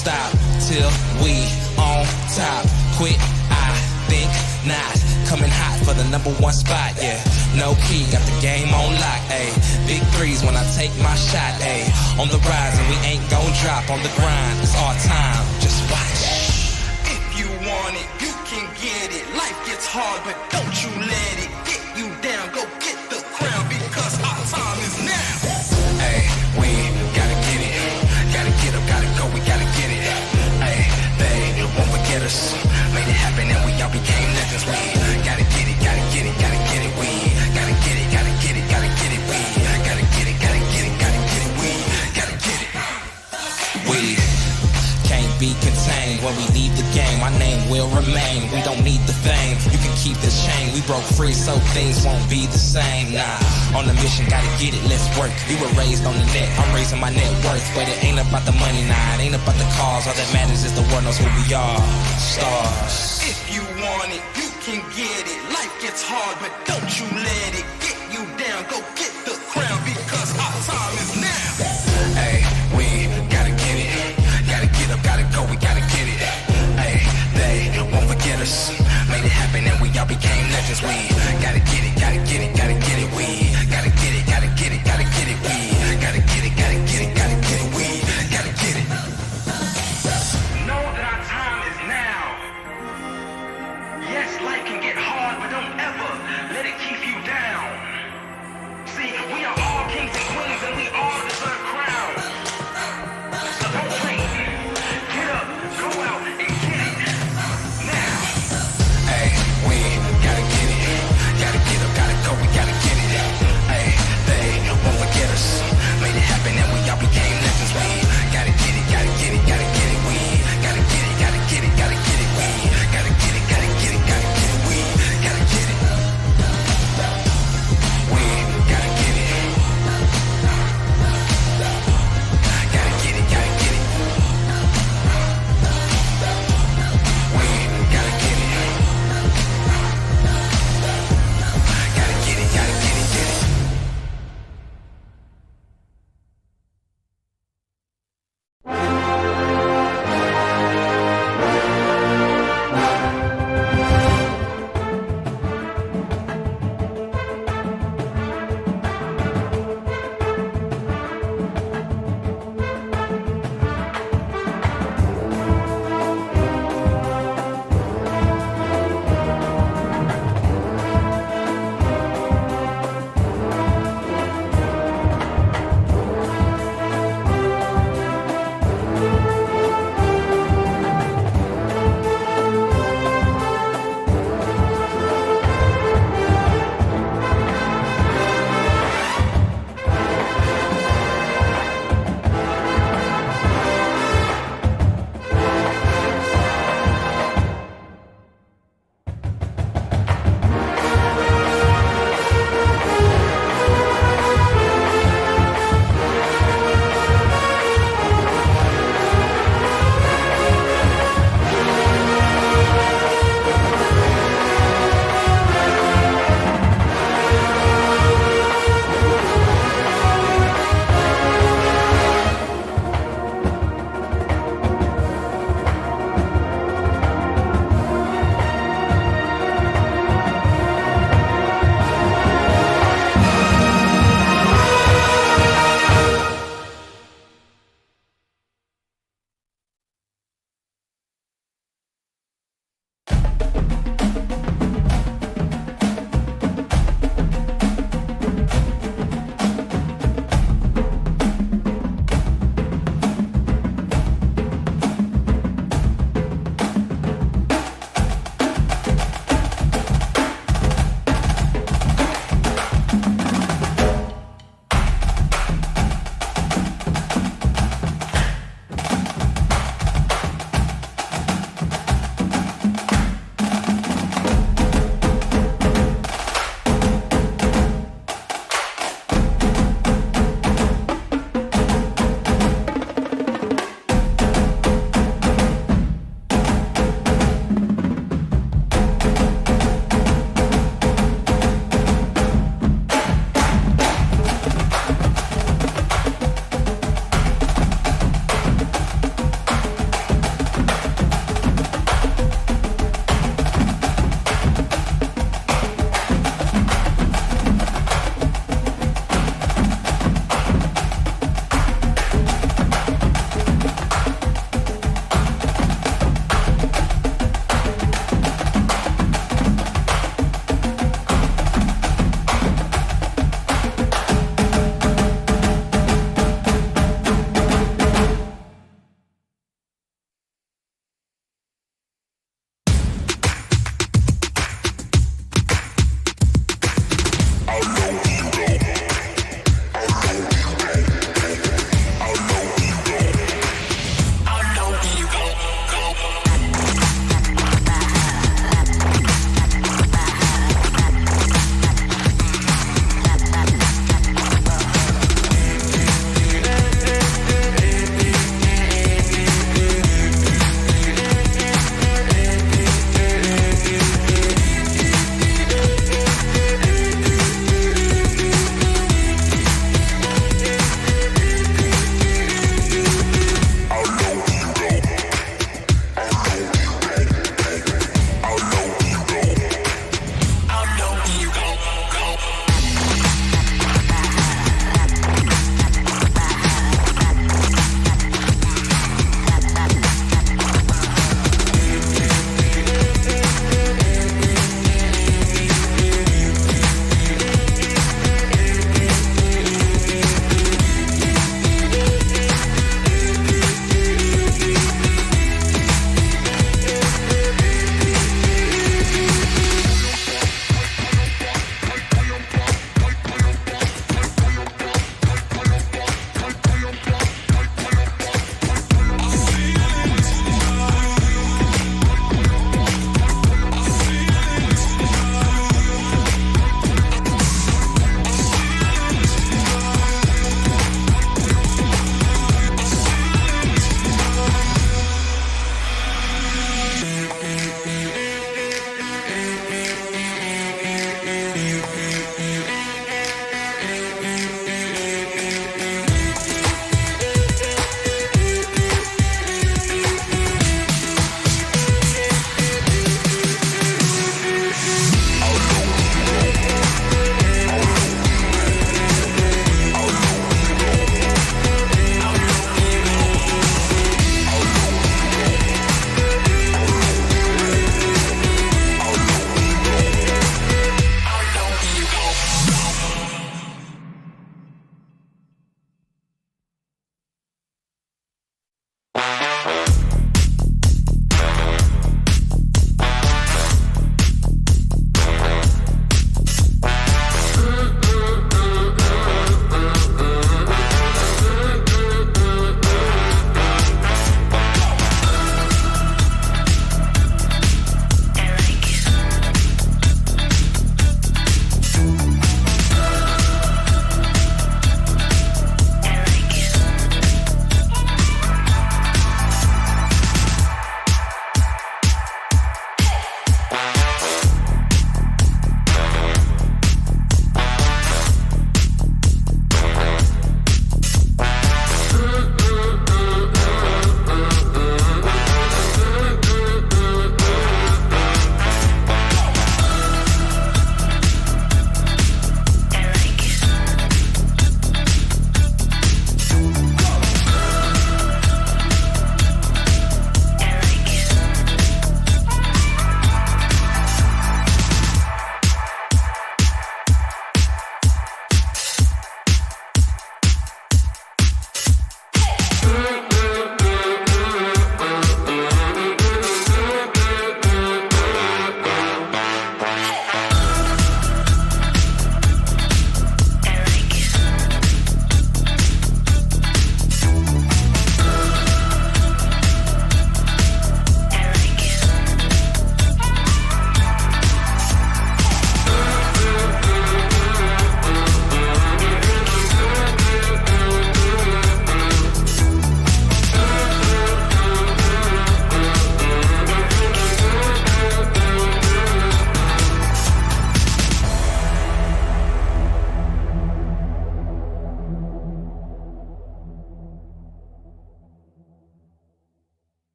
stop till we on top. Quit, I think not. Coming hot for the #1 spot, yeah. No key, got the game on lock, ayy. Big threes when I take my shot, ayy. On the rise and we ain't gon' drop. On the grind, it's our time, just watch. If you want it, you can get it. Life gets hard, but don't you let it get you down. Go get the crown, because our time is now. Ayy, we gotta get it. Gotta get up, gotta go, we gotta get it. Ayy, they won't forget us. Made it happen and we all became legends. We gotta get it, gotta get it, gotta get it. We gotta get it, gotta get it, gotta get it. We gotta get it, gotta get it, gotta get it. We gotta get it. We can't be contained when we leave the game. My name will remain. We don't need the fame. You can keep this chain. We broke free so things won't be the same. Nah, on the mission, gotta get it, let's work. We were raised on the net, I'm raising my net worth. But it ain't about the money, nah, it ain't about the cause. All that matters is the world knows who we are. Stars. If you want it, you can get it. Life gets hard, but don't you let it get you down. Go get the crown, because our time is now. Hey, we gotta get it. Gotta get up, gotta go, we gotta get it. Hey, they won't forget us. Made it happen and we all became legends. We gotta get it, gotta get it, gotta get it. We gotta get it, gotta get it, gotta get it. We gotta get it, gotta get it, gotta get it. We gotta get it. Know that our time is now. Yes, life can get hard, but don't ever let it keep you down.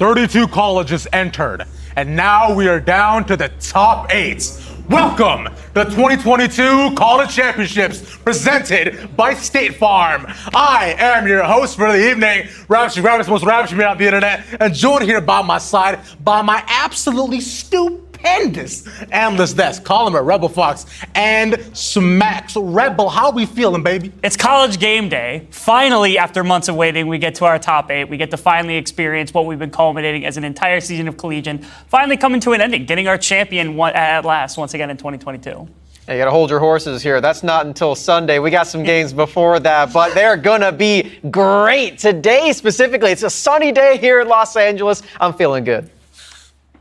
32 colleges entered, and now we are down to the top 8. Welcome to the 2022 College Championships presented by State Farm. I am your host for the evening, Ravishing Rabbit, most ravishing man on the internet, and joined here by my side by my absolutely stupendous analyst desk, Colin Rebel Fox, and Smacks. Rebel, how we feeling, baby? It's college game day. Finally, after months of waiting, we get to our top 8. We get to finally experience what we've been culminating as an entire season of collegiate, finally coming to an ending, getting our champion at last once again in 2022. You got to hold your horses here. That's not until Sunday. We got some games before that, but they're going to be great. Today, specifically, it's a sunny day here in Los Angeles. I'm feeling good.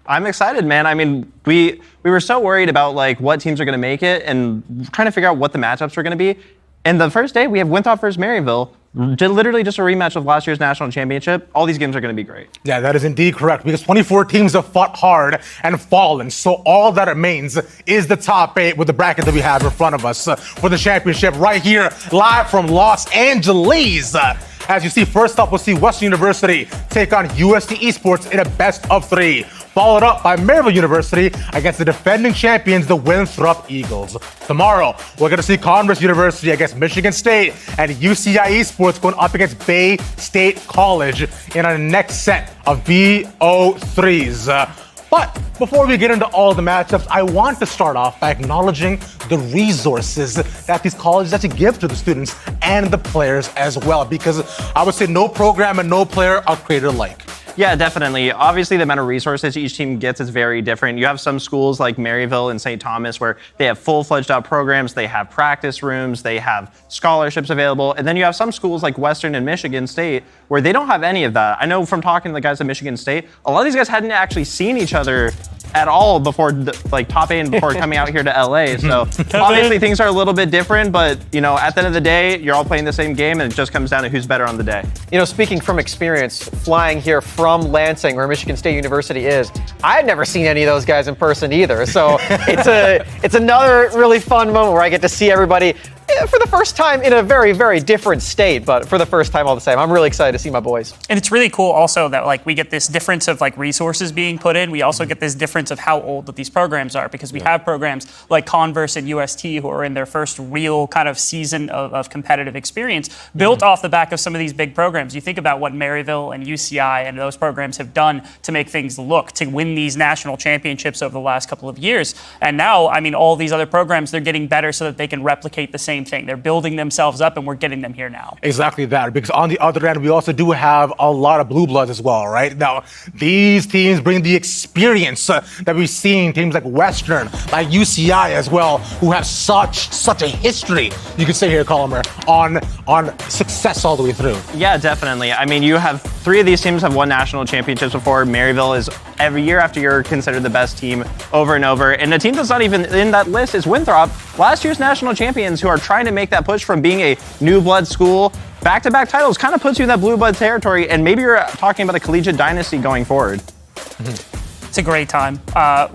I'm excited, man. I mean, we were so worried about like what teams are going to make it and trying to figure out what the matchups are going to be. And the first day, we have Winthrop versus Maryville. Literally just a rematch of last year's national championship. All these games are going to be great. Yeah, that is indeed correct, because 24 teams have fought hard and fallen. So all that remains is the top 8 with the bracket that we have in front of us for the championship right here, live from Los Angeles. As you see, first up, we'll see Western University take on UST Esports in a best of 3. Followed up by Maryville University against the defending champions, the Winthrop Eagles. Tomorrow, we're going to see Converse University against Michigan State and UCI Esports going up against Bay State College in our next set of BO3s. But before we get into all the matchups, I want to start off by acknowledging the resources that these colleges actually give to the students and the players as well, because I would say no program and no player are created alike. Yeah, definitely. Obviously, the amount of resources each team gets is very different. You have some schools like Maryville and St. Thomas where they have full-fledged out programs, they have practice rooms, they have scholarships available. And then you have some schools like Western and Michigan State where they don't have any of that. I know from talking to the guys at Michigan State, a lot of these guys hadn't actually seen each other at all before, like top 8 and before coming out here to LA. So obviously things are a little bit different, but you know, at the end of the day, you're all playing the same game and it just comes down to who's better on the day. You know, speaking from experience, flying here from Lansing, where Michigan State University is, I had never seen any of those guys in person either. So it's another really fun moment where I get to see everybody for the first time in a very, very different state, but for the first time all the same. I'm really excited to see my boys. And it's really cool also that like we get this difference of like resources being put in. We also get this difference of how old that these programs are, because we have programs like Converse and UST who are in their first real kind of season of competitive experience built off the back of some of these big programs. You think about what Maryville and UCI and those programs have done to make things look, to win these national championships over the last couple of years. And now, I mean, all these other programs, they're getting better so that they can replicate the same thing. They're building themselves up and we're getting them here now. Exactly that, because on the other end, we also do have a lot of blue bloods as well, right? Now, these teams bring the experience that we've seen, teams like Western, like UCI as well, who have such a history, you could say here, Colmer, on success all the way through. Yeah, definitely. I mean, you have 3 of these teams have won national championships before. Maryville is every year after year considered the best team over and over. And the team that's not even in that list is Winthrop, last year's national champions, who are trying to make that push from being a new blood school. Back-to-back titles kind of puts you in that blue blood territory, and maybe you're talking about a collegiate dynasty going forward. It's a great time.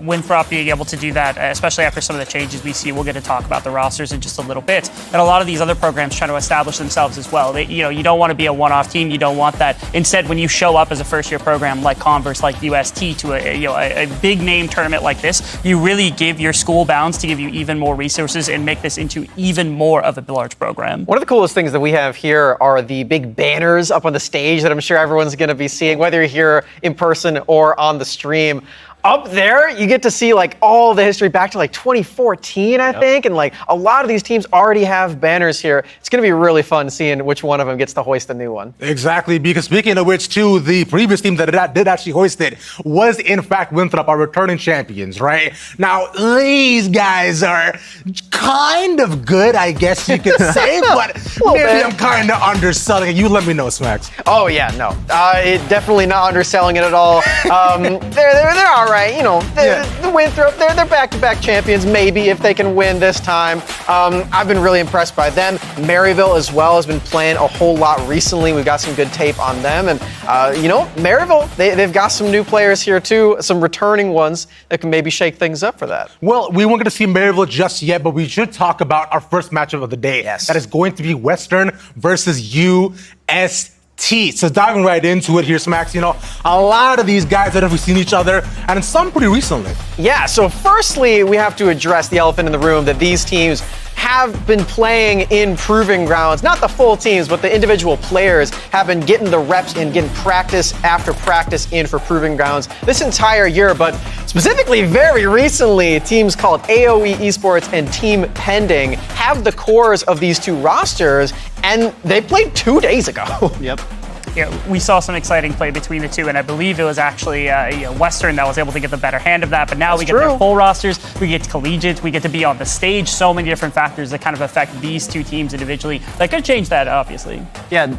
Winthrop being able to do that, especially after some of the changes we see. We'll get to talk about the rosters in just a little bit. And a lot of these other programs trying to establish themselves as well. You don't want to be a one-off team. You don't want that. Instead, when you show up as a first-year program like Converse, like UST, to a big-name tournament like this, you really give your school bounds to give you even more resources and make this into even more of a large program. One of the coolest things that we have here are the big banners up on the stage that I'm sure everyone's going to be seeing, whether you're here in person or on the stream. Up there, you get to see like all the history back to like 2014, I think, and like a lot of these teams already have banners here. It's going to be really fun seeing which one of them gets to hoist the new one. Exactly, because speaking of which, too, the previous team that did actually hoist it was in fact Winthrop, our returning champions, right? Now, these guys are kind of good, I guess you could say, but maybe I'm kind of underselling it. You let me know, Smacks. Oh yeah, no, definitely not underselling it at all. They're all right. You know, the Winthrop, they're back-to-back champions, maybe, if they can win this time. I've been really impressed by them. Maryville as well has been playing a whole lot recently. We've got some good tape on them. And, Maryville, they've got some new players here, too, some returning ones that can maybe shake things up for that. Well, we weren't going to see Maryville just yet, but we should talk about our first matchup of the day. Yes. That is going to be Western versus UST. So diving right into it here, Smacks, you know, a lot of these guys that have seen each other, and some pretty recently. Yeah, so firstly, we have to address the elephant in the room that these teams have been playing in proving grounds. Not the full teams, but the individual players have been getting the reps and getting practice after practice in for proving grounds this entire year. But specifically, very recently, teams called AOE Esports and Team Pending have the cores of these two rosters, and they played 2 days ago. Yep. Yeah, we saw some exciting play between the two, and I believe it was actually Western that was able to get the better hand of that. But now we get their full rosters, we get collegiate, we get to be on the stage. So many different factors that kind of affect these two teams individually. That could change that, obviously. Yeah.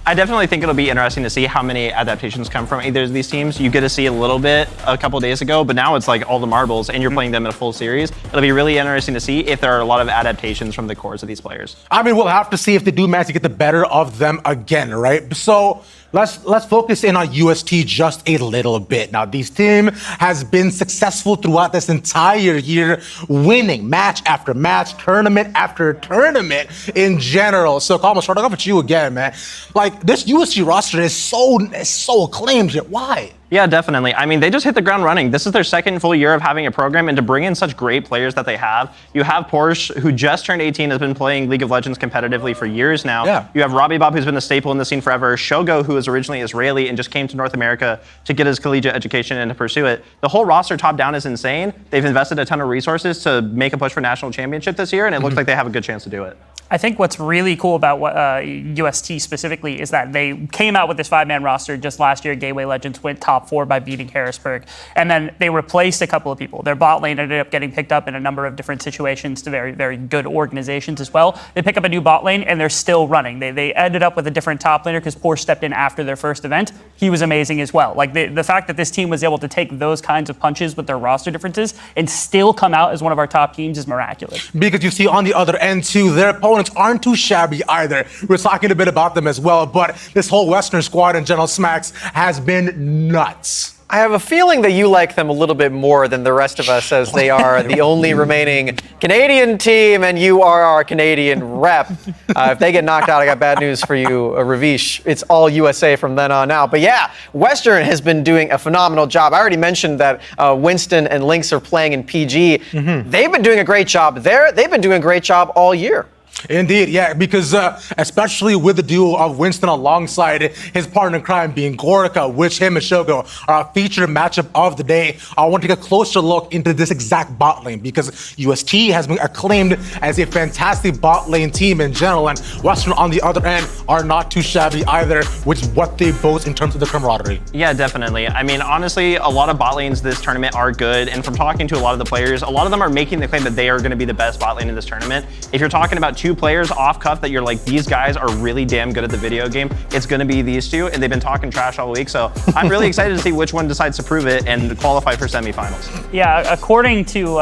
I definitely think it'll be interesting to see how many adaptations come from either of these teams. You get to see a little bit a couple days ago, but now it's like all the marbles and you're playing them in a full series. It'll be really interesting to see if there are a lot of adaptations from the cores of these players. I mean, we'll have to see if they do manage to get the better of them again, right? So let's focus in on UST just a little bit. Now, this team has been successful throughout this entire year, winning match after match, tournament after tournament in general. So, Kalma, starting off with you again, man. Like, this UST roster is so acclaimed yet. Why? Yeah, definitely. I mean, they just hit the ground running. This is their second full year of having a program, and to bring in such great players that they have. You have Porsche, who just turned 18, has been playing League of Legends competitively for years now. Yeah. You have Robbie Bob, who's been a staple in the scene forever. Shogo, who is originally Israeli and just came to North America to get his collegiate education and to pursue it. The whole roster top down is insane. They've invested a ton of resources to make a push for national championship this year, and it looks like they have a good chance to do it. I think what's really cool about UST specifically is that they came out with this 5-man roster just last year. Gateway Legends went top 4 by beating Harrisburg. And then they replaced a couple of people. Their bot lane ended up getting picked up in a number of different situations to very, very good organizations as well. They pick up a new bot lane and they're still running. They ended up with a different top laner because Porsche stepped in after their first event. He was amazing as well. Like the fact that this team was able to take those kinds of punches with their roster differences and still come out as one of our top teams is miraculous. Because you see on the other end too, their opponents aren't too shabby either. We're talking a bit about them as well, but this whole Western squad in general, Smacks, has been nuts. I have a feeling that you like them a little bit more than the rest of us, as they are the only remaining Canadian team, and you are our Canadian rep. If they get knocked out, I got bad news for you, Ravish. It's all USA from then on out. But yeah, Western has been doing a phenomenal job. I already mentioned that Winston and Lynx are playing in PG. They've been doing a great job there. They've been doing a great job all year. Indeed, yeah, because especially with the duo of Winston alongside his partner in crime being Gorica, which him and Shogo are a featured matchup of the day. I want to take a closer look into this exact bot lane because UST has been acclaimed as a fantastic bot lane team in general, and Western on the other end are not too shabby either, which is what they boast in terms of the camaraderie. Yeah, definitely. I mean, honestly, a lot of bot lanes this tournament are good, and from talking to a lot of the players, a lot of them are making the claim that they are going to be the best bot lane in this tournament. If you're talking about two players off cuff that you're like, these guys are really damn good at the video game, it's going to be these two, and they've been talking trash all week, so I'm really excited to see which one decides to prove it and qualify for semifinals. Yeah, according to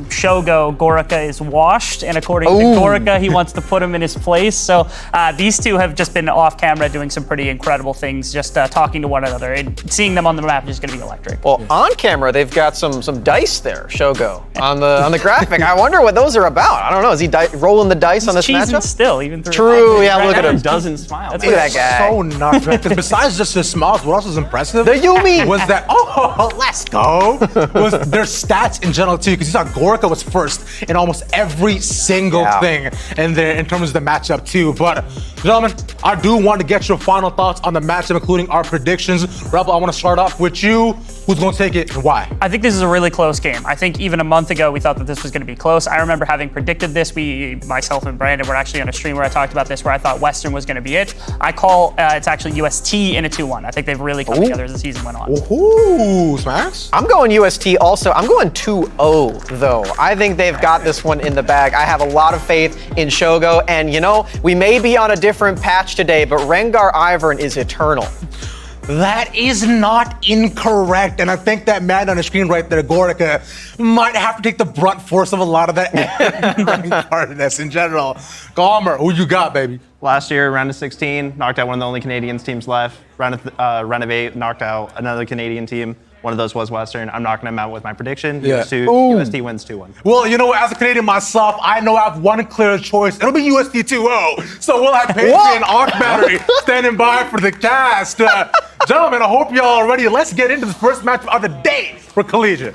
Shogo, Gorica is washed, and according to Gorica, he wants to put him in his place. So these two have just been off camera doing some pretty incredible things, just talking to one another, and seeing them on the map is going to be electric. Well, on camera, they've got some dice there, Shogo, on the graphic. I wonder what those are about. I don't know. Is he rolling the dice on this matchup? Still, even through True, yeah, look at him. Doesn't smile. Look at that guy. So nuts, right? Because besides just his smiles, what else was impressive? The Yumi was that, let's go, was their stats in general too, because you saw Gorica was first in almost every single thing in there in terms of the matchup too. But gentlemen, I do want to get your final thoughts on the matchup, including our predictions. Rebel, I want to start off with you. Who's going to take it and why? I think this is a really close game. I think even a month ago, we thought that this was going to be close. I remember having predicted this. Myself and Brandon were actually on a stream where I talked about this, where I thought Western was going to be it. I call it's actually UST in a 2-1. I think they've really come together as the season went on. Ooh, Smacks. I'm going UST also. I'm going 2-0 though. I think they've got this one in the bag. I have a lot of faith in Shogo, and you know, we may be on a different patch today, but Rengar Ivern is eternal. That is not incorrect, and I think that man on the screen right there, Gorica, might have to take the brunt force of a lot of that hardness in general. Galmer, who you got, baby? Last year, round of 16, knocked out one of the only Canadians teams left. Round of 8, knocked out another Canadian team. One of those was Western. I'm not going to mount with my prediction. Yeah. UST wins 2-1. Well, you know what? As a Canadian myself, I know I have one clear choice. It'll be UST 2-0. So we'll have Paige and Arc Battery standing by for the cast. Gentlemen, I hope y'all are ready. Let's get into the first match of the day for Collegiate.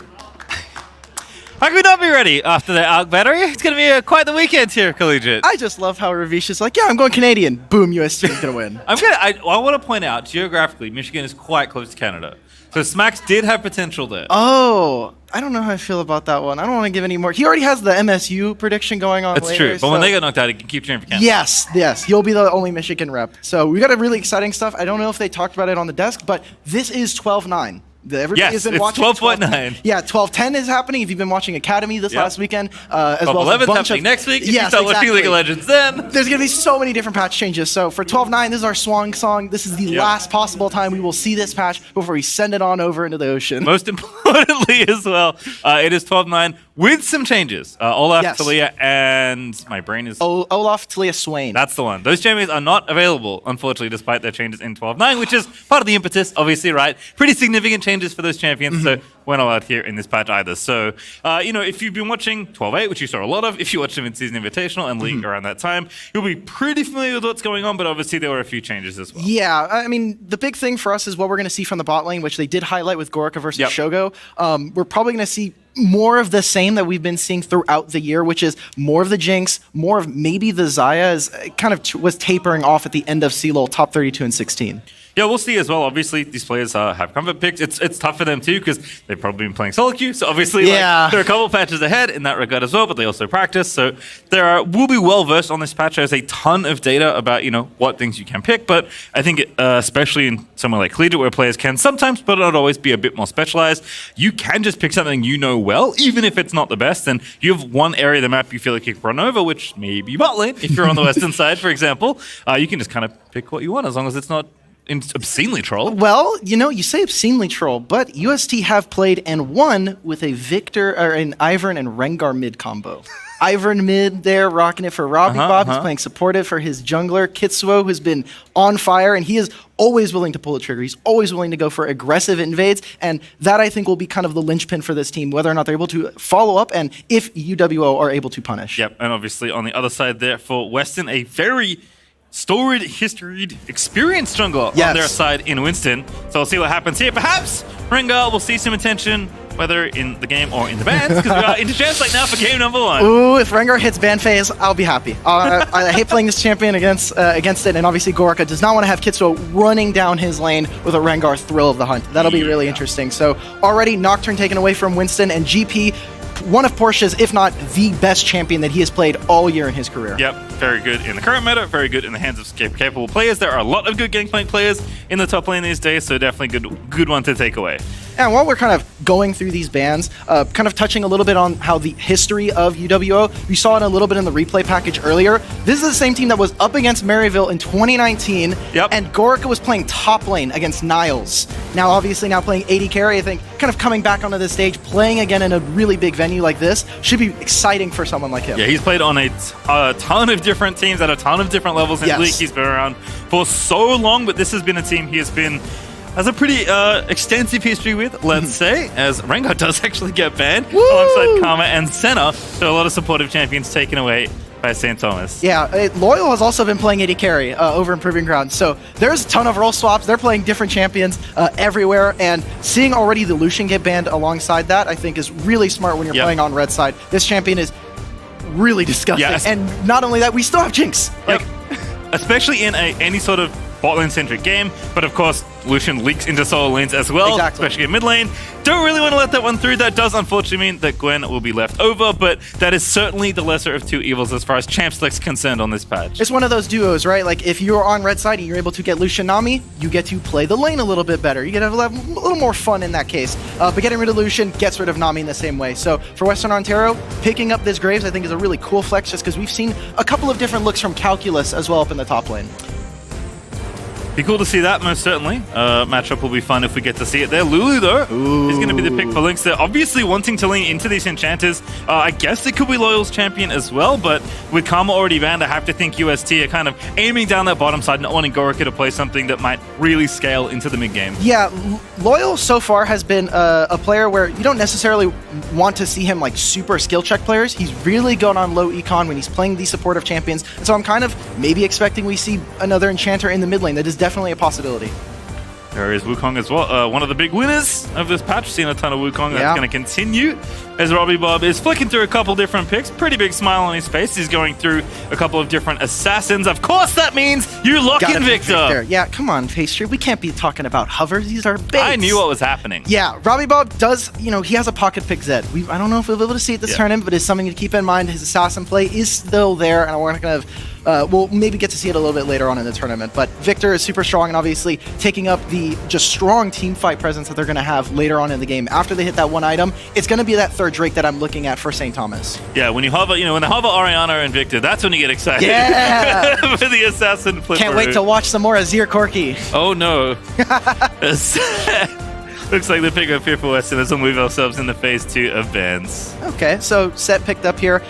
How could we not be ready after the Arc Battery? It's going to be quite the weekend here at Collegiate. I just love how Ravish is like, yeah, I'm going Canadian. Boom, UST is going to win. I want to point out, geographically, Michigan is quite close to Canada. So Smacks did have potential there. Oh, I don't know how I feel about that one. I don't want to give any more. He already has the MSU prediction going on. That's later, true. But when they get knocked out, he can keep cheering for Canada. Yes. He'll be the only Michigan rep. So we got a really exciting stuff. I don't know if they talked about it on the desk, but this is 12-9. Everybody Yes, has been it's watching 12.9. Yeah, 12-10 is happening. If you've been watching Academy this last weekend, as well as a 11's bunch happening of next week. If you Yes, start watching exactly. League of Legends then. There's going to be so many different patch changes. So for 12-9, this is our swan song. This is the last possible time we will see this patch before we send it on over into the ocean. Most importantly as well, it is 12-9 with some changes. Olaf, Talia, and my brain is... Olaf, Talia, Swain. That's the one. Those champions are not available, unfortunately, despite their changes in 12-9, which is part of the impetus, obviously, right? Pretty significant changes for those champions, so we're not allowed here in this patch either. So, if you've been watching 12-8, which you saw a lot of, if you watched them in Season Invitational and League around that time, you'll be pretty familiar with what's going on, but obviously there were a few changes as well. Yeah, I mean, the big thing for us is what we're going to see from the bot lane, which they did highlight with Gorica versus Shogo. We're probably going to see more of the same that we've been seeing throughout the year, which is more of the Jinx, more of maybe the Xayah is kind of was tapering off at the end of CLOL, top 32 and 16. Yeah, we'll see as well. Obviously, these players have comfort picks. It's tough for them too because they've probably been playing solo queue. So obviously, there are a couple patches ahead in that regard as well. But they also practice, so we'll be well versed on this patch. There's a ton of data about what things you can pick. But I think especially in somewhere like Collegiate, where players can sometimes, but not always, be a bit more specialized, you can just pick something you know well, even if it's not the best. And you have one area of the map you feel like you can run over, which may be bot lane. If you're on the western side, for example, you can just kind of pick what you want as long as it's not obscenely troll. Well, you say obscenely troll, but UST have played and won with an Ivern and Rengar mid combo. Ivern mid there, rocking it for Robbie Bob. He's playing supportive for his jungler, Kitsuo, who's been on fire, and he is always willing to pull the trigger. He's always willing to go for aggressive invades, and that, I think, will be kind of the linchpin for this team, whether or not they're able to follow up and if UWO are able to punish. Yep, and obviously on the other side there for Western, a very storied, historied, experienced jungler on their side in Winston. So we'll see what happens here. Perhaps Rengar will see some attention, whether in the game or in the bans, because we are into chance right now for game number 1. Ooh, if Rengar hits ban phase, I'll be happy. I hate playing this champion against it, and obviously Gorica does not want to have Kitsuo running down his lane with a Rengar Thrill of the Hunt. That'll be really interesting. So already Nocturne taken away from Winston, and GP, one of Porsche's, if not the best champion that he has played all year in his career. Yep, very good in the current meta, very good in the hands of capable players. There are a lot of good Gangplank players in the top lane these days, so definitely good one to take away. And while we're kind of going through these bans, kind of touching a little bit on how the history of UWO, we saw it a little bit in the replay package earlier. This is the same team that was up against Maryville in 2019, and Gorica was playing top lane against Niles. Now, obviously, playing AD carry, I think, kind of coming back onto the stage, playing again in a really big venue like this, should be exciting for someone like him. Yeah, he's played on a ton of different teams at a ton of different levels in the league. He's been around for so long, but this has been a team he has a pretty extensive history with, let's say, as Rengar does actually get banned alongside Karma and Senna. So a lot of supportive champions taken away by St. Thomas. Yeah, Loyal has also been playing AD carry over in Proving Ground. So there's a ton of role swaps. They're playing different champions everywhere. And seeing already the Lucian get banned alongside that, I think is really smart when you're playing on red side. This champion is really disgusting. Yes. And not only that, we still have Jinx. Especially in any sort of bot lane centric game, but of course Lucian leaks into solo lanes as well, especially in mid lane. Don't really want to let that one through. That does unfortunately mean that Gwen will be left over, but that is certainly the lesser of two evils as far as champ select's concerned on this patch. It's one of those duos, right? Like if you're on red side and you're able to get Lucian Nami, you get to play the lane a little bit better. You get to have a little more fun in that case. But getting rid of Lucian gets rid of Nami in the same way. So for Western Ontario, picking up this Graves I think is a really cool flex just because we've seen a couple of different looks from Calculus as well up in the top lane. Be cool to see that, most certainly. Matchup will be fun if we get to see it there. Lulu, though, is going to be the pick for Lynx. They're obviously wanting to lean into these enchanters. I guess it could be Loyal's champion as well, but with Karma already banned, I have to think UST are kind of aiming down that bottom side, not wanting Gorica to play something that might really scale into the mid-game. Yeah, Loyal so far has been a player where you don't necessarily want to see him like super skill check players. He's really going on low econ when he's playing these supportive champions, and so I'm kind of maybe expecting we see another enchanter in the mid lane. That is definitely a possibility. There is Wukong as well. One of the big winners of this patch. Seen a ton of Wukong. That's going to continue as Robbie Bob is flicking through a couple different picks. Pretty big smile on his face. He's going through a couple of different assassins. Of course, that means you lock in Victor. Yeah, come on, Pastry. We can't be talking about hovers. These are baits. I knew what was happening. Yeah, Robbie Bob does, he has a pocket pick Zed. I don't know if we'll be able to see it this tournament, but it's something to keep in mind. His assassin play is still there, and we're not going to we'll maybe get to see it a little bit later on in the tournament, but Victor is super strong and obviously taking up the just strong team fight presence that they're going to have later on in the game. After they hit that one item, it's going to be that third Drake that I'm looking at for St. Thomas. Yeah, when you hover, when they hover Orianna and Victor, that's when you get excited. Yeah! For the assassin flipper. Can't wait to watch some more Azir Corki. Oh no. Looks like the pick up here for Western as we'll move ourselves into phase 2 of bans. Okay, so set picked up here.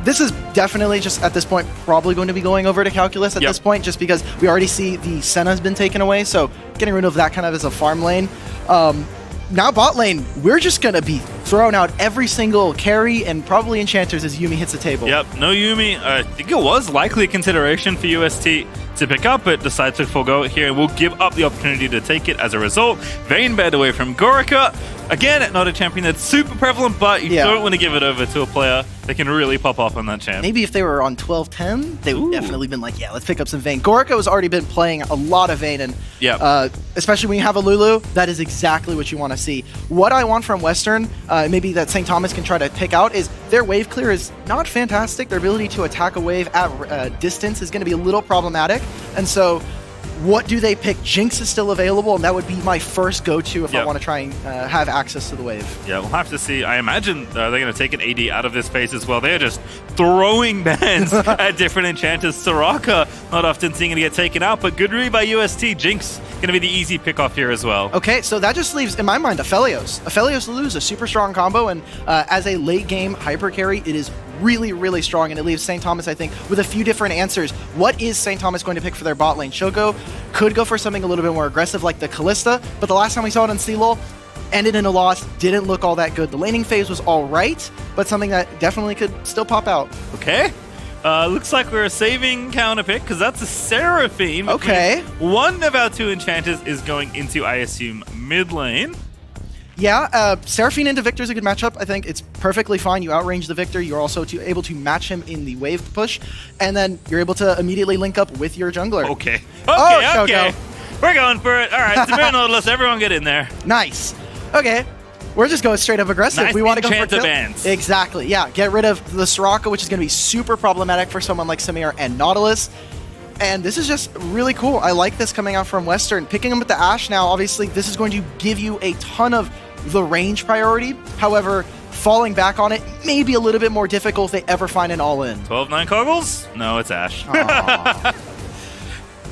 This is definitely just at this point probably going to be going over to Calculus at this point, just because we already see the Senna's been taken away, so getting rid of that kind of as a farm lane. Now bot lane, we're just going to be throwing out every single carry and probably enchanters as Yuumi hits the table. Yep, no Yuumi. I think it was likely a consideration for UST to pick up, but decided to forego it here and will give up the opportunity to take it as a result. Vayne bed away from Gorica. Again, not a champion that's super prevalent, but you don't want to give it over to a player that can really pop off on that champ. Maybe if they were on 12-10, they would definitely been like, yeah, let's pick up some Vayne. Gorica has already been playing a lot of Vayne, and especially when you have a Lulu, that is exactly what you want to see. What I want from Western, maybe that St. Thomas can try to pick out, is their wave clear is not fantastic. Their ability to attack a wave at distance is going to be a little problematic, and so what do they pick? Jinx is still available, and that would be my first go-to if I want to try and have access to the wave. Yeah, we'll have to see. I imagine they're going to take an AD out of this phase as well. They're just throwing bans at different enchanters. Soraka, not often seeing it get taken out, but good read by UST. Jinx going to be the easy pick-off here as well. Okay, so that just leaves, in my mind, Aphelios. Aphelios Lulu is a super strong combo, and as a late-game hyper carry, it is really, really strong, and it leaves St. Thomas, I think, with a few different answers. What is St. Thomas going to pick for their bot lane? Shogo could go for something a little bit more aggressive like the Callista, but the last time we saw it on CLoL, ended in a loss, didn't look all that good. The laning phase was all right, but something that definitely could still pop out. Okay. Looks like we're saving counter pick because that's a Seraphine. Okay. One of our two enchanters is going into, I assume, mid lane. Yeah, Seraphine into Victor is a good matchup. I think it's perfectly fine. You outrange the Victor. You're also able to match him in the wave push, and then you're able to immediately link up with your jungler. Okay. Okay. We're going for it. All right, Samir Nautilus, everyone get in there. Nice. Okay. We're just going straight up aggressive. Nice we want to go for kill. bans. Exactly. Yeah, get rid of the Soraka, which is going to be super problematic for someone like Samir and Nautilus. And this is just really cool. I like this coming out from Western. Picking them with the Ashe now, obviously, this is going to give you a ton of the range priority. However, falling back on it may be a little bit more difficult if they ever find an all-in. 12-9 Coggles? No, it's Ashe.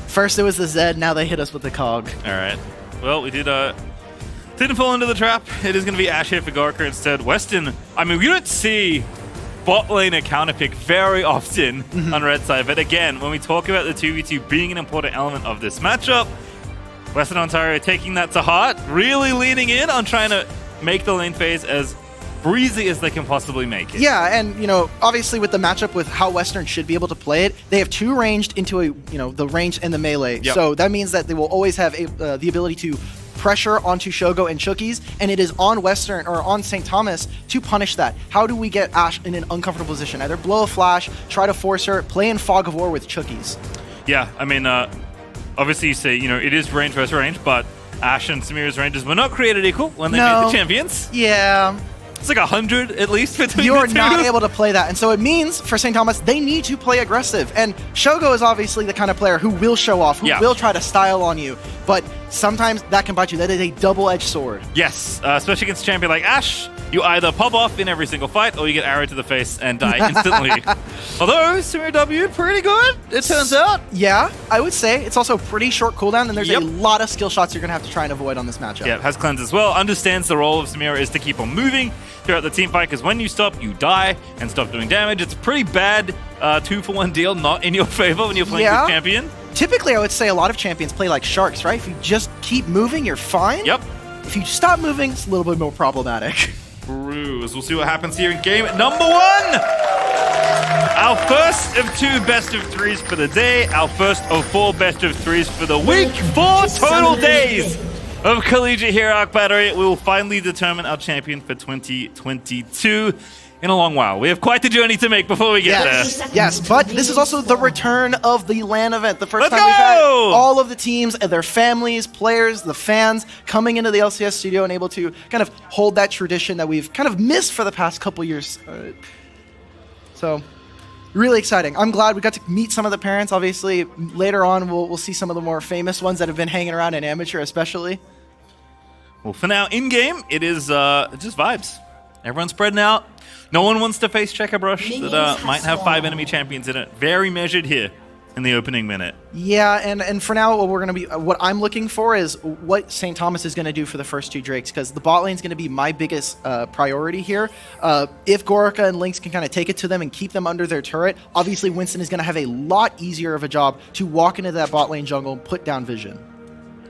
First it was the Zed, now they hit us with the Cog. All right. Well, we didn't fall into the trap. It is going to be Ashe here for Gorica instead. Weston, I mean, we don't see bot lane a counter pick very often on red side, but again, when we talk about the 2v2 being an important element of this matchup, Western Ontario taking that to heart, really leaning in on trying to make the lane phase as breezy as they can possibly make it. Yeah, and obviously with the matchup with how Western should be able to play it, they have two ranged into the range and the melee. Yep. So that means that they will always have the ability to pressure onto Shogo and Chookies, and it is on Western or on St. Thomas to punish that. How do we get Ashe in an uncomfortable position? Either blow a flash, try to force her, play in Fog of War with Chookies. Yeah, I mean, obviously you say, it is range versus range, but Ashe and Samir's ranges were not created equal when they made the champions. Yeah. It's like 100 at least between You're the two. not able to play that. And so it means for St. Thomas, they need to play aggressive. And Shogo is obviously the kind of player who will show off, who will try to style on you. But sometimes that can bite you. That is a double-edged sword. Yes, especially against a champion like Ashe. You either pop off in every single fight, or you get arrowed to the face and die instantly. Although, Sumo W, pretty good, it turns out. Yeah, I would say. It's also pretty short cooldown, and there's a lot of skill shots you're going to have to try and avoid on this matchup. Yeah, has cleanse as well. Understands the role of Samira is to keep on moving throughout the team fight, because when you stop, you die and stop doing damage. It's a pretty bad 2-for-1 deal, not in your favor when you're playing this champion. Typically, I would say a lot of champions play like sharks, right? If you just keep moving, you're fine. Yep. If you stop moving, it's a little bit more problematic. Bruise. We'll see what happens here in game number 1. Our first of 2 best of 3s for the day. Our first of 4 best of 3s for the week. 4 total days of Collegiate Hero Battery. We will finally determine our champion for 2022 in a long while. We have quite the journey to make before we get there. Yes, but this is also the return of the LAN event. The 1st Let's time we've had go! all of the teams and their families, players, the fans coming into the LCS studio and able to kind of hold that tradition that we've kind of missed for the past couple years. So, really exciting. I'm glad we got to meet some of the parents. Obviously, later on, we'll see some of the more famous ones that have been hanging around in amateur, especially. Well, for now, in-game, it is just vibes. Everyone's spreading out. No one wants to face Checker Brush that might have 5 enemy champions in it. Very measured here in the opening minute. Yeah, and for now, what I'm looking for is what St. Thomas is going to do for the first 2 Drakes, because the bot lane is going to be my biggest priority here. If Gorica and Lynx can kind of take it to them and keep them under their turret, obviously Winston is going to have a lot easier of a job to walk into that bot lane jungle and put down vision.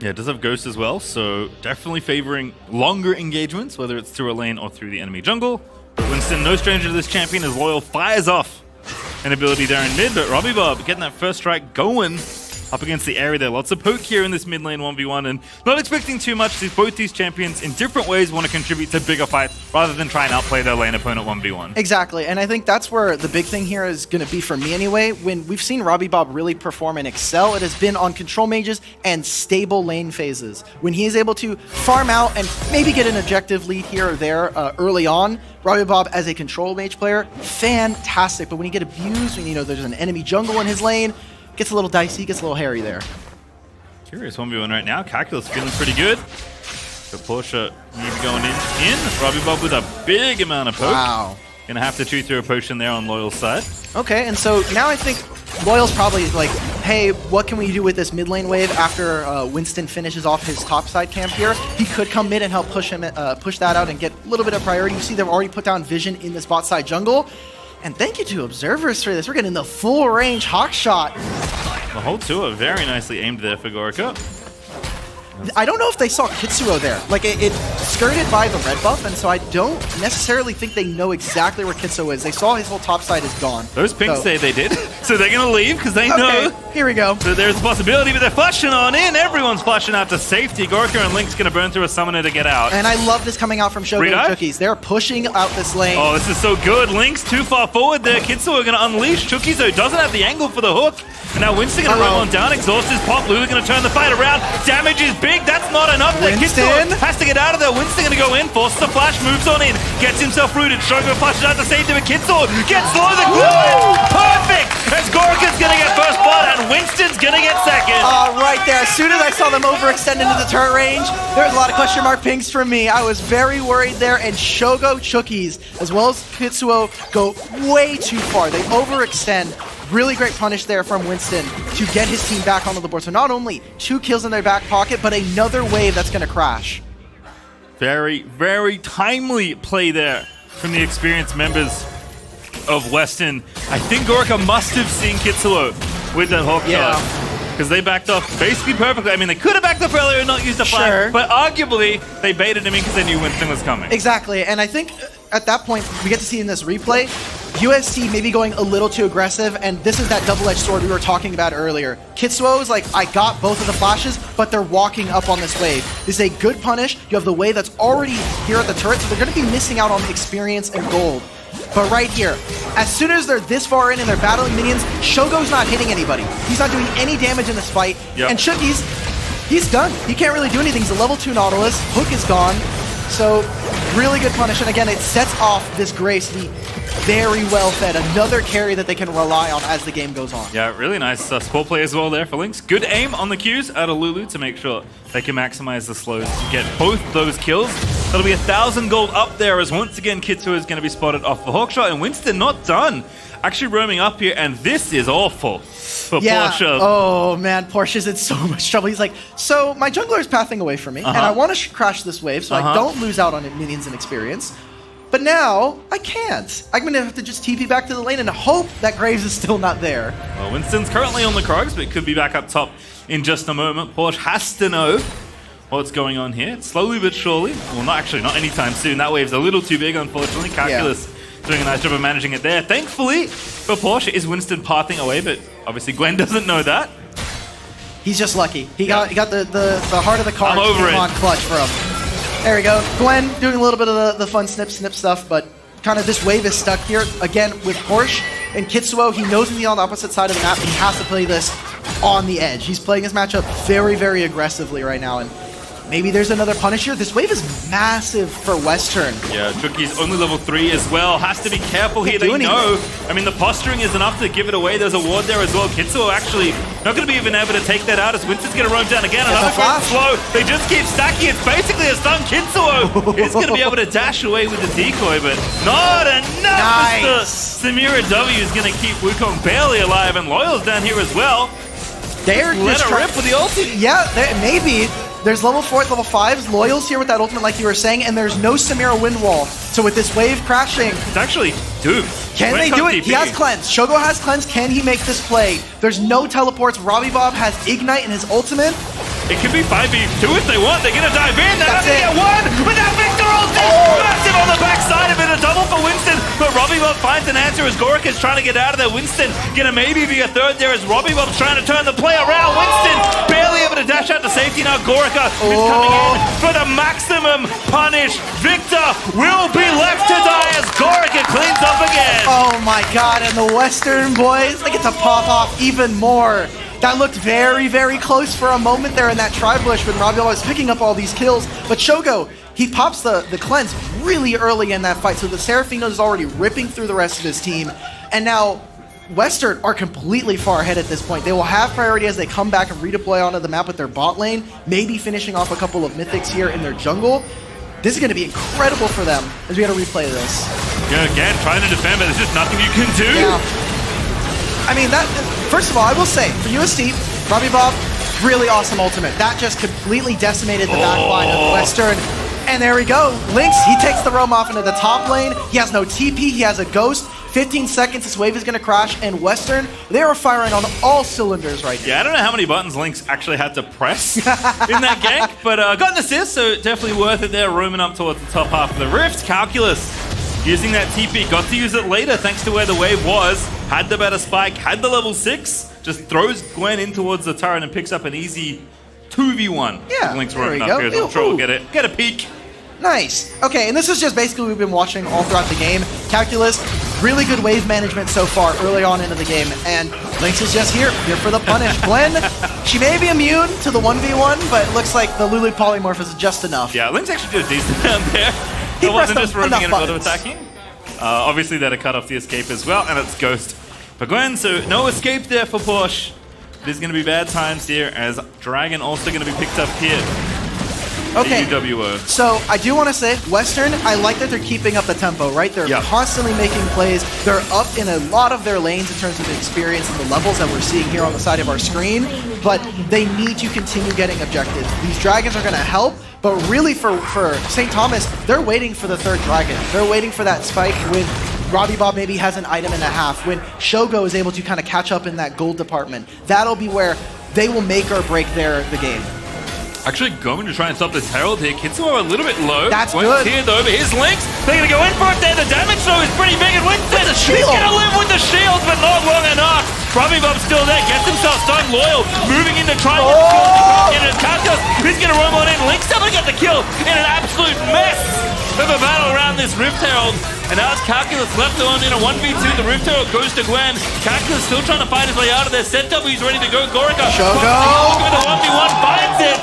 Yeah, it does have Ghost as well, so definitely favoring longer engagements, whether it's through a lane or through the enemy jungle. But Winston, no stranger to this champion, as Loyal fires off an ability there in mid, but Robbie Bob getting that first strike going up against the area there. Lots of poke here in this mid lane 1v1, and not expecting too much. Both these champions in different ways want to contribute to bigger fights rather than try and outplay their lane opponent 1v1. Exactly, and I think that's where the big thing here is going to be for me anyway. When we've seen Robbie Bob really perform and excel, it has been on control mages and stable lane phases. When he is able to farm out and maybe get an objective lead here or there early on, Robbie Bob as a control mage player, fantastic. But when you get abused, when there's an enemy jungle in his lane, gets a little dicey, gets a little hairy there. Curious 1v1 right now. Calculus feeling pretty good. But Porsche maybe going in. Robbie Bob with a big amount of poke. Wow. Gonna have to chew through a potion there on Loyal's side. Okay, and so now I think Loyal's probably like, hey, what can we do with this mid lane wave after Winston finishes off his top side camp here? He could come mid and help push that out and get a little bit of priority. You see they've already put down vision in this bot side jungle. And thank you to Observers for this. We're getting the full range hawk shot. The whole two are very nicely aimed there for Gorica. I don't know if they saw Kitsuo there. Like, it skirted by the red buff, and so I don't necessarily think they know exactly where Kitsuo is. They saw his whole top side is gone. Those pinks say they did, so they're going to leave because they know. Here we go. So there's a possibility, but they're flashing on in. Everyone's flashing out to safety. Gorica and Link's going to burn through a summoner to get out. And I love this coming out from Shogun and Chookies. They're pushing out this lane. Oh, this is so good. Link's too far forward there. Kitsuo are going to unleash. Chookies, though, doesn't have the angle for the hook. And now Winston going to run on down. Exhaust his pop. Lulu going to turn the fight around. Damage is big. That's not enough. Kitsuo has to get out of there. Winston going to go in. Forces the flash. Moves on in. Gets himself rooted. Shogun flashes out to save him. Kitsuo gets low. The perfect. As Gorica's going to get first blood and Winston's going to get second. Right there. As soon as I saw them overextend into the turret range, there was a lot of question mark pings for me. I was very worried there. And Shogo Chookies, as well as Kitsuo, go way too far. They overextend. Really great punish there from Winston to get his team back onto the board. So not only 2 kills in their back pocket, but another wave that's going to crash. Very, very timely play there from the experienced members of Western. I think Gorica must have seen Kitsuo with that hawk shot. Because they backed off basically perfectly. I mean, they could have backed up earlier and not used the flag, but arguably they baited him in because they knew Winston was coming. Exactly, and I think at that point, we get to see in this replay, UST maybe going a little too aggressive, and this is that double-edged sword we were talking about earlier. Kitsuo is like, I got both of the flashes, but they're walking up on this wave. This is a good punish. You have the wave that's already here at the turret, so they're going to be missing out on experience and gold. But right here, as soon as they're this far in and they're battling minions, Shogo's not hitting anybody. He's not doing any damage in this fight. And Chookies, he's done. He can't really do anything. He's a level 2 Nautilus. Hook is gone. So really good punish, and again, it sets off this Grace to be very well fed. Another carry that they can rely on as the game goes on. Yeah, really nice support play as well there for Lynx. Good aim on the Qs out of Lulu to make sure they can maximize the slows to get both those kills. That'll be 1,000 gold up there as once again Kitsu is going to be spotted off the Hawkshot, and Winston not done. Actually roaming up here, and this is awful for Porsche. Oh man, Porsche's in so much trouble. He's like, so my jungler is pathing away from me, and I want to crash this wave so I don't lose out on minions and experience. But now, I can't. I'm going to have to just TP back to the lane and hope that Graves is still not there. Well, Winston's currently on the Krogs, but could be back up top in just a moment. Porsche has to know what's going on here. Slowly but surely. Well, not anytime soon. That wave's a little too big, unfortunately. Calculus doing a nice job of managing it there. Thankfully, for Porsche, is Winston pathing away, but obviously Gwen doesn't know that. He's just lucky. He got the heart of the card on clutch for him. There we go. Gwen doing a little bit of the fun snip stuff, but kind of this wave is stuck here. Again, with Porsche and Kitsuo, he knows he's on the opposite side of the map. He has to play this on the edge. He's playing his matchup very, very aggressively right now, and maybe there's another punish here. This wave is massive for Western. Yeah, Chucky's only level 3 as well. Has to be careful here. They know. I mean, the posturing is enough to give it away. There's a ward there as well. Kitsuo actually not going to be even able to take that out as Winston's going to roam down again. Another great slow. They just keep stacking. It's basically a stun. Kitsuo is going to be able to dash away with the decoy, but not enough. Nice. Samira W is going to keep Wukong barely alive, and Loyal's down here as well. They're let her rip with the ulti. Yeah, maybe. There's level 4s, level 5s, Loyal's here with that ultimate like you were saying, and there's no Samira wind wall. So with this wave crashing... It's actually doomed. Can they do it? He has cleanse. Shogo has cleanse. Can he make this play? There's no teleports. Robbie Bob has ignite in his ultimate. It could be 5v2 if they want. They're going to dive in. They're going to get one with that Victor ulti. Massive on the backside of it. A double for Winston. But Robbie Bob finds an answer as Gorik is trying to get out of there. Winston going to maybe be a third there as Robbie Bob's trying to turn the play around. Winston barely able to dash out to safety. Now Gorica is coming in for the maximum punish. Victor will be left to die as Gorica cleans up again. Oh my god, and the Western boys, they get to pop off even more. That looked very, very close for a moment there in that tri-bush when Robbie was picking up all these kills. But Shogo, he pops the cleanse really early in that fight, so the Serafino is already ripping through the rest of his team. And now Western are completely far ahead at this point. They will have priority as they come back and redeploy onto the map with their bot lane, maybe finishing off a couple of mythics here in their jungle. This is going to be incredible for them as we got to replay this. Yeah, again, trying to defend, but there's just nothing you can do. Yeah. I mean, first of all, I will say, for UST, Robbie Bob, really awesome ultimate. That just completely decimated the back line of Western. And there we go. Lynx, he takes the roam off into the top lane. He has no TP, he has a ghost. 15 seconds, this wave is going to crash, and Western, they are firing on all cylinders right now. Yeah, I don't know how many buttons Lynx actually had to press in that gank, but got an assist, so definitely worth it there, roaming up towards the top half of the Rift. Calculus using that TP, got to use it later thanks to where the wave was, had the better spike, had the level 6, just throws Gwen in towards the turret and picks up an easy 2v1. Yeah, Lynx there we roaming go. up here, I'm sure we'll get a peek. Nice. Okay, and this is just basically what we've been watching all throughout the game. Calculus, really good wave management so far early on into the game, and Lynx is just here for the punish. Gwen, she may be immune to the 1v1, but it looks like the Lulu polymorph is just enough. Yeah, Lynx actually did decent down there. It wasn't just roaming and auto-attacking. Obviously, they had to cut off the escape as well, and it's Ghost for Gwen, so no escape there for Porsche. There's going to be bad times here, as Dragon also going to be picked up here. Okay, UWO. So I do want to say, Western, I like that they're keeping up the tempo, right? They're constantly making plays. They're up in a lot of their lanes in terms of the experience and the levels that we're seeing here on the side of our screen, but they need to continue getting objectives. These dragons are going to help, but really for St. Thomas, they're waiting for the third dragon. They're waiting for that spike when Robbie Bob maybe has an item and a half, when Shogo is able to kind of catch up in that gold department. That'll be where they will make or break the game. Actually going to try and stop this Herald here. Kitsu are a little bit low. That's Went's good. here though, but his Lynx, they're going to go in for it there. The damage though is pretty big, and Winston, he's going to live with the shield, but not long enough. Robbie Bob's still there, gets himself stunned. Loyal, moving in to try and get his Calculus. He's going to roam on in. Lynx able to get the kill in an absolute mess of a battle around this Rift Herald. And now it's Calculus left alone in a 1v2. The Rift Herald goes to Gwen. Calculus still trying to fight his way out of there. Set W's ready to go. Gorica. Shogo! With a 1v1 finds it.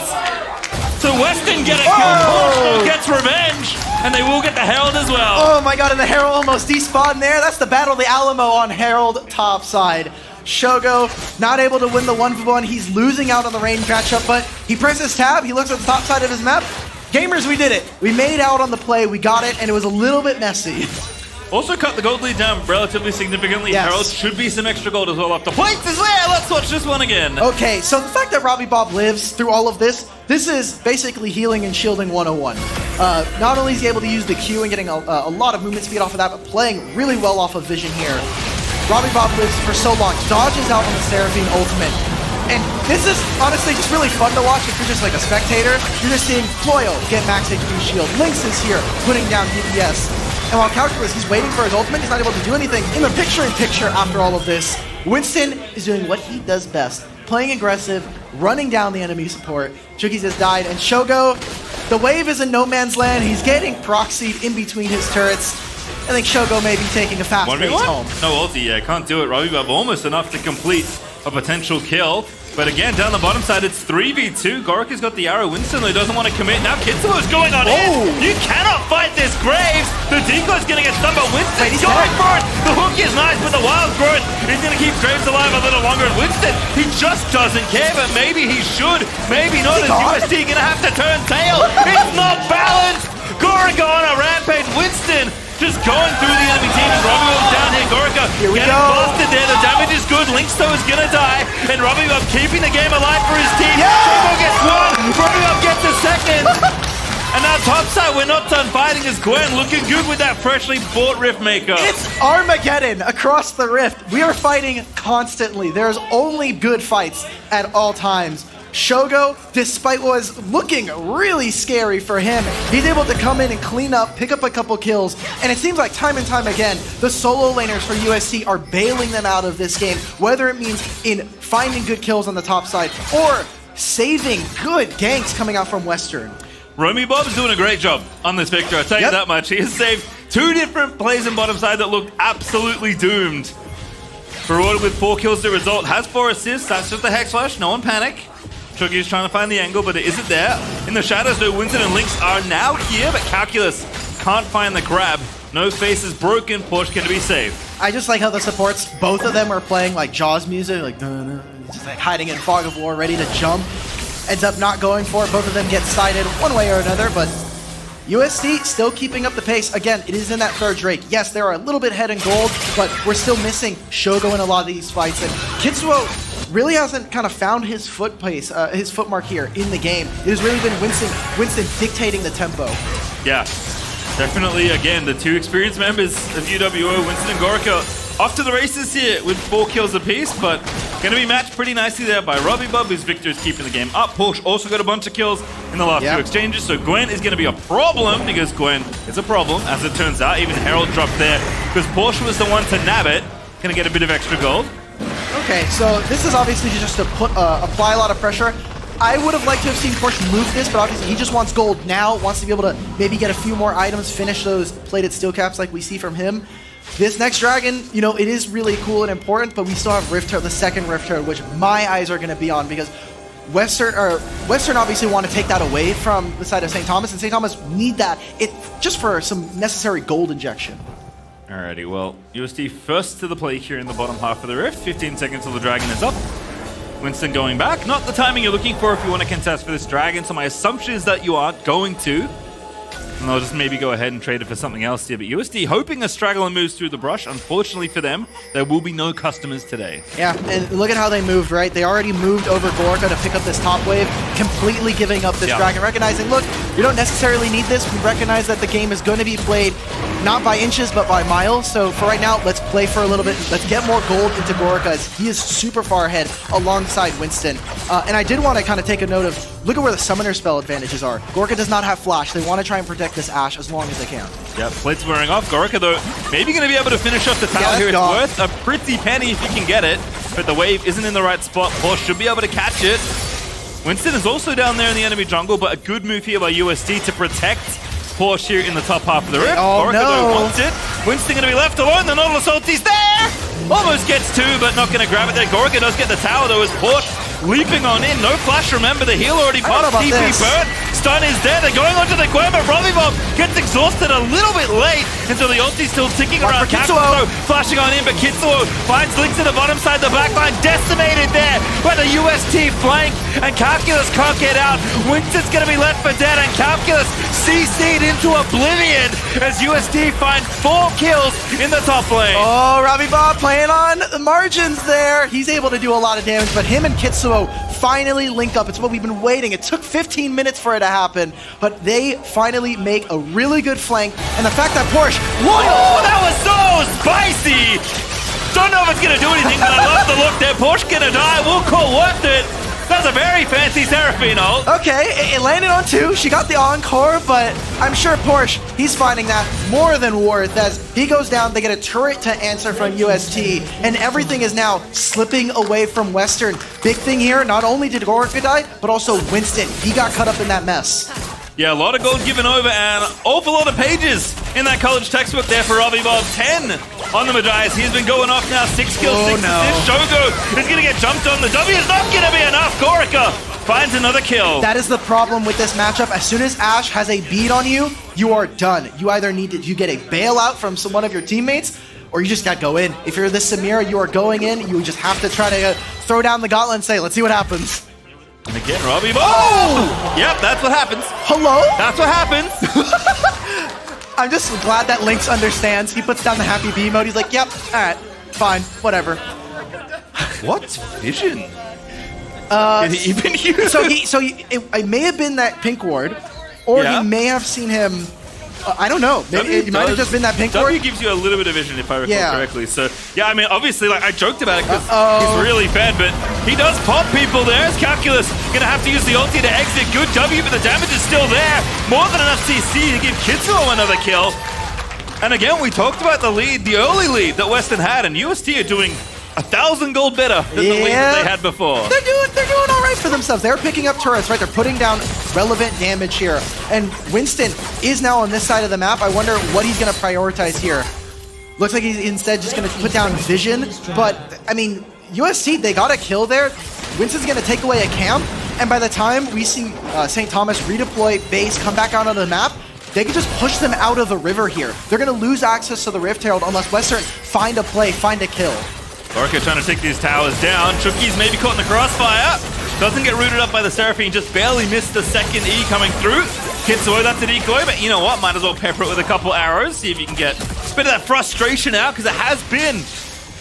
So Western get a kill. Porsche gets revenge, and they will get the Herald as well. Oh my god, and the Herald almost despawned there. That's the Battle of the Alamo on Herald top side. Shogo not able to win the 1v1. He's losing out on the range matchup, but he presses tab. He looks at the top side of his map. Gamers, we did it. We made out on the play. We got it, and it was a little bit messy. Also cut the gold lead down relatively significantly. Yes. Herald should be some extra gold as well off the points as well. Let's watch this one again. Okay, so the fact that Robbie Bob lives through all of this is basically healing and shielding 101. Not only is he able to use the Q and getting a lot of movement speed off of that, but playing really well off of vision here. Robbie Bob lives for so long, dodges out on the Seraphine ultimate. And this is honestly just really fun to watch if you're just like a spectator. You're just seeing Ployo get max HP shield. Lynx is here, putting down DPS. And while Calculus, he's waiting for his ultimate, he's not able to do anything. In the picture-in-picture after all of this, Winston is doing what he does best. Playing aggressive, running down the enemy support. Chookies has died, and Shogo, the wave is in no man's land. He's getting proxied in between his turrets. I think Shogo may be taking a fast race home. No ulti, yeah, can't do it. Robbie Bob almost enough to complete a potential kill. But again, down the bottom side, it's 3v2. Gorica's got the arrow. Winston, though, doesn't want to commit. Now Kitsuo's going on in. You cannot fight this Graves. The decoy's going to get stunned, but Winston's going for it. The hook is nice, but the wild growth is going to keep Graves alive a little longer. And Winston, he just doesn't care, but maybe he should. Maybe not. Is USD going to have to turn tail? It's not balanced. Gorica on a rampage. Winston just going through the enemy team, and Robbie Bob down here. Gorica getting blasted there. The damage is good. Lynx, though, is gonna die, and Robbie Bob keeping the game alive for his team. Shogo gets one. Robbie Bob gets a second. And now topside, we're not done fighting as Gwen looking good with that freshly bought Rift Maker. It's Armageddon across the Rift. We are fighting constantly. There's only good fights at all times. Shogo, despite what was looking really scary for him, he's able to come in and clean up, pick up a couple kills, and it seems like time and time again, the solo laners for UST are bailing them out of this game, whether it means in finding good kills on the top side or saving good ganks coming out from Western. Romy Bob's doing a great job on this victory, I'll tell you that much. He has saved 2 different plays in bottom side that looked absolutely doomed. Rewarded with 4 kills to result, has 4 assists, that's just a Hex Flash, no one panic. Chuggie's trying to find the angle, but it isn't there. In the shadows, though, Winston and Lynx are now here, but Calculus can't find the grab. No face is broken. Porsche can be saved. I just like how the supports, both of them are playing like Jaws music, like just like hiding in fog of war, ready to jump. Ends up not going for it. Both of them get sighted one way or another, but USD still keeping up the pace. Again, it is in that third Drake. Yes, they are a little bit head in gold, but we're still missing Shogo in a lot of these fights. And Kitsuo really hasn't kind of found his foot pace, his footmark here in the game. It has really been Winston dictating the tempo. Yeah, definitely. Again, the 2 experienced members of UWO, Winston and Gorica, off to the races here with 4 kills apiece, but going to be matched pretty nicely there by Robbie Bob, whose Victor is keeping the game up. Porsche also got a bunch of kills in the last 2 exchanges, so Gwen is going to be a problem, because Gwen is a problem, as it turns out. Even Herald dropped there, because Porsche was the one to nab it. Going to get a bit of extra gold. Okay, so this is obviously just to apply a lot of pressure. I would have liked to have seen Porsche move this, but obviously he just wants gold now, wants to be able to maybe get a few more items, finish those plated steel caps like we see from him. This next dragon, you know, it is really cool and important, but we still have Rift Herald, the second Rift Herald, which my eyes are going to be on, because Western obviously want to take that away from the side of St. Thomas, and St. Thomas need that just for some necessary gold injection. Alrighty, well, USD first to the play here in the bottom half of the Rift. 15 seconds till the dragon is up. Winston going back. Not the timing you're looking for if you want to contest for this dragon, so my assumption is that you aren't going to. And I'll just maybe go ahead and trade it for something else here. But USD hoping a straggler moves through the brush. Unfortunately for them, there will be no customers today. Yeah, and look at how they moved, right? They already moved over Gorica to pick up this top wave, completely giving up this dragon, recognizing, look, you don't necessarily need this. We recognize that the game is going to be played not by inches, but by miles. So for right now, let's play for a little bit. Let's get more gold into Gorica, as he is super far ahead alongside Winston. And I did want to kind of take a note of, look at where the summoner spell advantages are. Gorica does not have flash. They want to try and protect this Ashe as long as they can. Yeah, plates wearing off. Gorica, though, maybe going to be able to finish off the tower here. It's worth a pretty penny if you can get it. But the wave isn't in the right spot. Porsche should be able to catch it. Winston is also down there in the enemy jungle, but a good move here by USD to protect Porsche here in the top half of the Rift. Gorica, though, wants it. Winston going to be left alone. The Nautilus ulti's there! Almost gets 2, but not going to grab it there. Gorica does get the tower, though, as Porsche leaping on in. No flash, remember, the heal already popped. TP burn. Stun is there. They're going onto the Gwen, but Robbie-Bob gets exhausted a little bit late, and so the ulti's still ticking around. Kitsuo flashing on in, but Kitsuo finds Lynx in the bottom side, the backline decimated there by the UST flank, and Calculus can't get out. Winston's going to be left for dead, and Calculus CC'd into oblivion as UST find 4 kills in the top lane. Oh, Robbie-Bob playing on the margins there. He's able to do a lot of damage, but him and Kitsuo finally link up. It's what we've been waiting. It took 15 minutes for it to happen, but they finally make a really good flank. And the fact that Porsche, Oh, that was so spicy! Don't know if it's gonna do anything, but I love the look there. Porsche gonna die. We'll call worth it. That's a very fancy Seraphine ult. okay, it landed on 2. She got the encore, but I'm sure Porsche, he's finding that more than worth as he goes down. They get a turret to answer from UST, and everything is now slipping away from Western. Big thing here, not only did Gorica die, but also Winston. He got caught up in that mess. Yeah, a lot of gold given over and an awful lot of pages in that college textbook there for Robbie-Bob. 10 on the Magias. He's been going off now. 6 kills, 6 assists. Shogo is going to get jumped on. The W is not going to be enough. Gorica finds another kill. That is the problem with this matchup. As soon as Ashe has a beat on you, you are done. You either need to get a bailout from one of your teammates, or you just got to go in. If you're the Samira, you are going in. You just have to try to throw down the gauntlet and say, let's see what happens. And again, Robbie-Bob. Oh! Yep, that's what happens. Hello? That's what happens. I'm just glad that Lynx understands. He puts down the happy bee mode. He's like, yep, all right, fine, whatever. What vision? Did he even use? It may have been that pink ward, or Yeah. he may have seen him. I don't know. It might have just been that pink ward. W gives you a little bit of vision, if I recall correctly. So, yeah, I mean, obviously, like, I joked about it because he's really fed, but he does pop people there. As Calculus going to have to use the ulti to exit. Good W, but the damage is still there. More than enough CC to give Kitsuo another kill. And again, we talked about the lead, the early lead that Western had, and UST are doing 1,000 gold better than the lead that they had before. They're doing all right for themselves. They're picking up turrets, right? They're putting down relevant damage here. And Winston is now on this side of the map. I wonder what he's going to prioritize here. Looks like he's instead just going to put down vision. But, I mean, UST, they got a kill there. Winston's going to take away a camp. And by the time we see St. Thomas redeploy base, come back out onto the map, they can just push them out of the river here. They're going to lose access to the Rift Herald unless Western find a play, find a kill. Gorica trying to take these towers down. Chucky's maybe caught in the crossfire. Doesn't get rooted up by the Seraphine. Just barely missed the second E coming through. Kitsuo, that's a decoy, but you know what? Might as well pepper it with a couple arrows. See if you can get a bit of that frustration out, because it has been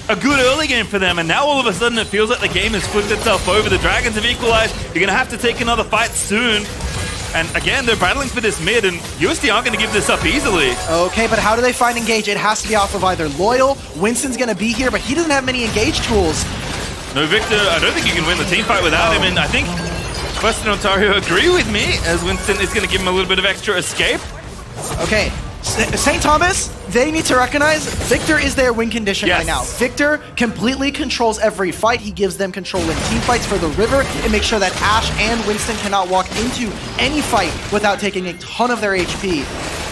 a good early game for them. And now all of a sudden it feels like the game has flipped itself over. The Dragons have equalized. You're going to have to take another fight soon. And again, they're battling for this mid, and UST aren't going to give this up easily. Okay, but how do they find engage? It has to be off of either Loyal. Winston's going to be here, but he doesn't have many engage tools. No, Victor, I don't think you can win the team fight without him, and I think Western Ontario agree with me, as Winston is going to give him a little bit of extra escape. Okay, St. Thomas, they need to recognize Victor is their win condition right now. Victor completely controls every fight. He gives them control in team fights for the river and makes sure that Ashe and Winston cannot walk into any fight without taking a ton of their HP.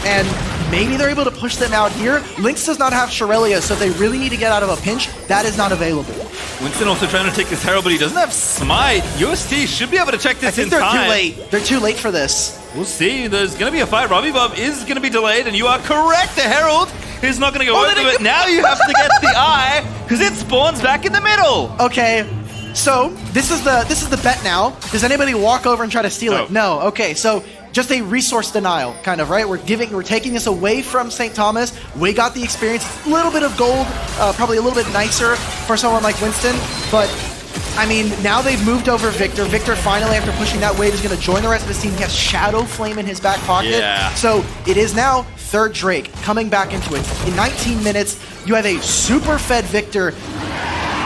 And maybe they're able to push them out here. Lynx does not have Shirelia, so if they really need to get out of a pinch, that is not available. Winston also trying to take this Herald, but he doesn't have Smite. UST should be able to check this in time. I think they're too late. They're too late for this. We'll see. There's going to be a fight. Robbie-Bob is going to be delayed, and you are correct. The Herald is not going to go over, but now you have to get the eye, because it spawns back in the middle. Okay. So this is the bet now. Does anybody walk over and try to steal it? No. Okay. So just a resource denial, kind of, right? We're taking this away from St. Thomas. We got the experience, a little bit of gold, probably a little bit nicer for someone like Winston. But I mean, now they've moved over Victor. Victor finally, after pushing that wave, is going to join the rest of his team. He has Shadow Flame in his back pocket. Yeah. So it is now third Drake coming back into it. In 19 minutes, you have a super fed Victor.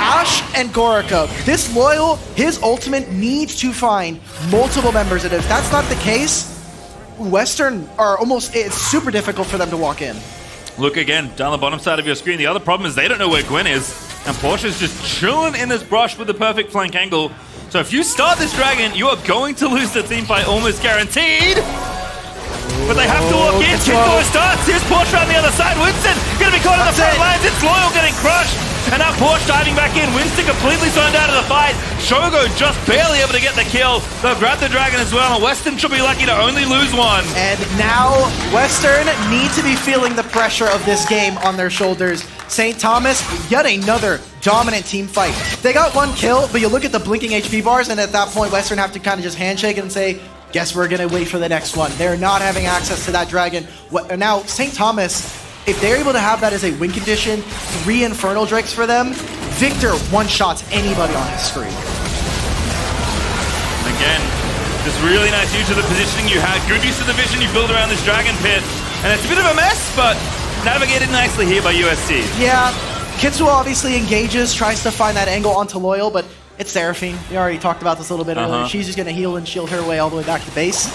Ashe and Gorica, this Loyal, his ultimate needs to find multiple members. And if that's not the case, Western are almost, it's super difficult for them to walk in. Look again, down the bottom side of your screen. The other problem is they don't know where Gwen is. And Porsche's just chilling in this brush with the perfect flank angle. So if you start this Dragon, you are going to lose the team fight almost guaranteed. But they have to walk in. Kitsuo starts. Here's Porsche on the other side. Winston going to be caught in the front lines. It's Loyal getting crushed. And now Porsche diving back in. Winston completely zoned out of the fight. Shogo just barely able to get the kill. They'll grab the dragon as well, and Western should be lucky to only lose one. And now Western need to be feeling the pressure of this game on their shoulders. St. Thomas, yet another dominant team fight. They got one kill, but you look at the blinking HP bars, and at that point, Western have to kind of just handshake and say, guess we're going to wait for the next one. They're not having access to that dragon. Now, St. Thomas, if they're able to have that as a win condition, 3 Infernal Drakes for them, Victor one-shots anybody on his screen. Again, just really nice use of the positioning you had. Good use of the vision you build around this dragon pit. And it's a bit of a mess, but navigated nicely here by UST. Yeah, Kitsuo obviously engages, tries to find that angle onto Loyal, but it's Seraphine. We already talked about this a little bit earlier. She's just going to heal and shield her way all the way back to base.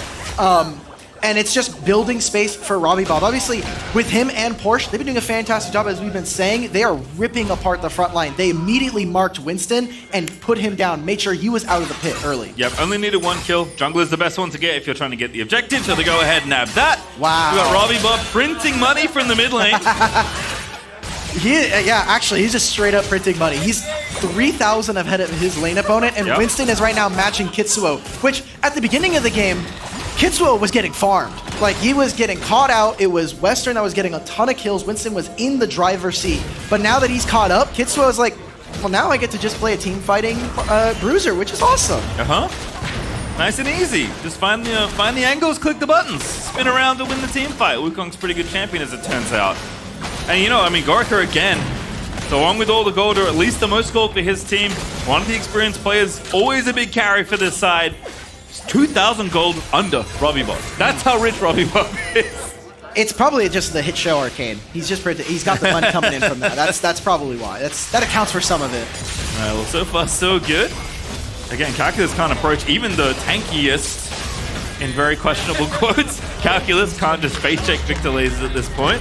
And it's just building space for Robbie Bob. Obviously, with him and Porsche, they've been doing a fantastic job, as we've been saying. They are ripping apart the front line. They immediately marked Winston and put him down, made sure he was out of the pit early. Yep, only needed 1 kill. Jungler's the best one to get if you're trying to get the objective, so they go ahead and nab that. Wow. We got Robbie Bob printing money from the mid lane. Actually, he's just straight up printing money. He's 3,000 ahead of his lane opponent, and Winston is right now matching Kitsuo, which at the beginning of the game, Kitsuo was getting farmed. Like, he was getting caught out. It was Western that was getting a ton of kills. Winston was in the driver's seat. But now that he's caught up, Kitsuo is like, well, now I get to just play a team fighting bruiser, which is awesome. Nice and easy. Just find the angles, click the buttons, spin around to win the team fight. Wukong's pretty good champion, as it turns out. And you know, I mean, Gorica again, along with all the gold, or at least the most gold for his team, one of the experienced players, always a big carry for this side. 2,000 gold under Robbie Bob. That's how rich Robbie Bob is. It's probably just the hit show Arcane. He's got the money coming in from that. That's probably why. That accounts for some of it. All right, well, so far so good. Again, Calculus can't approach even the tankiest, in very questionable quotes. Calculus can't just face check Victor lasers at this point.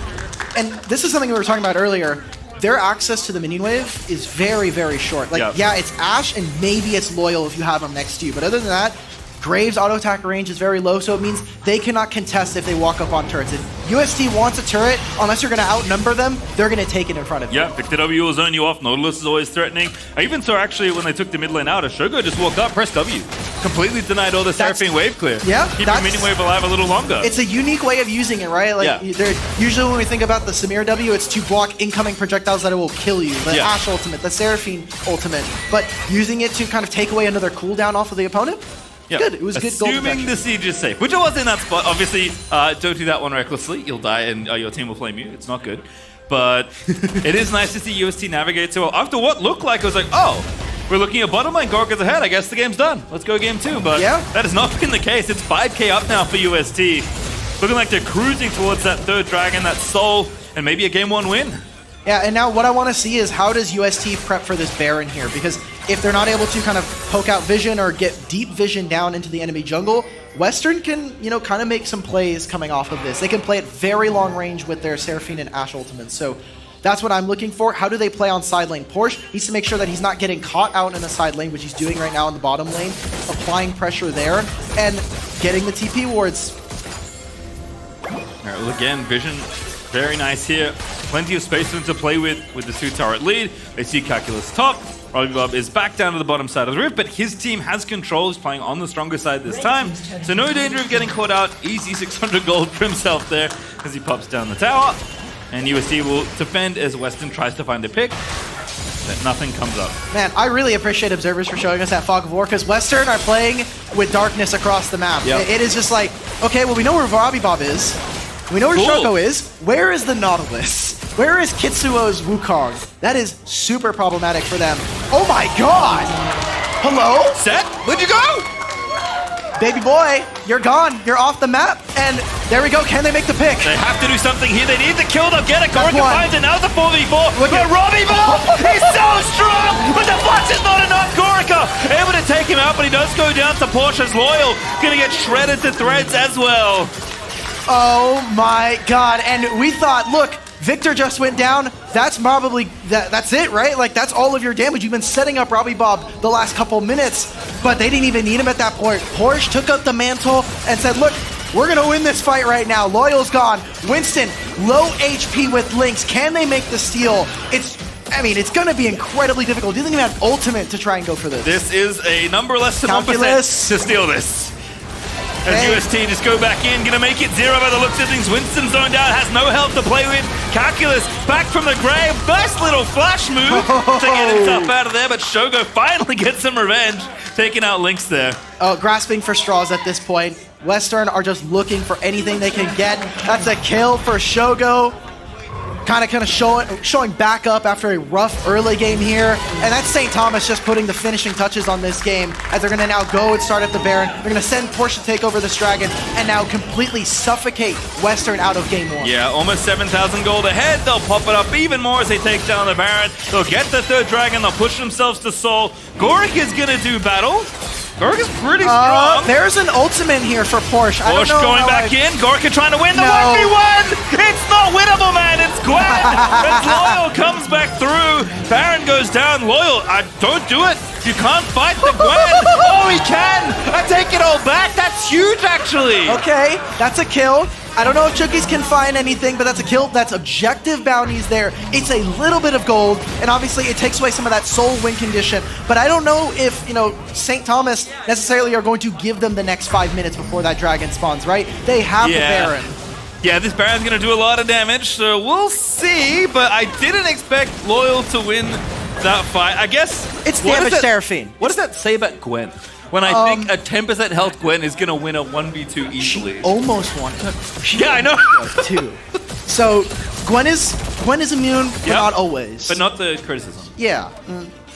And this is something we were talking about earlier. Their access to the minion wave is very, very short. Like, yeah, it's Ashe and maybe it's Loyal if you have them next to you. But other than that, Graves' auto attack range is very low, so it means they cannot contest if they walk up on turrets. If UST wants a turret, unless you're going to outnumber them, they're going to take it in front of you. Yeah, Victor W will zone you off. Nautilus is always threatening. I even saw actually when they took the mid lane out, Shogo just walked up, pressed W. Completely denied all the Seraphine wave clear. Yeah. Keep the minion wave alive a little longer. It's a unique way of using it, right? Like, usually when we think about the Samir W, it's to block incoming projectiles that it will kill you. The Ashe ultimate, the Seraphine ultimate. But using it to kind of take away another cooldown off of the opponent, good. It was good gold protection. Assuming the siege is safe, which it was in that spot. Obviously, don't do that one recklessly. You'll die and your team will flame you. It's not good. But it is nice to see UST navigate so well. After what looked like, it was like, oh, we're looking at bottom lane, Gorka's ahead. I guess the game's done. Let's go game 2. But that has not been the case. It's 5k up now for UST. Looking like they're cruising towards that 3rd dragon, that soul, and maybe a game 1 win. Yeah, and now what I want to see is how does UST prep for this Baron here? Because if they're not able to kind of poke out vision or get deep vision down into the enemy jungle, Western can, you know, kind of make some plays coming off of this. They can play at very long range with their Seraphine and Ashe ultimates. So that's what I'm looking for. How do they play on side lane? Porsche needs to make sure that he's not getting caught out in the side lane, which he's doing right now in the bottom lane, applying pressure there, and getting the TP wards. All right, well, again, vision, very nice here. Plenty of space for them to play with the 2-turret lead. They see Calculus top. Robbie Bob is back down to the bottom side of the rift, but his team has control. He's playing on the stronger side this time. So no danger of getting caught out. Easy 600 gold for himself there as he pops down the tower. And UST will defend as Western tries to find a pick. But nothing comes up. Man, I really appreciate Observers for showing us that Fog of War, because Western are playing with darkness across the map. It is just like, okay, well, we know where Robbie Bob is. We know where Shogo is. Where is the Nautilus? Where is Kitsuo's Wukong? That is super problematic for them. Oh my god! Hello? Set? Where'd you go? Baby boy, you're gone. You're off the map. And there we go. Can they make the pick? They have to do something here. They need the kill. They'll get it. Gorica finds it. Now it's a 4v4. Look but Robbie Bob, he's so strong. But the flash is not enough. Gorica able to take him out, but he does go down to Porsche's Loyal. Gonna get shredded to threads as well. Oh my god. And we thought, look, Victor just went down. That's probably, that's it, right? Like, that's all of your damage. You've been setting up Robbie Bob the last couple minutes, but they didn't even need him at that point. Porsche took up the mantle and said, look, we're going to win this fight right now. Loyal's gone. Winston, low HP with Lynx. Can they make the steal? It's I mean, it's going to be incredibly difficult. Do you think he has ultimate to try and go for this? This is a number less than 1% Calculus. to steal this. As Okay. UST just go back in, gonna make it 0 by the looks of things. Winston zoned down, has no health to play with. Calculus back from the grave. Nice little flash move to get himself out of there, but Shogo finally gets some revenge, taking out Lynx there. Grasping for straws at this point. Western are just looking for anything they can get. That's a kill for Shogo. Kind of showing back up after a rough early game here. And that's St. Thomas just putting the finishing touches on this game as they're going to now go and start at the Baron. They're going to send Porsche to take over this Dragon and now completely suffocate Western out of game 1. Yeah, almost 7,000 gold ahead. They'll pop it up even more as they take down the Baron. They'll get the 3rd Dragon. They'll push themselves to Soul. Goric is going to do battle. Goric is pretty strong. There's an ultimate here for Porsche. I don't Porsche know going how back in. Gorica trying to win the No. 1v1. It's not winnable, man. It's Gwen. As Loyal comes back through. Baron goes down. Loyal, don't do it. You can't fight the Gwen. Oh, he can. I take it all back. That's huge, actually. Okay, that's a kill. I don't know if Chookies can find anything, but that's a kill. That's objective bounties there. It's a little bit of gold, and obviously it takes away some of that soul win condition. But I don't know if, St. Thomas necessarily are going to give them the next 5 minutes before that dragon spawns, right? They have the Baron. Yeah, this Baron's going to do a lot of damage, so we'll see. But I didn't expect Loyal to win that fight. I guess... It's damage Seraphine. What does that say about Gwen? When I think a 10% health Gwen is going to win a 1v2 easily. Almost won. Yeah, I know. 2. So Gwen is immune, but not always. But not the criticism. Yeah,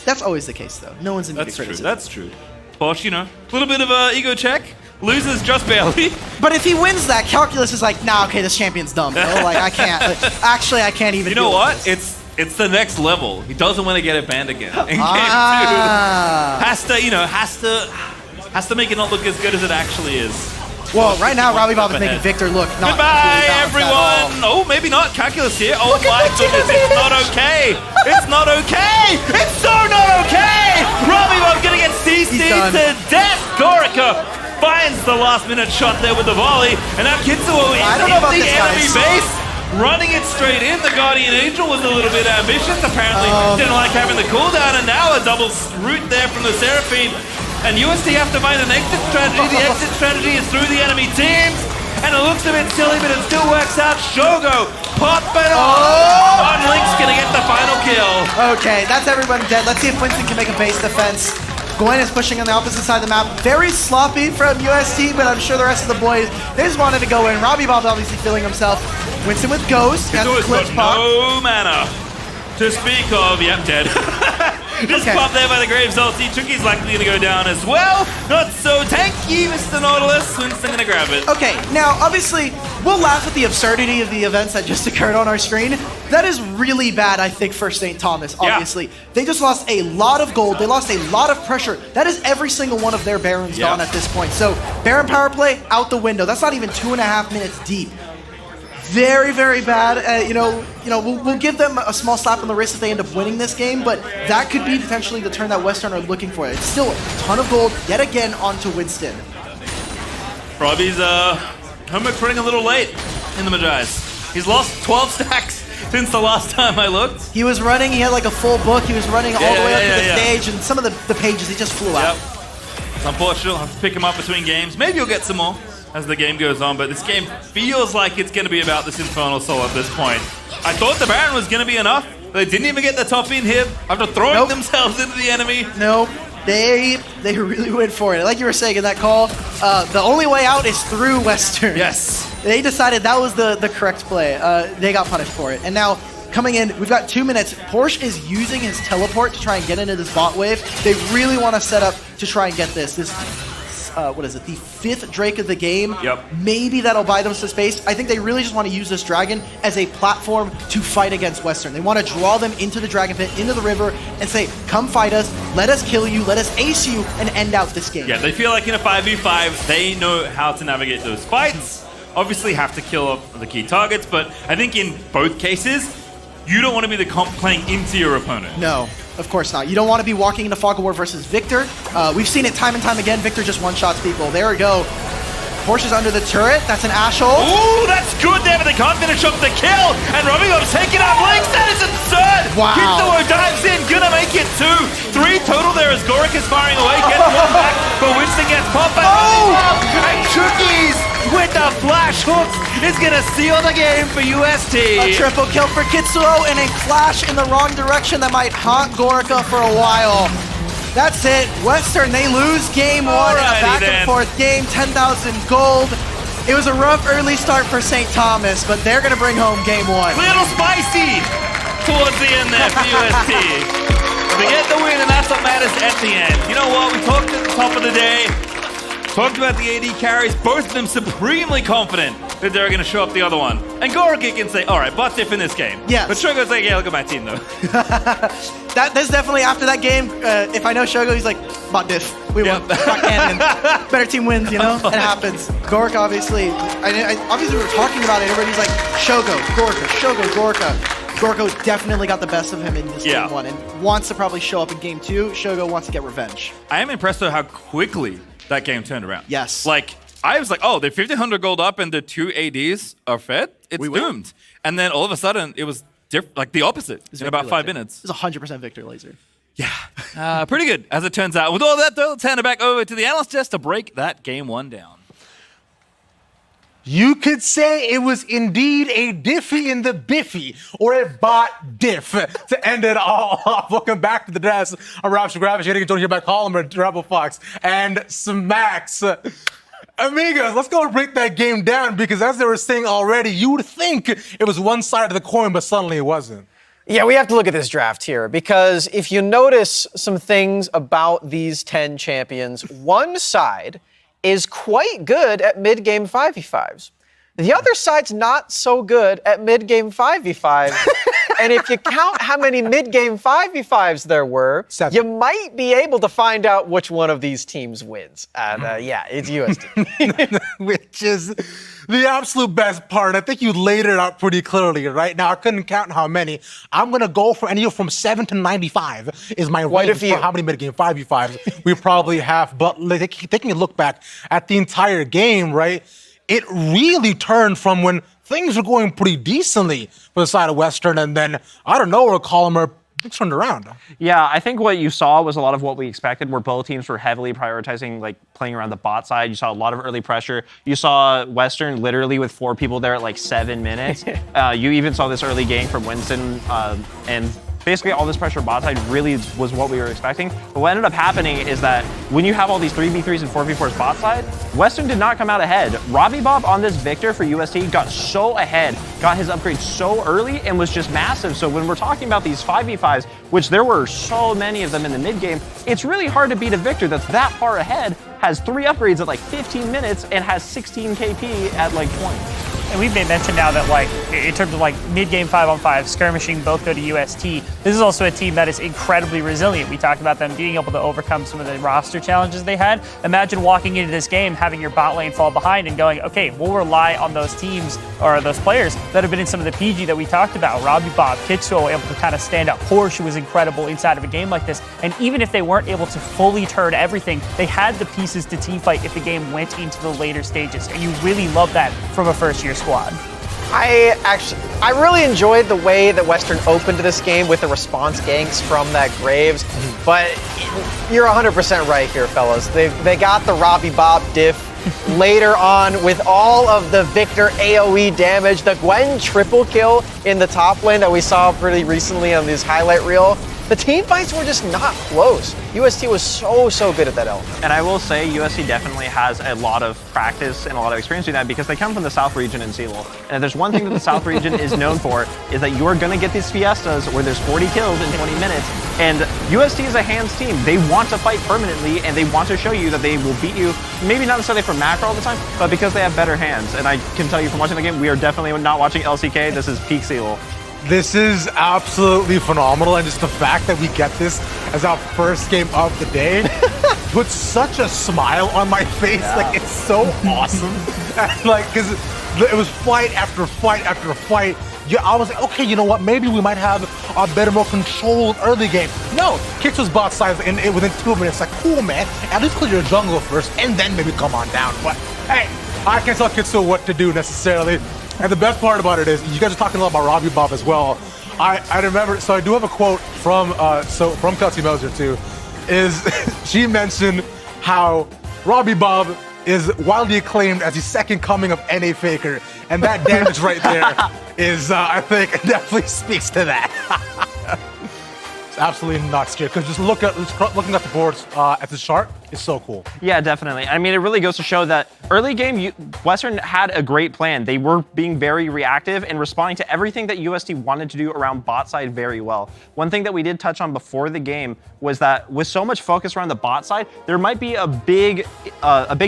that's always the case though. No one's immune to That's true. criticism. That's true. Porsche, a little bit of a ego check. Loses just barely. But if he wins that, Calculus is like, nah, okay, this champion's dumb, bro. Like, I can't. Actually, I can't even. You know deal what? with this. It's the next level. He doesn't want to get it banned again in game 2. Has to make it not look as good as it actually is. Well, right now, Robbie Bob is making Victor look not Goodbye, really balanced everyone. at all. Oh, maybe not. Calculus here. Oh my goodness, it's not okay. It's not okay. It's so not okay. Robbie Bob gonna get CC'd to death. Gorica finds the last-minute shot there with the volley, and now Kitsuo is I don't in know about the this, enemy guys. base. Running it straight in, the Guardian Angel was a little bit ambitious. Apparently, didn't like having the cooldown, and now a double root there from the Seraphine. And UST have to find an exit strategy. The exit strategy is through the enemy teams, and it looks a bit silly, but it still works out. Shogo pop it off. On Link's gonna get the final kill. Okay, that's everyone dead. Let's see if Winston can make a base defense. Gwen is pushing on the opposite side of the map. Very sloppy from UST, but I'm sure the rest of the boys, they just wanted to go in. Robbie Bob's obviously feeling himself. Winston with Ghost. Has the Clips pop. No mana to speak of. Yep, dead. Just popped there by the Graves ulti. Chuki's likely to go down as well. Not so tanky, Mr. Nautilus. Winston gonna grab it. Okay, now obviously we'll laugh at the absurdity of the events that just occurred on our screen. That is really bad, I think, for St. Thomas, obviously. They just lost a lot of gold. They lost a lot of pressure. That is every single one of their Barons gone at this point. So Baron power play out the window. That's not even 2.5 minutes deep. Very, very bad. We'll give them a small slap on the wrist if they end up winning this game, but that could be potentially the turn that Western are looking for. It's still a ton of gold, yet again, onto Winston. Robbie's homework running a little late in the Magi's. He's lost 12 stacks since the last time I looked. He was running, he had like a full book, he was running all the way up to the stage, and some of the pages, he just flew out. It's unfortunate, I'll have to pick him up between games. Maybe you'll get some more as the game goes on, but this game feels like it's going to be about this Infernal Soul at this point. I thought the Baron was going to be enough. They didn't even get the top in here after throwing themselves into the enemy. Nope. They really went for it. Like you were saying in that call, the only way out is through Western. Yes. They decided that was the correct play. They got punished for it. And now, coming in, we've got 2 minutes. Porsche is using his teleport to try and get into this bot wave. They really want to set up to try and get this. What is it, the 5th Drake of the game. Yep. Maybe that'll buy them some space. I think they really just want to use this dragon as a platform to fight against Western. They want to draw them into the dragon pit, into the river, and say, come fight us, let us kill you, let us ace you, and end out this game. Yeah, they feel like in a 5v5, they know how to navigate those fights. Obviously have to kill off the key targets, but I think in both cases, you don't want to be the comp playing into your opponent. No. Of course not. You don't want to be walking into Fog of War versus Victor. We've seen it time and time again. Victor just one-shots people. There we go. Forces under the turret. That's an Ash ult. Ooh, that's good there, but they can't finish off the kill. And Maryville's taking out Lynx. That is absurd. Wow. Kitsuo dives in, gonna make it 2. 3 total there as Gorik is firing away. Gets one back, but Winston gets popped by and Cookies with the flash hooks is gonna seal the game for UST. A triple kill for Kitsuo and a flash in the wrong direction that might haunt Gorica for a while. That's it. Western, they lose game 1 in a Alrighty back then. and forth game, 10,000 gold. It was a rough early start for St. Thomas, but they're going to bring home game 1. Little spicy towards the end there for UST. They get the win, and that's what matters at the end. You know what? We talked at the top of the day. Talked about the AD carries, both of them supremely confident that they're going to show up the other one. And Gorik can say, all right, bot diff in this game. Yes. But Shogo's like, yeah, look at my team, though. That's definitely after that game. If I know Shogo, he's like, bot diff. We won. Bot cannon. Better team wins, you know? It happens. Gorik, obviously, obviously we were talking about it. Everybody's like, Shogo, Gorica, Shogo, Gorica. Gorica definitely got the best of him in this game 1 and wants to probably show up in game 2. Shogo wants to get revenge. I am impressed, though, how quickly that game turned around. Yes. Like, I was like, oh, they're 1,500 gold up and the 2 ADs are fed? It's doomed. And then all of a sudden, it was like the opposite in about 5 minutes. It's 100% Victor Laser. Yeah. Pretty good, as it turns out. With all that, though, let's hand it back over to the analyst just to break that game 1 down. You could say it was indeed a diffie in the biffy, or a bot diff to end it all off. Welcome back to the desk. I'm Rob Shagravish, joined here by Column, Rebel Fox, and Smacks. Amigos, let's go break that game down, because as they were saying already, you would think it was one side of the coin, but suddenly it wasn't. Yeah, we have to look at this draft here, because if you notice some things about these 10 champions, one side is quite good at mid-game 5v5s. The other side's not so good at mid-game 5v5s. And if you count how many mid-game 5v5s there were, 7. you might be able to find out which one of these teams wins. And yeah, it's UST. Which is the absolute best part. I think you laid it out pretty clearly, right? Now, I couldn't count how many. I'm going to go for anywhere from 7 to 95 is my range for how many mid-game 5v5s we probably have. But like, taking a look back at the entire game, right, it really turned from when things were going pretty decently for the side of Western, and then, I don't know, where Column things turned around. Yeah, I think what you saw was a lot of what we expected, where both teams were heavily prioritizing, like, playing around the bot side. You saw a lot of early pressure. You saw Western literally with 4 people there at like 7 minutes. You even saw this early game from Winston, and basically all this pressure bot side really was what we were expecting. But what ended up happening is that when you have all these 3v3s and 4v4s bot side, Western did not come out ahead. Robbie Bob on this Victor for UST got so ahead, got his upgrade so early, and was just massive. So when we're talking about these 5v5s, which there were so many of them in the mid game, it's really hard to beat a Victor that's that far ahead, has 3 upgrades at like 15 minutes, and has 16 KP at like 20. And we've made mention now that, like, in terms of like mid-game 5-on-5, skirmishing, both go to UST. This is also a team that is incredibly resilient. We talked about them being able to overcome some of the roster challenges they had. Imagine walking into this game, having your bot lane fall behind and going, okay, we'll rely on those teams or those players that have been in some of the PG that we talked about. Robbie Bob, Kitsuo able to kind of stand up. Porsche was incredible inside of a game like this. And even if they weren't able to fully turn everything, they had the pieces to team fight if the game went into the later stages. And you really love that from a first-year squad. I really enjoyed the way that Western opened this game with the response ganks from that Graves, but you're 100% right here, fellas. They got the Robbie Bob diff later on with all of the Victor AoE damage, the Gwen triple kill in the top lane that we saw pretty recently on this highlight reel. The team fights were just not close. UST was so good at that element. And I will say USC definitely has a lot of practice and a lot of experience doing that, because they come from the South region in CLoL. And if there's one thing that the South region is known for, is that you are going to get these fiestas where there's 40 kills in 20 minutes. And UST is a hands team. They want to fight permanently, and they want to show you that they will beat you, maybe not necessarily for macro all the time, but because they have better hands. And I can tell you from watching the game, we are definitely not watching LCK. This is peak CLoL. This is absolutely phenomenal, and just the fact that we get this as our first game of the day puts such a smile on my face. Yeah. Like, it's so awesome. And like, because it was fight after fight after fight. Yeah, I was like, okay, you know what? Maybe we might have a better, more controlled early game. No, Kicks was bot side within 2 minutes. Like, cool, man. At least clear your jungle first, and then maybe come on down. But hey, I can't tell Kitsu what to do necessarily. And the best part about it is, you guys are talking a lot about Robbie Bob as well. I remember, so I do have a quote from Kelsey Melzer too, is she mentioned how Robbie Bob is widely acclaimed as the second coming of NA Faker. And that damage right there is, I think, definitely speaks to that. It's absolutely nuts, dude. Because just looking at the boards at the chart is so cool. Yeah, definitely. I mean, it really goes to show that early game, Western had a great plan. They were being very reactive and responding to everything that UST wanted to do around bot side very well. One thing that we did touch on before the game was that with so much focus around the bot side, there might be a big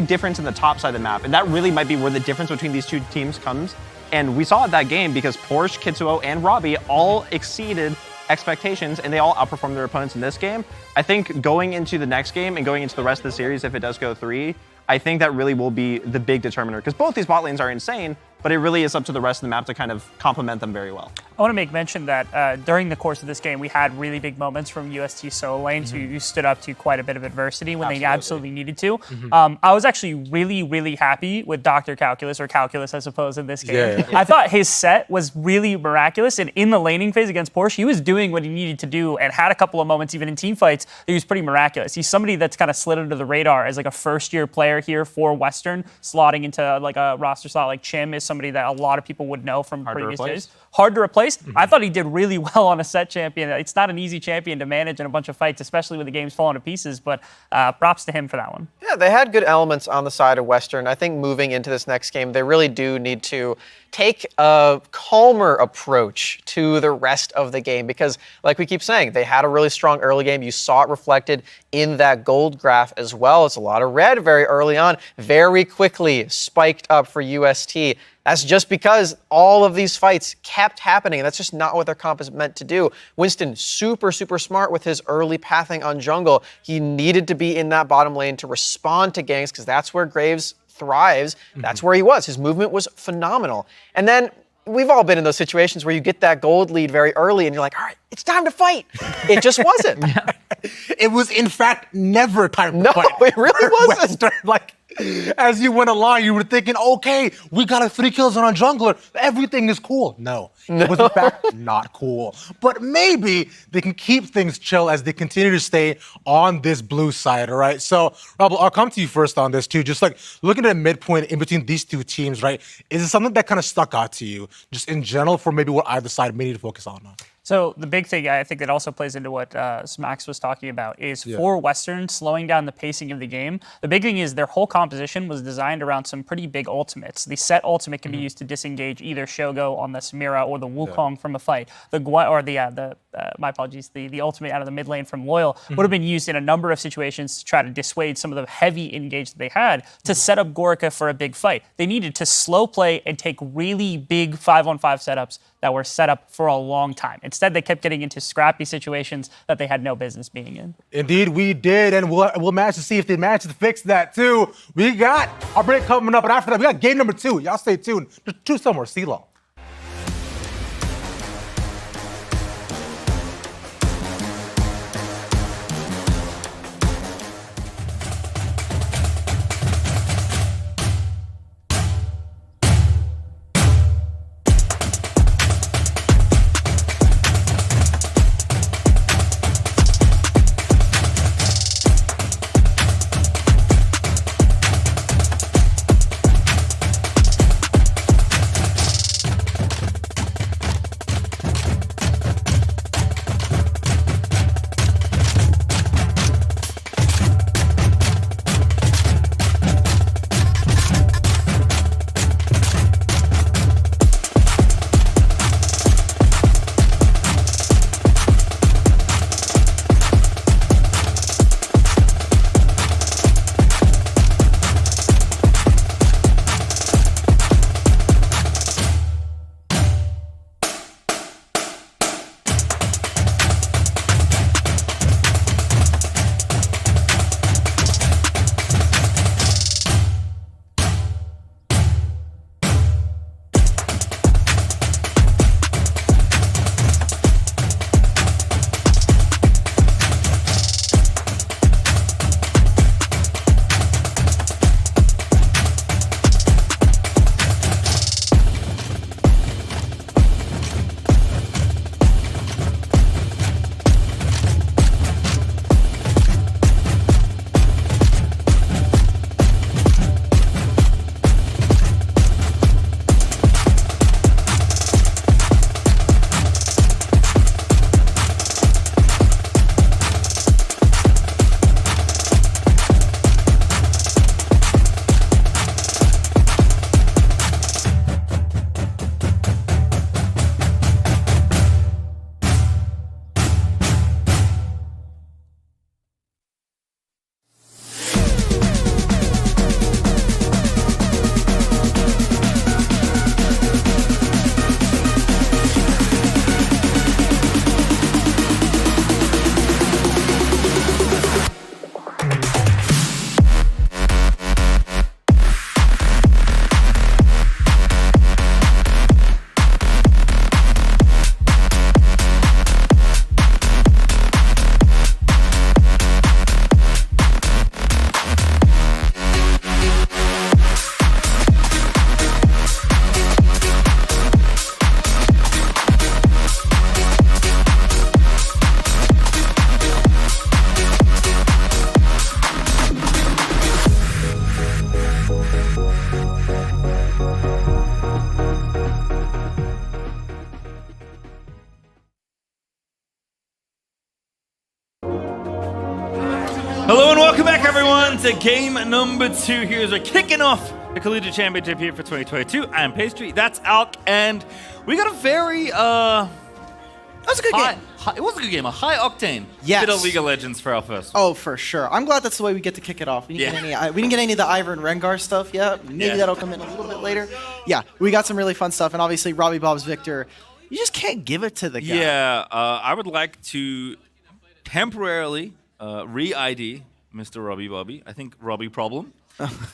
difference in the top side of the map. And that really might be where the difference between these two teams comes. And we saw it that game because Porsche, Kitsuo, and Robbie all exceeded expectations, and they all outperformed their opponents in this game. I think going into the next game and going into the rest of the series, if it does go 3, I think that really will be the big determiner, because both these bot lanes are insane, but it really is up to the rest of the map to kind of complement them very well. I want to make mention that during the course of this game, we had really big moments from UST solo lanes who stood up to quite a bit of adversity when they absolutely needed to. I was actually really, really happy with Dr. Calculus, or Calculus, I suppose, in this game. I thought his set was really miraculous, and in the laning phase against Porsche, he was doing what he needed to do and had a couple of moments, even in team fights, that he was pretty miraculous. He's somebody that's kind of slid under the radar as like a first-year player here for Western, slotting into like a roster slot like Chim is somebody that a lot of people would know from previous days. Hard to replace. I thought he did really well on a set champion. It's not an easy champion to manage in a bunch of fights, especially when the game's falling to pieces, but props to him for that one. Yeah, they had good elements on the side of Western. I think moving into this next game, they really do need to take a calmer approach to the rest of the game because, like we keep saying, they had a really strong early game. You saw it reflected in that gold graph as well. It's a lot of red very early on, very quickly spiked up for UST. That's just because all of these fights kept happening, and that's just not what their comp is meant to do. Winston, super, super smart with his early pathing on jungle. He needed to be in that bottom lane to respond to ganks because that's where Graves thrives. That's where he was. His movement was phenomenal. And then we've all been in those situations where you get that gold lead very early and you're like, all right, it's time to fight. It just wasn't. It was, in fact, never time to fight. No, it really wasn't. Western, like, as you went along, you were thinking, okay, we got a 3 kills on our jungler. Everything is cool. No, it was in fact not cool. But maybe they can keep things chill as they continue to stay on this blue side, all right? So, Rob, I'll come to you first on this too. Just like looking at a midpoint in between these two teams, right? Is it something that kind of stuck out to you, just in general, for maybe what either side may need to focus on? So the big thing I think that also plays into what Smax was talking about is for Western, slowing down the pacing of the game. The big thing is their whole composition was designed around some pretty big ultimates. The set ultimate can be used to disengage either Shogo on the Samira or the Wukong from a fight. The my apologies, the ultimate out of the mid lane from Loyal would have been used in a number of situations to try to dissuade some of the heavy engage that they had to set up Gorica for a big fight. They needed to slow play and take really big 5-on-5 setups that were set up for a long time. Instead, they kept getting into scrappy situations that they had no business being in. Indeed, we did, and we'll manage to see if they manage to fix that too. We got our break coming up, and after that, we got game number 2. Y'all stay tuned. Just choose somewhere. CeeLo. into game number 2 here as we're kicking off the Collegiate Championship here for 2022. I'm Pastry, that's Alk, and we got a very, That was a good game. It was a good game, a high octane Yes. bit of League of Legends for our first. Oh, for sure. I'm glad that's the way we get to kick it off. We didn't, we didn't get any of the Ivor and Rengar stuff yet. Maybe that'll come in a little bit later. Yeah, we got some really fun stuff, and obviously Robbie Bob's Victor. You just can't give it to the guy. Yeah, I would like to temporarily re-ID Mr. Robbie Bobby. I think Robbie Problem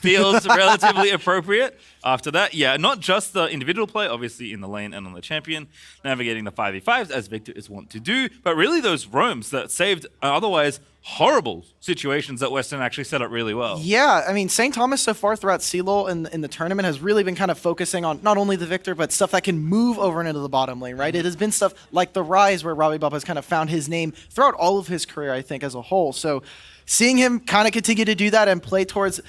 feels relatively appropriate after that. Yeah, not just the individual play, obviously in the lane and on the champion, navigating the 5v5s as Victor is wont to do, but really those roams that saved otherwise horrible situations that Western actually set up really well. Yeah, I mean, St. Thomas so far throughout CLoL in the tournament has really been kind of focusing on not only the Victor, but stuff that can move over and into the bottom lane, right? It has been stuff like the Rise where Robbie Bob has kind of found his name throughout all of his career, I think, as a whole. So seeing him kind of continue to do that and play towards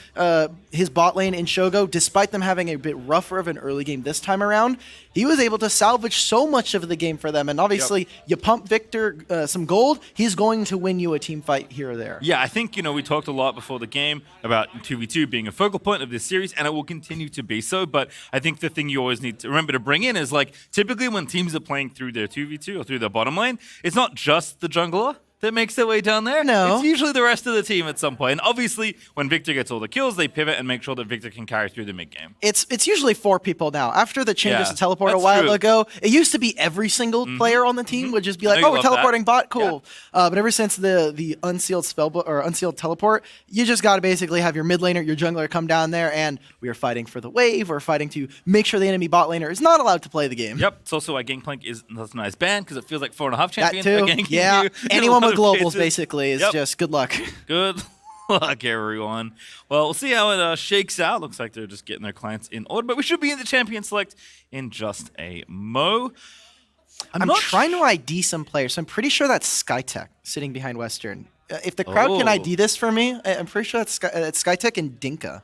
his bot lane in Shogo, despite them having a bit rougher of an early game this time around, he was able to salvage so much of the game for them. And obviously, you pump Victor some gold, he's going to win you a team fight here or there. Yeah, I think, we talked a lot before the game about 2v2 being a focal point of this series, and it will continue to be so. But I think the thing you always need to remember to bring in is, like, typically when teams are playing through their 2v2 or through their bottom lane, it's not just the jungler that makes their way down there. No. It's usually the rest of the team at some point. And obviously, when Victor gets all the kills, they pivot and make sure that Victor can carry through the mid-game. It's usually 4 people now. After the changes to teleport a that's while true. ago, it used to be every single player on the team would just be like, No, oh, you we're love that. teleporting bot, cool. But ever since the unsealed or unsealed teleport, you just got to basically have your mid laner, your jungler come down there, and we are fighting for the wave. We're fighting to make sure the enemy bot laner is not allowed to play the game. Yep, it's also why Gangplank is a nice ban, because it feels like 4.5 That champions too. are ganking Yeah. you. Anyone with In a lot of globals cases. basically is just good luck. Good luck, everyone. Well, we'll see how it shakes out. Looks like they're just getting their clients in order, but we should be in the champion select in just a mo. I'm not trying to ID some players, so I'm pretty sure that's Skytech sitting behind Western. If the crowd can Oh. ID this for me, I'm pretty sure it's Skytech and Dinka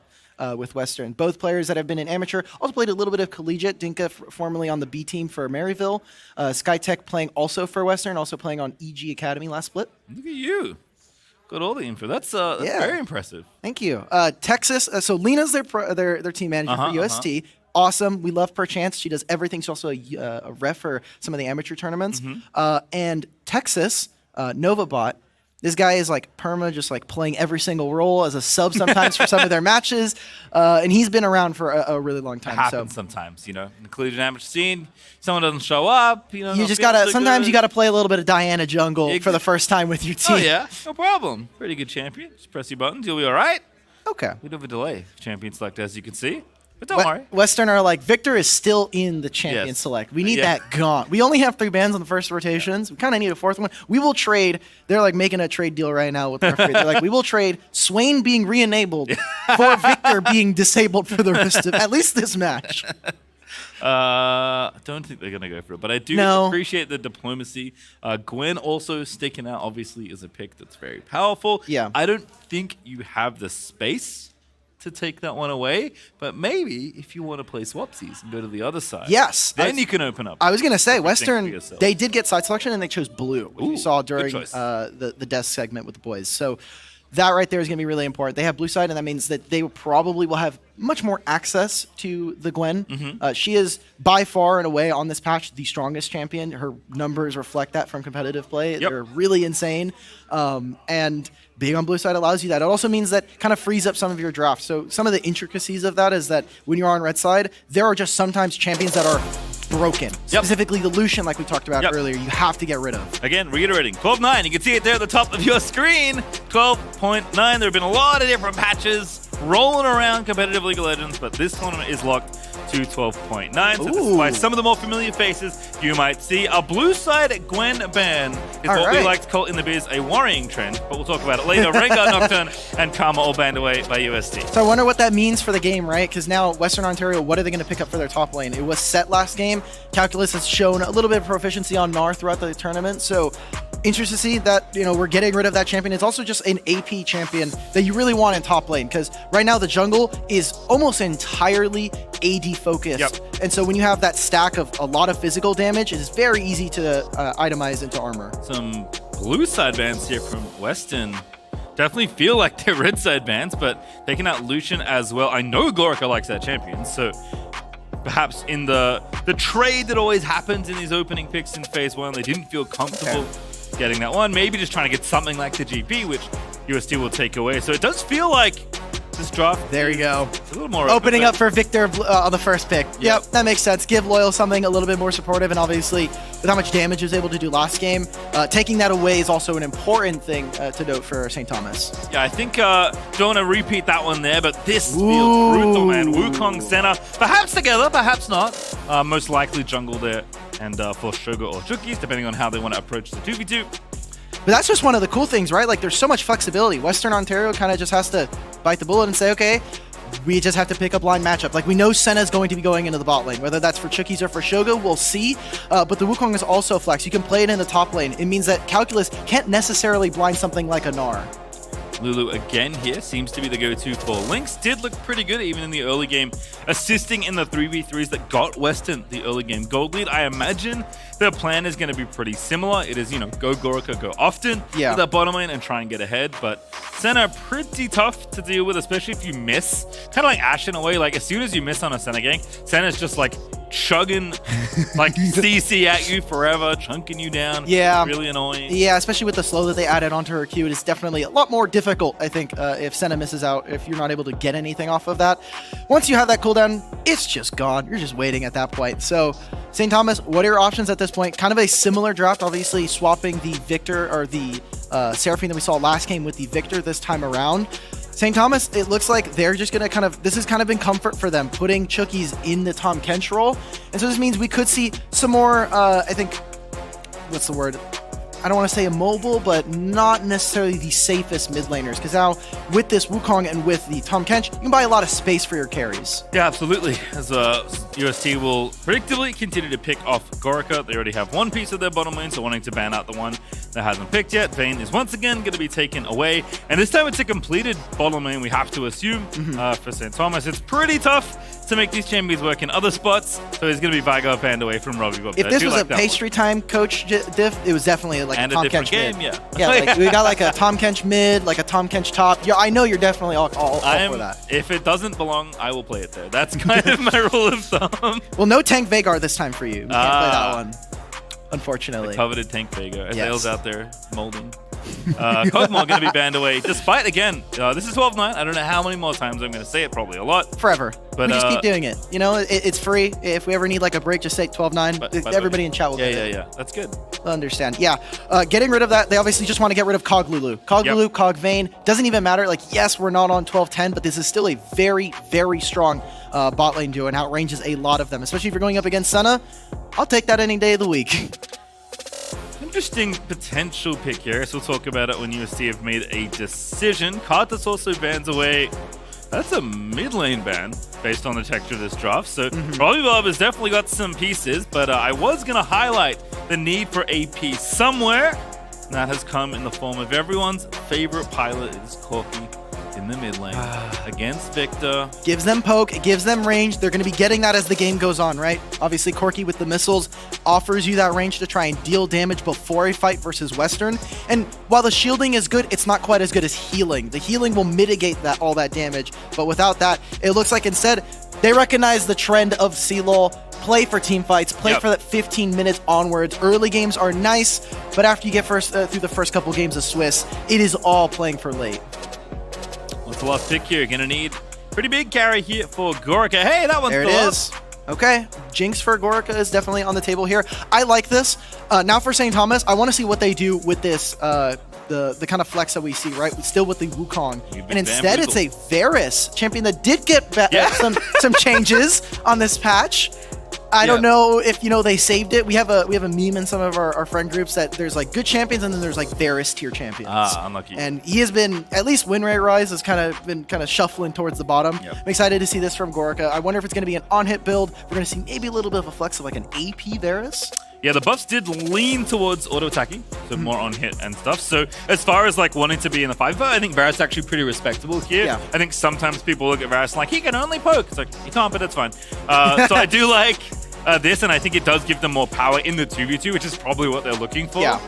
with Western. Both players that have been in amateur. Also played a little bit of collegiate. Dinka formerly on the B team for Maryville. Skytech playing also for Western, also playing on EG Academy last split. Look at you. Got all the info. That's very impressive. Thank you. Texas. So Lena's their team manager for UST. Awesome. We love Perchance. She does everything. She's also a ref for some of the amateur tournaments. And Texas, NovaBot. This guy is like perma, just like playing every single role as a sub sometimes for some of their matches. And he's been around for a really long time. It happens sometimes, in the collegiate amateur scene. Someone doesn't show up, You just gotta, sometimes you gotta play a little bit of Diana Jungle for the first time with your team. Oh, yeah. No problem. Pretty good champion. Just press your buttons. You'll be all right. Okay. We do have a delay. Champion select, as you can see. But don't worry. Western are like, Victor is still in the champion Yes. select. We need that gone. We only have 3 bans on the first rotations. We kind of need a 4th one. We will trade. They're like making a trade deal right now with the referee. They're like, we will trade Swain being re-enabled for Victor being disabled for the rest of at least this match. Don't think they're going to go for it, but I do appreciate the diplomacy. Gwen also sticking out, obviously, is a pick that's very powerful. Yeah. I don't think you have the space to take that one away, but maybe if you want to play swapsies and go to the other side, Yes. then you can open up. I was going to say, everything for Western, yourself. they did get side selection and they chose blue, which we Ooh, saw good during choice. the desk segment with the boys. So that right there is going to be really important. They have blue side, and that means that they probably will have much more access to the Gwen. She is by far and away on this patch the strongest champion. Her numbers reflect that from competitive play. They're really insane. And being on blue side allows you that. It also means that kind of frees up some of your drafts. So some of the intricacies of that is that when you're on red side, there are just sometimes champions that are broken. Specifically the Lucian, like we talked about earlier, you have to get rid of. Again, reiterating, 12.9, you can see it there at the top of your screen. 12.9, there have been a lot of different patches rolling around competitive League of Legends, but this tournament is locked to 12.9. So despite some of the more familiar faces, you might see a blue side Gwen ban is what we like to call in the biz a worrying trend, but we'll talk about it later. Rengar, Nocturne, and Karma all banned away by UST. So I wonder what that means for the game, right? Because now Western Ontario, what are they going to pick up for their top lane? It was set last game. Calculus has shown a little bit of proficiency on Gnar throughout the tournament, so interested to see that, we're getting rid of that champion. It's also just an AP champion that you really want in top lane, because right now the jungle is almost entirely AD focused. And so when you have that stack of a lot of physical damage, it is very easy to itemize into armor. Some blue side bans here from Weston. definitely feel like they're red side bans, but taking out Lucian as well. I know Gorica likes that champion, so perhaps in the trade that always happens in these opening picks in phase 1, they didn't feel comfortable getting that one. Maybe just trying to get something like the GP, which UST will take away. So it does feel like this draft. There you go. A little more opening up for Victor on the first pick. Yep, that makes sense. Give Loyal something a little bit more supportive, and obviously with how much damage he was able to do last game, taking that away is also an important thing to note for St. Thomas. Yeah, I think don't want to repeat that one there, but this feels brutal, man. Wukong, Senna, perhaps together, perhaps not. Most likely jungle there, and for Sugar or Chookies, depending on how they want to approach the 2v2. But that's just one of the cool things, right? Like, there's so much flexibility. Western Ontario kind of just has to bite the bullet and say, okay, we just have to pick up line matchup. Like, we know Senna's going to be going into the bot lane. Whether that's for Chookies or for Shogo, we'll see. But the Wukong is also flex. You can play it in the top lane. It means that Calculus can't necessarily blind something like a Gnar. Lulu again here seems to be the go-to for Lynx. Did look pretty good even in the early game, assisting in the 3v3s that got Western the early game gold lead. I imagine their plan is going to be pretty similar. It is, go Gorica, go often to that bottom lane and try and get ahead. But Senna pretty tough to deal with, especially if you miss. Kind of like Ashe in a way. Like, as soon as you miss on a Senna gank, Senna's just like chugging like CC at you forever, chunking you down. Yeah. Really annoying. Yeah, especially with the slow that they added onto her Q, it is definitely a lot more difficult, I think, if Senna misses out, if you're not able to get anything off of that. Once you have that cooldown, it's just gone. You're just waiting at that point. So, St. Thomas, what are your options at this point? Kind of a similar draft, obviously swapping the Victor or the Seraphine that we saw last game with the Victor this time around. St. Thomas, it looks like they're just going to this has kind of been comfort for them, putting Chookies in the Tahm Kench role. And so this means we could see some more, I think, what's the word? I don't want to say immobile, but not necessarily the safest mid laners. Because now, with this Wukong and with the Tahm Kench, you can buy a lot of space for your carries. Yeah, absolutely. As UST will predictably continue to pick off Gorica. They already have one piece of their bottom lane, so wanting to ban out the one that hasn't picked yet. Vayne is once again going to be taken away. And this time it's a completed bottom lane, we have to assume, for St. Thomas. It's pretty tough to make these champions work in other spots, so he's going to be Vigo banned away from Robbie Bob. If this was a pastry time coach diff, it was definitely like and a Tahm Kench mid. Yeah, like we got like a Tahm Kench mid, like a Tahm Kench top. Yeah, I know you're definitely all for that. If it doesn't belong, I will play it there. That's kind of my rule of thumb. Well, no Tank Veigar this time for you. We can't play that one, unfortunately. The coveted Tank Veigar. Azale's out there molding. Kog'Maw going to be banned away, despite, again, this is 12-9. I don't know how many more times I'm going to say it, probably a lot. Forever. But we just keep doing it. It's free. If we ever need like a break, just say 12-9. Everybody in chat will get it. Yeah. That's good. I understand. Yeah. Getting rid of that, they obviously just want to get rid of Cog Lulu. Cog Lulu, Cog Vayne. Doesn't even matter. Like, yes, we're not on 12-10, but this is still a very, very strong bot lane duo and outranges a lot of them, especially if you're going up against Senna. I'll take that any day of the week. Interesting potential pick here, so we'll talk about it when UST have made a decision. Karthus also bans away. That's a mid lane ban based on the texture of this draft. So Robbie Bob has definitely got some pieces, but I was going to highlight the need for AP somewhere. And that has come in the form of everyone's favorite pilot. It is Corki in the mid lane against Victor. Gives them poke, it gives them range. They're going to be getting that as the game goes on, right? Obviously, Corki with the missiles offers you that range to try and deal damage before a fight versus Western. And while the shielding is good, it's not quite as good as healing. The healing will mitigate all that damage, but without that, it looks like instead they recognize the trend of CLoL. Play for team fights, play for that 15 minutes onwards. Early games are nice, but after you get through the first couple games of Swiss, it is all playing for late. What's the last pick here? Gonna need pretty big carry here for Gorica. Hey, that one's there. It is. Okay, Jinx for Gorica is definitely on the table here. I like this. Now for St. Thomas, I want to see what they do with this, the kind of flex that we see, right? Still with the Wukong. And instead, it's a Varus champion that did get some changes on this patch. I don't know if they saved it. We have a meme in some of our friend groups that there's like good champions and then there's like Varus tier champions. Unlucky. And he has been, at least win rate rise has been shuffling towards the bottom. I'm excited to see this from Gorica. I wonder if it's going to be an on-hit build. We're going to see maybe a little bit of a flex of like an AP Varus. Yeah, the buffs did lean towards auto-attacking, so more on hit and stuff. So as far as like wanting to be in the 5, I think Varus is actually pretty respectable here. Yeah. I think sometimes people look at Varus like, he can only poke. It's like, he can't, but it's fine. So I do like this, and I think it does give them more power in the 2v2, which is probably what they're looking for. Yeah.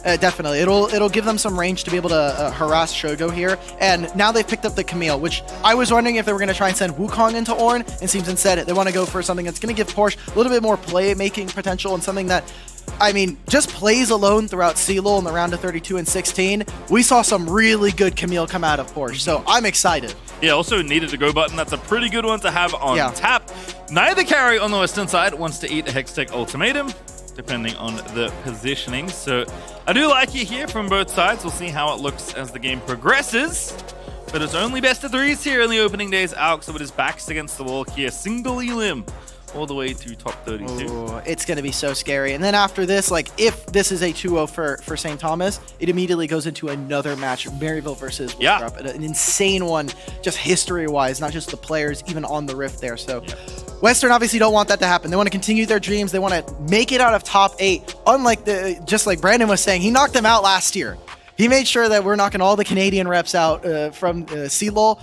Definitely. It'll give them some range to be able to harass Shogo here. And now they've picked up the Camille, which I was wondering if they were going to try and send Wukong into Ornn. It seems instead they want to go for something that's going to give Porsche a little bit more play-making potential and something that, I mean, just plays alone throughout CLoL in the round of 32 and 16. We saw some really good Camille come out of Porsche, so I'm excited. Yeah, also needed to go button. That's a pretty good one to have on tap. Neither carry on the Western side wants to eat a Hextech Ultimatum, depending on the positioning. So I do like it here from both sides. We'll see how it looks as the game progresses. But it's only best of threes here in the opening days. Alex with his backs against the wall here. Single elim all the way through top 32. Ooh, it's going to be so scary. And then after this, like, if this is a 2-0 for St. Thomas, it immediately goes into another match, Maryville versus Winthrop. An insane one, just history-wise, not just the players, even on the Rift there. So Western obviously don't want that to happen. They want to continue their dreams. They want to make it out of top 8. Unlike just like Brandon was saying, he knocked them out last year. He made sure that we're knocking all the Canadian reps out from CLoL.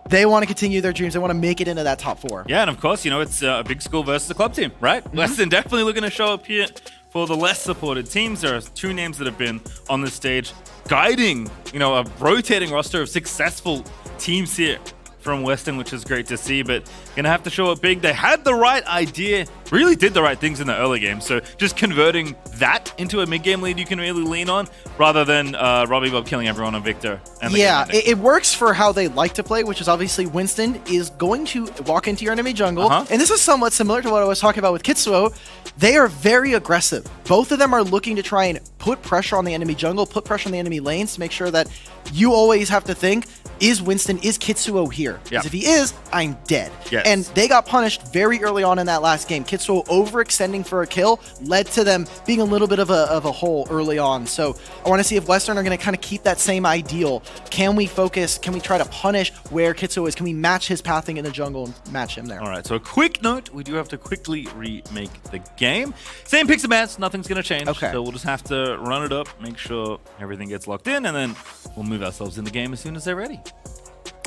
They want to continue their dreams. They want to make it into that top 4. Yeah, and of course, you know, it's a big school versus a club team, right? Western definitely looking to show up here for the less supported teams. There are 2 names that have been on the stage guiding, you know, a rotating roster of successful teams here from Western, which is great to see, but gonna have to show up big. They had the right idea, really did the right things in the early game, so just converting that into a mid-game lead you can really lean on, rather than Robbie Bob killing everyone on Victor. And it works for how they like to play, which is obviously Winston is going to walk into your enemy jungle, and this is somewhat similar to what I was talking about with Kitsuo. They are very aggressive. Both of them are looking to try and put pressure on the enemy jungle, put pressure on the enemy lanes to make sure that you always have to think, is Kitsuo here? Because if he is, I'm dead. And they got punished very early on in that last game. Kitsuo overextending for a kill led to them being a little bit of a hole early on. So I want to see if Western are going to kind of keep that same ideal. Can we focus? Can we try to punish where Kitsuo is? Can we match his pathing in the jungle and match him there? All right, so a quick note, we do have to quickly remake the game. Same picks and bats, nothing's going to change. Okay. So we'll just have to run it up, make sure everything gets locked in, and then we'll move ourselves in the game as soon as they're ready.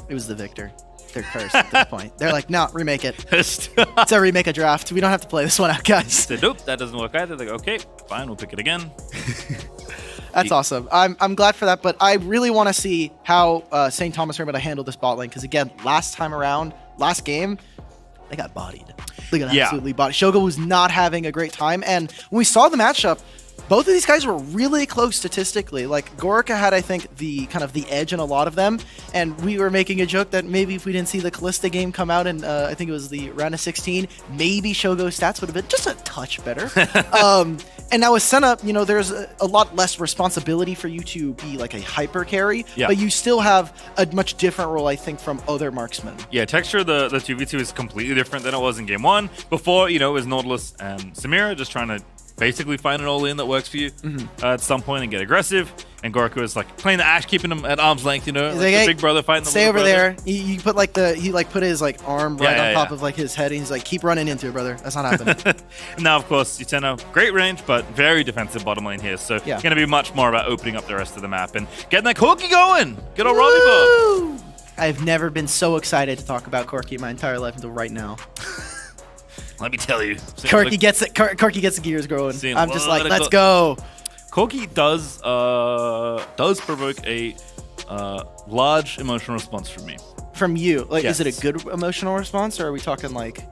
It was the Victor. They're cursed at this point. They're like, no, remake it. It's a remake a draft. We don't have to play this one out, guys. So, nope, that doesn't work either. They go, okay, fine, we'll pick it again. That's awesome. I'm glad for that, but I really want to see how St. Thomas are able to handle this bot lane, because again, last game, they got bodied. They got absolutely bodied. Shogo was not having a great time, and when we saw the matchup, both of these guys were really close statistically. Like, Gorica had, I think, the kind of the edge in a lot of them, and we were making a joke that maybe if we didn't see the Callista game come out in, I think it was the round of 16, maybe Shogo's stats would have been just a touch better. And now with Senna, you know, there's a lot less responsibility for you to be like a hyper carry, but you still have a much different role, I think, from other marksmen. Yeah, texture, the 2v2 is completely different than it was in game 1. Before, you know, it was Nautilus and Samira just trying to basically find an all-in that works for you at some point and get aggressive. And Gorica is like playing the Ashe, keeping him at arm's length, you know, like the big brother fighting the stay little over brother. there. He put like he put his like arm right on top of like his head, and he's like, keep running into it, brother. That's not happening. And now, of course, Uteno, great range, but very defensive bottom lane here. So it's going to be much more about opening up the rest of the map and getting that Corki going. Good old Robbie Bob. I've never been so excited to talk about Corki my entire life until right now. Let me tell you. Corki gets it. Corki gets the gears going. I'm just like, let's go. Corki does provoke a large emotional response from me. From you? Like, is it a good emotional response, or are we talking like?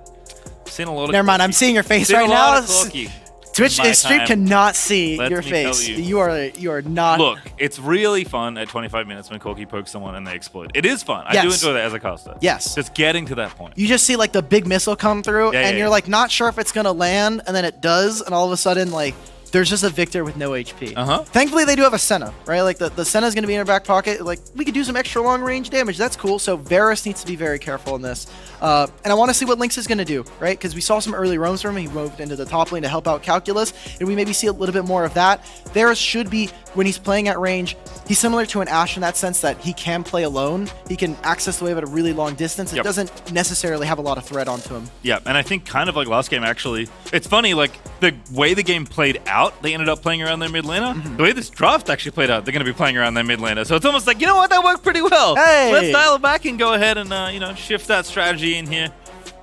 Seen a lot of. Never mind. I'm seeing your face right now. Corki. Twitch stream cannot see Let your me face. tell you. You are not. Look, it's really fun at 25 minutes when Corki pokes someone and they explode. It is fun. I do enjoy that as a caster. Yes. Just getting to that point. You just see like the big missile come through, and you're like not sure if it's gonna land, and then it does, and all of a sudden like there's just a Victor with no HP. Thankfully, they do have a Senna, right? Like the Senna's gonna be in our back pocket. Like we could do some extra long range damage. That's cool. So Varus needs to be very careful in this. And I want to see what Lynx is gonna do, right? Because we saw some early roams from him. He moved into the top lane to help out Calculus, and we maybe see a little bit more of that. Varus should be, when he's playing at range, he's similar to an Ashe in that sense that he can play alone. He can access the wave at a really long distance. It doesn't necessarily have a lot of threat onto him. Yeah, and I think kind of like last game, actually, it's funny, like the way the game played out, they ended up playing around their mid laner. The way this draft actually played out, they're going to be playing around their mid laner. So it's almost like, you know what, that worked pretty well. Hey! Let's dial it back and go ahead and, you know, shift that strategy in here.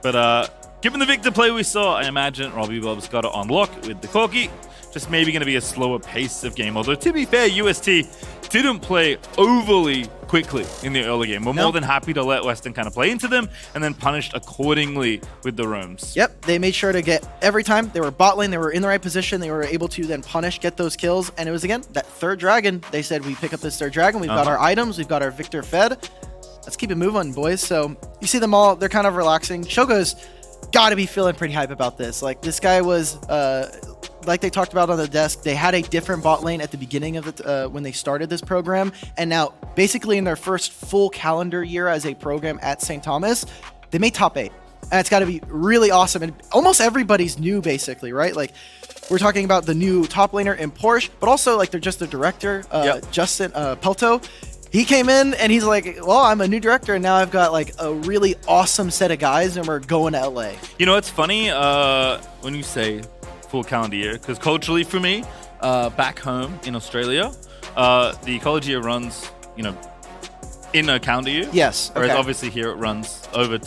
But Given the Victor play we saw, I imagine Robbie Bob's got it on lock with the Corki. Just maybe going to be a slower pace of game. Although, to be fair, UST didn't play overly quickly in the early game. We're more than happy to let Western kind of play into them and then punished accordingly with the roams. Yep, they made sure to get every time they were bot lane, they were in the right position, they were able to then punish, get those kills, and it was again that third dragon. They said we pick up this third dragon, we've got our items, we've got our Victor fed. Let's keep it moving, boys. So you see them all, they're kind of relaxing. Shogo's got to be feeling pretty hype about this. Like this guy was, like they talked about on the desk, they had a different bot lane at the beginning of it when they started this program, and now basically in their first full calendar year as a program at St. Thomas, they made top 8. And it's got to be really awesome. And almost everybody's new, basically, right? Like we're talking about the new top laner in Porsche, but also like they're just the director, Justin Pelto. He came in and he's like, well, I'm a new director and now I've got like a really awesome set of guys and we're going to LA. You know, it's funny when you say full calendar year, because culturally for me, back home in Australia, the college year runs, in a calendar year. Yes. Whereas obviously here it runs over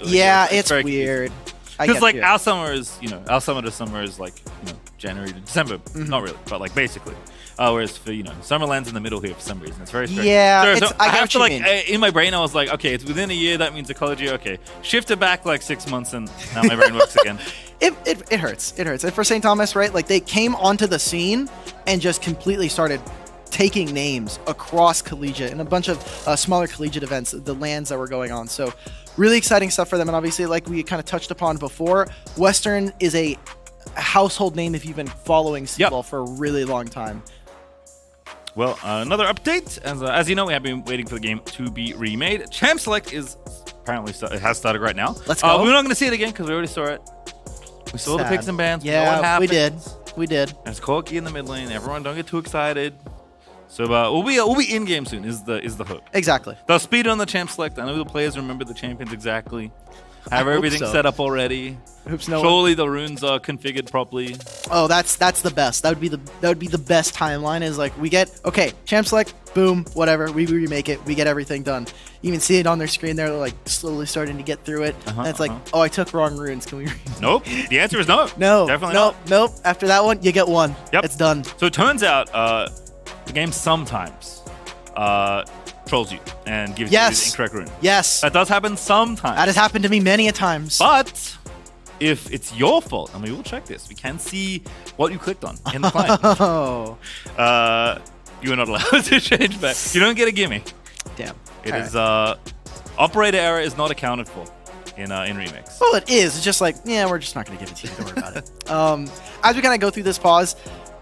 yeah, it's weird. Because like our summer is, our summer to summer is like, January to December. Not really, but like basically. Whereas for, summer lands in the middle here for some reason. It's very strange. Yeah, So I have to what you mean. in my brain I was like, okay, it's within a year, that means a college year. Okay, shift it back like 6 months and now my brain works again. It hurts. It hurts. And for St. Thomas, right? Like they came onto the scene and just completely started taking names across collegiate and a bunch of smaller collegiate events, the lands that were going on. So really exciting stuff for them. And obviously, like we kind of touched upon before, Western is a household name if you've been following CLoL for a really long time. Well, another update. As you know, we have been waiting for the game to be remade. Champ Select is apparently it has started right now. Let's go. We're not going to see it again because we already saw it. We saw the picks and bans. Yeah, we did. We did. There's Corki in the mid lane. Everyone, don't get too excited. So we'll be in game soon. Is the hook? Exactly. They'll speed on the Champ Select. I know the players remember the champions exactly. Have everything set up already. Surely the runes are configured properly. Oh, that's the best. That would be the best timeline. Is like we get Champ Select, boom, whatever. We remake it. We get everything done. You can see it on their screen. They're like slowly starting to get through it. And it's like, oh, I took wrong runes. Can we? Nope. The answer is no. No. Definitely not. Nope. After that one, you get one. Yep. It's done. So it turns out the game sometimes trolls you and gives you the incorrect rune. Yes. That does happen sometimes. That has happened to me many a times. But if it's your fault, and we will check this, we can see what you clicked on in the client. Oh. You are not allowed to change back. You don't get a gimme. Damn. It is operator error is not accounted for in Remix. Well, it is. It's just like, yeah, we're just not going to give it to you. Don't worry about it. As we kind of go through this pause,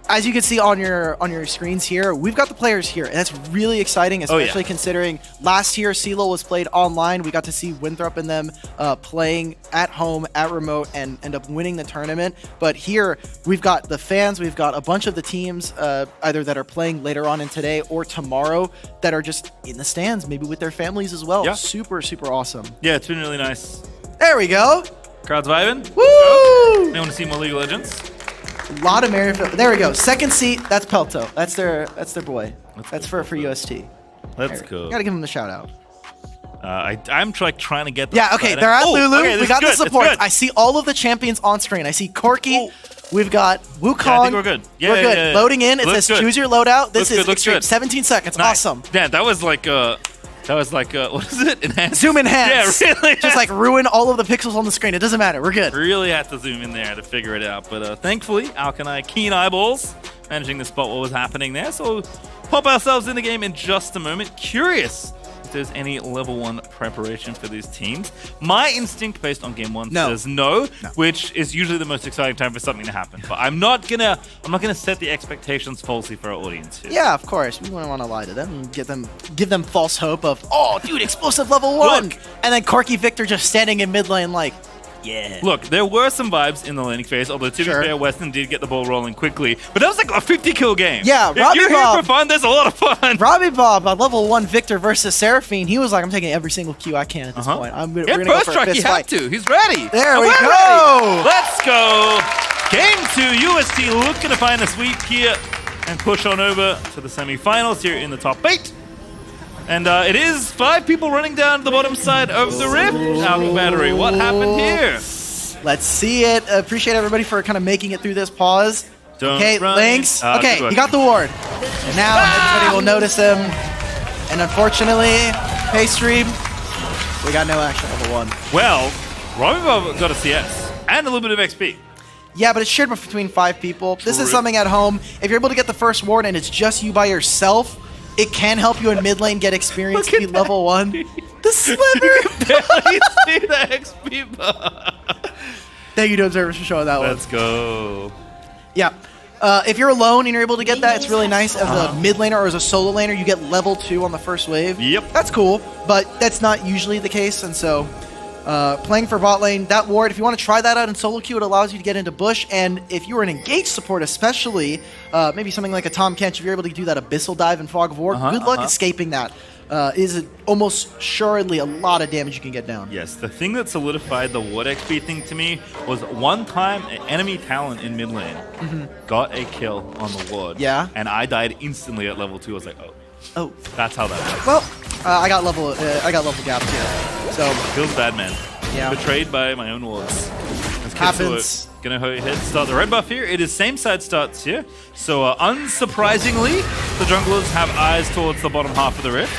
as you can see on your screens here, we've got the players here, and that's really exciting, especially considering last year CLoL was played online. We got to see Winthrop and them playing at home, at remote, and end up winning the tournament. But here, we've got the fans, we've got a bunch of the teams, either that are playing later on in today or tomorrow, that are just in the stands, maybe with their families as well. Yeah. Super, super awesome. Yeah, it's been really nice. There we go. Crowd's vibing. Woo! They want to see more League of Legends. A lot of Maryville. There we go. Second seat. That's Pelto. That's their boy. That's for UST. Let's go. Gotta give him a shout out. I'm trying to get them. Yeah. Okay. They're at Lulu. Okay, we got the support. Good. I see all of the champions on screen. I see Corki. We've got Wukong. Yeah, I think we're good. Yeah, we're good. Yeah. Loading in. It Looks says good. choose your loadout. This is looks extreme. good. 17 seconds. Nice. Awesome. Yeah, that was like what is it? Enhanced. Zoom enhance. Yeah, really. Just like ruin all of the pixels on the screen. It doesn't matter. We're good. Really had to zoom in there to figure it out. But thankfully, Alk and I, keen eyeballs, managing to spot what was happening there. So we'll pop ourselves in the game in just a moment. Curious if there's any level 1 preparation for these teams. My instinct based on game 1 says no, which is usually the most exciting time for something to happen. But I'm not gonna set the expectations falsely for our audience here. Yeah, of course. We wouldn't want to lie to them and give them false hope of, oh, dude, explosive level 1. Look. And then Corki Victor just standing in mid lane like, yeah. Look, there were some vibes in the laning phase, although to be fair, Western did get the ball rolling quickly. But that was like a 50-kill game. Yeah, If Robbie you're here Bob. for fun, there's a lot of fun. Robbie Bob on level 1 Victor versus Seraphine, he was like, I'm taking every single Q I can at this point. We're Yeah, going to go first for a strike, fist he had fight. to. He's ready. There And we we're go. ready. Let's go. Game 2, UST looking to find a sweep here and push on over to the semifinals here in the top 8. And it is 5 people running down the bottom side of the rift. Alpha Battery, what happened here? Let's see it. Appreciate everybody for kind of making it through this pause. Don't Okay, run. Lynx. Good Okay, work. he got the ward. And now everybody will notice him. And unfortunately, Paystream, we got no action level 1. Well, Maryville got a CS and a little bit of XP. Yeah, but it's shared between 5 people. This is True. something at home. If you're able to get the first ward and it's just you by yourself, it can help you in mid lane get experience to be level 1. The sliver! Barely see the XP bar. Thank you to Observers for showing that one. Let's go. Yeah. If you're alone and you're able to get that, it's really nice. As a mid laner or as a solo laner, you get level 2 on the first wave. Yep. That's cool, but that's not usually the case, and so playing for bot lane, that ward, if you want to try that out in solo queue, it allows you to get into bush, and if you were an engaged support especially, maybe something like a Tom Kench, if you're able to do that Abyssal Dive and Fog of War, good luck escaping that. Is almost assuredly a lot of damage you can get down. Yes, the thing that solidified the ward XP thing to me was one time an enemy talent in mid lane got a kill on the ward. Yeah. And I died instantly at level 2. I was like, Oh, that's how that works. well, I got level gaps here, so Feels bad, man. Yeah. Betrayed by my own wards. Happens. Gonna go ahead and start the red buff here. It is same side starts here. So unsurprisingly, the junglers have eyes towards the bottom half of the rift.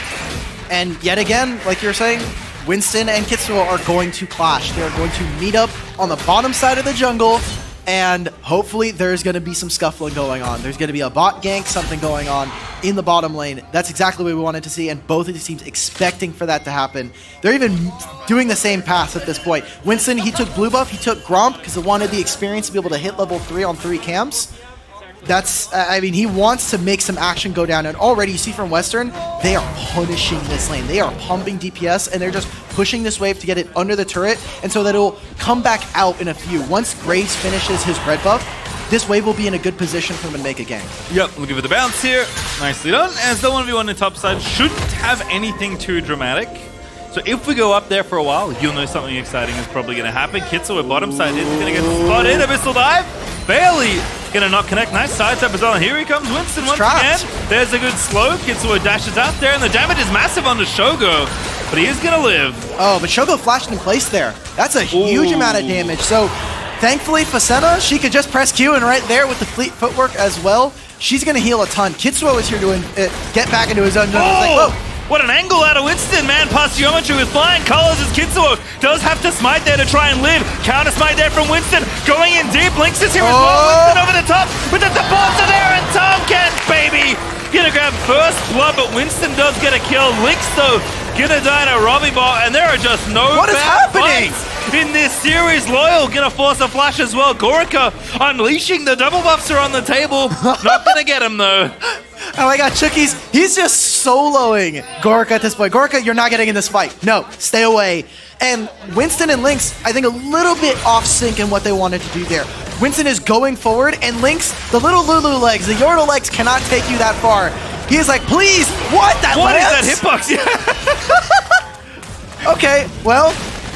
and yet again, like you're saying, Winston and Kitsuo are going to clash. They're going to meet up on the bottom side of the jungle, and hopefully there's going to be some scuffling going on. There's going to be a bot gank, something going on in the bottom lane. That's exactly what we wanted to see, and both of these teams expecting for that to happen. They're even doing the same pass at this point. Winston, he took blue buff, he took Gromp because he wanted the experience to be able to hit level 3 on 3 camps. That's, I mean, he wants to make some action go down, and already you see from Western, they are punishing this lane. They are pumping DPS, and they're just pushing this wave to get it under the turret, and so that it'll come back out in a few. Once Graves finishes his red buff, this wave will be in a good position for him to make a gank. Yep, we'll give it the bounce here. Nicely done. As the 1v1 on the top side shouldn't have anything too dramatic. So if we go up there for a while, you'll know something exciting is probably going to happen. Kitsuo at bottom side is going to get spotted. Abyssal Dive. Bailey going to not connect. Nice side step as well. And here he comes, Winston once again. There's a good slow. Kitsuo dashes out there, and the damage is massive onto Shogo. But he is going to live. Oh, but Shogo flashed in place there. That's a huge amount of damage. So thankfully, Fasena, she could just press Q, and right there with the fleet footwork as well, she's going to heal a ton. Kitsuo is here to get back into his own zone. It's like, whoa. What an angle out of Winston, man. Past geometry with flying colors as Kitsuo does have to smite there to try and live. Counter smite there from Winston. Going in deep. Lynx is here as well. Winston over the top with the supports are there, and Tom Kent, baby. Gonna grab first blood, but Winston does get a kill. Lynx, though, gonna die to Robbie Bot, and there are just no What is bad happening? fights in this series. Loyal gonna force a flash as well. Gorica unleashing the double buffs are on the table. Not gonna get him, though. Oh my god, Chookies, he's just soloing Gorica at this point. Gorica, you're not getting in this fight. No, stay away. And Winston and Lynx, I think a little bit off sync in what they wanted to do there. Winston is going forward, and Lynx, the little Lulu legs, the Yordle legs cannot take you that far. He is like, please, what? That What is lands? that hitbox? Yeah. Okay, well,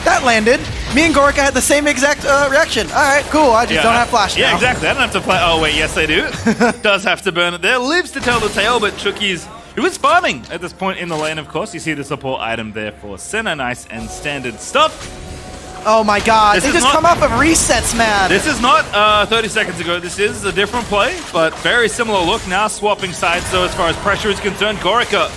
that landed. Me and Gorica had the same exact reaction. All right, cool. I just don't have flash now. Yeah, exactly. I don't have to play. Oh, wait, yes, I do. Does have to burn it there. Lives to tell the tale, but Chookies, who is farming at this point in the lane, of course. You see the support item there for Senna. Nice and standard stuff. Oh my god, This they is just not- come off of resets, man. This is not 30 seconds ago. This is a different play, but very similar look. Now swapping sides, though, as far as pressure is concerned. Gorica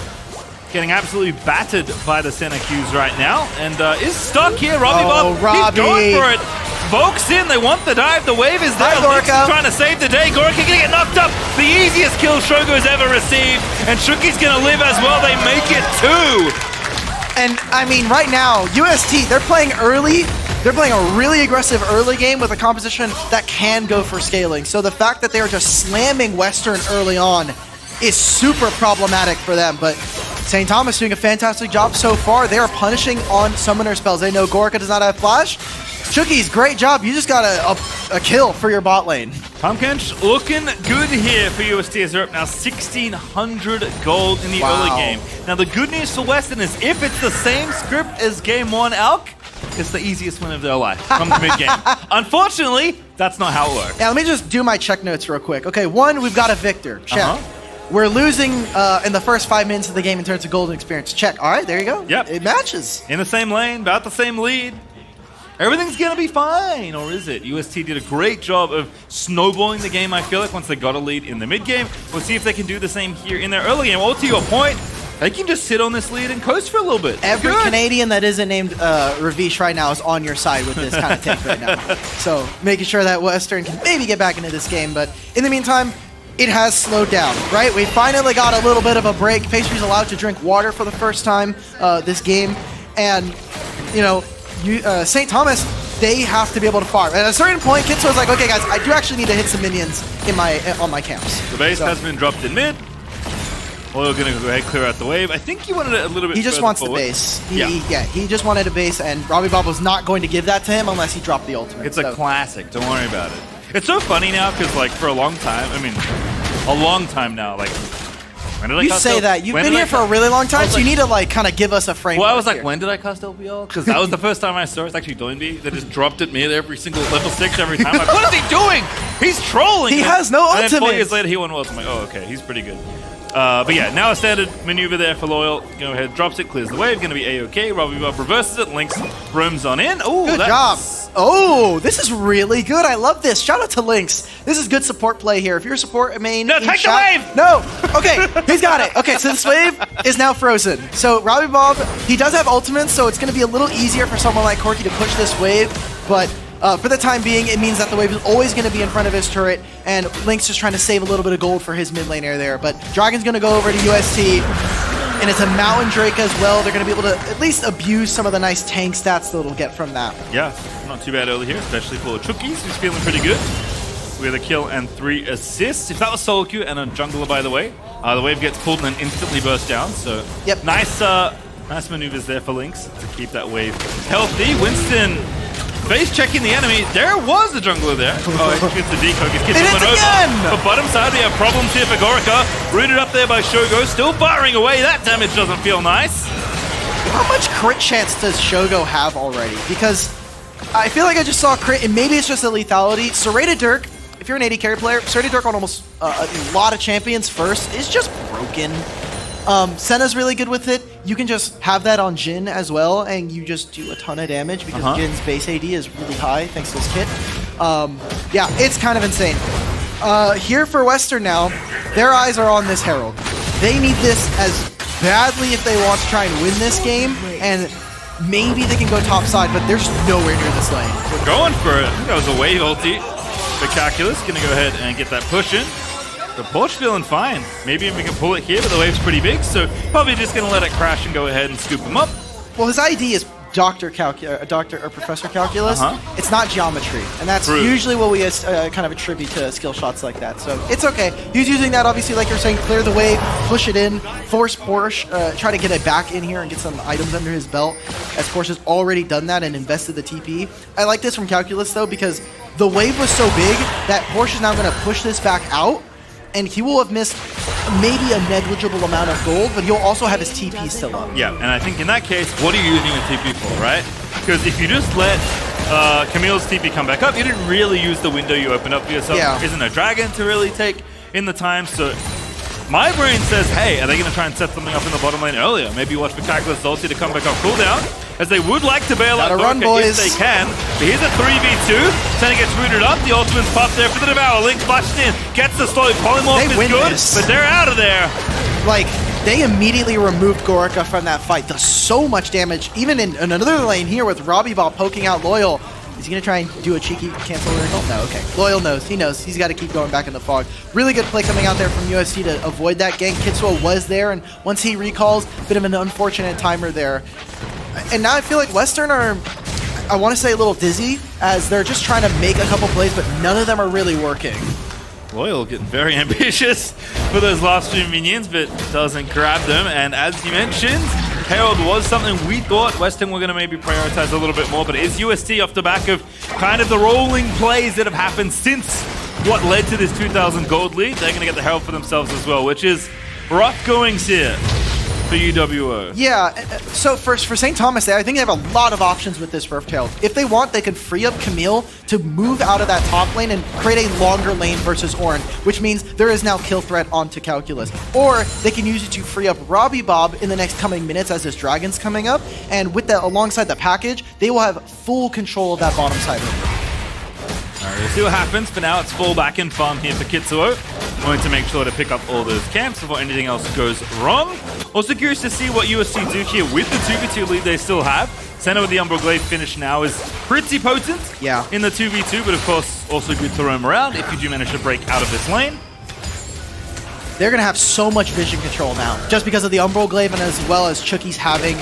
getting absolutely battered by the center Qs right now, and is stuck here. Robbie Bob, Robbie. he's going for it. Volk's in, they want the dive, the wave is there. Hi, Lynx Gorica. trying to save the day. Gorica gonna get knocked up. The easiest kill Shogo's ever received, and Shookie's gonna live as well. They make it 2. And I mean, right now, UST, they're playing early. They're playing a really aggressive early game with a composition that can go for scaling. So the fact that they are just slamming Western early on is super problematic for them. But St. Thomas doing a fantastic job so far. They are punishing on summoner spells. They know Gorica does not have flash. Chookies, great job. You just got a kill for your bot lane. Tom Kench looking good here for UST as they're up now 1,600 gold in the early game. Now the good news for Western is if it's the same script as game 1 Alk, it's the easiest win of their life from the mid-game. Unfortunately, that's not how it works. Yeah, let me just do my check notes real quick. Okay, 1, we've got a victor. Check. We're losing in the first 5 minutes of the game in terms of golden experience. Check. All right, there you go. Yep. It matches. In the same lane, about the same lead. everything's going to be fine, or is it? UST did a great job of snowballing the game, I feel like, once they got a lead in the mid game. We'll see if they can do the same here in their early game. Or to your point, they can just sit on this lead and coast for a little bit. Every Canadian that isn't named Ravish right now is on your side with this kind of take right now. So making sure that Western can maybe get back into this game. But in the meantime, it has slowed down, right? We finally got a little bit of a break. Pastry's allowed to drink water for the first time this game. And, you know, St. Thomas, they have to be able to farm. At a certain point, Kitsu was like, okay, guys, I do actually need to hit some minions on my camps. The base has been dropped in mid. Loyal gonna go ahead, clear out the wave. I think he wanted it a little bit. He just wants forward. the base. He just wanted a base, and Robbie Bob was not going to give that to him unless he dropped the ultimate. It's a classic. Don't worry about it. It's so funny now because, like, for a long time, I mean, a long time now, like. When did I You cast say that. You've been here for a really long time, so you need to, like, kind of give us a framework. Well, I was like, here. when did I cast LPL? Because that was the first time I saw it. It's actually Doinby that just dropped at mid every single level 6 every time. Like, what is he doing? He's trolling. He has no And then 4 ultimate. years later, he won Worlds. I'm like, oh, okay, he's pretty good. But yeah, now a standard maneuver there for Loyal. Go ahead, drops it, clears the wave. Going to be A-OK. Robbie Bob reverses it. Lynx roams on in. Oh, Good job. Oh, this is really good. I love this. Shout out to Lynx. This is good support play here. If you're a support main... No, take the wave! No! Okay, he's got it. Okay, so this wave is now frozen. So Robbie Bob, he does have ultimates, so it's going to be a little easier for someone like Corky to push this wave, but... for the time being, it means that the wave is always going to be in front of his turret, and Link's just trying to save a little bit of gold for his mid laner there. But Dragon's going to go over to UST, and it's a Mountain Drake as well. They're going to be able to at least abuse some of the nice tank stats that it'll get from that. Yeah, not too bad early here, especially for Chookies, who's feeling pretty good. With a kill and 3 assists. If that was solo queue and a jungler, by the way, the wave gets pulled and then instantly bursts down. So yep. Nice maneuvers there for Lynx to keep that wave healthy. Winston base checking the enemy. There was a jungler there. Oh, he gets the decode. He's getting one over. But bottom side, we have problems here for Gorica. Rooted up there by Shogo. Still firing away. That damage doesn't feel nice. How much crit chance does Shogo have already? Because I feel like I just saw a crit, and maybe it's just a lethality. Serrated Dirk, if you're an AD carry player, Serrated Dirk on almost a lot of champions first is just broken. Senna's really good with it. You can just have that on Jhin as well, and you just do a ton of damage because Jin's base AD is really high thanks to his kit. Yeah, it's kind of insane. Here for Western now, their eyes are on this Herald. They need this as badly if they want to try and win this game, and maybe they can go top side, but there's nowhere near this lane. We're going for it. I think that was a wave ulti. Spectacular's gonna go ahead and get that push in. The Porsche feeling fine. Maybe we can pull it here, but the wave's pretty big, so probably just gonna let it crash and go ahead and scoop him up. Well, his ID is Doctor or Professor Calculus. It's not geometry, and that's usually what we kind of attribute to skill shots like that. So it's okay. He's using that, obviously, like you're saying, clear the wave, push it in, force Porsche, try to get it back in here and get some items under his belt, as Porsche has already done that and invested the TP. I like this from Calculus, though, because the wave was so big that Porsche is now going to push this back out, and he will have missed maybe a negligible amount of gold, but he'll also have his TP still up. Yeah, and I think in that case, what are you using a TP for, right? Because if you just let Camille's TP come back up, you didn't really use the window you opened up for yourself. Yeah. Isn't a dragon to really take in the time, so my brain says, hey, are they going to try and set something up in the bottom lane earlier? Maybe watch Spectacular's ulti to come back off cooldown, as they would like to bail out Gorica if they can. But here's a 3v2. Senna gets rooted up. The ultimate's popped there for the Devour. Link flashed in. Gets the slow. Polymorph is good, but they're out of there. Like, they immediately removed Gorica from that fight. Does so much damage. Even in another lane here with Robbie Ball poking out Loyal. Is he going to try and do a cheeky cancel wrinkle? No, okay. Loyal knows. He knows. He's got to keep going back in the fog. Really good play coming out there from UST to avoid that gank. Kitsuo was there, and once he recalls, bit of an unfortunate timer there. And now I feel like Western are, I want to say, a little dizzy, as they're just trying to make a couple plays, but none of them are really working. Loyal getting very ambitious for those last few minions, but doesn't grab them. And as you mentioned, Herald was something we thought Western were going to maybe prioritize a little bit more, but it is UST off the back of kind of the rolling plays that have happened since what led to this 2,000 gold lead. They're going to get the Herald for themselves as well, which is rough goings here. for UWO. Yeah, so for St. Thomas, I think they have a lot of options with this Rift Herald. If they want, they can free up Camille to move out of that top lane and create a longer lane versus Orin, which means there is now kill threat onto Calculus. Or they can use it to free up Robbie Bob in the next coming minutes as this Dragon's coming up, and with that, alongside the package, they will have full control of that bottom side river. Alright, we'll see what happens. For now, it's fall back and farm here for Kitsuo. Going to make sure to pick up all those camps before anything else goes wrong. Also curious to see what UST do here with the 2v2 lead they still have. Senna with the Umbral Glaive finish now is pretty potent in the 2v2, but of course also good to roam around if you do manage to break out of this lane. They're going to have so much vision control now, just because of the Umbral Glaive and as well as Chucky's having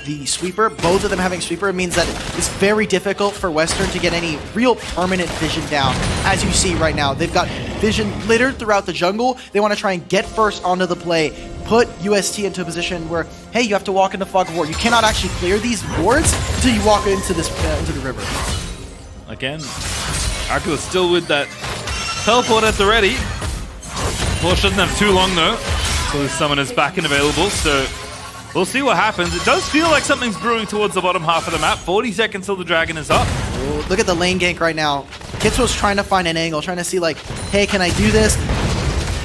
the Sweeper. Both of them having Sweeper means that it's very difficult for Western to get any real permanent vision down. As you see right now, they've got vision littered throughout the jungle. They want to try and get first onto the play, put UST into a position where, hey, you have to walk into Fog of War. You cannot actually clear these wards until you walk into this into the river. Again, Arcula still with that teleport at the ready. Porsche doesn't have too long though, so the summon is back and available, so we'll see what happens. It does feel like something's brewing towards the bottom half of the map. 40 seconds till the Dragon is up. Ooh, look at the lane gank right now. Kitsuo's trying to find an angle, trying to see like, hey, can I do this?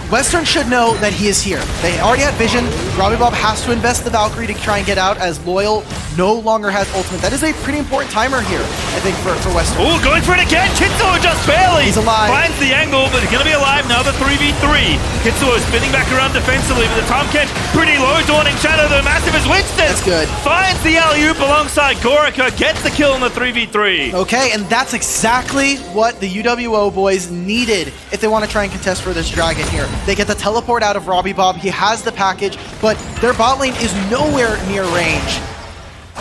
Western should know that he is here. They already had vision. Robbie Bob has to invest the Valkyrie to try and get out as Loyal no longer has ultimate. That is a pretty important timer here, I think, for Western. Oh, going for it again! Kitsuo just barely! He's alive. Finds the angle, but he's going to be alive now, the 3v3. Kitsuo spinning back around defensively, but the Tom Kench pretty low. Dawning Shadow, though, massive as Winston! That's good. Finds the alley-oop alongside Gorica, gets the kill in the 3v3. Okay, and that's exactly what the UWO boys needed if they want to try and contest for this Dragon here. They get the teleport out of Robbie Bob. He has the package, but their bot lane is nowhere near range.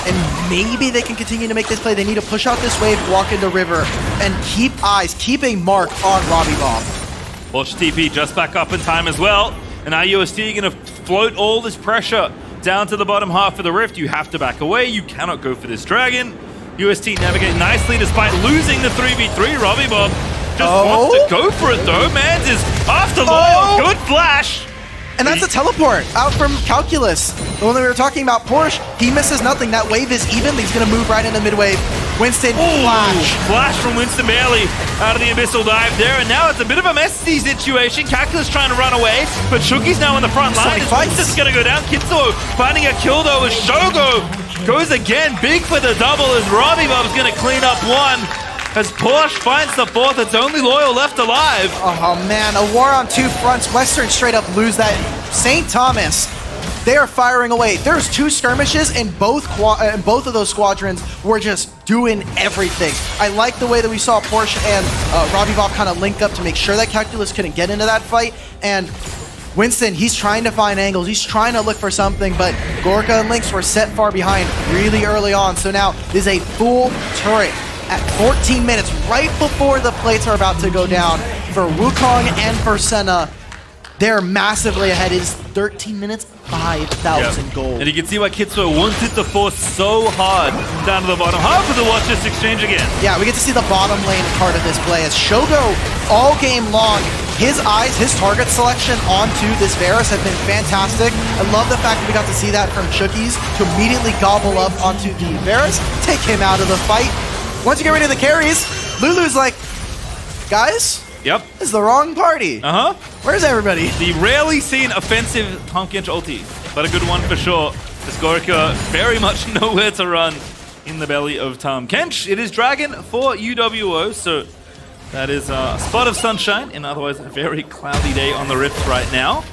And maybe they can continue to make this play. They need to push out this wave, walk into river, and keep a mark on Robbie Bob. Watch TP just back up in time as well. And now UST going to float all this pressure down to the bottom half of the rift. You have to back away. You cannot go for this Dragon. UST navigate nicely despite losing the 3v3. Robbie Bob just wants to go for it though. Mans is after Loyal. Good flash. And that's a teleport out from Calculus. The one that we were talking about, Porsche, he misses nothing. That wave is even. He's going to move right into mid-wave. Winston, flash. Flash from Winston Bailey out of the Abyssal Dive there. And now it's a bit of a messy situation. Calculus trying to run away, but Shuki's now in the front line. Winston's going to go down. Kitsuo finding a kill though as Shogo goes again. Big for the double as Robbie Bob's going to clean up one. As Porsche finds the fourth, it's only Loyal left alive. Oh man, a war on two fronts. Western straight up lose that. St. Thomas, they are firing away. There's two skirmishes and both of those squadrons were just doing everything. I like the way that we saw Porsche and Robbie Bob kind of link up to make sure that Calculus couldn't get into that fight. And Winston, he's trying to find angles. He's trying to look for something, but Gorka and Lynx were set far behind really early on. So now there's a full turret at 14 minutes, right before the plates are about to go down for Wukong and for Senna. They're massively ahead. It is 13 minutes, 5,000 gold. And you can see why Kitsuo wanted to force so hard down to the bottom half of the watch this exchange again. Yeah, we get to see the bottom lane part of this play as Shogo all game long. His eyes, his target selection onto this Varus have been fantastic. I love the fact that we got to see that from Chookies to immediately gobble up onto the Varus, take him out of the fight. Once you get rid of the carries, Lulu's like, guys, yep, this is the wrong party. Where's everybody? The rarely seen offensive Tom Kench ulti, but a good one for sure. As Gorica very much nowhere to run in the belly of Tom Kench. It is Dragon for UWO, so that is a spot of sunshine in otherwise a very cloudy day on the Rift right now.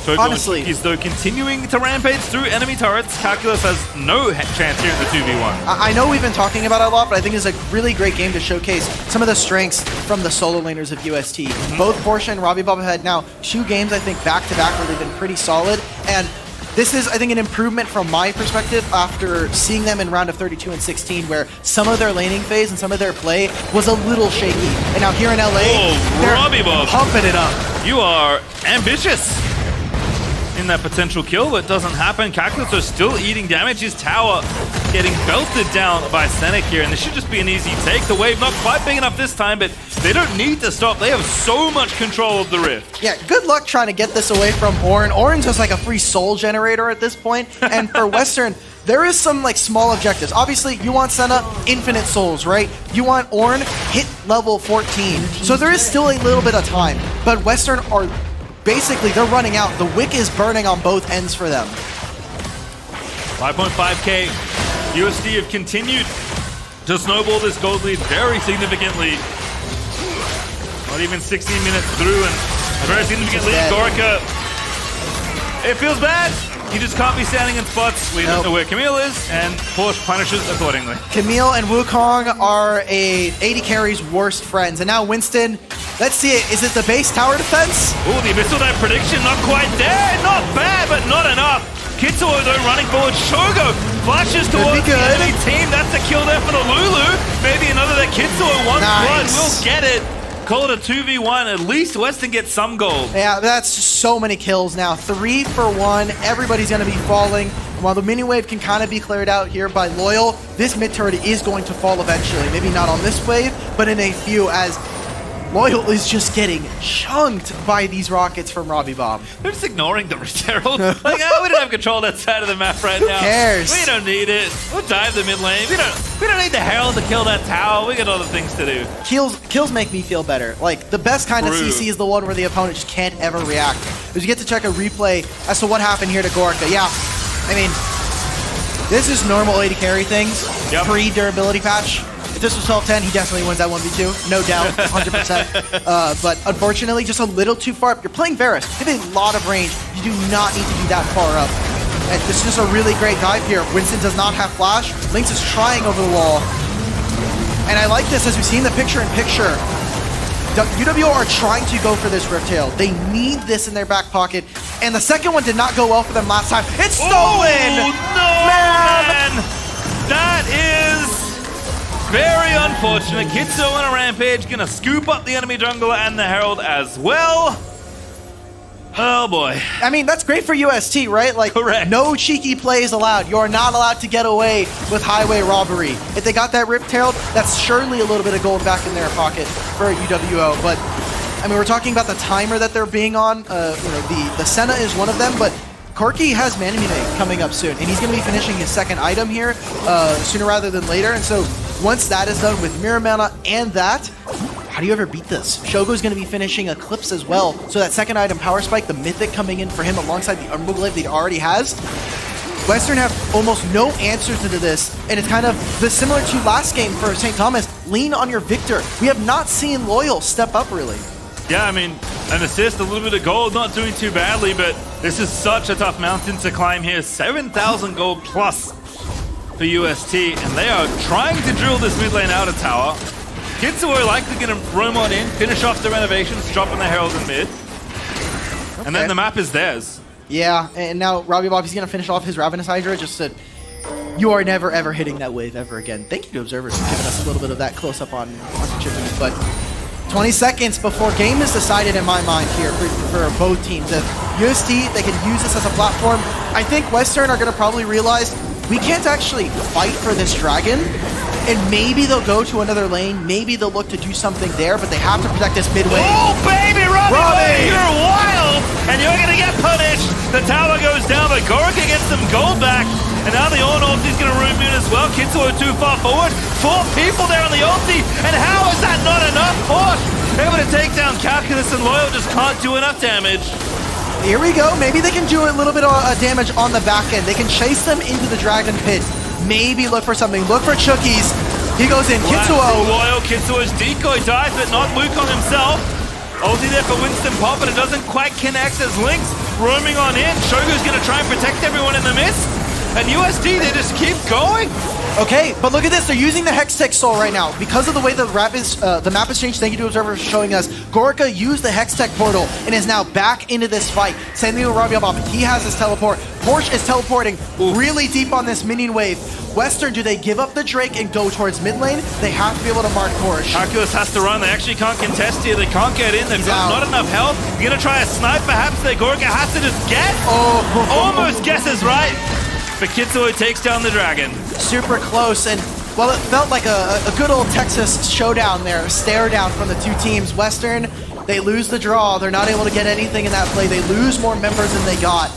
Honestly, is though continuing to rampage through enemy turrets. Calculus has no chance here in the 2v1. I know we've been talking about it a lot, but I think it's a really great game to showcase some of the strengths from the solo laners of UST. Both Porsche and Robbie Bob have had now 2 games, I think, back-to-back where they've been pretty solid. And this is, I think, an improvement from my perspective after seeing them in round of 32 and 16, where some of their laning phase and some of their play was a little shaky. And now here in LA, they're Robbie Bob, pumping it up. You are ambitious in that potential kill, but doesn't happen. Calculus are still eating damage. His tower getting belted down by Senek here, and this should just be an easy take. The wave not quite big enough this time, but they don't need to stop. They have so much control of the Rift. Yeah, good luck trying to get this away from Orin. Orin's just like a free soul generator at this point, and for Western, there is some like small objectives. Obviously, you want Senna, infinite souls, right? You want Ornn, hit level 14. So there is still a little bit of time, but Western are basically, they're running out. The wick is burning on both ends for them. 5.5k. USD have continued to snowball this gold lead very significantly. Not even 16 minutes through, and a very significant lead. Gorica, it feels bad. You just can't be standing in spots. We don't know where Camille is, and Porsche punishes accordingly. Camille and Wukong are a AD carry's worst friends, and now Winston, let's see it. Is it the base tower defense? Ooh, the Abyssal Dive prediction, not quite there. Not bad, but not enough. Kitsuo, though, running forward. Shogo flashes towards the enemy team. That's a kill there for the Lulu. Maybe another that Kitsuo wants blood. We'll get it. Call it a 2v1. At least Western gets some gold. Yeah, that's so many kills now. 3 for 1. Everybody's going to be falling. And while the mini wave can kind of be cleared out here by Loyal, this mid turret is going to fall eventually. Maybe not on this wave, but in a few, as Loyal is just getting chunked by these rockets from Robbie Bomb. They're just ignoring the Herald. Like, oh, we don't have control of that side of the map right now. Who cares? We don't need it. We'll dive the mid lane. We don't need the Herald to kill that tower. We got other things to do. Kills make me feel better. Like, the best kind of CC is the one where the opponent just can't ever react. Because you get to check a replay as to what happened here to Gorica. Yeah, I mean, this is normal AD carry things. Pre-durability patch. If this was 12-10, he definitely wins that 1v2. No doubt, 100%. But unfortunately, just a little too far up. You're playing Varus. You have a lot of range. You do not need to be that far up. And this is just a really great dive here. Winston does not have flash. Lynx is trying over the wall. And I like this, as we've seen the picture-in-picture. UWO are trying to go for this Rift Tail. They need this in their back pocket. And the second one did not go well for them last time. It's stolen! Oh, no, man! That is very unfortunate. Kitsuo on a rampage, gonna scoop up the enemy jungler and the Herald as well. Oh boy. I mean, that's great for UST, right? Like, correct. No cheeky plays allowed. You're not allowed to get away with highway robbery. If they got that Rift Herald, that's surely a little bit of gold back in their pocket for UWO. But, I mean, we're talking about the timer that they're being on. You know, the Senna is one of them, but Corki has Manamune coming up soon, and he's going to be finishing his second item here sooner rather than later. And so once that is done with Miramana and that, how do you ever beat this? Shogo's going to be finishing Eclipse as well. So that second item, Power Spike, the Mythic coming in for him alongside the Unreal Glaive that he already has. Western have almost no answers to this, and it's kind of similar to last game for St. Thomas. Lean on your Victor. We have not seen Loyal step up really. Yeah, I mean, an assist, a little bit of gold, not doing too badly, but this is such a tough mountain to climb here. 7,000 gold plus for UST, and they are trying to drill this mid lane out of tower. Kitsuo are likely going to roam on in, finish off the renovations, dropping the Herald in mid. And then the map is theirs. Yeah, and now Robbie Bob, he's going to finish off his Ravenous Hydra. Just said, you are never ever hitting that wave ever again. Thank you to Observers for giving us a little bit of that close up on Chippy. But 20 seconds before game is decided in my mind here for both teams. If UST, they can use this as a platform. I think Western are going to probably realize we can't actually fight for this dragon. And maybe they'll go to another lane. Maybe they'll look to do something there, but they have to protect this mid lane. Oh, baby, Robbie! You're wild! And you're going to get punished! The tower goes down, but Gorica gets some gold back. And now the Ornn ulti's going to room in as well. Kitsuo too far forward. 4 people there on the ulti. And how is that not enough? Porsche able to take down Calculus, and Loyal just can't do enough damage. Here we go. Maybe they can do a little bit of damage on the back end. They can chase them into the dragon pit. Maybe look for something. Look for Chookies. He goes in. Kitsuo. Loyal. Kitsuo's decoy dies, but not Wukong himself. Ulti there for Winston Pop, but it doesn't quite connect as Lynx roaming on in. Shogo's going to try and protect everyone in the mist. And USD, they just keep going. Okay, but look at this. They're using the Hextech Soul right now. Because of the way the map has changed, thank you to Observer for showing us, Gorica used the Hextech Portal and is now back into this fight. Sending to Robbie Bob. He has his teleport. Porsche is teleporting really deep on this minion wave. Western, do they give up the Drake and go towards mid lane? They have to be able to mark Porsche. Calculus has to run. They actually can't contest here. They can't get in. They've got not enough health. You're going to try a snipe perhaps there. Gorica has to just guess. Almost guesses right. But Kitsuo takes down the dragon. super close, and well, it felt like a good old Texas showdown there, a stare down from the two teams. Western, they lose the draw. They're not able to get anything in that play. They lose more members than they got.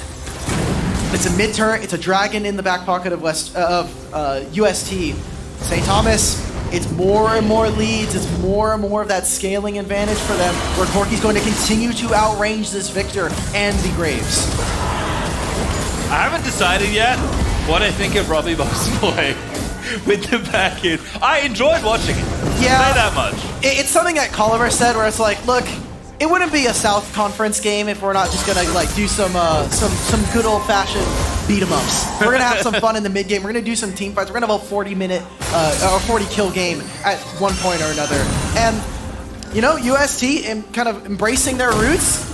It's a mid turret. It's a dragon in the back pocket of UST. St. Thomas, it's more and more leads. It's more and more of that scaling advantage for them, where Corky's going to continue to outrange this Victor and the Graves. I haven't decided yet what I think of Robbie Bob's play with the package. I enjoyed watching it. Yeah, Say that much. It's something that Colliver said, where it's like, look, it wouldn't be a South Conference game if we're not just gonna like do some good old fashioned beat 'em ups. We're gonna have some fun in the mid game. We're gonna do some team fights. We're gonna have a 40-minute or 40-kill game at one point or another. And you know, UST kind of embracing their roots.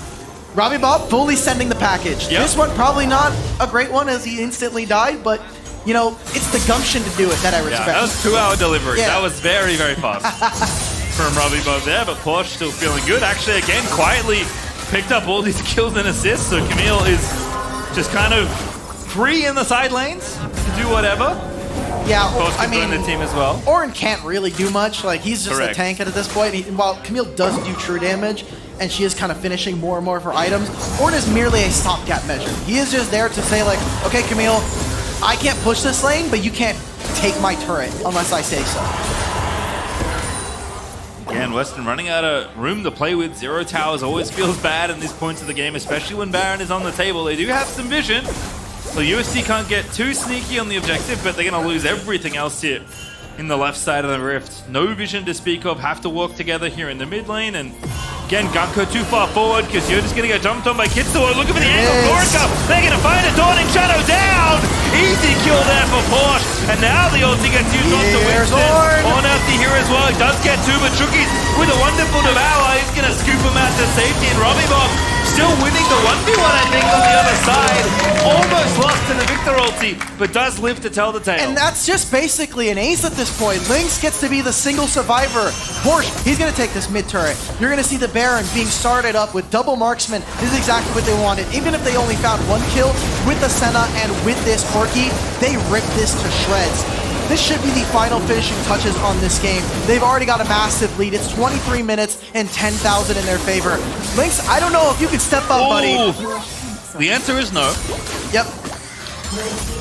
Robbie Bob fully sending the package. Yep. This one probably not a great one as he instantly died, but you know, it's the gumption to do it that I respect. Yeah, that was 2-hour delivery. Yeah. That was very, very fast from Robbie Bob there, but Porsche still feeling good. Actually, again, quietly picked up all these kills and assists, so Camille is just kind of free in the side lanes to do whatever. Yeah, Porsche I can mean, join the team as well. Orin can't really do much. Like, he's just Correct. a tank at this point. While Camille does do true damage, and she is kind of finishing more and more of her items, Orin is merely a stopgap measure. He is just there to say, like, okay, Camille, I can't push this lane, but you can't take my turret unless I say so. Again, Western running out of room to play with. Zero towers always feels bad in these points of the game, especially when Baron is on the table. They do have some vision, so UST can't get too sneaky on the objective, but they're going to lose everything else here in the left side of the rift. No vision to speak of, have to walk together here in the mid lane, and again, Gunko too far forward because you're just going to get jumped on by Kitsuo. Look at the angle, Gorica, they're going to find a Dawning Shadow down! Easy kill there for Porsche, and now the ulti gets used on to Winston. On out the here as well, he does get two, but Chuki's with a wonderful devour, he's going to scoop him out to safety, and Robbie Bob still winning the 1v1, I think, on the other side. Almost lost to the Victor ulti, but does live to tell the tale. And that's just basically an ace at this point. Lynx gets to be the single survivor. Porsche, he's going to take this mid turret. You're going to see the Baron being started up with double marksman. This is exactly what they wanted. Even if they only found one kill with the Senna and with this Corky, they ripped this to shreds. This should be the final finishing touches on this game. They've already got a massive lead. It's 23 minutes and 10,000 in their favor. Lynx, I don't know if you can step up, buddy. The answer is no. Yep.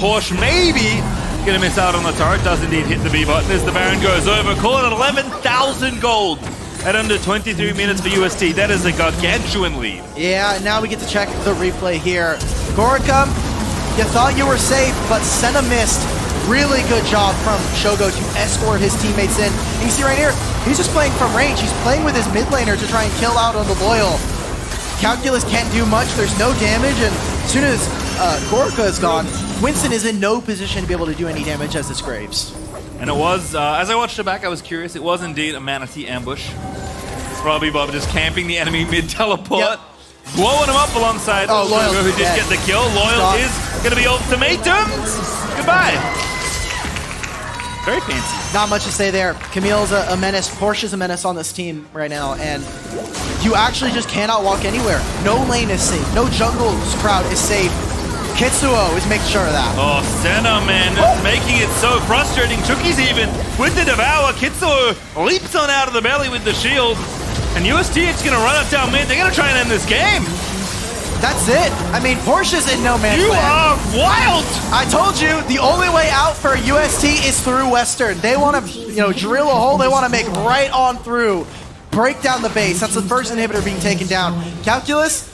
Porsche maybe gonna miss out on the turret. Does indeed hit the B button as the Baron goes over. Call it 11,000 gold at under 23 minutes for UST. That is a gargantuan lead. Yeah, now we get to check the replay here. Gorica, you thought you were safe, but Senna missed. Really good job from Shogo to escort his teammates in. And you see right here, he's just playing from range. He's playing with his mid laner to try and kill out on the Loyal. Calculus can't do much. There's no damage, and as soon as Gorica is gone, Winston is in no position to be able to do any damage as this Graves. And it was, as I watched it back, I was curious. It was indeed a Manatee ambush. Robbie Bob just camping the enemy mid-teleport. Yep. Blowing him up alongside Loyal, who did dead. get the kill. Loyal is going to be ultimatums. Goodbye. Very fancy. Not much to say there. Camille's a menace. Porsche's a menace on this team right now, and you actually just cannot walk anywhere. No lane is safe. No jungle's crowd is safe. Kitsuo is making sure of that. Oh, Senna, man, making it so frustrating. Chuki's even with the Devour. Kitsuo leaps on out of the belly with the shield. And UST is going to run up down mid. They're going to try and end this game. That's it. I mean, Porsche's in no man's You land. are wild. I told you, the only way out for UST is through Western. They want to, drill a hole. They want to make right on through. Break down the base. That's the first inhibitor being taken down. Calculus,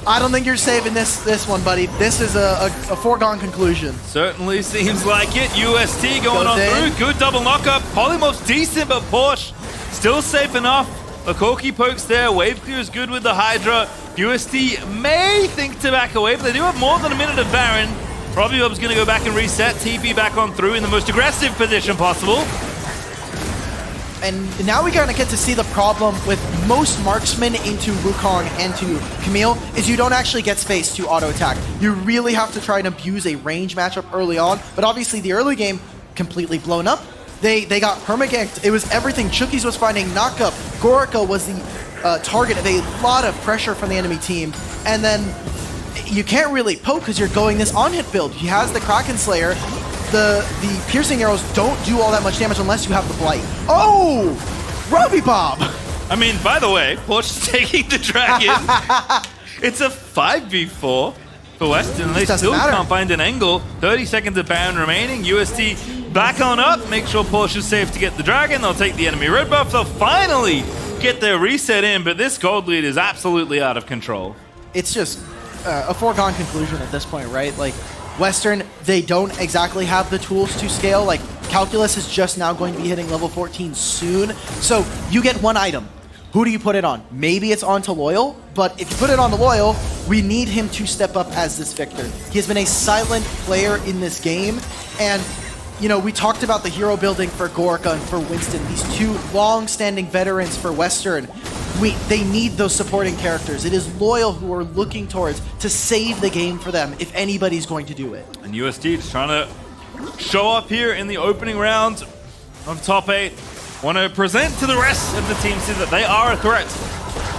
I don't think you're saving this one, buddy. This is a foregone conclusion. Certainly seems like it. UST going on through. Good double knockup. Polymorph's decent, but Porsche still safe enough. A Corky pokes there. Wave clear is good with the Hydra. UST may think to back away, but they do have more than a minute of Baron. Robbie Bob's going to go back and reset. TP back on through in the most aggressive position possible. And now we gotta get to see the problem with most marksmen into Wukong and to Camille is you don't actually get space to auto attack. You really have to try and abuse a range matchup early on, but obviously the early game completely blown up. They got perma-ganked. It was everything. Chookies was finding knockup. Gorica was the target of a lot of pressure from the enemy team. And then you can't really poke because you're going this on-hit build. He has the Kraken Slayer. the piercing arrows don't do all that much damage unless you have the blight. Oh, Robbie Bob. I mean, by the way, Porsche is taking the dragon. It's a 5v4 for Western, and they still can't find an angle. 30 seconds of Baron remaining. UST back on up. Make sure Porsche's safe to get the dragon. They'll take the enemy red buff. They'll finally get their reset in, but this gold lead is absolutely out of control. It's just a foregone conclusion at this point, right? Like, Western, they don't exactly have the tools to scale. Like, Calculus is just now going to be hitting level 14 soon. So you get one item. Who do you put it on? Maybe it's onto Loyal, but if you put it on the Loyal, we need him to step up as this Victor. He has been a silent player in this game, and you know, we talked about the hero building for Gorka and for Winston, these two long-standing veterans for Western. They need those supporting characters. It is Loyal who are looking towards to save the game for them if anybody's going to do it. And UST just trying to show up here in the opening round of top 8. Want to present to the rest of the teams that they are a threat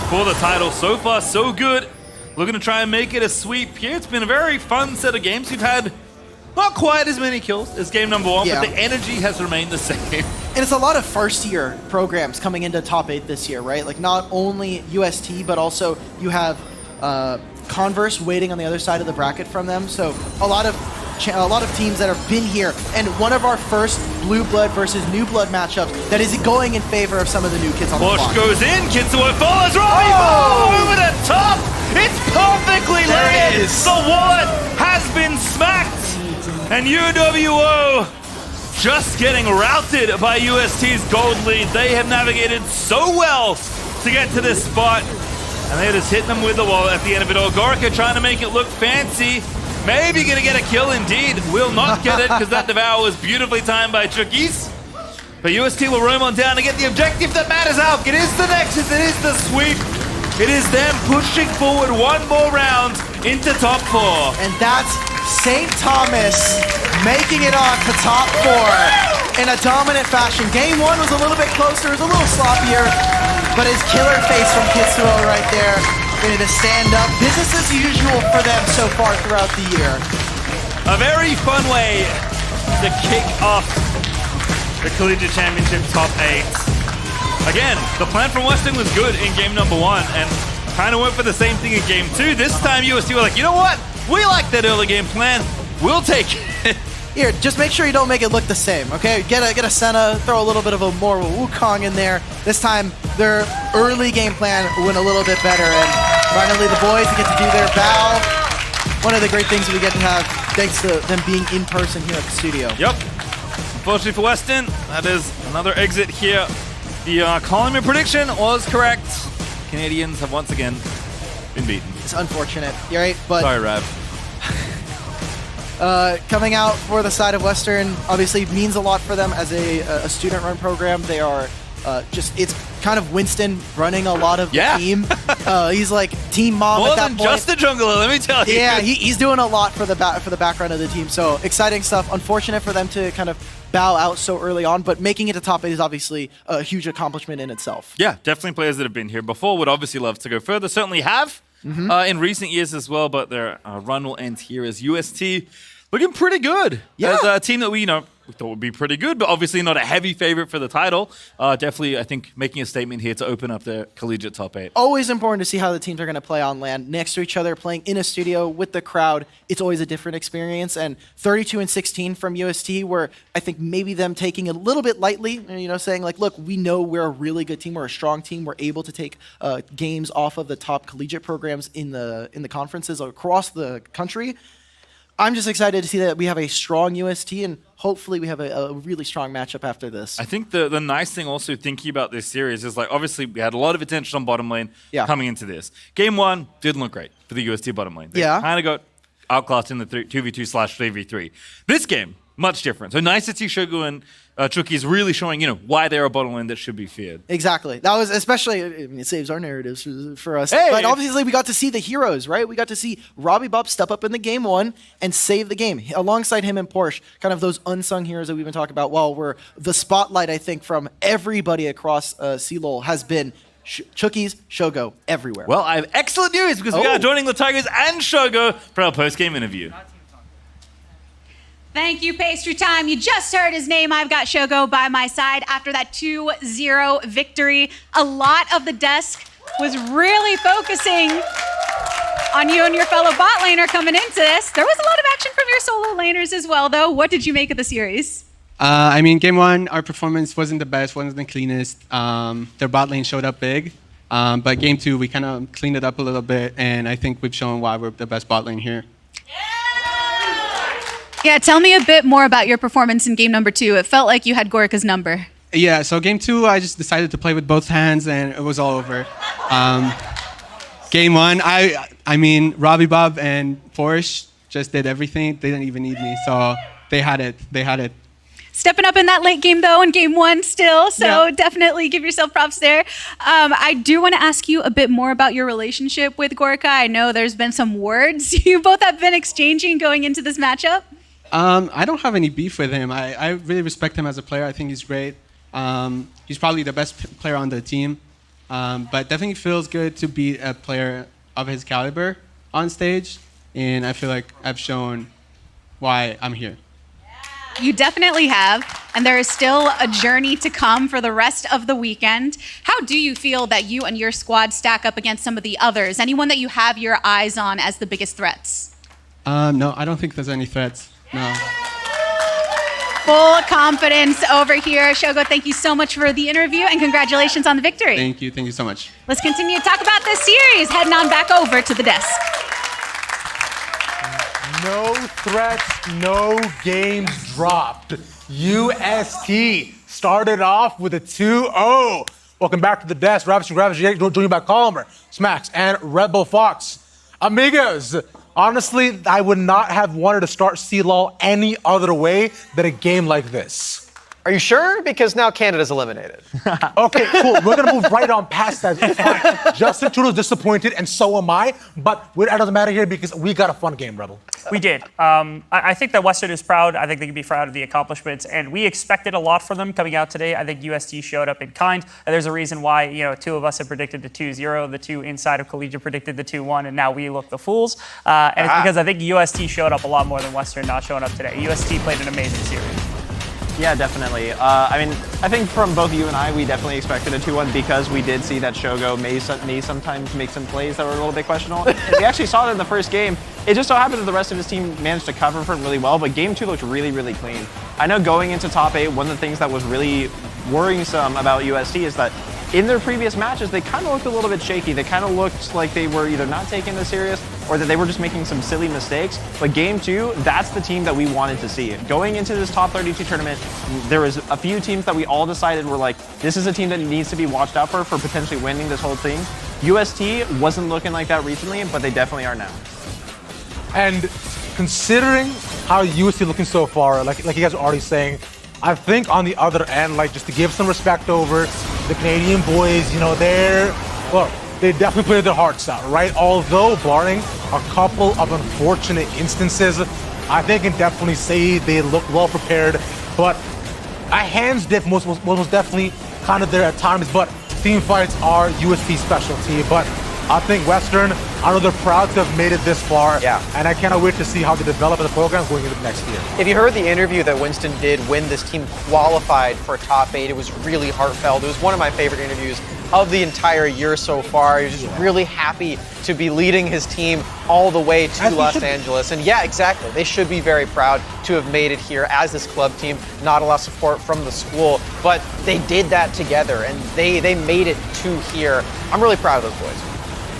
for the title. So far, so good. Looking to try and make it a sweep here. It's been a very fun set of games. We've had not quite as many kills as game number 1, but the energy has remained the same. And it's a lot of first-year programs coming into top 8 this year, right? Like, not only UST, but also you have Converse waiting on the other side of the bracket from them. So a lot of teams that have been here, and one of our first Blue Blood versus New Blood matchups that is going in favor of some of the new kids on the block. Push goes in, Kitsuo follows, over the top! It's perfectly laid! The wallet has been smacked! And UWO just getting routed by UST's gold lead. They have navigated so well to get to this spot, and they just hit them with the wallet at the end of it all. Gorka trying to make it look fancy. Maybe gonna get a kill indeed. Will not get it because that devour was beautifully timed by Chookies. But UST will roam on down to get the objective that matters out. It is the Nexus, it is the sweep. It is them pushing forward one more round into top 4. And that's St. Thomas making it on to top 4 in a dominant fashion. Game 1 was a little bit closer, it was a little sloppier, but his killer face from Kitsuo right there, ready to stand up. Business as usual for them so far throughout the year. A very fun way to kick off the Collegiate Championship top 8. Again, the plan from Western was good in game number 1 and kind of went for the same thing in game 2. This time UST were like, you know what? We like that early game plan. We'll take it. Here, just make sure you don't make it look the same, okay? Get a Senna, throw a little bit of a more Wukong in there. This time, their early game plan went a little bit better, and finally the boys get to do their bow. One of the great things we get to have, thanks to them being in person here at the studio. Yep. Unfortunately for Weston, that is another exit here. The Coleman prediction was correct. Canadians have once again been beaten. It's unfortunate, you're right? But sorry, Rav. Coming out for the side of Western obviously means a lot for them as a student-run program. They are it's kind of Winston running a lot of the team. He's like team mom more at that than point. just a jungler, let me tell you. Yeah, he's doing a lot for the background of the team. So exciting stuff. Unfortunate for them to kind of bow out so early on, but making it to top 8 is obviously a huge accomplishment in itself. Yeah, definitely players that have been here before would obviously love to go further. Certainly have in recent years as well, but their run will end here as UST looking pretty good. Yeah. As a team that we thought would be pretty good, but obviously not a heavy favorite for the title. Definitely, I think, making a statement here to open up the collegiate top 8. Always important to see how the teams are going to play on land next to each other, playing in a studio with the crowd. It's always a different experience. And 32-16 from UST, where I think maybe them taking a little bit lightly, saying like, look, we know we're a really good team, we're a strong team, we're able to take games off of the top collegiate programs in the conferences across the country. I'm just excited to see that we have a strong UST, and hopefully we have a really strong matchup after this. I think the nice thing also thinking about this series is, like, obviously we had a lot of attention on bottom lane coming into this. Game 1 didn't look great for the UST bottom lane. They kind of got outclassed in the 2v2/3v3. This game, much different. So nice to see Shogu and Chookies really showing, why they're a bottom lane that should be feared. Exactly. That was especially, it saves our narratives for us. Hey. But obviously we got to see the heroes, right? We got to see Robbie Bob step up in the game 1 and save the game. Alongside him and Porsche, kind of those unsung heroes that we've been talking about. Well, the spotlight, I think, from everybody across CLOL has been Chookies, Shogo, everywhere. Well, I have excellent news because we are joining the Tigers and Shogo for our post-game interview. Thank you, Pastry Time. You just heard his name. I've got Shogo by my side after that 2-0 victory. A lot of the desk was really focusing on you and your fellow bot laner coming into this. There was a lot of action from your solo laners as well, though. What did you make of the series? I mean, game one, our performance wasn't the best, wasn't the cleanest. Their bot lane showed up big. But game two, we kind of cleaned it up a little bit, and I think we've shown why we're the best bot lane here. Yeah, tell me a bit more about your performance in game number 2. It felt like you had Gorka's number. Yeah, so game two, I just decided to play with both hands, and it was all over. Game one, I mean, Robbie Bob and Forrest just did everything. They didn't even need me, so they had it. They had it. Stepping up in that late game, though, in game 1 still, so definitely give yourself props there. I do want to ask you a bit more about your relationship with Gorka. I know there's been some words you both have been exchanging going into this matchup. I don't have any beef with him. I really respect him as a player. I think he's great. He's probably the best player on the team. But definitely feels good to beat a player of his caliber on stage. And I feel like I've shown why I'm here. You definitely have, and there is still a journey to come for the rest of the weekend. How do you feel that you and your squad stack up against some of the others? Anyone that you have your eyes on as the biggest threats? No, I don't think there's any threats. No. Full confidence over here. Shogo, thank you so much for the interview, and congratulations on the victory. Thank you so much. Let's continue to talk about this series. Heading on back over to the desk. No threats, no games dropped. UST started off with a 2-0. Welcome back to the desk. Ravishing, joined by Colmer, Smacks, and Red Bull Fox. Amigos, honestly, I would not have wanted to start CLOL any other way than a game like this. Are you sure? Because now Canada's eliminated. Okay, cool. We're going to move right on past that. It's fine. Justin Trudeau's disappointed, and so am I. But it doesn't matter here because we got a fun game, Rebel. We did. I think that Western is proud. I think they can be proud of the accomplishments, and we expected a lot from them coming out today. I think UST showed up in kind. And there's a reason why, 2 of us have predicted the 2-0, the 2 inside of Collegiate predicted the 2-1, and now we look the fools. And it's because I think UST showed up a lot more than Western not showing up today. UST played an amazing series. Yeah, definitely. I think from both you and I, we definitely expected a 2-1 because we did see that Shogo may sometimes make some plays that were a little bit questionable. And we actually saw it in the first game. It just so happened that the rest of his team managed to cover for it really well, but game 2 looked really, really clean. I know going into top 8, one of the things that was really worrisome about UST is that in their previous matches, they kind of looked a little bit shaky. They kind of looked like they were either not taking this serious or that they were just making some silly mistakes. But game 2, that's the team that we wanted to see. Going into this top 32 tournament, there was a few teams that we all decided were like, this is a team that needs to be watched out for potentially winning this whole thing. UST wasn't looking like that recently, but they definitely are now. And considering how UST looking so far, like you guys are already saying, I think on the other end, just to give some respect over the Canadian boys, they definitely played their hearts out, right? Although barring a couple of unfortunate instances, I think I can definitely say they look well prepared. But a hands diff was definitely kind of there at times, but team fights are UST's specialty. But I think Western, I know they're proud to have made it this far. Yeah. And I cannot wait to see how they develop the program going into next year. If you heard the interview that Winston did when this team qualified for top 8, it was really heartfelt. It was one of my favorite interviews of the entire year so far. He was just really happy to be leading his team all the way to Los Angeles. And yeah, exactly. They should be very proud to have made it here as this club team. Not a lot of support from the school, but they did that together and they made it to here. I'm really proud of those boys.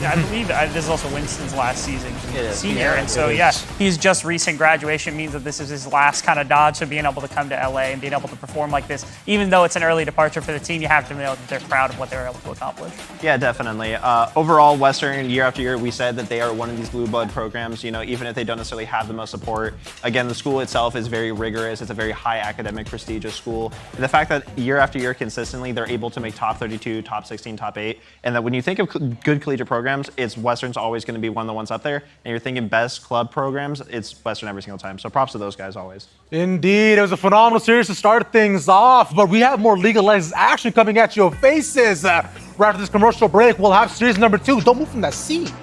Yeah, I believe this is also Winston's last season senior, and so he's just recent graduation means that this is his last kind of dodge to being able to come to LA and being able to perform like this. Even though it's an early departure for the team, you have to know that they're proud of what they were able to accomplish. Yeah, definitely. Overall, Western, year after year, we said that they are one of these blue blood programs, even if they don't necessarily have the most support. Again, the school itself is very rigorous. It's a very high academic, prestigious school. And the fact that year after year, consistently, they're able to make top 32, top 16, top 8, and that when you think of good collegiate programs, it's Western's always going to be one of the ones up there. And you're thinking best club programs, it's Western every single time. So props to those guys always. Indeed, it was a phenomenal series to start things off, but we have more League of Legends action coming at your faces. Right after this commercial break, we'll have series number 2. Don't move from that seat.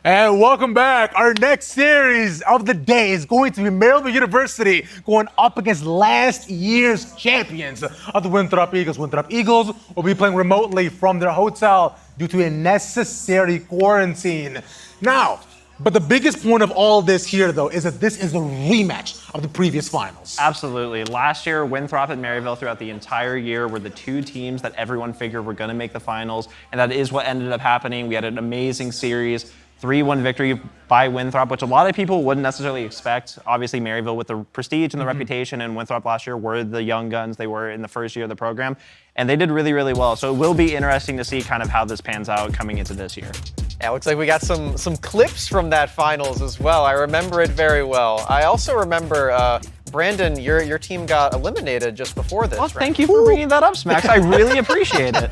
And welcome back. Our next series of the day is going to be Maryville University going up against last year's champions of the Winthrop Eagles. Winthrop Eagles will be playing remotely from their hotel due to a necessary quarantine. Now, but the biggest point of all this here, though, is that this is a rematch of the previous finals. Absolutely. Last year, Winthrop and Maryville throughout the entire year were the two teams that everyone figured were going to make the finals, and that is what ended up happening. We had an amazing series. 3-1 victory by Winthrop, which a lot of people wouldn't necessarily expect. Obviously, Maryville with the prestige and the reputation, and Winthrop last year were the young guns. They were in the first year of the program, and they did really, really well. So it will be interesting to see kind of how this pans out coming into this year. Yeah, looks like we got some clips from that finals as well. I remember it very well. I also remember, Brandon, your team got eliminated just before this. Well, thank you for bringing that up, Smacks. I really appreciate it.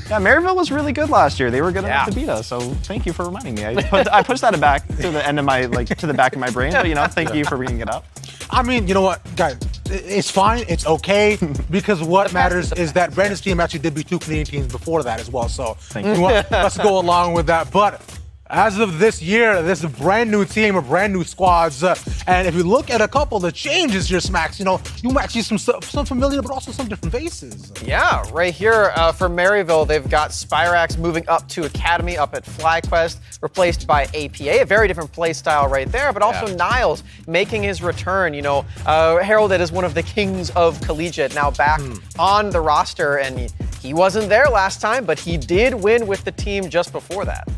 Yeah, Maryville was really good last year. They were good enough to beat us, so thank you for reminding me. I pushed that back to the end of my, to the back of my brain, but thank you for bringing it up. I mean, you know what, guys, it's fine, it's okay, because what matters is that Brandon's team actually did beat 2 Canadian teams before that as well, so let's go along with that. But as of this year, this is a brand new team, a brand new squads, and if you look at a couple of the changes here, Smacks, you might see some familiar, but also some different faces. Yeah, right here for Maryville, they've got Spyrax moving up to Academy up at FlyQuest, replaced by APA, a very different play style right there, but also Niles making his return, heralded as one of the kings of collegiate, now back on the roster, and he wasn't there last time, but he did win with the team just before that.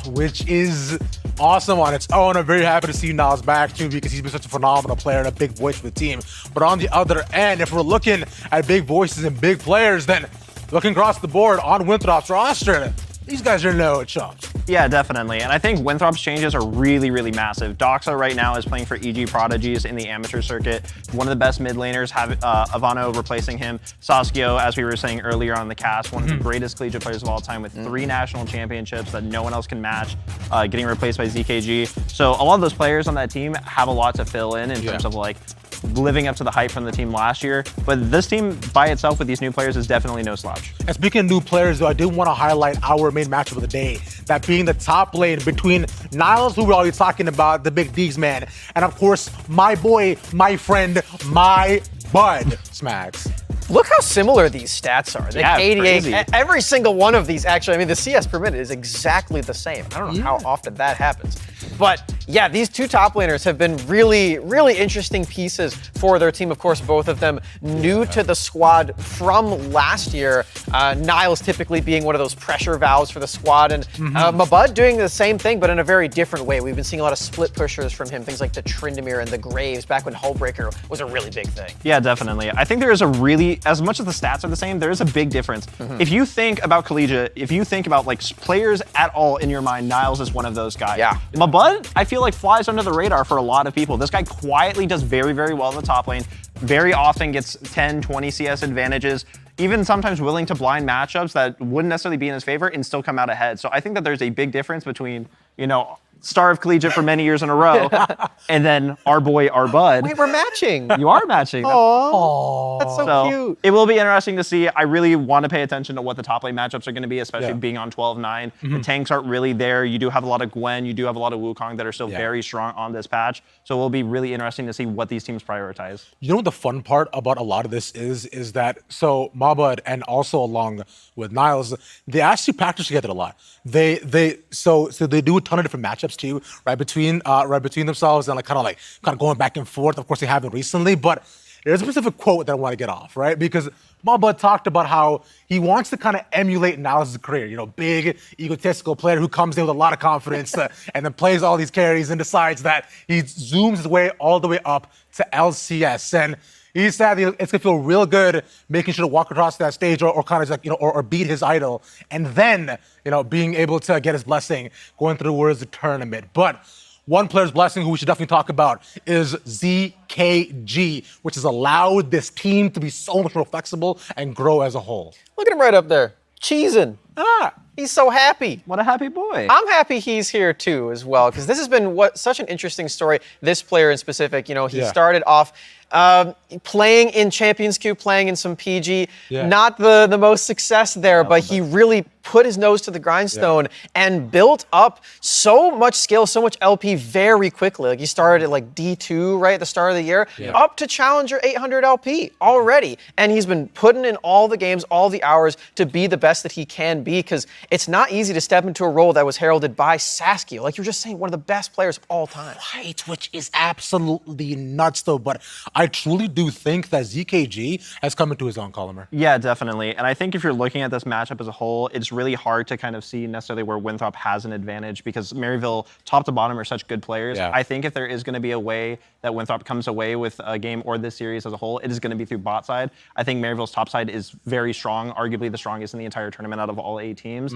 Which is awesome on its own. I'm very happy to see Niles back too, because he's been such a phenomenal player and a big voice for the team. But on the other end, if we're looking at big voices and big players, then looking across the board on Winthrop's roster, these guys are no chumps. Yeah, definitely. And I think Winthrop's changes are really, really massive. Doxa right now is playing for EG Prodigies in the amateur circuit. One of the best mid laners, have Ivano replacing him. Saskio, as we were saying earlier on the cast, one of the greatest collegiate players of all time with 3 national championships that no one else can match, getting replaced by ZKG. So a lot of those players on that team have a lot to fill in terms of living up to the hype from the team last year. But this team by itself with these new players is definitely no slouch. And speaking of new players, though, I did want to highlight our main matchup of the day, that being the top lane between Niles, who we're already talking about, the big D's man, and of course, my boy, my friend, my bud, Smacks. Look how similar these stats are. The KDA, crazy. Every single one of these, actually, I mean, the CS per minute is exactly the same. I don't know how often that happens. But yeah, these 2 top laners have been really, really interesting pieces for their team. Of course, both of them new to the squad from last year. Niles typically being one of those pressure valves for the squad, and Mabud doing the same thing, but in a very different way. We've been seeing a lot of split pushers from him, things like the Tryndamere and the Graves back when Hullbreaker was a really big thing. Yeah, definitely. I think there is a really, as much as the stats are the same, there is a big difference. If you think about collegiate, if you think about players at all in your mind, Niles is one of those guys. Yeah. Mabud, I feel flies under the radar for a lot of people. This guy quietly does very, very well in the top lane, very often gets 10, 20 CS advantages, even sometimes willing to blind matchups that wouldn't necessarily be in his favor and still come out ahead. So I think that there's a big difference between, star of collegiate for many years in a row, and then our boy, our bud. Wait, we're matching. You are matching. Aww. That's so cute. It will be interesting to see. I really want to pay attention to what the top lane matchups are going to be, especially being on 12-9. The tanks aren't really there. You do have a lot of Gwen. You do have a lot of Wukong that are still very strong on this patch. So it will be really interesting to see what these teams prioritize. You know what the fun part about a lot of this is that, so Mabud and also along with Niles, they actually practice together a lot. So they do a ton of different matchups too, right between themselves, and kind of going back and forth. Of course, they haven't recently, but there's a specific quote that I want to get off, right? Because Mabud talked about how he wants to kind of emulate Niles' career, big, egotistical player who comes in with a lot of confidence and then plays all these carries and decides that he zooms his way all the way up to LCS. And he said it's gonna feel real good making sure to walk across that stage or kind of or beat his idol, and then being able to get his blessing going towards the tournament. But one player's blessing who we should definitely talk about is ZKG, which has allowed this team to be so much more flexible and grow as a whole. Look at him right up there. Cheesing. He's so happy. What a happy boy. I'm happy he's here too as well, because this has been such an interesting story. This player in specific, he started off playing in Champions Queue, playing in some PG. Not the most success there, but he really put his nose to the grindstone and built up so much skill, so much LP very quickly. Like he started at like D2 right at the start of the year, up to Challenger 800 LP already. And he's been putting in all the games, all the hours to be the best that he can be, because it's not easy to step into a role that was heralded by Saskia. Like you were just saying, one of the best players of all time. Right, which is absolutely nuts though. But I truly do think that ZKG has come into his own, Colomer. Yeah, definitely. And I think if you're looking at this matchup as a whole, it's really hard to kind of see necessarily where Winthrop has an advantage, because Maryville, top to bottom, are such good players. I think if there is going to be a way that Winthrop comes away with a game or this series as a whole, it is going to be through bot side. I think Maryville's top side is very strong, arguably the strongest in the entire tournament out of all 8 teams.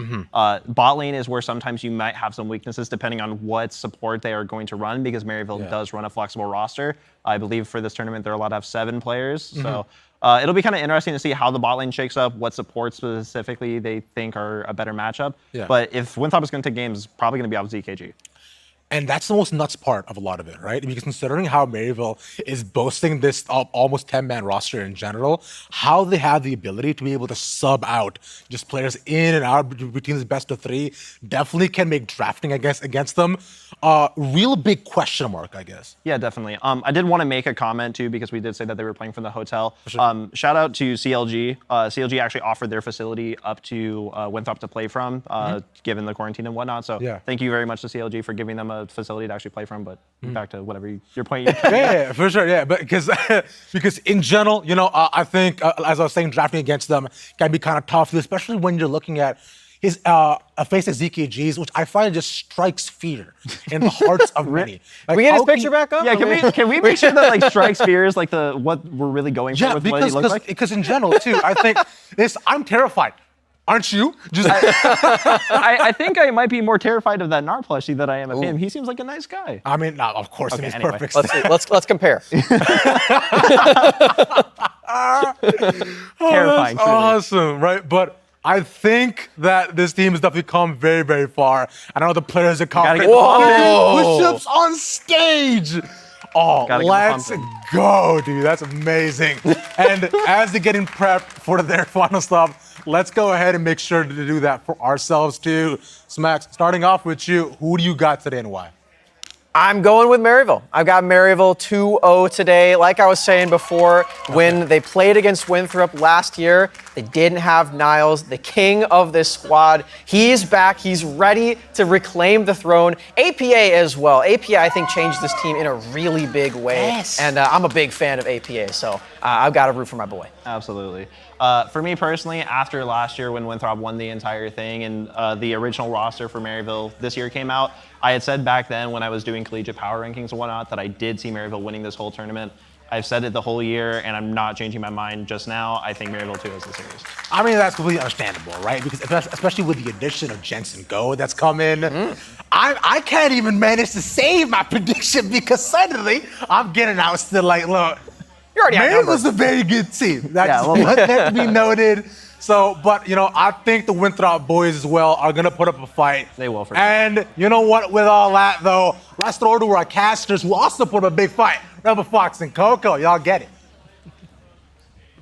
Bot lane is where sometimes you might have some weaknesses depending on what support they are going to run, because Maryville does run a flexible roster. I believe for this tournament, they're allowed to have 7 players. So it'll be kind of interesting to see how the bot lane shakes up, what supports specifically they think are a better matchup. But if Winthrop is going to take games, it's probably going to be off ZKG. And that's the most nuts part of a lot of it, right? Because considering how Maryville is boasting this almost 10-man roster in general, how they have the ability to be able to sub out just players in and out between this best of 3 definitely can make drafting, I guess, against them real big question mark, I guess. Yeah, definitely. I did want to make a comment too, because we did say that they were playing from the hotel. Shout out to CLG. CLG actually offered their facility up to Winthrop to play from, given the quarantine and whatnot. So thank you very much to CLG for giving them a facility to actually play from. But back to whatever your point. Yeah, for sure. Yeah, but because in general, I think as I was saying, drafting against them can be kind of tough, especially when you're looking at his a face of ZKG's, which I find just strikes fear in the hearts of many. Can we get his picture back up? Yeah, can we make sure that like strikes fear is like what we're really going for with what he looks like? Because in general too, I think I'm terrified. Aren't you? I think I might be more terrified of that Gnar plushie than I am of him. He seems like a nice guy. I mean, no, of course, he's anyway. perfect. Let's compare. Terrifying. Awesome, right? But I think that this team has definitely come very, very far. I know the players are confident. Push-ups on stage. Oh, let's go, dude. That's amazing. And as they're getting prepped for their final stop, let's go ahead and make sure to do that for ourselves too. Smacks, starting off with you, who do you got today and why? I'm going with Maryville. I've got Maryville 2-0 today. Like I was saying before, when they played against Winthrop last year, they didn't have Niles, the king of this squad. He's back. He's ready to reclaim the throne. APA as well. APA, I think, changed this team in a really big way. Yes. And I'm a big fan of APA, so I've got to root for my boy. Absolutely. For me personally, after last year when Winthrop won the entire thing and the original roster for Maryville this year came out, I had said back then when I was doing collegiate power rankings and whatnot that I did see Maryville winning this whole tournament. I've said it the whole year, and I'm not changing my mind just now. I think Maryville 2 is the series. I mean, that's completely understandable, right? Because especially with the addition of Jensen Go that's come in, I can't even manage to save my prediction because suddenly I'm getting out still like, look, Maryville's a very good team. That's to be noted. So, but, I think the Winthrop boys as well are going to put up a fight. They will, for sure. And you know what? With all that, though, let's throw to our casters who also put up a big fight. Rebel Fox and Coco, y'all get it.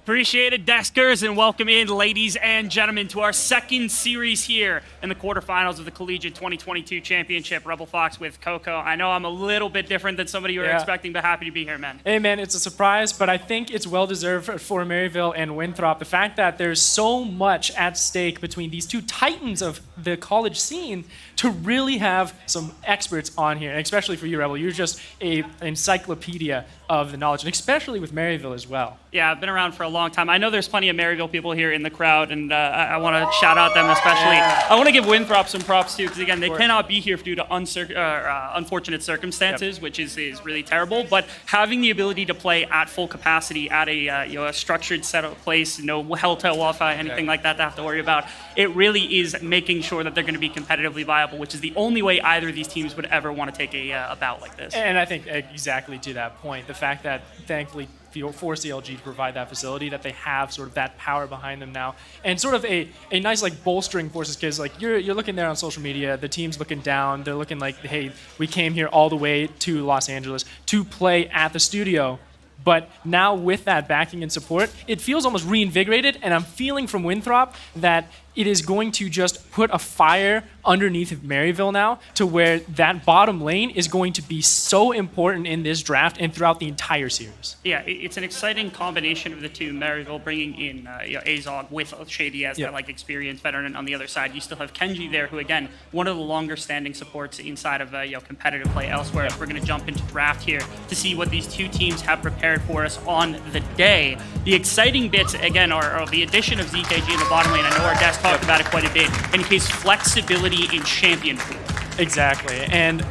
Appreciate it, Deskers, and welcome in, ladies and gentlemen, to our second series here in the quarterfinals of the Collegiate 2022 Championship. Rebel Fox with Coco. I know I'm a little bit different than somebody you were expecting, but happy to be here, man. Hey, man, it's a surprise, but I think it's well-deserved for Maryville and Winthrop. The fact that there's so much at stake between these two titans of the college scene to really have some experts on here, and especially for you, Rebel. You're just an encyclopedia of the knowledge, and especially with Maryville as well. Yeah, I've been around for a long time. I know there's plenty of Maryville people here in the crowd, and I want to shout out them especially. I want to give Winthrop some props too, because again, they cannot be here due to unfortunate circumstances, which is really terrible. But having the ability to play at full capacity at a structured setup place, no hotel Wi-Fi, anything like that to have to worry about, it really is making sure that they're going to be competitively viable, which is the only way either of these teams would ever want to take a bout like this. And I think exactly to that point, the fact that thankfully for CLG to provide that facility, that they have sort of that power behind them now, and sort of a nice like bolstering forces, because like you're looking there on social media, the team's looking down, they're looking like, hey, we came here all the way to Los Angeles to play at the studio. But now with that backing and support, it feels almost reinvigorated, and I'm feeling from Winthrop that it is going to just put a fire underneath of Maryville now, to where that bottom lane is going to be so important in this draft and throughout the entire series. Yeah, it's an exciting combination of the two. Maryville bringing in Azog with Shady as that like experienced veteran on the other side. You still have Kenji there, who again, one of the longer standing supports inside of competitive play elsewhere. We're going to jump into draft here to see what these two teams have prepared for us on the day. The exciting bits again are the addition of ZKG in the bottom lane. I know our guest talked about it quite a bit, and his flexibility in champion pool. Exactly. And,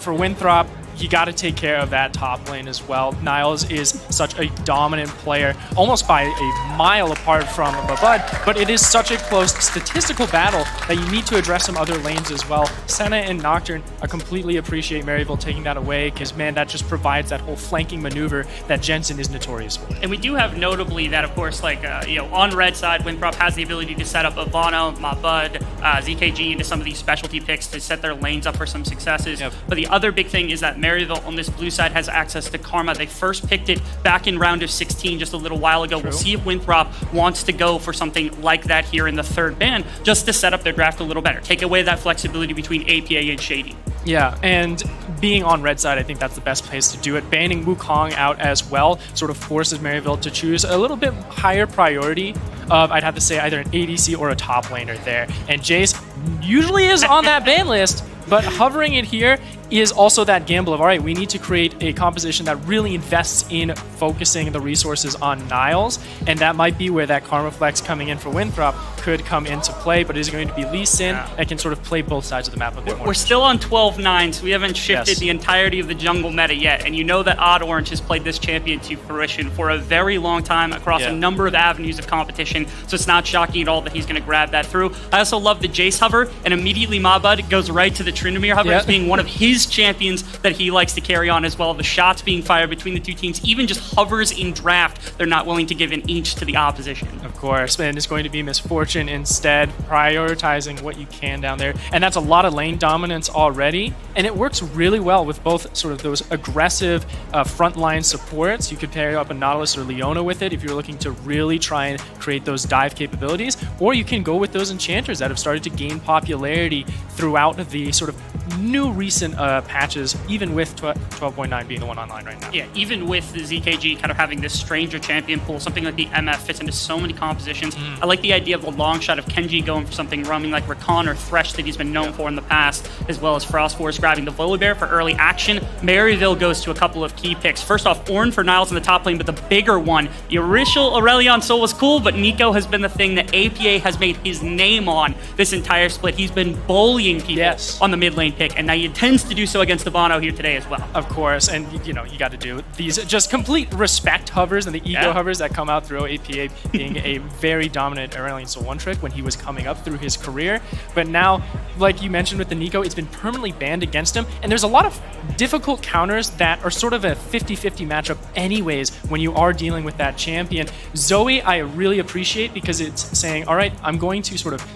for Winthrop, you got to take care of that top lane as well. Niles is such a dominant player, almost by a mile apart from Babud, but it is such a close statistical battle that you need to address some other lanes as well. Senna and Nocturne, I completely appreciate Maryville taking that away, because, man, that just provides that whole flanking maneuver that Jensen is notorious for. And we do have notably that, of course, on red side, Winthrop has the ability to set up Ivano, Mabud, ZKG into some of these specialty picks to set their lanes up for some successes. Yep. But the other big thing is that Maryville on this blue side has access to Karma. They first picked it back in round of 16 just a little while ago. True. We'll see if Winthrop wants to go for something like that here in the third ban, just to set up their draft a little better. Take away that flexibility between APA and Shady. Yeah, and being on red side, I think that's the best place to do it. Banning Wukong out as well sort of forces Maryville to choose a little bit higher priority of, I'd have to say, either an ADC or a top laner there. And Jace usually is on that ban list, but hovering it here is also that gamble of, all right, we need to create a composition that really invests in focusing the resources on Niles, and that might be where that Karma Flex coming in for Winthrop could come into play, but it is going to be Lee Sin that can sort of play both sides of the map a bit more. We're still on 12-9, so we haven't shifted the entirety of the jungle meta yet, and you know that Odd Orange has played this champion to fruition for a very long time across a number of avenues of competition, so it's not shocking at all that he's going to grab that through. I also love the Jace hover, and immediately Mabud goes right to the Tryndamere hover as being one of his champions that he likes to carry on as well. The shots being fired between the two teams, even just hovers in draft, they're not willing to give an inch to the opposition. Of course, and it's going to be Misfortune instead, prioritizing what you can down there. And that's a lot of lane dominance already, and it works really well with both sort of those aggressive frontline supports. You could pair up a Nautilus or Leona with it if you're looking to really try and create those dive capabilities, or you can go with those enchanters that have started to gain popularity throughout the sort of new recent patches, even with 12.9 being the one online right now. Yeah, even with the ZKG kind of having this stranger champion pool, something like the MF fits into so many compositions. I like the idea of the long shot of Kenji going for something roaming like Rakan or Thresh that he's been known for in the past, as well as Frost Force grabbing the Volibear for early action. Maryville goes to a couple of key picks. First off, Ornn for Niles in the top lane, but the bigger one, the original Aurelion Sol was cool, but Nico has been the thing that APA has made his name on this entire split. He's been bullying people on the mid lane pick, and now he intends to do so against Ivano here today as well. Of course, and you got to do these just complete respect hovers and the ego hovers that come out through APA being a very dominant Aurelion Sol one trick when he was coming up through his career. But now, like you mentioned with the Nico, it's been permanently banned against him, and there's a lot of difficult counters that are sort of a 50-50 matchup anyways when you are dealing with that champion. Zoe, I really appreciate, because it's saying, all right, I'm going to sort of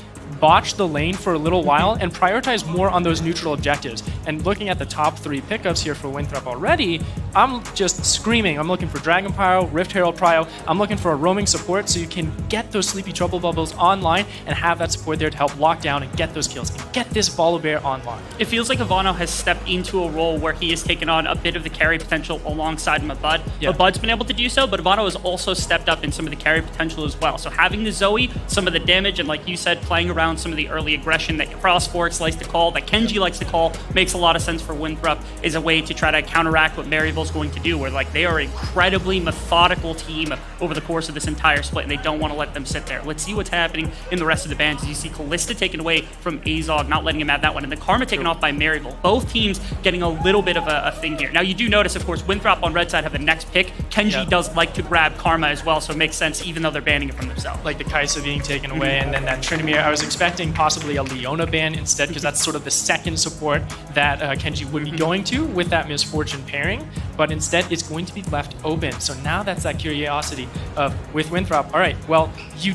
botch the lane for a little while and prioritize more on those neutral objectives. And looking at the top three pickups here for Winthrop already, I'm just screaming. I'm looking for Dragon Pyro, Rift Herald Prio. I'm looking for a roaming support so you can get those Sleepy Trouble Bubbles online and have that support there to help lock down and get those kills and get this Volibear online. It feels like Ivano has stepped into a role where he has taken on a bit of the carry potential alongside Mabud. Mabud's been able to do so, but Ivano has also stepped up in some of the carry potential as well. So having the Zoe, some of the damage, and like you said, playing around some of the early aggression that Frost Force likes to call, that Kenji likes to call, makes a lot of sense for Winthrop, is a way to try to counteract what Maryville's is going to do, where like they are an incredibly methodical team over the course of this entire split, and they don't want to let them sit there. Let's see what's happening in the rest of the bans. As you see Callista taken away from Azog, not letting him have that one, and the Karma taken off by Maryville. Both teams getting a little bit of a thing here. Now you do notice, of course, Winthrop on red side have the next pick. Kenji does like to grab Karma as well, so it makes sense even though they're banning it from themselves. Like the Kaisa being taken away, and then that Trinimir, I was expecting possibly a Leona ban instead, because that's sort of the second support that Kenji would be going to with that Misfortune pairing, but instead it's going to be left open. So now that's that curiosity of, with Winthrop, all right, well, you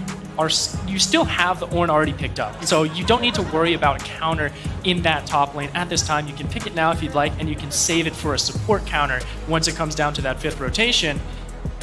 still have the Ornn already picked up, so you don't need to worry about a counter in that top lane at this time. You can pick it now if you'd like, and you can save it for a support counter once it comes down to that 5th rotation.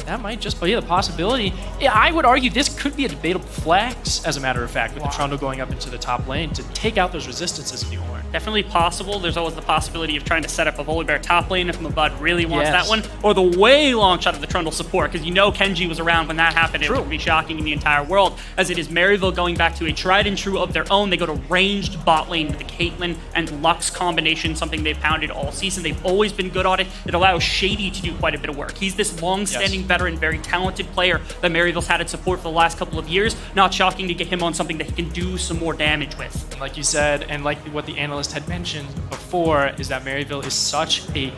That might just be the possibility. Yeah, I would argue this could be a debatable flex, as a matter of fact, with the Trundle going up into the top lane to take out those resistances of the Ornn. Definitely possible. There's always the possibility of trying to set up a Volibear top lane if Mabud really wants that one, or the way long shot of the Trundle support, because you know Kenji was around when that happened. It would be shocking in the entire world, as it is Maryville going back to a tried and true of their own. They go to ranged bot lane with the Caitlyn and Lux combination, something they've pounded all season. They've always been good on it. It allows Shady to do quite a bit of work. He's this long-standing veteran, very talented player that Maryville's had in support for the last couple of years. Not shocking to get him on something that he can do some more damage with. Like you said, and like what the analyst had mentioned before, is that Maryville is such a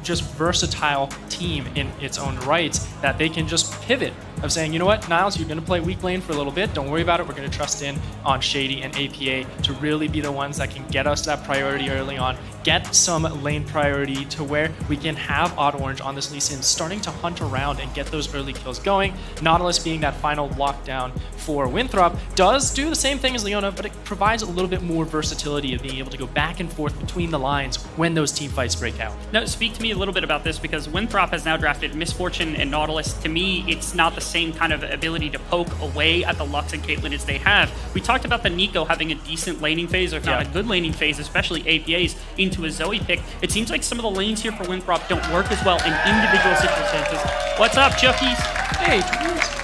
just versatile team in its own right that they can just pivot of saying, you know what, Niles, you're going to play weak lane for a little bit. Don't worry about it. We're going to trust in on Shady and APA to really be the ones that can get us that priority early on, get some lane priority to where we can have Odd Orange on this Lee Sin starting to hunt around and get those early kills going. Nautilus being that final lockdown for Winthrop does do the same thing as Leona, but it provides a little bit more versatility of being able to go back and forth between the lines when those team fights break out. Now, speak to me a little bit about this, because Winthrop has now drafted Misfortune and Nautilus. To me, it's not the same kind of ability to poke away at the Lux and Caitlyn as they have. We talked about the Nico having a decent laning phase, or if not a good laning phase, especially APAs, into a Zoe pick. It seems like some of the lanes here for Winthrop don't work as well in individual circumstances. What's up, Chuckies? Hey,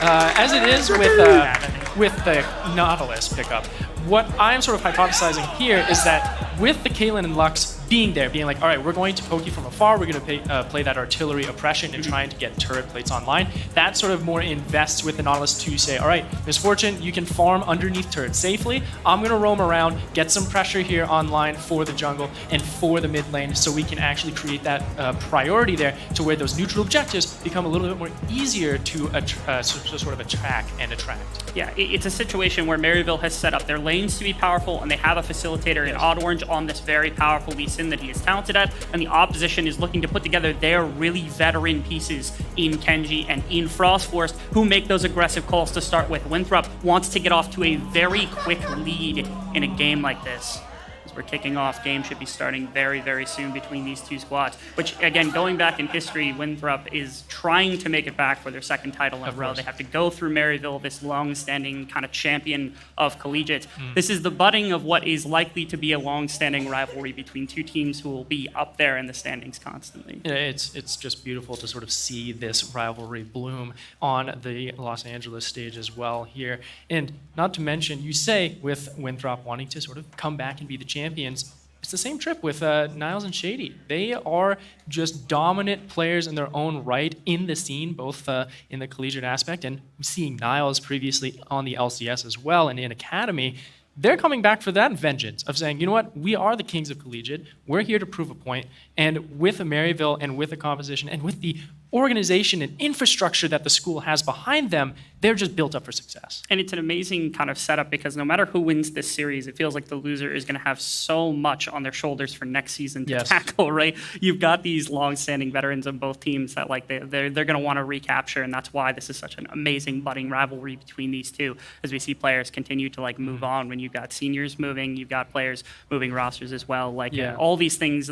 as it is with the Nautilus pickup, what I'm sort of hypothesizing here is that with the Caitlyn and Lux being there, being like, all right, we're going to poke you from afar, we're going to play that artillery oppression and trying to get turret plates online, that sort of more invests with the Nautilus to say, all right, Misfortune, you can farm underneath turrets safely. I'm going to roam around, get some pressure here online for the jungle and for the mid lane, so we can actually create that priority there to where those neutral objectives become a little bit more easier to sort of attract and attract. Yeah, it's a situation where Maryville has set up their lanes to be powerful, and they have a facilitator in Odd Orange on this very powerful Lee Sin that he is talented at, and the opposition is looking to put together their really veteran pieces in Kenji and in Frost Forest, who make those aggressive calls to start with. Winthrop wants to get off to a very quick lead in a game like this. We're kicking off. Game should be starting very, very soon between these two squads, which, again, going back in history, Winthrop is trying to make it back for their second title in a row. They have to go through Maryville, this long-standing kind of champion of collegiate. This is the budding of what is likely to be a long-standing rivalry between two teams who will be up there in the standings constantly. Yeah, it's just beautiful to sort of see this rivalry bloom on the Los Angeles stage as well here. And not to mention, you say with Winthrop wanting to sort of come back and be the champions, it's the same trip with Niles and Shady. They are just dominant players in their own right in the scene, both in the collegiate aspect and seeing Niles previously on the LCS as well and in Academy. They're coming back for that vengeance of saying, you know what, we are the kings of collegiate. We're here to prove a point. And with a Maryville and with the composition and with the organization and infrastructure that the school has behind them, they're just built up for success. And it's an amazing kind of setup, because no matter who wins this series, it feels like the loser is going to have so much on their shoulders for next season to tackle, right? You've got these long-standing veterans of both teams that like they're going to want to recapture, and that's why this is such an amazing budding rivalry between these two, as we see players continue to like move on. When you've got seniors moving, you've got players moving rosters as well. Like all these things,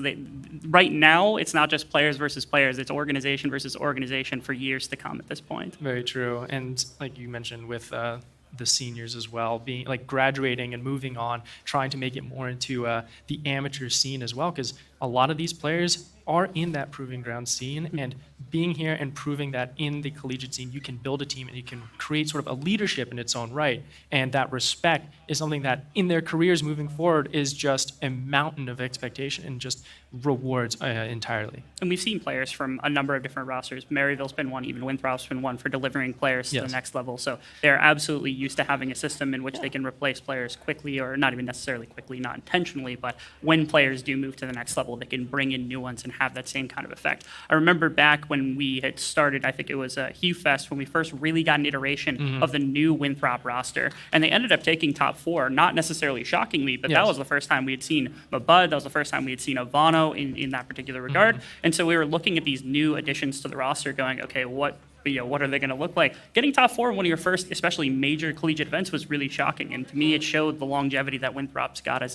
right now, it's not just players versus players, it's organization versus organization for years to come at this point. Very true. And like you mentioned with the seniors as well, being like graduating and moving on, trying to make it more into the amateur scene as well, because a lot of these players are in that proving ground scene, and being here and proving that in the collegiate scene, you can build a team and you can create sort of a leadership in its own right. And that respect is something that in their careers moving forward is just a mountain of expectation and just rewards entirely. And we've seen players from a number of different rosters. Maryville's been one, even Winthrop's been one for delivering players to the next level. So they're absolutely used to having a system in which they can replace players quickly, or not even necessarily quickly, not intentionally, but when players do move to the next level, they can bring in new ones and have that same kind of effect. I remember back when we had started, I think it was Hugh Fest, when we first really got an iteration of the new Winthrop roster, and they ended up taking top 4, not necessarily shockingly, but that was the first time we had seen Mabud, that was the first time we had seen Ivano in that particular regard. And so we were looking at these new additions to the roster going, okay, what are they going to look like? Getting top 4 in one of your first, especially major collegiate events, was really shocking. And to me, it showed the longevity that Winthrop's got as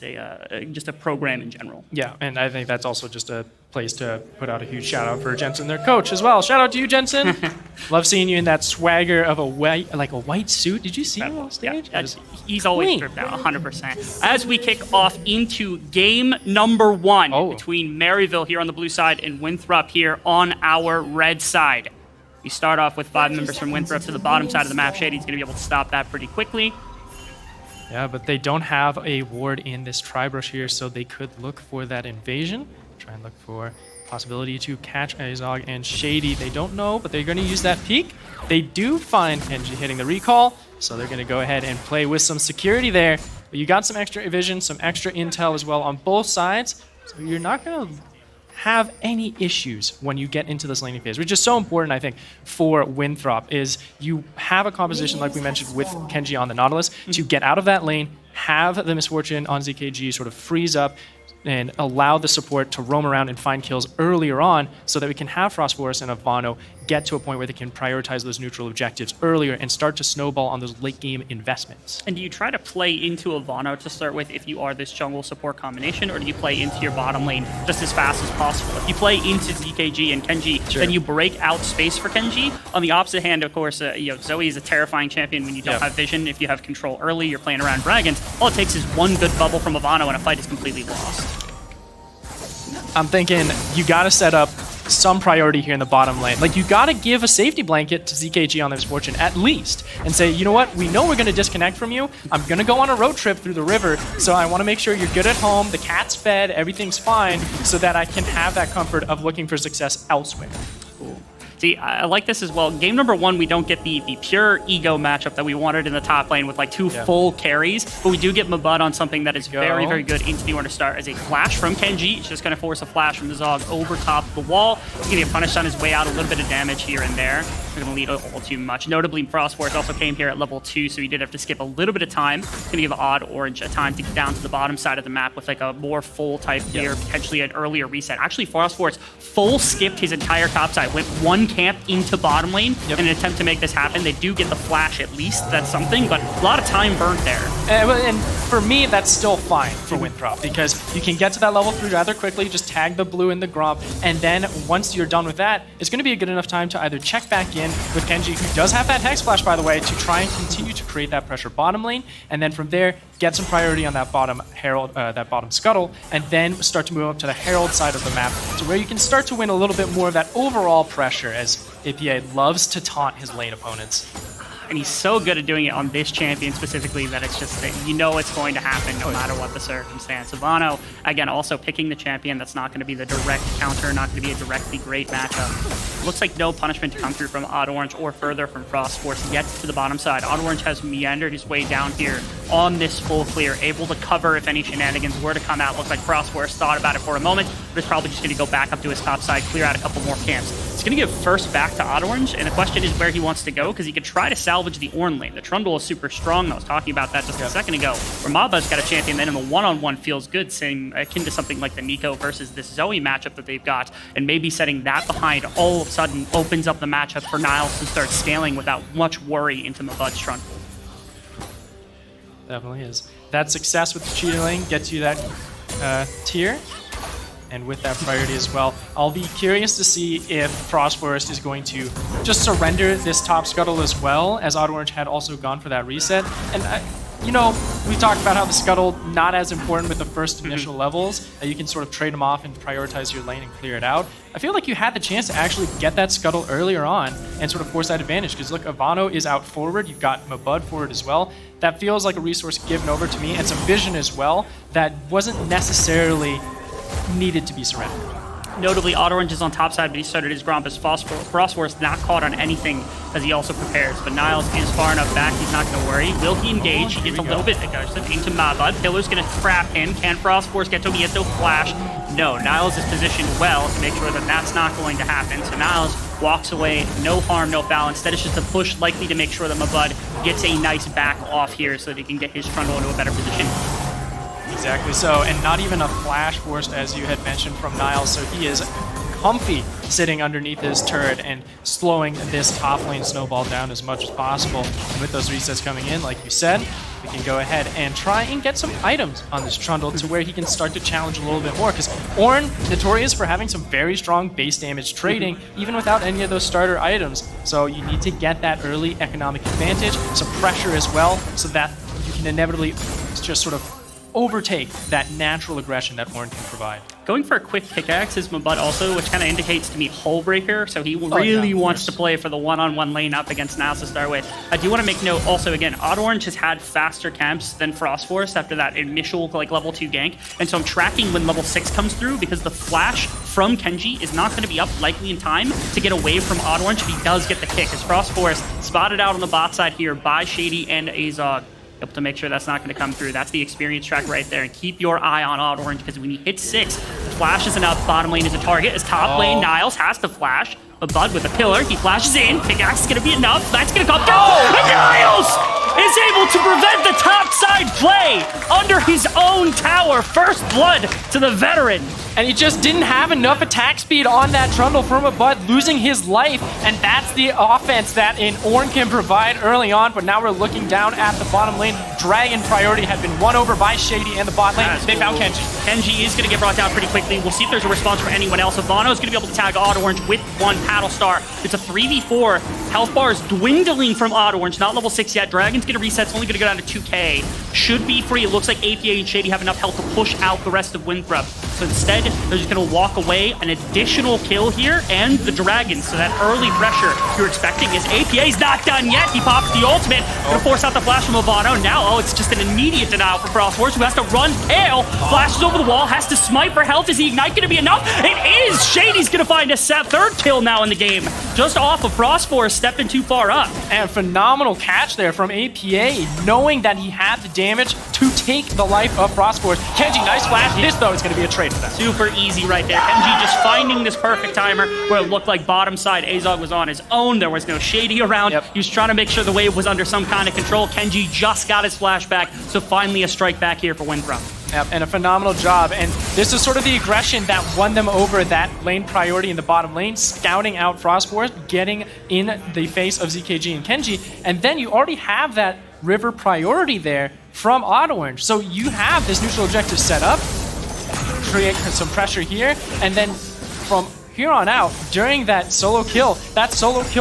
just a program in general. Yeah, and I think that's also just a place to put out a huge shout out for Jensen, their coach, as well. Shout out to you, Jensen. Love seeing you in that swagger of a white suit. Did you see him on stage? Yeah, he's always stripped out, 100%. As we kick off into game number 1 between Maryville here on the blue side and Winthrop here on our red side. We start off with 5 members from Winthrop to the bottom side of the map. Shady's going to be able to stop that pretty quickly. Yeah, but they don't have a ward in this tri-brush here, so they could look for that invasion. Try and look for possibility to catch Azog and Shady. They don't know, but they're going to use that peek. They do find Kenji hitting the recall, so they're going to go ahead and play with some security there. But you got some extra vision, some extra intel as well on both sides, so you're not going to have any issues when you get into this laning phase, which is so important, I think, for Winthrop, is you have a composition, like we mentioned, with Kenji on the Nautilus, to get out of that lane, have the Misfortune on ZKG sort of freeze up, and allow the support to roam around and find kills earlier on so that we can have Frostforest and Ivano get to a point where they can prioritize those neutral objectives earlier and start to snowball on those late game investments. And do you try to play into Ivano to start with if you are this jungle support combination, or do you play into your bottom lane just as fast as possible? If you play into ZKG and Kenji, then you break out space for Kenji. On the opposite hand, of course, Zoe is a terrifying champion when you don't have vision. If you have control early, you're playing around dragons. All it takes is one good bubble from Ivano and a fight is completely lost. I'm thinking you got to set up some priority here in the bottom lane. Like, you got to give a safety blanket to ZKG on the Misfortune at least and say, you know what, we know we're going to disconnect from you. I'm going to go on a road trip through the river, so I want to make sure you're good at home, the cat's fed, everything's fine, so that I can have that comfort of looking for success elsewhere. Cool. See, I like this as well. Game number 1, we don't get the pure ego matchup that we wanted in the top lane with like 2 full carries, but we do get Mabud on something that is very, very good into the order start as a flash from Kenji. It's just going to force a flash from the Zog over top of the wall. He's going to get punished on his way out, a little bit of damage here and there. Not going to lead all too much. Notably, Frostforce also came here at level 2, so he did have to skip a little bit of time. It's going to give Odd Orange a time to get down to the bottom side of the map with like a more full type gear, potentially an earlier reset. Actually, Frostforce full skipped his entire top side, went 1 camp into bottom lane in an attempt to make this happen. They do get the flash at least, that's something, but a lot of time burnt there. And for me, that's still fine for Winthrop, because you can get to that level 3 rather quickly, just tag the blue in the Gromp, and then once you're done with that, it's going to be a good enough time to either check back in with Kenji, who does have that Hex Flash, by the way, to try and continue to create that pressure bottom lane, and then from there, get some priority on that bottom Herald, that bottom Scuttle, and then start to move up to the Herald side of the map, to where you can start to win a little bit more of that overall pressure, as APA loves to taunt his lane opponents. And he's so good at doing it on this champion specifically that it's just, you know it's going to happen no matter what the circumstance. Ivano, again, also picking the champion that's not going to be the direct counter, not going to be a directly great matchup. Looks like no punishment to come through from Odd Orange or further from Frostforce yet to the bottom side. Odd Orange has meandered his way down here on this full clear, able to cover if any shenanigans were to come out. Looks like Frostforce thought about it for a moment, but is probably just going to go back up to his top side, clear out a couple more camps. It's going to give first back to Odd Orange, and the question is where he wants to go, because he could try to salvage the Ornn lane. The Trundle is super strong. I was talking about that just a second ago, where Maba's got a champion then in the one-on-one feels good, same akin to something like the Nico versus this Zoe matchup that they've got, and maybe setting that behind all of a sudden opens up the matchup for Niles to start scaling without much worry into Mabud's Trundle. Definitely is. That success with the cheating lane gets you that tier, and with that priority as well. I'll be curious to see if Frostforest is going to just surrender this top Scuttle as well, as Odd Orange had also gone for that reset. And you know, we talked about how the scuttle not as important with the first initial levels. You can sort of trade them off and prioritize your lane and clear it out. I feel like you had the chance to actually get that scuttle earlier on and sort of force that advantage. Because look, Ivano is out forward. You've got Mabud forward as well. That feels like a resource given over to me, and some vision as well that wasn't necessarily needed to be surrendered. Notably, Orange is on top side, but he started his Gromp as Frostforce, not caught on anything as he also prepares. But Niles is far enough back, he's not going to worry. Will he engage? He gets a little bit aggressive into Mabud. Pillar's going to trap him. Can Frostforce get to him? He has no flash. No, Niles is positioned well to make sure that that's not going to happen. So Niles walks away, no harm, no foul. Instead, it's just a push likely to make sure that Mabud gets a nice back off here so that he can get his Trundle into a better position. Exactly so, and not even a flash forced, as you had mentioned, from Niles, so he is comfy sitting underneath his turret and slowing this top lane snowball down as much as possible. And with those resets coming in, like you said, we can go ahead and try and get some items on this Trundle to where he can start to challenge a little bit more, because Ornn, notorious for having some very strong base damage trading, even without any of those starter items. So you need to get that early economic advantage, some pressure as well, so that you can inevitably just sort of overtake that natural aggression that Ornn can provide. Going for a quick pickaxe is Mabud also, which kind of indicates to me Hullbreaker, so he really wants to play for the one-on-one lane up against Niles to start with. I do want to make note also, again, Orange has had faster camps than Frostforce after that initial like level 2 gank, and so I'm tracking when level 6 comes through because the flash from Kenji is not going to be up likely in time to get away from Orange if he does get the kick, as Frostforce spotted out on the bot side here by Shady and Azog. Able to make sure that's not going to come through. That's the experience track right there. And keep your eye on Orange, because when he hits 6, the flash is enough. Bottom lane is a target. As top lane, Niles has to flash. But Bud with a pillar, he flashes in. Pickaxe is going to be enough. That's going to come through. And Niles is able to prevent the top side play under his own tower. First blood to the veteran. And he just didn't have enough attack speed on that Trundle from Mabud, losing his life, and that's the offense that Ornn can provide early on, but now we're looking down at the bottom lane. Dragon priority had been won over by Shady and the bot lane. They found Kenji. Kenji is going to get brought down pretty quickly. We'll see if there's a response from anyone else. Ivano is going to be able to tag Orange with one Paddle Star. It's a 3v4. Health bar is dwindling from Orange, not level 6 yet. Dragon's going to reset. It's only going to go down to 2k. Should be free. It looks like APA and Shady have enough health to push out the rest of Winthrop. So instead, they're just going to walk away. An additional kill here, and the Dragon. So that early pressure you're expecting is APA's not done yet. He pops the ultimate. Going to force out the flash from Ivano. Now, it's just an immediate denial for Frostforce, who has to run pale. Flashes over the wall, has to smite for health. Is the Ignite going to be enough? It is! Shady's going to find a third kill now in the game. Just off of Frostforce, stepping too far up. And phenomenal catch there from APA, knowing that he had the damage to take the life of Frostforce. Kenji, nice flash. This, though, is going to be a trade for them. Super easy right there. Kenji just finding this perfect timer where it looked like bottom side Azog was on his own. There was no Shady around. He was trying to make sure the wave was under some kind of control. Kenji just got his flashback, so finally a strike back here for Winthrop. Yep, and a phenomenal job. And this is sort of the aggression that won them over that lane priority in the bottom lane, scouting out Frostforce, getting in the face of ZKG and Kenji, and then you already have that river priority there from Orange. So you have this neutral objective set up, create some pressure here, and then from here on out, during that solo kill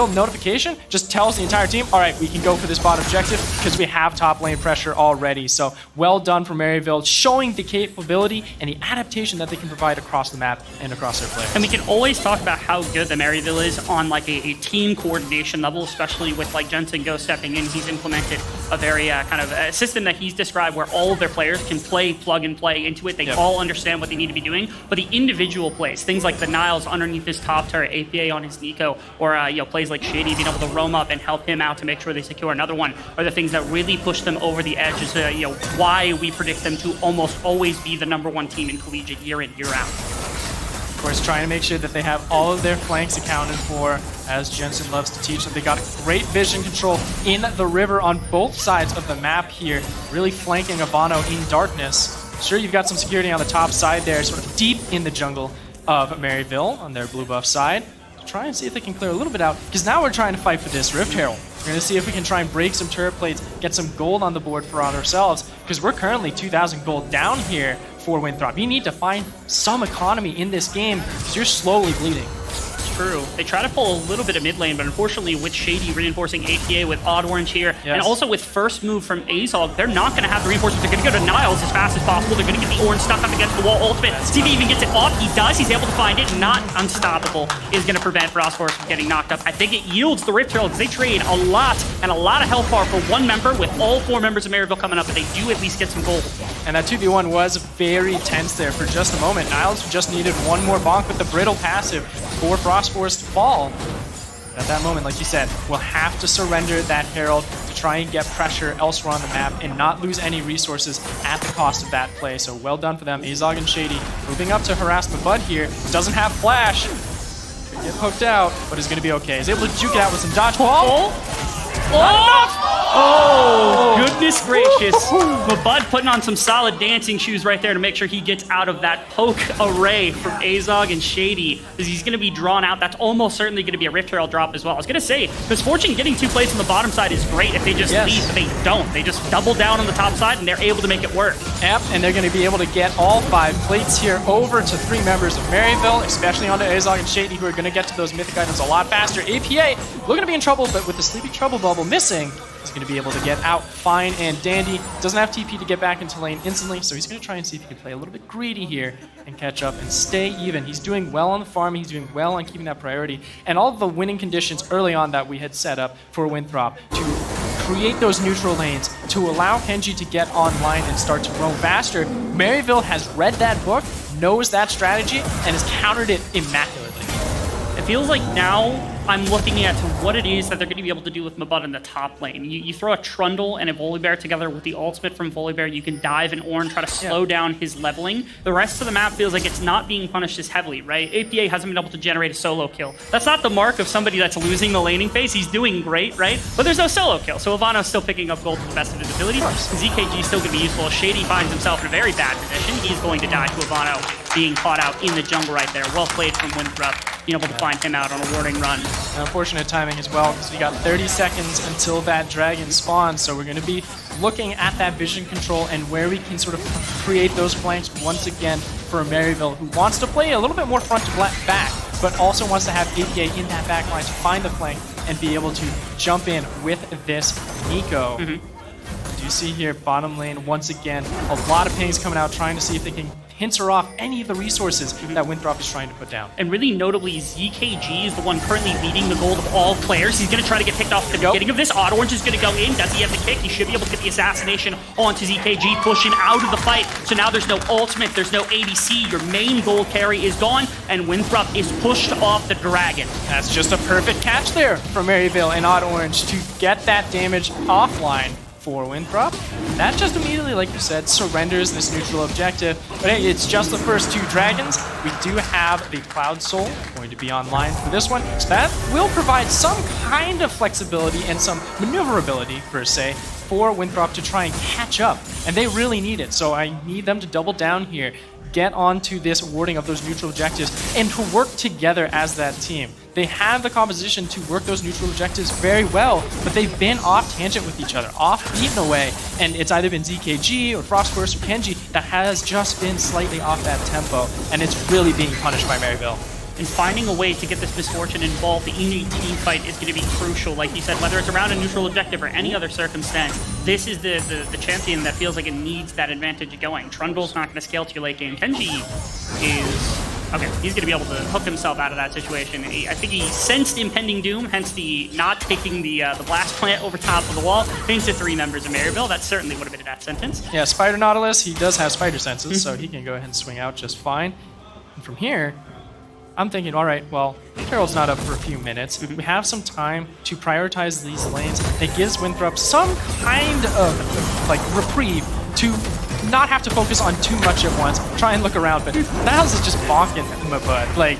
notification just tells the entire team, all right, we can go for this bot objective because we have top lane pressure already. So well done for Maryville, showing the capability and the adaptation that they can provide across the map and across their players. And we can always talk about how good the Maryville is on like a team coordination level, especially with like Jensen Go stepping in. He's implemented a very kind of a system that he's described where all of their players can plug and play into it. They all understand what they need to be doing, but the individual plays, things like the Niles underneath his top turret, APA on his Nico, or plays like Shady being able to roam up and help him out to make sure they secure another one, are the things that really push them over the edge. Is why we predict them to almost always be the #1 team in collegiate year in, year out. Of course, trying to make sure that they have all of their flanks accounted for, as Jensen loves to teach them. They got great vision control in the river on both sides of the map here, really flanking Ivano in darkness. Sure, you've got some security on the top side there, sort of deep in the jungle of Maryville on their blue buff side. Try and see if they can clear a little bit out, because now we're trying to fight for this Rift Herald. We're going to see if we can try and break some turret plates, get some gold on the board for ourselves, because we're currently 2,000 gold down here for Winthrop. You need to find some economy in this game, because you're slowly bleeding. true. They try to pull a little bit of mid lane, but unfortunately with Shady reinforcing APA with Odd Orange here, and also with first move from Azog, they're not going to have the reinforcements. They're going to go to Niles as fast as possible. They're going to get the Orange stuck up against the wall ultimate. See if he even gets it off. He does. He's able to find it. Not unstoppable is going to prevent Frostforce from getting knocked up. I think it yields the Rift Herald because they trade a lot and a lot of health bar for one member with all 4 members of Maryville coming up, but they do at least get some gold. And that 2v1 was very tense there for just a moment. Niles just needed one more bonk with the brittle passive for Frostforce to fall. At that moment, like you said, we'll have to surrender that Herald to try and get pressure elsewhere on the map and not lose any resources at the cost of that play. So well done for them. Azog and Shady moving up to harass the Bud here. Doesn't have flash. Could get poked out, but is going to be okay. He's able to juke it out with some dodgeball. Oh, goodness gracious. But Bud putting on some solid dancing shoes right there to make sure he gets out of that poke array from Azog and Shady, because he's going to be drawn out. That's almost certainly going to be a Rift Herald drop as well. I was going to say, Misfortune getting 2 plays on the bottom side is great if they just leave, but they don't. They just double down on the top side, and they're able to make it work. Yep, and they're going to be able to get all 5 plates here over to 3 members of Maryville, especially onto Azog and Shady, who are going to get to those mythic items a lot faster. APA looking to be in trouble, but with the Sleepy Trouble Bubble missing, he's going to be able to get out fine and dandy. Doesn't have TP to get back into lane instantly, so he's going to try and see if he can play a little bit greedy here and catch up and stay even. He's doing well on the farm. He's doing well on keeping that priority. And all of the winning conditions early on that we had set up for Winthrop to create those neutral lanes, to allow Kenji to get online and start to roam faster. Maryville has read that book, knows that strategy, and has countered it immaculately. It feels like now I'm looking at what it is that they're going to be able to do with Mabud in the top lane. You throw a Trundle and a Volibear together with the ultimate from Volibear, you can dive in Ornn, try to slow down his leveling. The rest of the map feels like it's not being punished as heavily, right? APA hasn't been able to generate a solo kill. That's not the mark of somebody that's losing the laning phase. He's doing great, right? But there's no solo kill, so Ivano's still picking up gold to the best of his abilities. ZKG is still going to be useful. Shady finds himself in a very bad position. He's going to die to Ivano being caught out in the jungle right there. Well played from Winthrop, being able to find him out on a warning run. Unfortunate timing as well, because we got 30 seconds until that dragon spawns, so we're going to be looking at that vision control and where we can sort of create those flanks once again for Maryville, who wants to play a little bit more front to back, but also wants to have APA in that back line to find the flank and be able to jump in with this Nico. You see here, bottom lane, once again, a lot of pings coming out, trying to see if they can pincer off any of the resources that Winthrop is trying to put down. And really notably, ZKG is the one currently leading the gold of all players. He's going to try to get picked off at the beginning of this. Odd Orange is going to go in. Does he have the kick? He should be able to get the assassination onto ZKG, pushing out of the fight. So now there's no ultimate, there's no ADC. Your main gold carry is gone, and Winthrop is pushed off the dragon. That's just a perfect catch there from Maryville and Odd Orange to get that damage offline for Winthrop. That just immediately, like you said, surrenders this neutral objective. But hey, it's just the first 2 dragons. We do have the Cloud Soul going to be online for this one. So that will provide some kind of flexibility and some maneuverability, per se, for Winthrop to try and catch up. And they really need it. So I need them to double down here, get onto this warding of those neutral objectives, and to work together as that team. They have the composition to work those neutral objectives very well, but they've been off tangent with each other, off beaten away, and it's either been ZKG or Frostforce or Kenji that has just been slightly off that tempo, and it's really being punished by Maryville. And finding a way to get this Misfortune involved in a team fight is going to be crucial. Like you said, whether it's around a neutral objective or any other circumstance, this is the champion that feels like it needs that advantage going. Trundle's not going to scale to your late game. Kenji is... okay, he's going to be able to hook himself out of that situation. I think he sensed impending doom, hence the not taking the blast plant over top of the wall. Thanks to 3 members of Maryville, that certainly would have been a death sentence. Yeah, Spider Nautilus, he does have spider senses, so he can go ahead and swing out just fine. And from here, I'm thinking, all right, well, Herald's not up for a few minutes. We have some time to prioritize these lanes. It gives Winthrop some kind of like reprieve to not have to focus on too much at once, try and look around, but Niles is just bonking my butt. Like,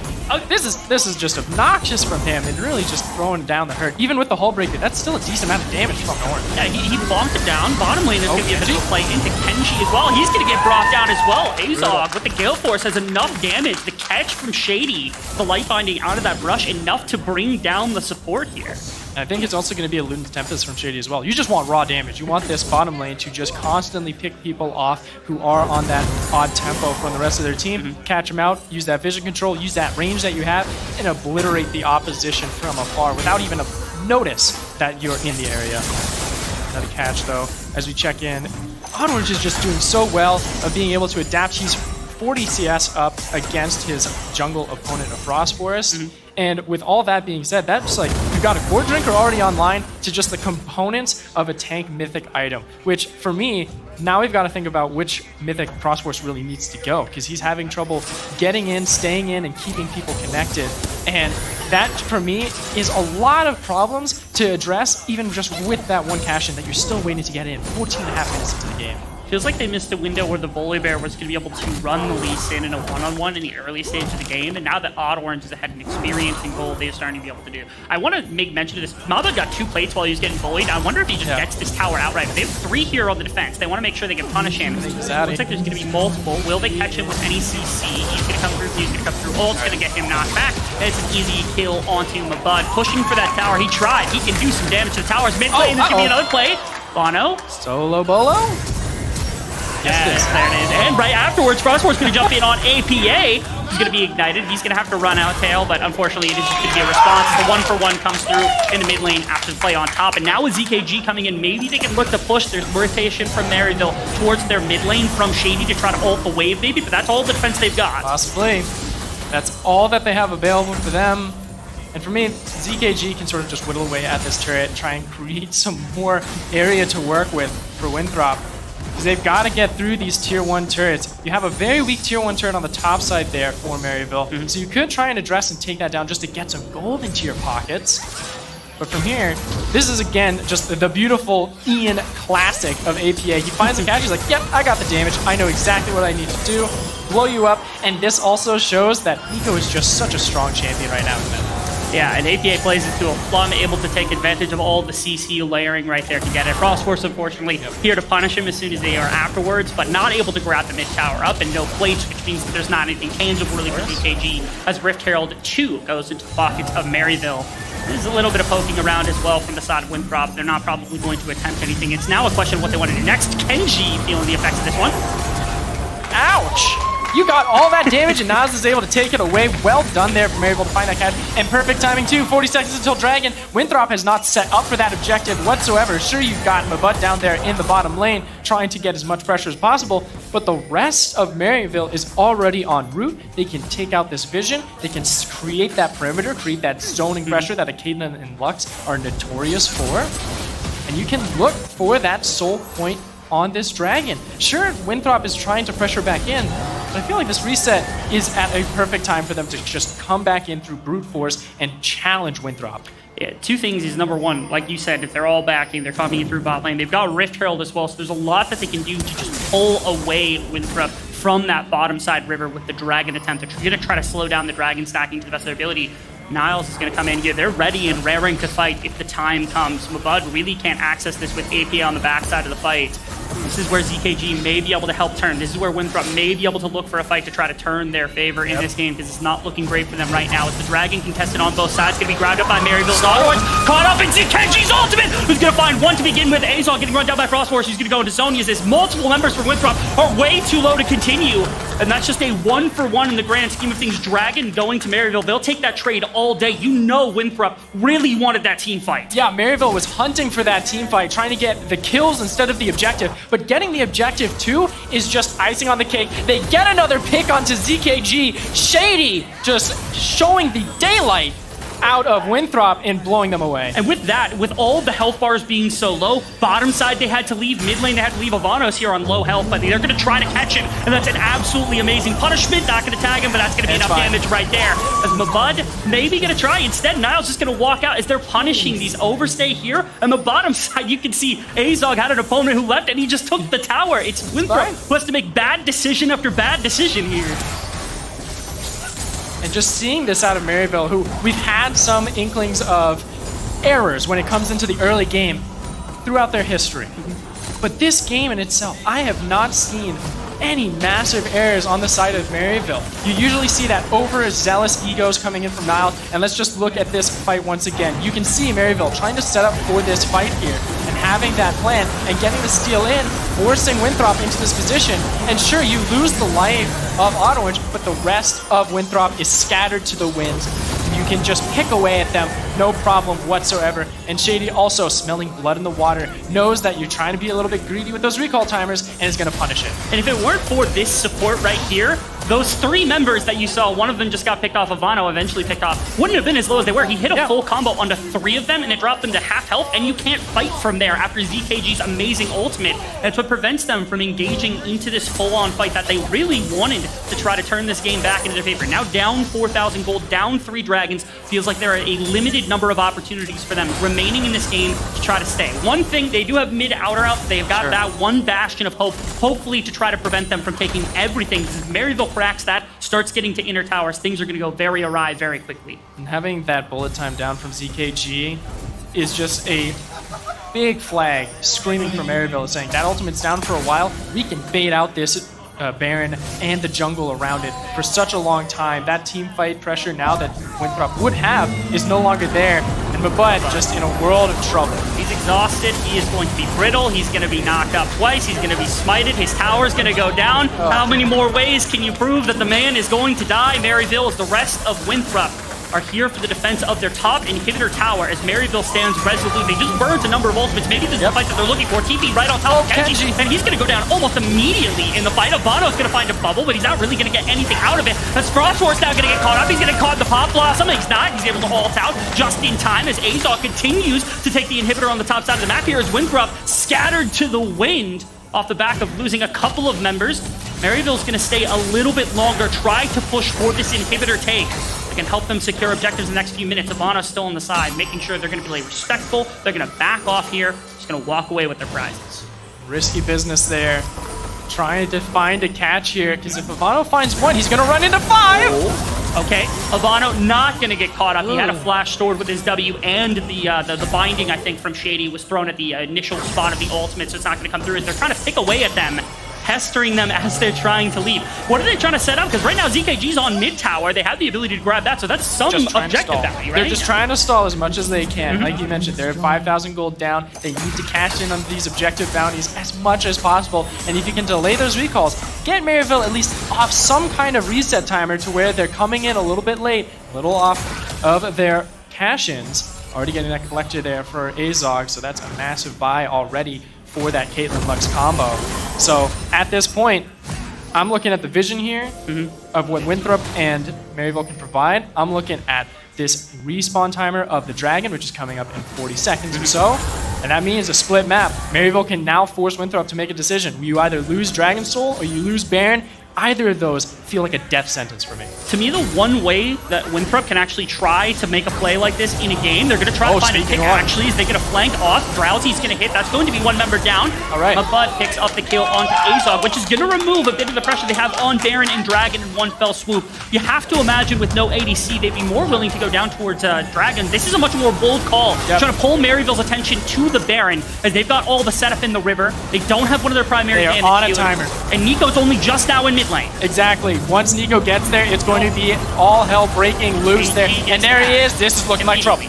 this is just obnoxious from him and really just throwing down the hurt. Even with the hull breaker, that's still a decent amount of damage from Ornn. Yeah, he bonked it down. Bottom lane is going to be a bit of a play into Kenji as well. He's going to get brought down as well. Azog with the Gale Force has enough damage. The catch from Shady, the light binding out of that brush, enough to bring down the support here. And I think it's also going to be a Luden's Tempest from Shady as well. You just want raw damage. You want this bottom lane to just constantly pick people off who are on that odd tempo from the rest of their team, catch them out, use that vision control, use that range that you have, and obliterate the opposition from afar without even a notice that you're in the area. Another catch, though, as we check in. Orange is just doing so well of being able to adapt. He's 40 CS up against his jungle opponent of Frost Forest. And with all that being said, that's like, you've got a Gourd Drinker already online to just the components of a tank mythic item, which for me, now we've got to think about which mythic Frost Force really needs to go, because he's having trouble getting in, staying in, and keeping people connected. And that, for me, is a lot of problems to address, even just with that one cash-in that you're still waiting to get in 14.5 minutes into the game. Feels like they missed a window where the Volibear was going to be able to run the Lee Sin in a one-on-one in the early stage of the game, and now that Odd Orange is ahead in experience and gold, they're starting to be able to do. I want to make mention of this. Maba got 2 plates while he was getting bullied. I wonder if he just gets this tower outright. They have 3 here on the defense. They want to make sure they can punish him. Looks like there's going to be multiple. Will they catch him with any CC? He's going to come through. He's going to come through. Ult's going to get him knocked back. And it's an easy kill onto Mabud. Pushing for that tower. He tried. He can do some damage to the towers. Mid lane, there's going to be another play. Bono. Solo Bolo? Yes, there it is. And right afterwards, Frostforce going to jump in on APA. He's going to be ignited. He's going to have to run out tail, but unfortunately, it is just going to be a response. The 1-for-1 comes through in the mid lane after the play on top. And now with ZKG coming in, maybe they can look to push. There's rotation from Maryville towards their mid lane from Shady to try to ult the wave, maybe, but that's all the defense they've got. Possibly. That's all that they have available for them. And for me, ZKG can sort of just whittle away at this turret and try and create some more area to work with for Winthrop. Because they've got to get through these tier 1 turrets. You have a very weak tier 1 turret on the top side there for Maryville. So you could try and address and take that down just to get some gold into your pockets. But from here, this is again just the beautiful Ian classic of APA. He finds a catch, he's like, yep, I got the damage. I know exactly what I need to do. Blow you up. And this also shows that Nico is just such a strong champion right now in the meta. Yeah, and APA plays it to a plum, able to take advantage of all the CC layering right there to get it. Frostforce, unfortunately, here to punish him as soon as they are afterwards, but not able to grab the mid tower up, and no plates, which means that there's not anything tangible really for ZKG, as Rift Herald 2 goes into the pockets of Maryville. There's a little bit of poking around as well from the side of Winthrop. They're not probably going to attempt anything. It's now a question of what they want to do next. Kenji feeling the effects of this one. Ouch! You got all that damage, and Nas is able to take it away. Well done there from Maryville to find that catch. And perfect timing, too. 40 seconds until Dragon. Winthrop has not set up for that objective whatsoever. Sure, you've got Mabut down there in the bottom lane, trying to get as much pressure as possible, but the rest of Maryville is already en route. They can take out this vision. They can create that perimeter, create that zoning pressure that Acaden and Lux are notorious for. And you can look for that soul point on this Dragon. Sure, Winthrop is trying to pressure back in, but I feel like this reset is at a perfect time for them to just come back in through brute force and challenge Winthrop. Yeah, 2 things is, number 1, like you said, if they're all backing, they're coming in through bot lane. They've got Rift Herald as well, so there's a lot that they can do to just pull away Winthrop from that bottom side river with the Dragon attempt. They're going to try to slow down the Dragon stacking to the best of their ability. Niles is going to come in here. They're ready and raring to fight if the time comes. Mabud really can't access this with AP on the backside of the fight. This is where ZKG may be able to help turn. This is where Winthrop may be able to look for a fight to try to turn their favor in this game, because it's not looking great for them right now. As the Dragon contested on both sides, going to be grabbed up by Maryville's Orange. Caught up in ZKG's ultimate, who's going to find one to begin with. Azog getting run down by Frostforce, who's going to go into Zonia's. As multiple members from Winthrop are way too low to continue. And that's just a 1-for-1 in the grand scheme of things. Dragon going to Maryville. They'll take that trade all day. You know Winthrop really wanted that team fight. Yeah, Maryville was hunting for that team fight, trying to get the kills instead of the objective. But getting the objective too is just icing on the cake. They get another pick onto ZKG. Shady just showing the daylight out of Winthrop and blowing them away. And with that, with all the health bars being so low, bottom side they had to leave, mid lane they had to leave. Avanos here on low health, but they're going to try to catch him, and that's an absolutely amazing punishment. Not going to tag him, but that's going to be enough damage right there. As Mabud maybe going to try. Instead, Niles just going to walk out as they're punishing these overstay here. And the bottom side, you can see Azog had an opponent who left, and he just took the tower. It's Winthrop who has to make bad decision after bad decision here. And just seeing this out of Maryville, who we've had some inklings of errors when it comes into the early game throughout their history. But this game in itself, I have not seen any massive errors on the side of Maryville. You usually see that overzealous egos coming in from Niles, and let's just look at this fight once again. You can see Maryville trying to set up for this fight here, and having that plan, and getting the steal in, forcing Winthrop into this position, and sure, you lose the life of Orange, but the rest of Winthrop is scattered to the winds. You can just pick away at them, no problem whatsoever. And Shady, also smelling blood in the water, knows that you're trying to be a little bit greedy with those recall timers and is going to punish it. And if it weren't for this support right here, those 3 members that you saw, one of them just got picked off, Ivano eventually picked off, wouldn't have been as low as they were. He hit a full combo onto 3 of them, and it dropped them to half health, and you can't fight from there after ZKG's amazing ultimate. That's what prevents them from engaging into this full-on fight that they really wanted to try to turn this game back into their favor. Now down 4,000 gold, down 3 dragons, feels like there are a limited number of opportunities for them remaining in this game to try to stay. One thing, they do have mid-outer out. They've got that one bastion of hope, hopefully to try to prevent them from taking everything. Maryville cracks that, starts getting to inner towers, things are going to go very awry very quickly. And having that bullet time down from ZKG is just a big flag screaming from Maryville, saying that ultimate's down for a while. We can bait out this Baron and the jungle around it for such a long time. That team fight pressure now that Winthrop would have is no longer there, and Mabud just in a world of trouble. He's exhausted, he is going to be brittle, he's going to be knocked out twice, he's going to be smited, his tower's going to go down. How many more ways can you prove that the man is going to die? Maryville, as the rest of Winthrop are here for the defense of their top inhibitor tower as Maryville stands resolutely. They just burnt a number of ultimates. Maybe this is the fight that they're looking for. TP right on top of Kenji, and he's going to go down almost immediately in the fight. Abano's going to find a bubble, but he's not really going to get anything out of it. As Frostforce now going to get caught up. He's going to caught the Pop Blossom. He's not. He's able to halt out just in time as Azog continues to take the inhibitor on the top side of the map here as Winthrop scattered to the wind off the back of losing a couple of members. Maryville's going to stay a little bit longer, try to push for this inhibitor take. They can help them secure objectives in the next few minutes. Ivana's still on the side, making sure they're going to play respectful. They're going to back off here, just going to walk away with their prizes. Risky business there. Trying to find a catch here, because if Ivano finds one, he's going to run into 5! Okay, Ivano not going to get caught up. He had a flash stored with his W, and the binding, I think, from Shady was thrown at the initial spot of the ultimate, so it's not going to come through. As they're trying to pick away at them, pestering them as they're trying to leave. What are they trying to set up? Because right now ZKG's on mid tower. They have the ability to grab that, so that's some objective value, right? They're just trying to stall as much as they can. Like you mentioned, they're 5,000 gold down. They need to cash in on these objective bounties as much as possible. And if you can delay those recalls, get Maryville at least off some kind of reset timer to where they're coming in a little bit late, a little off of their cash-ins. Already getting that collector there for Azog, so that's a massive buy already for that Caitlyn Lux combo. So at this point, I'm looking at the vision here of what Winthrop and Maryville can provide. I'm looking at this respawn timer of the dragon, which is coming up in 40 seconds or so. And that means a split map. Maryville can now force Winthrop to make a decision. You either lose Dragon Soul or you lose Baron. Either of those feel like a death sentence for me. To me, the one way that Winthrop can actually try to make a play like this in a game, they're going to try to find a pick actually as they get a flank off. Drowsy's going to hit. That's going to be one member down. All right. Mabud picks up the kill onto Azog, which is going to remove a bit of the pressure they have on Baron and Dragon in one fell swoop. You have to imagine with no ADC, they'd be more willing to go down towards Dragon. This is a much more bold call. Trying to pull Maryville's attention to the Baron as they've got all the setup in the river. They don't have one of their primary damage on a timer. And Nico's only just now in mid lane. Exactly. Once Nico gets there, it's going to be all hell breaking loose there. And there he is. This is looking like trouble.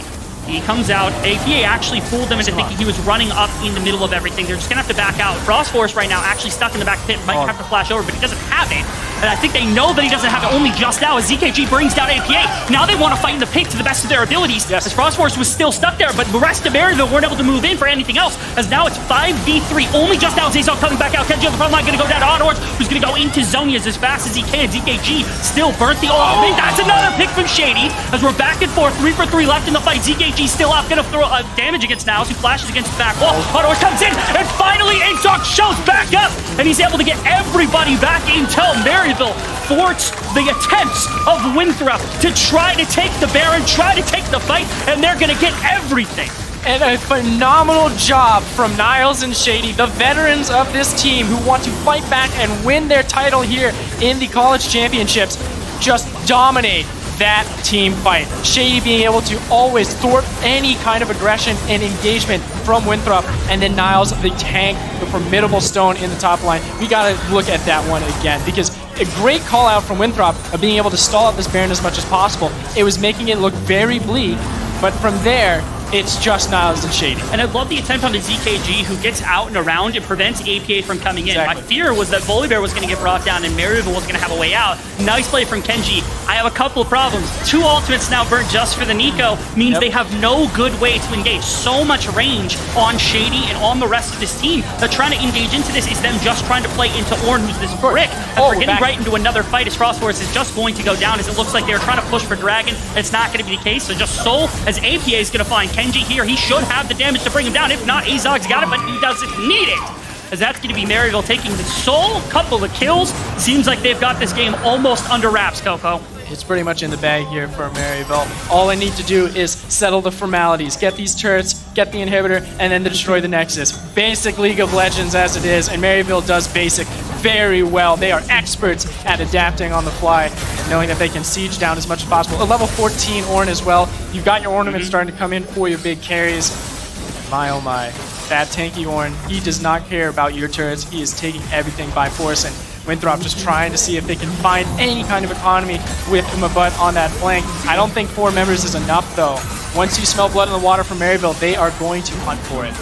He comes out. APA actually fooled them into thinking he was running up in the middle of everything. They're just going to have to back out. Frostforce right now actually stuck in the back pit. Might have to flash over, but he doesn't have it. And I think they know that he doesn't have it only just now as ZKG brings down APA. Now they want to fight in the pit to the best of their abilities. As Frostforce was still stuck there, but the rest of Maryville weren't able to move in for anything else. As now it's 5v3. Only just now Zazal coming back out. Kenji on the front line going to go down to Onwards, who's going to go into Zonia's as fast as he can. ZKG still burnt the ultimate. That's another pick from Shady. As we're back and forth, 3 for 3 left in the fight. ZKG still out, going to throw damage against Niles, who flashes against the back wall. Onwards comes in, and finally Azog shows back up, and he's able to get everybody back until Maryville thwarts the attempts of Winthrop to try to take the Baron, try to take the fight, and they're going to get everything. And a phenomenal job from Niles and Shady, the veterans of this team who want to fight back and win their title here in the college championships. Just dominate that team fight. Shady being able to always thwart any kind of aggression and engagement from Winthrop, and then Niles, the tank, the formidable stone in the top line. We gotta look at that one again, because a great call out from Winthrop of being able to stall out this Baron as much as possible. It was making it look very bleak, but from there, it's just Niles and Shady. And I love the attempt on the ZKG, who gets out and around and prevents APA from coming in. Exactly. My fear was that Volibear was going to get brought down and Maryville was going to have a way out. Nice play from Kenji. I have a couple of problems. 2 ultimates now burnt just for the Nico means they have no good way to engage. So much range on Shady and on the rest of this team that trying to engage into this is them just trying to play into Ornn, who's this brick. And we're getting right into another fight as Frostforce is just going to go down, as it looks like they're trying to push for Dragon. It's not going to be the case. So just Soul, as APA is going to find Kenji here. He should have the damage to bring him down. If not, Azog's got it, but he doesn't need it. As that's going to be Maryville taking the Soul, couple of kills. Seems like they've got this game almost under wraps, Coco. It's pretty much in the bag here for Maryville. All I need to do is settle the formalities, get these turrets, get the inhibitor, and then destroy the Nexus. Basic League of Legends as it is, and Maryville does basic very well. They are experts at adapting on the fly, knowing that they can siege down as much as possible. A level 14 Ornn as well. You've got your ornaments starting to come in for your big carries. My oh my. That tanky Ornn, he does not care about your turrets. He is taking everything by force, and Winthrop just trying to see if they can find any kind of economy with Mabut on that flank. I don't think 4 members is enough, though. Once you smell blood in the water from Maryville, they are going to hunt for it.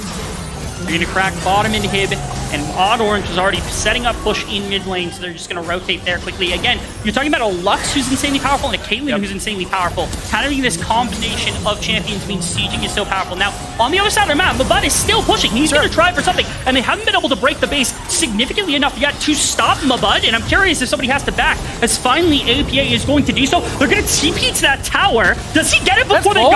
They're going to crack bottom inhib, and Odd Orange is already setting up push in mid lane, so they're just going to rotate there quickly. Again, you're talking about a Lux who's insanely powerful and a Caitlyn who's insanely powerful. Having this combination of champions means sieging is so powerful. Now, on the other side of the map, Mabut is still pushing. He's going to try for something, and they haven't been able to break the base significantly enough yet to stop Mabut, and I'm curious if somebody has to back, as finally APA is going to do so. They're going to TP to that tower. Does he get it before they go?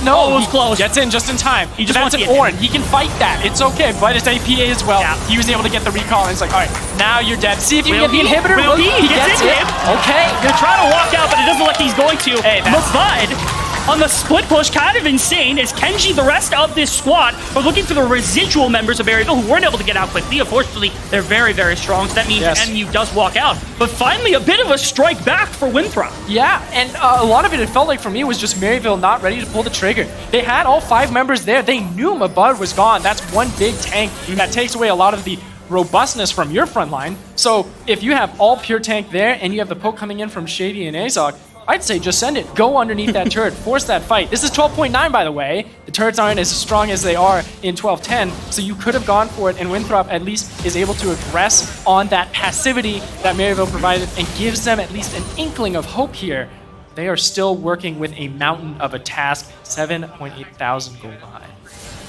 No, oh, it was close. Gets in just in time. He just wants an to get Ornn. He can fight that. It's okay, but it's APA as well. Yeah. He was able to get the recall, and it's like, all right, now you're dead. See if you can get the inhibitor. He gets it. Okay. They're trying to walk out, but it doesn't look like he's going to. Hey, Mabud on the split push, kind of insane, as Kenji, the rest of this squad, are looking for the residual members of Maryville who weren't able to get out quickly. Unfortunately, they're very, very strong, so that means MU does walk out. But finally, a bit of a strike back for Winthrop. Yeah, and a lot of it felt like for me was just Maryville not ready to pull the trigger. They had all 5 members there. They knew Mabud was gone. That's one big tank that takes away a lot of the robustness from your front line. So if you have all pure tank there and you have the poke coming in from Shady and Azog, I'd say just send it. Go underneath that turret. Force that fight. This is 12.9, by the way. The turrets aren't as strong as they are in 12.10, so you could have gone for it, and Winthrop at least is able to aggress on that passivity that Maryville provided and gives them at least an inkling of hope here. They are still working with a mountain of a task. 7.8 thousand gold behind.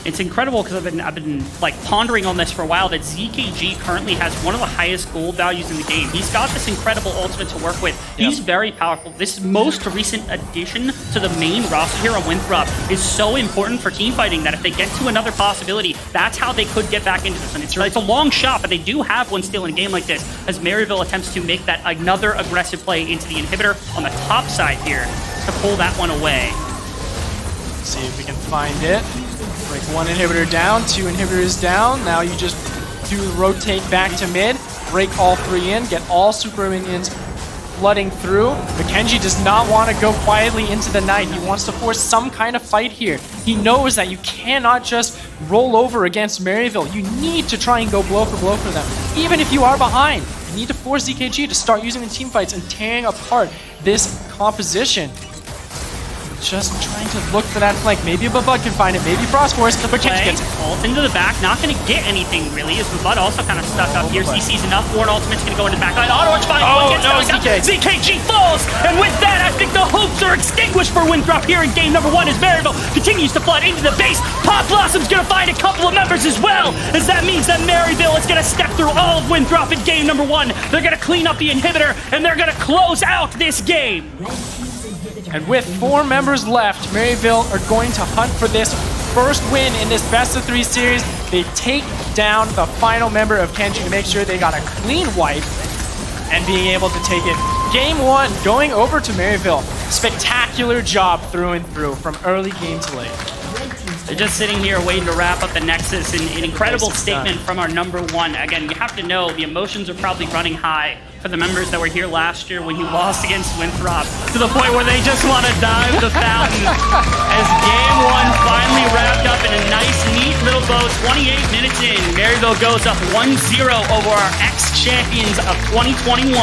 It's incredible because I've been like pondering on this for a while, that ZKG currently has one of the highest gold values in the game. He's got this incredible ultimate to work with. He's very powerful. This most recent addition to the main roster here on Winthrop is so important for team fighting that if they get to another possibility, that's how they could get back into this. And it's a long shot, but they do have one still in a game like this, as Maryville attempts to make that another aggressive play into the inhibitor on the top side here to pull that one away. Let's see if we can find it. Break 1 inhibitor down, 2 inhibitors down. Now you just do rotate back to mid, break all 3 in, get all super minions flooding through. But Kenji does not want to go quietly into the night. He wants to force some kind of fight here. He knows that you cannot just roll over against Maryville. You need to try and go blow for them. Even if you are behind, you need to force ZKG to start using the team fights and tearing apart this composition. Just trying to look for that flank. Maybe Mabud can find it. Maybe Frostforce. But Kenji gets it. Ult into the back. Not going to get anything, really, as Mabud also kind of stuck up here. He sees enough. Warren ultimate's going to go into the back line. Auto Orange finds one. ZKG falls. And with that, I think the hopes are extinguished for Winthrop here in game number 1 as Maryville continues to flood into the base. Pop Blossom's going to find a couple of members as well, as that means that Maryville is going to step through all of Winthrop in game number 1. They're going to clean up the inhibitor, and they're going to close out this game. And with 4 members left, Maryville are going to hunt for this first win in this best-of-3 series. They take down the final member of Kenji to make sure they got a clean wipe and being able to take it. Game 1 going over to Maryville. Spectacular job through and through from early game to late. They're just sitting here waiting to wrap up the Nexus. An incredible statement from our number 1. Again, you have to know the emotions are probably running high for the members that were here last year when you lost against Winthrop to the point where they just want to dive the fountain. As game one finally wrapped up in a nice, neat little bow, 28 minutes in, Maryville goes up 1-0 over our ex-champions of 2021.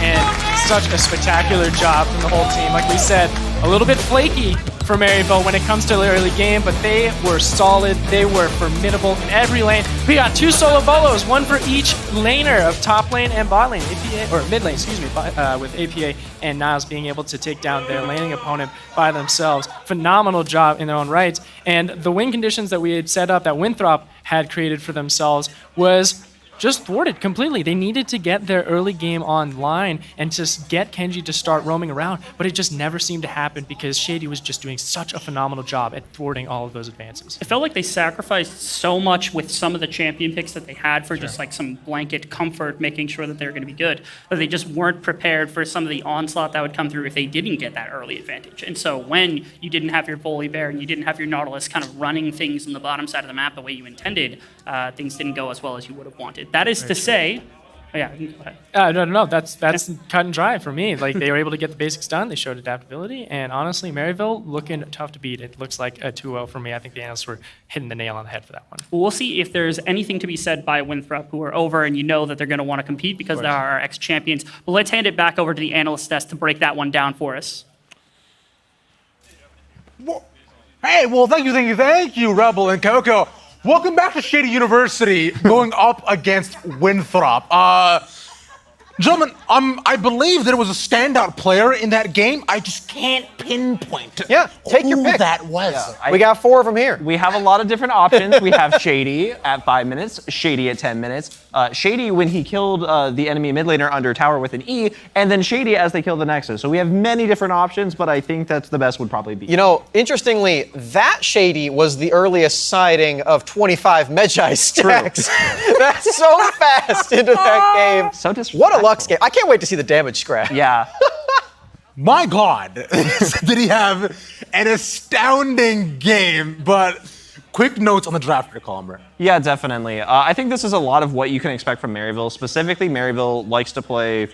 And such a spectacular job from the whole team. Like we said, a little bit flaky for Maryville when it comes to the early game, but they were solid. They were formidable in every lane. We got 2 solo bolos, one for each laner of top lane and bot lane, APA, or mid lane, excuse me, with APA and Niles being able to take down their laning opponent by themselves. Phenomenal job in their own rights. And the win conditions that we had set up, that Winthrop had created for themselves, was just thwarted completely. They needed to get their early game online and just get Kenji to start roaming around, but it just never seemed to happen because Shady was just doing such a phenomenal job at thwarting all of those advances. It felt like they sacrificed so much with some of the champion picks that they had for just like some blanket comfort, making sure that they're going to be good, but they just weren't prepared for some of the onslaught that would come through if they didn't get that early advantage. And so when you didn't have your Volibear and you didn't have your Nautilus kind of running things on the bottom side of the map the way you intended, things didn't go as well as you would have wanted. That is to say, oh yeah, go ahead. No, that's cut and dry for me. Like, they were able to get the basics done. They showed adaptability, and honestly, Maryville looking tough to beat. It looks like a 2-0 for me. I think the analysts were hitting the nail on the head for that one. We'll see if there's anything to be said by Winthrop, who are over, and you know that they're going to want to compete because they are our ex-champions. But let's hand it back over to the analyst desk to break that one down for us. Hey, well, thank you, Rebel and Coco. Welcome back to Shady University, going up against Winthrop. Gentlemen, I believe there was a standout player in that game. I just can't pinpoint take your pick. that was. We got 4 of them here. We have a lot of different options. We have Shady at 5 minutes, Shady at 10 minutes, Shady when he killed the enemy mid laner under tower with an E, and then Shady as they kill the Nexus. So we have many different options, but I think that's the best would probably be. You know, interestingly, that Shady was the earliest sighting of 25 Medjay stacks. That's so fast into that game. So disrespectful. What a Lux game. I can't wait to see the damage scrap. Yeah. My God, did he have an astounding game, but quick notes on the draft pick, Columber. Yeah, definitely. I think this is a lot of what you can expect from Maryville. Specifically, Maryville likes to play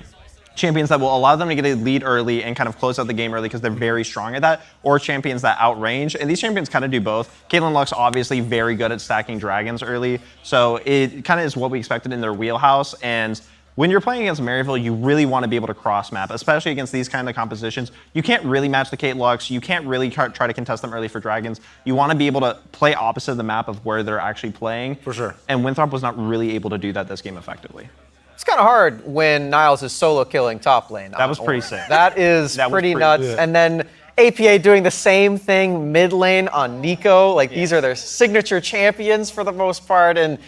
champions that will allow them to get a lead early and kind of close out the game early because they're very strong at that, or champions that outrange. And these champions kind of do both. Caitlyn Lux obviously very good at stacking dragons early, so it kind of is what we expected in their wheelhouse. And when you're playing against Maryville, you really want to be able to cross map, especially against these kind of compositions. You can't really match the Kate Lux. You can't really try to contest them early for dragons. You want to be able to play opposite of the map of where they're actually playing. For sure. And Winthrop was not really able to do that this game effectively. It's kind of hard when Niles is solo killing top lane. That was pretty sick. That is pretty nuts. Yeah. And then APA doing the same thing mid lane on Nico. Like, these are their signature champions for the most part. And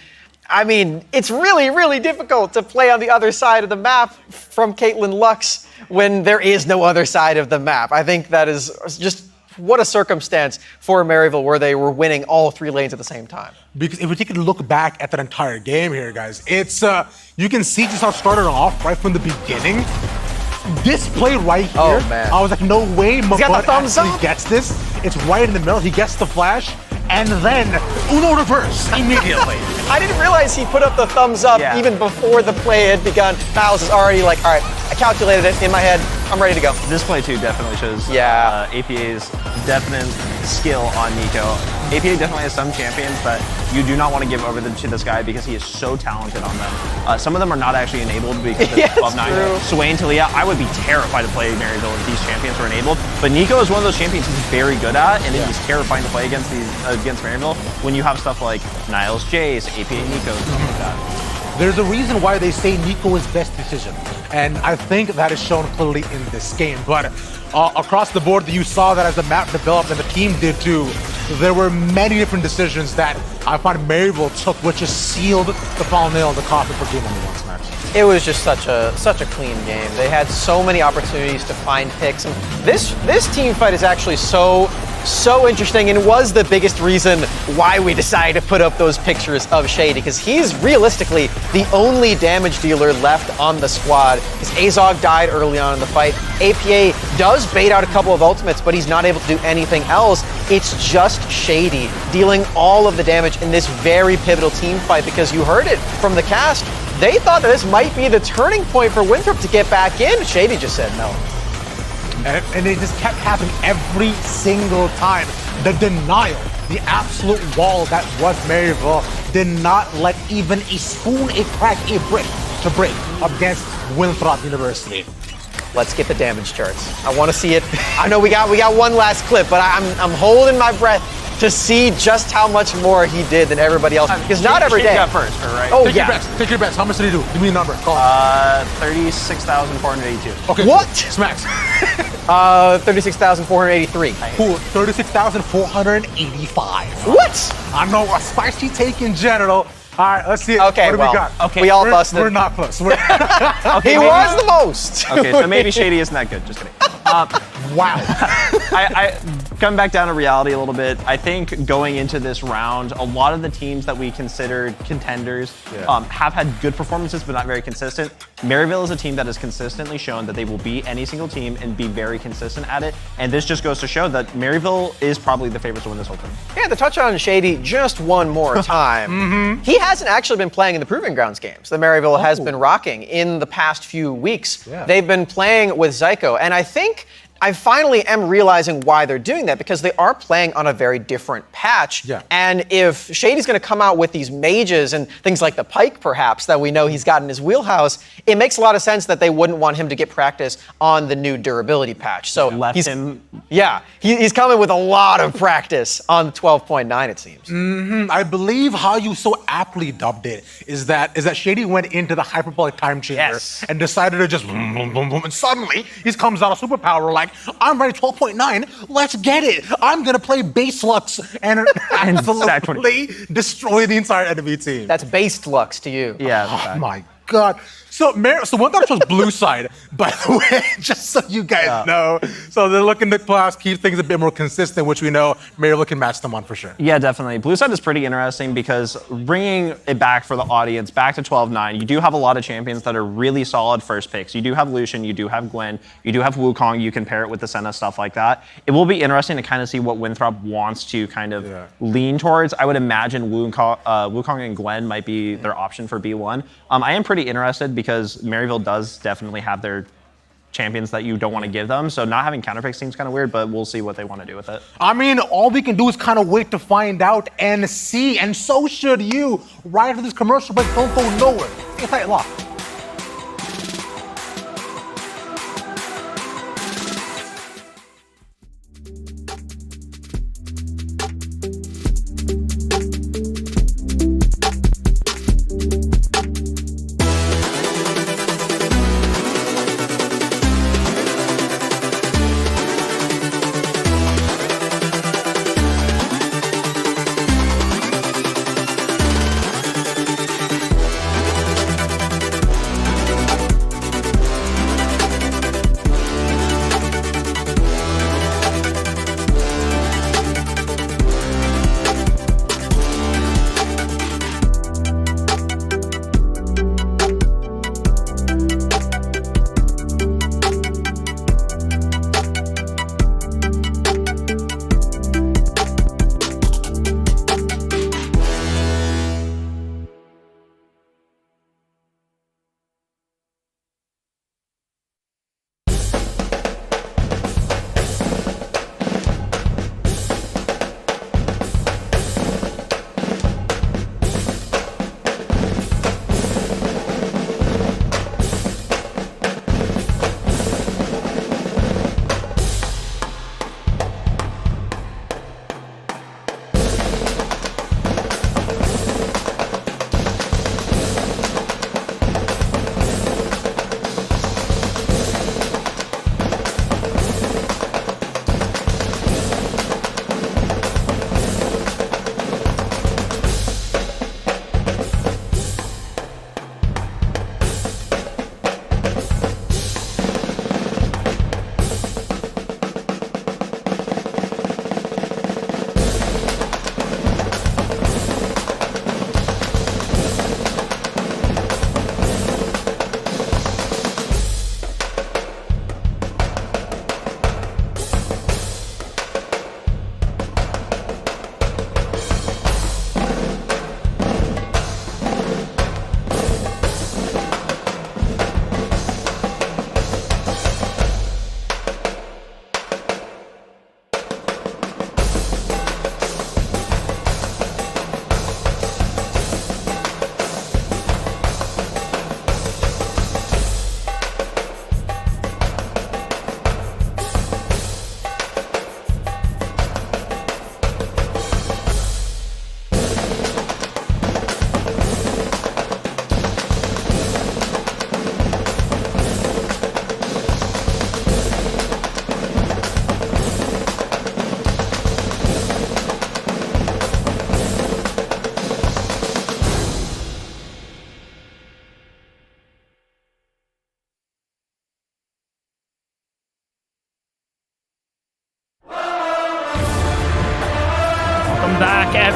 I mean, it's really, really difficult to play on the other side of the map from Caitlyn Lux when there is no other side of the map. I think that is just what a circumstance for Maryville where they were winning all 3 lanes at the same time. Because if we take a look back at that entire game here, guys, it's you can see just how it started off right from the beginning. This play right here, oh, man. I was like, no way Mabud actually actually gets this. It's right in the middle. He gets the flash, and then Uno reverse immediately. I didn't realize he put up the thumbs up even before the play had begun. Niles is already like, all right, I calculated it in my head. I'm ready to go. This play too definitely shows APA's definite skill on Nico. APA definitely has some champions, but you do not want to give over to this guy because he is so talented on them. Some of them are not actually enabled because they're above 9. Swain, Talia, I would be terrified to play Maryville if these champions were enabled. But Nico is one of those champions he's very good at, and it is terrifying to play against Maryville when you have stuff like Niles Jace, APA Nico, stuff like that. There's a reason why they say Nico is best decision, and I think that is shown clearly in this game. But across the board, you saw that as the map developed and the team did too, there were many different decisions that I find Maryville took, which just sealed the final nail in the coffin for game number 1 smash. It was just such a clean game. They had so many opportunities to find picks. And this team fight is actually so interesting and was the biggest reason why we decided to put up those pictures of Shady, because he's realistically the only damage dealer left on the squad. Because Azog died early on in the fight. APA does bait out a couple of ultimates, but he's not able to do anything else. It's just Shady dealing all of the damage in this very pivotal team fight, because you heard it from the cast. they thought that this might be the turning point for Winthrop to get back in. Shady just said no. And it just kept happening every single time. The denial, the absolute wall that was Maryville did not let even a spoon, a crack, a brick to break against Winthrop University. Let's get the damage charts. I want to see it. I know we got one last clip, but I'm holding my breath to see just how much more he did than everybody else. Because not every day. got first, right? Oh, Take yeah. your bets. Take your bets. How much did he do? Give me a number. Call it. 36,482. Okay. What? Smacks. 36,483. Cool. 36,485. What? I know a spicy take in general. All right, let's see it. Okay, what do well, we got? okay, we all busted. We're not close. He was the most. Okay, so maybe Shady isn't that good. Just kidding. Wow. I come back down to reality a little bit. I think going into this round, a lot of the teams that we considered contenders have had good performances, but not very consistent. Maryville is a team that has consistently shown that they will beat any single team and be very consistent at it. And this just goes to show that Maryville is probably the favorites to win this whole thing. Yeah, to touch on Shady just one more time. He hasn't actually been playing in the Proving Grounds games that Maryville has been rocking in the past few weeks. Yeah. They've been playing with Zyko, and I think I finally am realizing why they're doing that, because they are playing on a very different patch. Yeah. And if Shady's going to come out with these mages and things like the Pike, perhaps, that we know he's got in his wheelhouse, it makes a lot of sense that they wouldn't want him to get practice on the new durability patch. So he's coming with a lot of practice on 12.9, it seems. I believe how you so aptly dubbed it is that Shady went into the hyperbolic time chamber and decided to just boom, boom, boom, boom, and suddenly he comes out of superpower like, I'm ready 12.9, let's get it. I'm gonna play base Lux and absolutely destroy the entire enemy team. That's based Lux to you. Yeah. Oh my God. So Winthrop chose blue side, by the way, just so you guys know. So they're looking to perhaps keep things a bit more consistent, which we know Maryville can match them on for sure. Yeah, definitely. Blue side is pretty interesting because bringing it back for the audience, back to 12-9, you do have a lot of champions that are really solid first picks. You do have Lucian, you do have Gwen, you do have Wukong, you can pair it with the Senna, stuff like that. It will be interesting to kind of see what Winthrop wants to kind of lean towards. I would imagine Wukong and Gwen might be their option for B1. I am pretty interested because Maryville does definitely have their champions that you don't want to give them. So not having counterpicks seems kind of weird, but we'll see what they want to do with it. I mean, all we can do is kind of wait to find out and see, and so should you. Right after this commercial break, don't go nowhere. Stay tight locked.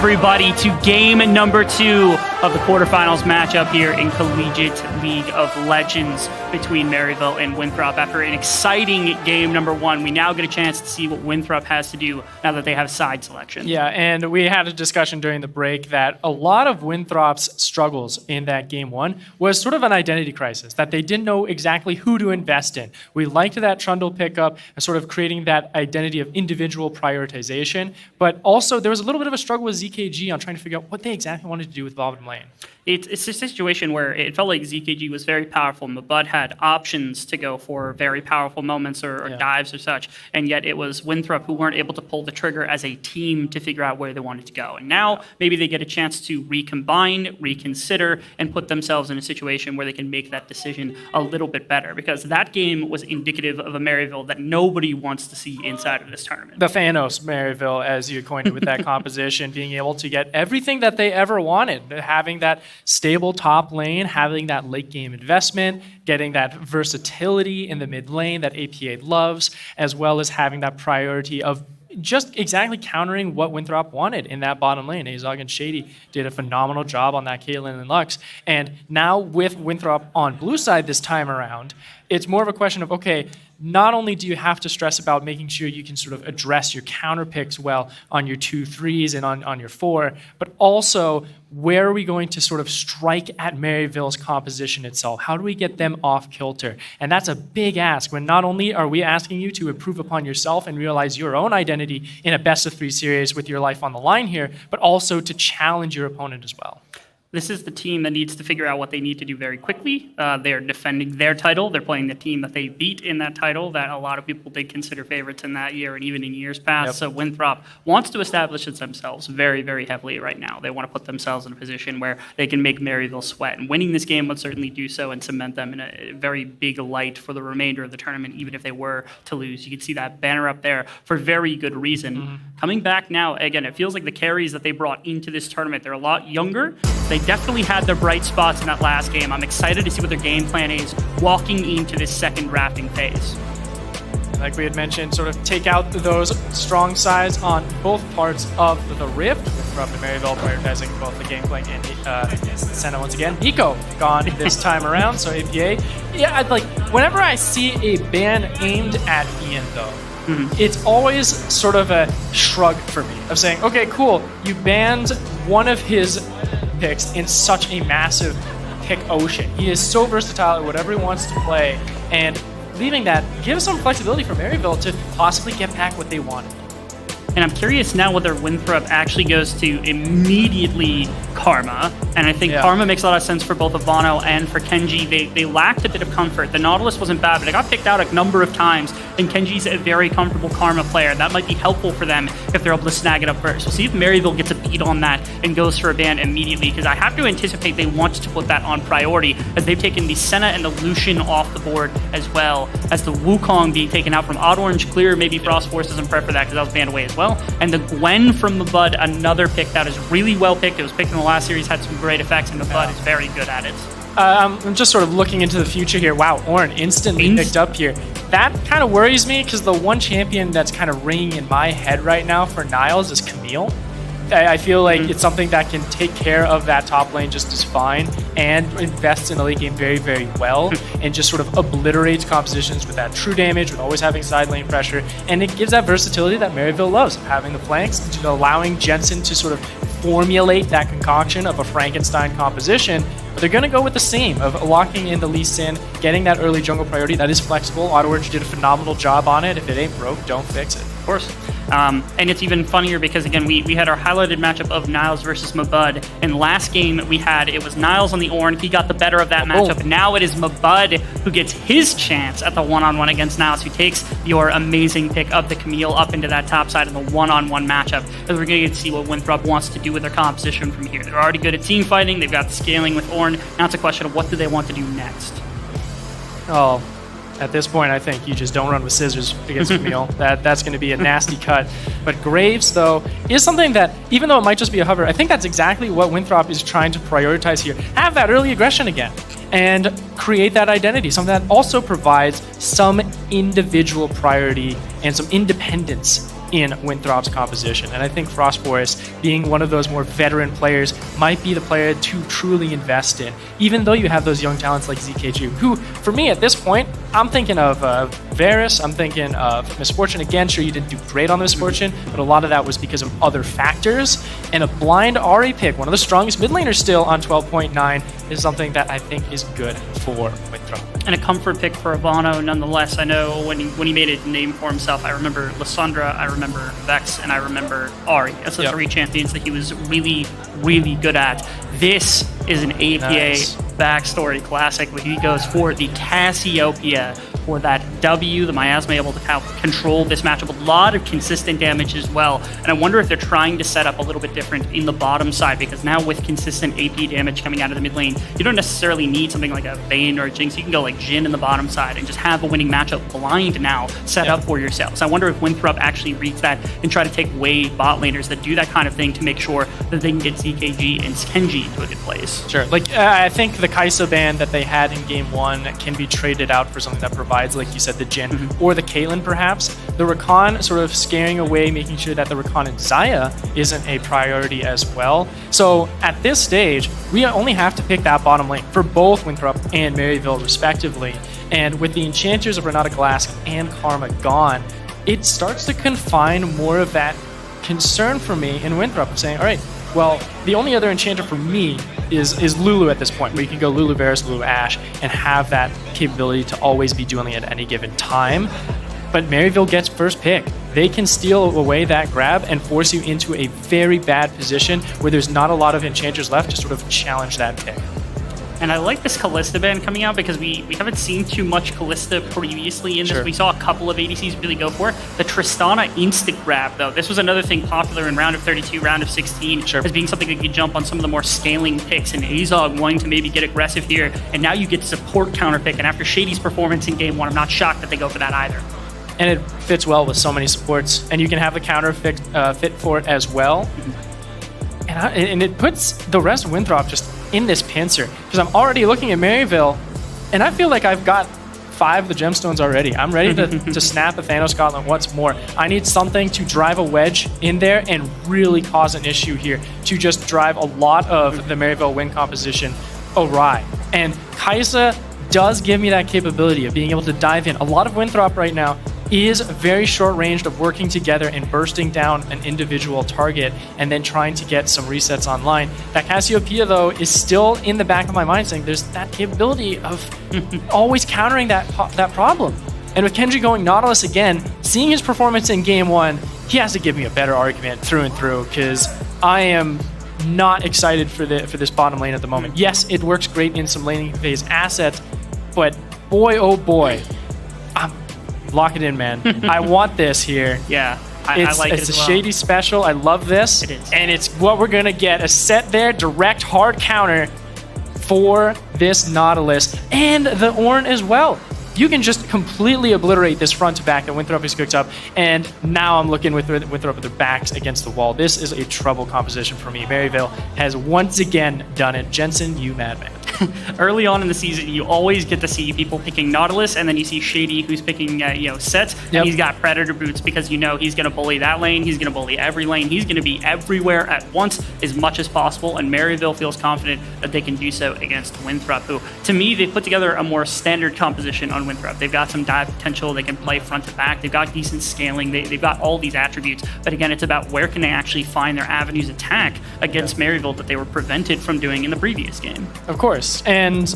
everybody, to game number 2 of the quarterfinals matchup here in Collegiate League of Legends between Maryville and Winthrop. After an exciting game number 1, we now get a chance to see what Winthrop has to do now that they have side selection. Yeah, and we had a discussion during the break that a lot of Winthrop's struggles in that game 1 was sort of an identity crisis, that they didn't know exactly who to invest in. We liked that Trundle pickup and sort of creating that identity of individual prioritization, but also there was a little bit of a struggle with ZKG on trying to figure out what they exactly wanted to do with bottom lane. It's a situation where it felt like ZKG was very powerful. Mabud had options to go for very powerful moments or dives or such, and yet it was Winthrop who weren't able to pull the trigger as a team to figure out where they wanted to go. And now maybe they get a chance to recombine, reconsider, and put themselves in a situation where they can make that decision a little bit better, because that game was indicative of a Maryville that nobody wants to see inside of this tournament. The Thanos Maryville, as you coined it with that composition, being able to get everything that they ever wanted, having that stable top lane, having that late game investment, getting that versatility in the mid lane that APA loves, as well as having that priority of just exactly countering what Winthrop wanted in that bottom lane. Azog and Shady did a phenomenal job on that Caitlyn and Lux. And now with Winthrop on blue side this time around, it's more of a question of, okay, not only do you have to stress about making sure you can sort of address your counter picks well on your 2-3s and on your 4, but also where are we going to sort of strike at Maryville's composition itself? How do we get them off kilter? And that's a big ask when not only are we asking you to improve upon yourself and realize your own identity in a best of 3 series with your life on the line here, but also to challenge your opponent as well. This is the team that needs to figure out what they need to do very quickly. They're defending their title. They're playing the team that they beat in that title that a lot of people did consider favorites in that year and even in years past. Yep. So Winthrop wants to establish themselves very, very heavily right now. They want to put themselves in a position where they can make Maryville sweat. And winning this game would certainly do so and cement them in a very big light for the remainder of the tournament, even if they were to lose. You can see that banner up there for very good reason. Mm-hmm. Coming back now, again, it feels like the carries that they brought into this tournament, they're a lot younger. They definitely had their bright spots in that last game. I'm excited to see what their game plan is walking into this second drafting phase. Like we had mentioned, sort of take out those strong sides on both parts of the Rift. Winthrop and Maryville prioritizing both the gameplay and Senna once again. Nico gone this time around, so APA. Yeah, whenever I see a ban aimed at Ian though, it's always sort of a shrug for me of saying, okay, cool, you banned one of his picks in such a massive pick ocean. He is so versatile at whatever he wants to play, and leaving that gives some flexibility for Maryville to possibly get back what they wanted. And I'm curious now whether Winthrop actually goes to immediately Karma. And I think Karma makes a lot of sense for both Ivano and for Kenji. They lacked a bit of comfort. The Nautilus wasn't bad, but it got picked out a number of times. And Kenji's a very comfortable Karma player. That might be helpful for them if they're able to snag it up first. We'll see if Maryville gets a beat on that and goes for a ban immediately, because I have to anticipate they want to put that on priority, as they've taken the Senna and the Lucian off the board, as well as the Wukong being taken out from Odd Orange Clear. Maybe Frost Force doesn't prep for that because that was banned away as well. And the Gwen from the Bud, another pick that is really well picked. It was picked in the last series, had some great effects, and the Bud is very good at it. I'm just sort of looking into the future here. Wow, Ornn instantly picked up here. That kind of worries me, because the one champion that's kind of ringing in my head right now for Niles is Camille. I feel like it's something that can take care of that top lane just as fine and invests in the late game very, very well and just sort of obliterates compositions with that true damage, with always having side lane pressure. And it gives that versatility that Maryville loves, having the flanks, allowing Jensen to sort of formulate that concoction of a Frankenstein composition. But they're going to go with the same of locking in the Lee Sin, getting that early jungle priority that is flexible. Odd Orange did a phenomenal job on it. If it ain't broke, don't fix it. Of course. And it's even funnier because, again, we had our highlighted matchup of Niles versus Mabud. And last game we had, it was Niles on the Ornn. He got the better of that matchup. And now it is Mabud who gets his chance at the one-on-one against Niles, who takes your amazing pick of the Camille up into that top side in the one-on-one matchup. And we're going to get to see what Winthrop wants to do with their composition from here. They're already good at team fighting. They've got the scaling with Ornn. Now it's a question of what do they want to do next. Oh, at this point, I think you just don't run with scissors against Camille. That's going to be a nasty cut. But Graves, though, is something that, even though it might just be a hover, I think that's exactly what Winthrop is trying to prioritize here. Have that early aggression again and create that identity, something that also provides some individual priority and some independence in Winthrop's composition. And I think Frostboris, being one of those more veteran players, might be the player to truly invest in, even though you have those young talents like ZKG, who, for me at this point, I'm thinking of Varus, I'm thinking of Misfortune. Again, sure, you didn't do great on the Misfortune, but a lot of that was because of other factors. And a blind Ahri pick, one of the strongest mid laners still on 12.9, is something that I think is good for Winthrop. And a comfort pick for Ivano, nonetheless. I know when he made a name for himself, I remember Lissandra, I remember Vex, and I remember Ahri. That's the three champions that he was really, really good at. This is an APA backstory classic where he goes for the Cassiopeia for that W. The Miasma able to control this matchup. A lot of consistent damage as well. And I wonder if they're trying to set up a little bit different in the bottom side, because now with consistent AP damage coming out of the mid lane, you don't necessarily need something like a Vayne or a Jinx. You can go like Jhin in the bottom side and just have a winning matchup blind now set up for yourselves. I wonder if Winthrop actually reads that and try to take away bot laners that do that kind of thing to make sure that they can get ZKG and Kenji into a good place. Sure. Like, I think the Kai'Sa ban that they had in game 1 can be traded out for something that provides, like you said, the Jhin or the Caitlyn perhaps. The Rakan sort of scaring away, making sure that the Rakan and Xayah isn't a priority as well. So at this stage, we only have to pick that bottom lane for both Winthrop and Maryville respectively. And with the Enchanters of Renata Glass and Karma gone, it starts to confine more of that concern for me in Winthrop of saying, all right, well, the only other enchanter for me is Lulu at this point, where you can go Lulu Varus, Lulu Ashe, and have that capability to always be dueling at any given time. But Maryville gets first pick. They can steal away that grab and force you into a very bad position where there's not a lot of enchanters left to sort of challenge that pick. And I like this Kalista ban coming out because we haven't seen too much Kalista previously in this. We saw a couple of ADCs really go for it. The Tristana instant grab, though, this was another thing popular in round of 32, round of 16, as being something that could jump on some of the more scaling picks, and Azog wanting to maybe get aggressive here, and now you get support counter pick, and after Shady's performance in game 1, I'm not shocked that they go for that either. And it fits well with so many supports, and you can have the counter fit for it as well. And it puts the rest of Winthrop just in this pincer, because I'm already looking at Maryville, and I feel like I've got 5 of the gemstones already. I'm ready to snap a Thanos Gauntlet once more. I need something to drive a wedge in there and really cause an issue here, to just drive a lot of the Maryville win composition awry. And Kai'Sa does give me that capability of being able to dive in. A lot of Winthrop right now is very short-ranged of working together and bursting down an individual target and then trying to get some resets online. That Cassiopeia, though, is still in the back of my mind saying there's that capability of always countering that problem. And with Kenji going Nautilus again, seeing his performance in game 1, he has to give me a better argument through and through, because I am not excited for this bottom lane at the moment. Yes, it works great in some laning phase assets, but boy, oh boy, lock it in, man. I want this here. Yeah, I like it as well. It's a Shady special. I love this. It is. And it's what we're going to get. A set there, direct hard counter for this Nautilus. And the Ornn as well. You can just completely obliterate this front to back that Winthrop has cooked up. And now I'm looking with Winthrop with their backs against the wall. This is a trouble composition for me. Maryville has once again done it. Jensen, you madman. Early on in the season, you always get to see people picking Nautilus, and then you see Shady who's picking sets, and he's got Predator boots because you know he's going to bully that lane, he's going to bully every lane, he's going to be everywhere at once as much as possible, and Maryville feels confident that they can do so against Winthrop, who, to me, they've put together a more standard composition on Winthrop. They've got some dive potential, they can play front to back, they've got decent scaling, they've got all these attributes, but again, it's about where can they actually find their avenues of attack against Maryville that they were prevented from doing in the previous game. Of course. And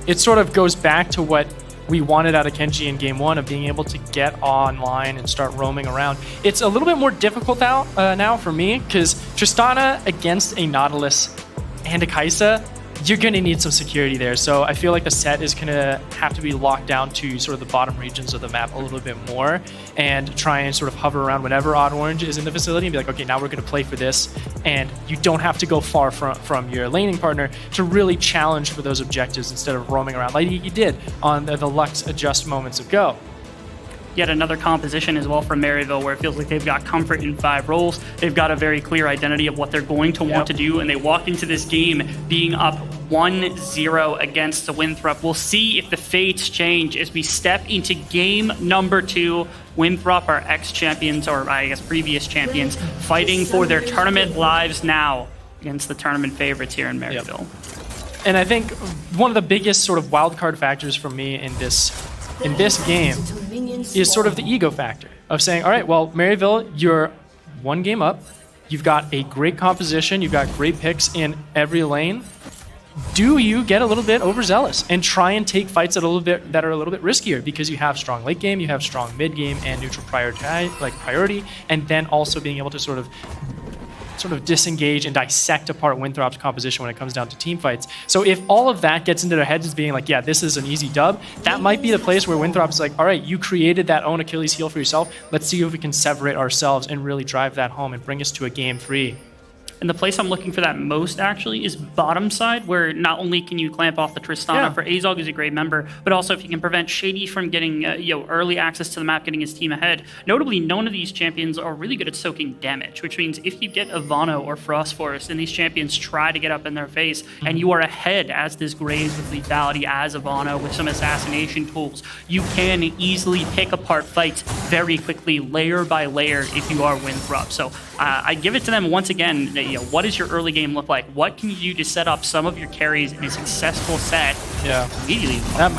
it sort of goes back to what we wanted out of Kenji in game 1 of being able to get online and start roaming around. It's a little bit more difficult now for me, because Tristana against a Nautilus and a Kai'Sa, you're going to need some security there. So I feel like the set is going to have to be locked down to sort of the bottom regions of the map a little bit more and try and sort of hover around whenever Odd Orange is in the facility and be like, okay, now we're going to play for this. And you don't have to go far from your laning partner to really challenge for those objectives instead of roaming around like you did on the Lux Adjust moments ago. yet another composition as well from Maryville, where it feels like they've got comfort in 5 roles. They've got a very clear identity of what they're going to want to do, and they walk into this game being up 1-0 against the Winthrop. We'll see if the fates change as we step into game number 2. Winthrop are ex-champions, or I guess previous champions, fighting for their tournament lives now against the tournament favorites here in Maryville. And I think one of the biggest sort of wild card factors for me in this game is sort of the ego factor of saying, all right, well, Maryville, you're 1 game up. You've got a great composition. You've got great picks in every lane. Do you get a little bit overzealous and try and take fights that are a little bit riskier because you have strong late game, you have strong mid game and neutral priority, and then also being able to sort of disengage and dissect apart Winthrop's composition when it comes down to team fights. So if all of that gets into their heads as being like, yeah, this is an easy dub, that might be the place where Winthrop's like, all right, you created that own Achilles heel for yourself. Let's see if we can sever it ourselves and really drive that home and bring us to a game 3. And the place I'm looking for that most, actually, is bottom side, where not only can you clamp off the Tristana for Azog is a great member, but also if you can prevent Shady from getting early access to the map, getting his team ahead. Notably, none of these champions are really good at soaking damage, which means if you get Ivano or Frost Forest and these champions try to get up in their face, and you are ahead as this Graves with lethality, as Ivano with some assassination tools, you can easily pick apart fights very quickly, layer by layer, if you are Winthrop. So I give it to them once again. What does your early game look like? What can you do to set up some of your carries in a successful set? Yeah, immediately. That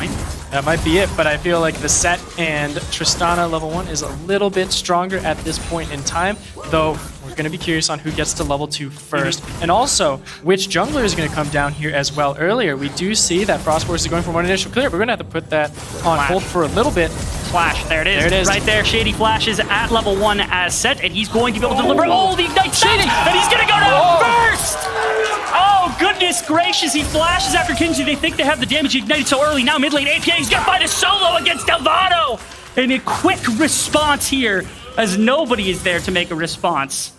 might be it, but I feel like the set and Tristana level 1 is a little bit stronger at this point in time, though we're going to be curious on who gets to level 2 first. And also, which jungler is going to come down here as well. Earlier, we do see that Frost Force is going for one initial clear. We're going to have to put that on hold for a little bit. Flash, there it is. There it is. Right there, Shady flashes at level 1 as set, and he's going to be able to deliver the Ignite Shady, and he's going to go down first! Oh, goodness gracious, he flashes after Kenji. They think they have the damage. He ignited so early. Now mid lane, APA, he's going to find a solo against Delvado! And a quick response here, as nobody is there to make a response.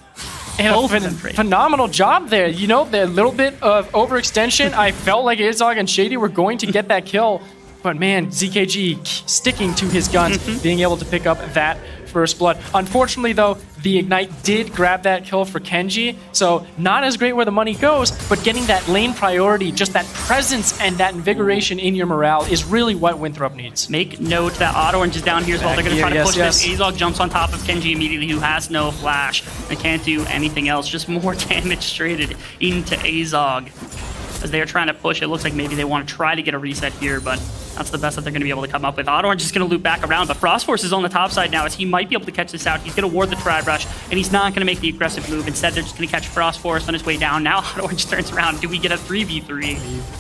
And a phenomenal job there. You know, the little bit of overextension, I felt like Azog and Shady were going to get that kill. But man, ZKG sticking to his guns, being able to pick up that first blood. Unfortunately, though, the Ignite did grab that kill for Kenji, so not as great where the money goes, but getting that lane priority, just that presence and that invigoration in your morale is really what Winthrop needs. Make note that Auto Orange is down here as well. They're going to try to push this. Azog jumps on top of Kenji immediately, who has no flash. They can't do anything else, just more damage traded into Azog. As they're trying to push, it looks like maybe they want to try to get a reset here, but that's the best that they're going to be able to come up with. Auto Orange is going to loop back around, but Frost Force is on the top side now, as he might be able to catch this out. He's going to ward the Tri Rush, and he's not going to make the aggressive move. Instead, they're just going to catch Frost Force on his way down. Now Auto Orange turns around. Do we get a 3v3? We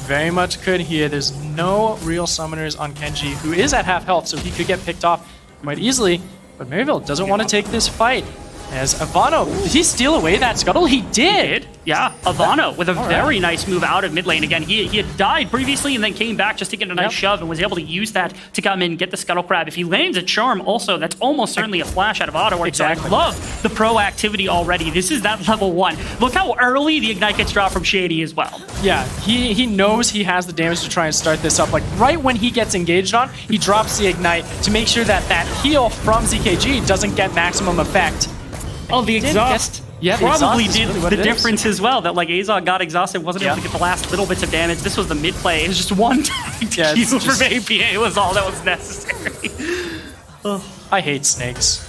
very much could here. There's no real summoners on Kenji, who is at half health, so he could get picked off quite easily. But Maryville doesn't want to take this fight. As Ivano, did he steal away that scuttle? He did! Yeah, Ivano with a very nice move out of mid lane. Again, he had died previously and then came back just to get a nice shove and was able to use that to come in and get the scuttle crab. If he lands a charm also, that's almost certainly a flash out of Auto Orange. Exactly. So I love the proactivity already. This is that level 1. Look how early the Ignite gets dropped from Shady as well. Yeah, he knows he has the damage to try and start this up. Like right when he gets engaged on, he drops the Ignite to make sure that that heal from ZKG doesn't get maximum effect. Oh, the exhaust. Probably did the difference as well. That like Azog got exhausted, wasn't able to get the last little bits of damage. This was the mid play. It was just one tag to Q from APA was all that was necessary. I hate snakes.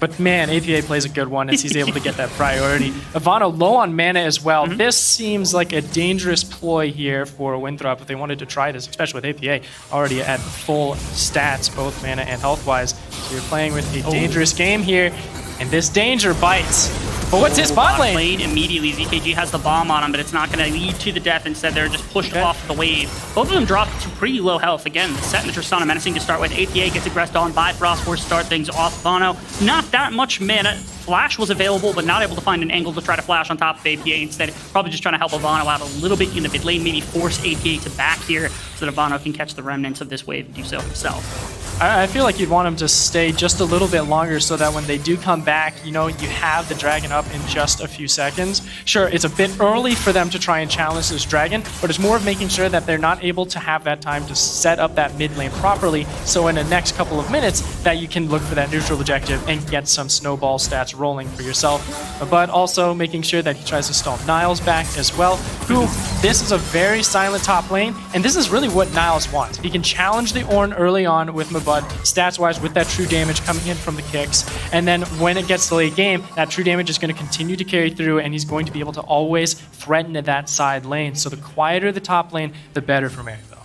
But man, APA plays a good one as he's able to get that priority. Ivano low on mana as well. This seems like a dangerous ploy here for Winthrop if they wanted to try this, especially with APA already at full stats, both mana and health-wise. So you're playing with a dangerous game here. And this danger bites. But what's his bot lane? Immediately, ZKG has the bomb on him, but it's not going to lead to the death. Instead, they're just pushed off the wave. Both of them dropped to pretty low health. Again, the set and the Tristana menacing to start with. APA gets aggressed on by Frost Force, start things off Ivano. Not that much mana. Flash was available, but not able to find an angle to try to flash on top of APA. Instead, probably just trying to help Ivano out a little bit in the mid lane, maybe force APA to back here so that Ivano can catch the remnants of this wave and do so himself. I feel like you'd want them to stay just a little bit longer so that when they do come back, you know, you have the dragon up in just a few seconds. Sure, it's a bit early for them to try and challenge this dragon, but it's more of making sure that they're not able to have that time to set up that mid lane properly, so in the next couple of minutes that you can look for that neutral objective and get some snowball stats rolling for yourself. But also making sure that he tries to stall Niles back as well, who, this is a very silent top lane, and this is really what Niles wants. He can challenge the Ornn early on with Mabud, stats-wise with that true damage coming in from the kicks, and then when it gets to late game, that true damage is going to continue to carry through, and he's going to be able to always threaten that side lane. So the quieter the top lane, the better for Maryville.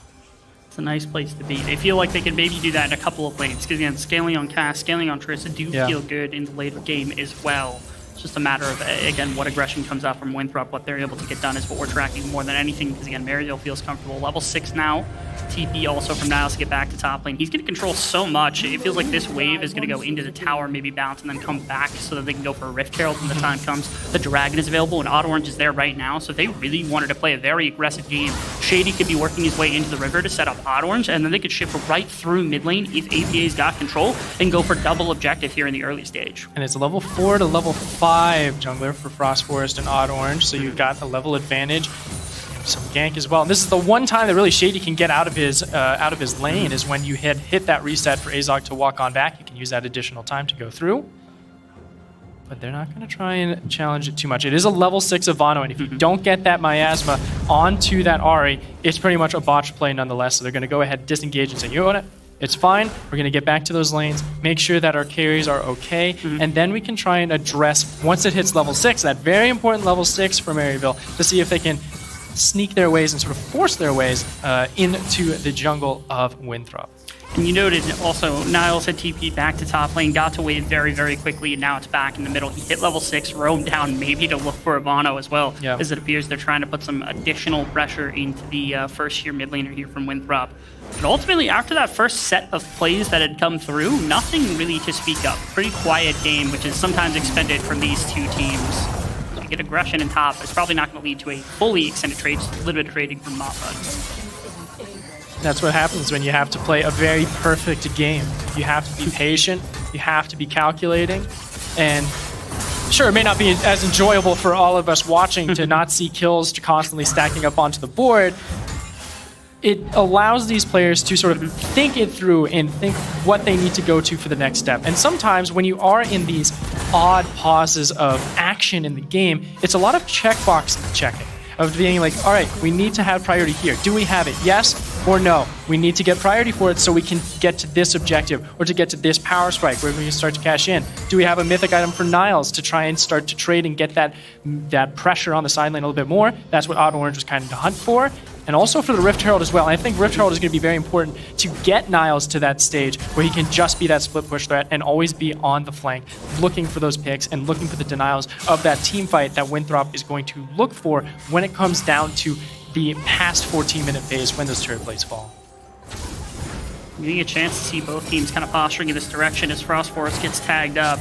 It's a nice place to be. They feel like they can maybe do that in a couple of lanes, because again, scaling on Cass, scaling on Trista do feel good in the later game as well. It's just a matter of, again, what aggression comes out from Winthrop, what they're able to get done is what we're tracking more than anything, because again, Maryville feels comfortable. Level 6 now. TP also from Niles to get back to top lane. He's going to control so much. It feels like this wave is going to go into the tower, maybe bounce, and then come back so that they can go for a Rift Herald when the time comes. The Dragon is available, and Orange is there right now, so if they really wanted to play a very aggressive game, Shady could be working his way into the river to set up Orange, and then they could shift right through mid lane if APA's got control and go for double objective here in the early stage. And it's a level 4 to level 5 jungler for Frost Forest and Orange, so you've got a level advantage. Some gank as well. And this is the one time that really Shady can get out of his lane is when you hit that reset for Azog to walk on back. You can use that additional time to go through. But they're not going to try and challenge it too much. It is a level 6 Ivano, and if you don't get that Miasma onto that Ahri, it's pretty much a botched play nonetheless. So they're going to go ahead, disengage, and say, you know what? It's fine. We're going to get back to those lanes, make sure that our carries are okay, and then we can try and address, once it hits level 6, that very important level 6 for Maryville, to see if they can sneak their ways and sort of force their ways into the jungle of Winthrop. And you noted also, Niles had TP back to top lane, got to wave very, very quickly, and now it's back in the middle. He hit level 6, roamed down maybe to look for Ivano as well, as it appears they're trying to put some additional pressure into the first-year mid laner here from Winthrop. But ultimately, after that first set of plays that had come through, nothing really to speak of. Pretty quiet game, which is sometimes expected from these two teams. You get aggression in top, it's probably not going to lead to a fully extended trade, just a little bit of trading from Mopud. That's what happens when you have to play a very perfect game. You have to be patient, you have to be calculating, and sure, it may not be as enjoyable for all of us watching to not see kills to constantly stacking up onto the board. It allows these players to sort of think it through and think what they need to go to for the next step. And sometimes when you are in these odd pauses of action in the game, it's a lot of checkbox checking, of being like, all right, we need to have priority here. Do we have it? Yes or no? We need to get priority for it so we can get to this objective or to get to this power spike where we can start to cash in. Do we have a mythic item for Niles to try and start to trade and get that pressure on the side lane a little bit more? That's what Orange was kind of to hunt for. And also for the Rift Herald as well. And I think Rift Herald is going to be very important to get Niles to that stage where he can just be that split push threat and always be on the flank, looking for those picks and looking for the denials of that team fight that Winthrop is going to look for when it comes down to the past 14-minute phase when those turret plates fall. Getting a chance to see both teams kind of posturing in this direction as Frost Forest gets tagged up.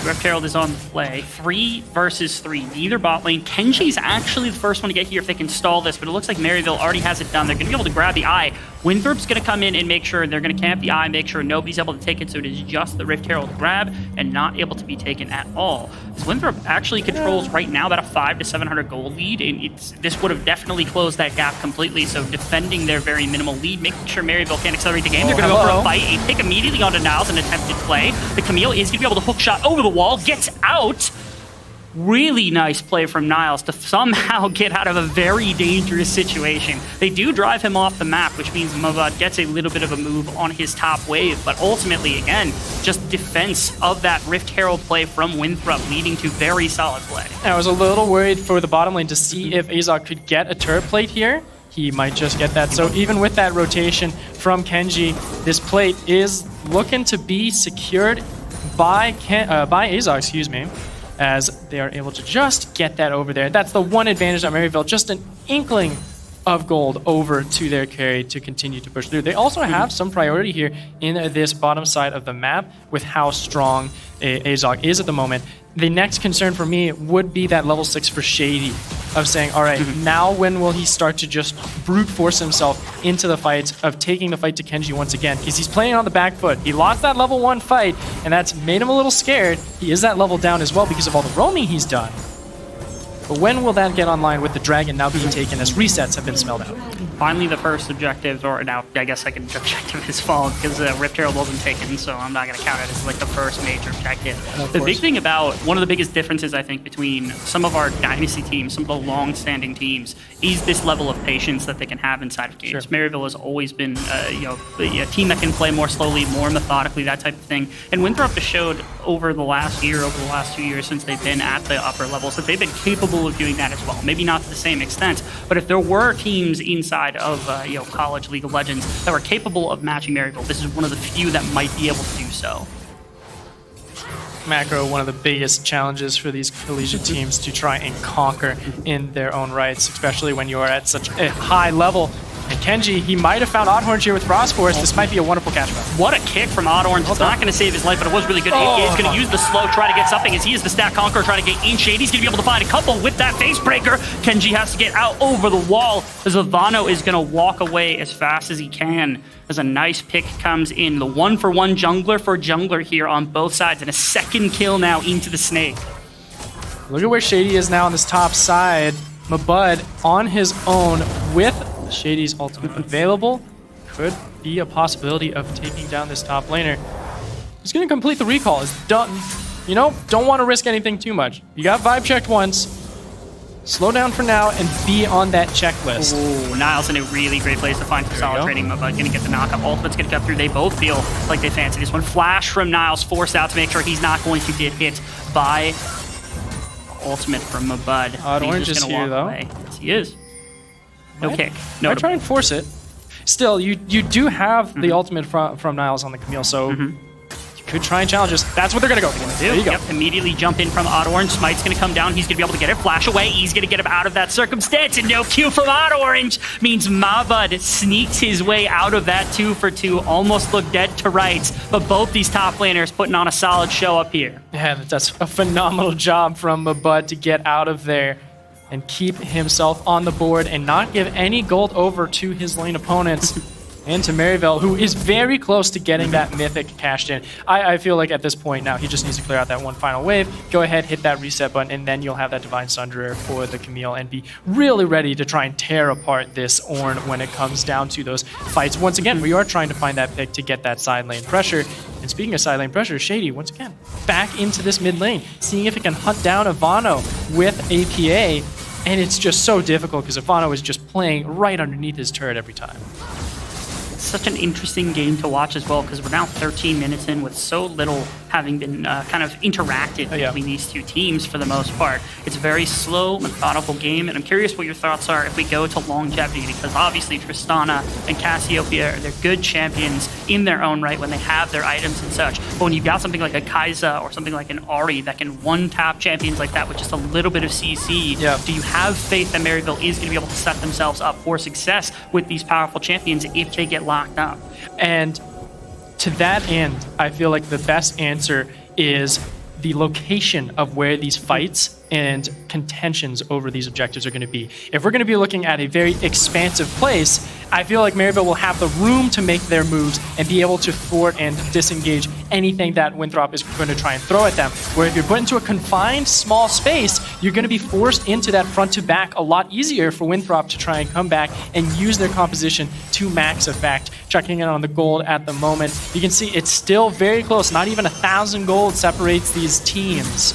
Rift Herald is on the play. 3 versus 3. Neither bot lane. Kenji's actually the first one to get here if they can stall this, but it looks like Maryville already has it done. They're going to be able to grab the eye. Winthrop's going to come in and make sure they're going to camp the eye, make sure nobody's able to take it, so it is just the Rift Herald grab and not able to be taken at all. So Winthrop actually controls right now about a 500 to 700 gold lead, and this would have definitely closed that gap completely, so defending their very minimal lead, making sure Maryville can't accelerate the game. They're going to go for a fight, a pick immediately onto Niles, an attempted play. The Camille is going to be able to hook shot over the wall, gets out. Really nice play from Niles to somehow get out of a very dangerous situation. They do drive him off the map, which means Mavad gets a little bit of a move on his top wave, but ultimately, again, just defense of that Rift Herald play from Winthrop, leading to very solid play. I was a little worried for the bottom lane to see if Azog could get a turret plate here. He might just get that. So even with that rotation from Kenji, this plate is looking to be secured by Azog, excuse me, as they are able to just get that over there. That's the one advantage of Maryville, just an inkling of gold over to their carry to continue to push through. They also have some priority here in this bottom side of the map with how strong Azog is at the moment. the next concern for me would be that level 6 for Shady, of saying, all right, now when will he start to just brute force himself into the fights, of taking the fight to Kenji once again? Because he's playing on the back foot. He lost that level 1 fight, and that's made him a little scared. He is that level down as well because of all the roaming he's done. But when will that get online with the Dragon now being taken as resets have been smelled out? Finally, the first objective, or now I guess second objective is fallen because Rift Herald wasn't taken, so I'm not going to count it as like the first major objective. The big thing about, one of the biggest differences I think between some of our dynasty teams, some of the long-standing teams, is this level of patience that they can have inside of games. Maryville has always been a team that can play more slowly, more methodically, that type of thing. And Winthrop has showed over the last year, over the last 2 years since they've been at the upper levels, that they've been capable of doing that as well. Maybe not to the same extent, but if there were teams inside of college League of Legends that were capable of matching Maryville, this is one of the few that might be able to do so. Macro, one of the biggest challenges for these collegiate teams to try and conquer in their own rights, especially when you are at such a high level. And Kenji, he might have found Oddhorn here with Frost Force. This might be a wonderful catch for him. What a kick from Oddhorn. It's not going to save his life, but it was really good. AK is going to use the slow, try to get something as he is the Stack Conqueror trying to get in. Shady's going to be able to find a couple with that face breaker. Kenji has to get out over the wall as Ivano is going to walk away as fast as he can. As a nice pick comes in. The 1-for-1 jungler for jungler here on both sides, and a second kill now into the Snake. Look at where Shady is now on this top side. Mabud on his own with Shady's ultimate available. Could be a possibility of taking down this top laner. He's going to complete the recall. It's done. You know, don't want to risk anything too much. You got vibe checked once. Slow down for now and be on that checklist. Ooh, Niles in a really great place to find some solid trading. Mabud going to get the knockup. Ultimate's going to come through. They both feel like they fancy this one. Flash from Niles forced out to make sure he's not going to get hit by ultimate from Mabud. Orange is here, though. Away. Yes, he is. No kick. No. I try and force it. Still, you do have the ultimate from Niles on the Camille, so you could try and challenge us. That's what they're going to go. There you go. Yep, immediately jump in from Orange. Smite's going to come down. He's going to be able to get it. Flash away. He's going to get him out of that circumstance. And no Q from Orange means Mabud sneaks his way out of that 2-for-2. Almost looked dead to rights. But both these top laners putting on a solid show up here. Yeah, that's a phenomenal job from Mabud to get out of there and keep himself on the board and not give any gold over to his lane opponents and to Maryville, who is very close to getting that mythic cashed in. I feel like at this point now, he just needs to clear out that one final wave, go ahead, hit that reset button, and then you'll have that Divine Sunderer for the Camille and be really ready to try and tear apart this Ornn when it comes down to those fights. Once again, we are trying to find that pick to get that side lane pressure. And speaking of side lane pressure, Shady, once again, back into this mid lane, seeing if it can hunt down Ivano with APA. And it's just so difficult because Ivano is just playing right underneath his turret every time. Such an interesting game to watch as well because we're now 13 minutes in with so little having been kind of interacted between these two teams for the most part. It's a very slow, methodical game, and I'm curious what your thoughts are if we go to longevity, because obviously Tristana and Cassiopeia, they're good champions in their own right when they have their items and such. But when you've got something like a Kai'Sa or something like an Ahri that can one-tap champions like that with just a little bit of CC, do you have faith that Maryville is going to be able to set themselves up for success with these powerful champions if they get locked up? And to that end, I feel like the best answer is the location of where these fights and contentions over these objectives are going to be. If we're going to be looking at a very expansive place, I feel like Maryville will have the room to make their moves and be able to thwart and disengage anything that Winthrop is going to try and throw at them. Where if you're put into a confined small space, you're going to be forced into that front to back a lot easier for Winthrop to try and come back and use their composition to max effect. Checking in on the gold at the moment, you can see it's still very close. Not even 1,000 gold separates these teams.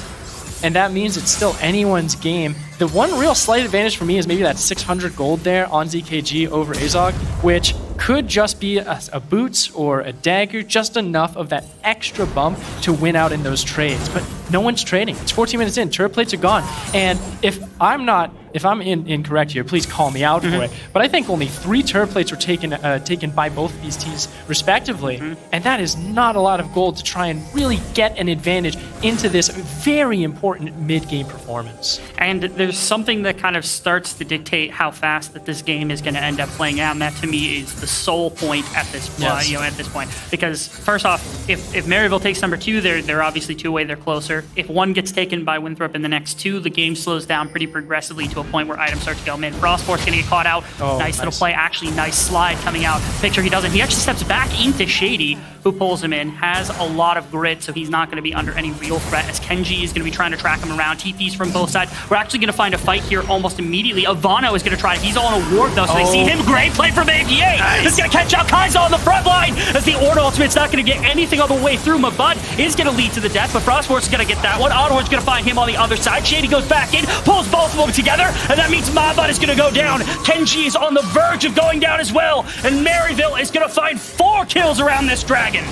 And that means it's still anyone's game. The one real slight advantage for me is maybe that 600 gold there on ZKG over Azog, which could just be a boots or a dagger, just enough of that extra bump to win out in those trades. But no one's trading. It's 14 minutes in, turret plates are gone. And if I'm incorrect here, please call me out for it. But I think only 3 turret plates were taken by both of these teams respectively. And that is not a lot of gold to try and really get an advantage into this very important mid-game performance. And there's something that kind of starts to dictate how fast that this game is going to end up playing out, and that to me is the sole point at this point. At this point, because first off, if Maryville takes number 2, they're obviously 2 away, they're closer. here. If one gets taken by Winthrop in the next two, the game slows down pretty progressively to a point where items start to go mid. Frostborn's gonna get caught out. Nice little play, actually nice slide coming out. Picture he doesn't. He actually steps back into Shady, who pulls him in, has a lot of grit, so he's not gonna be under any real threat as Kenji is gonna be trying to track him around. TPs from both sides. We're actually gonna find a fight here almost immediately. Ivano is gonna try. He's all on a ward though, so they see him. Great play from APA. Nice. He's gonna catch out Kai'Sa on the front line as the Order ultimate's not gonna get anything on the way through. Mabud is gonna lead to the death, but Frostborn's gonna get that one. Oddhorn's gonna find him on the other side. Shady goes back in, pulls both of them together, and that means Mabud is gonna go down. Kenji is on the verge of going down as well, and Maryville is gonna find 4 kills around this dragon.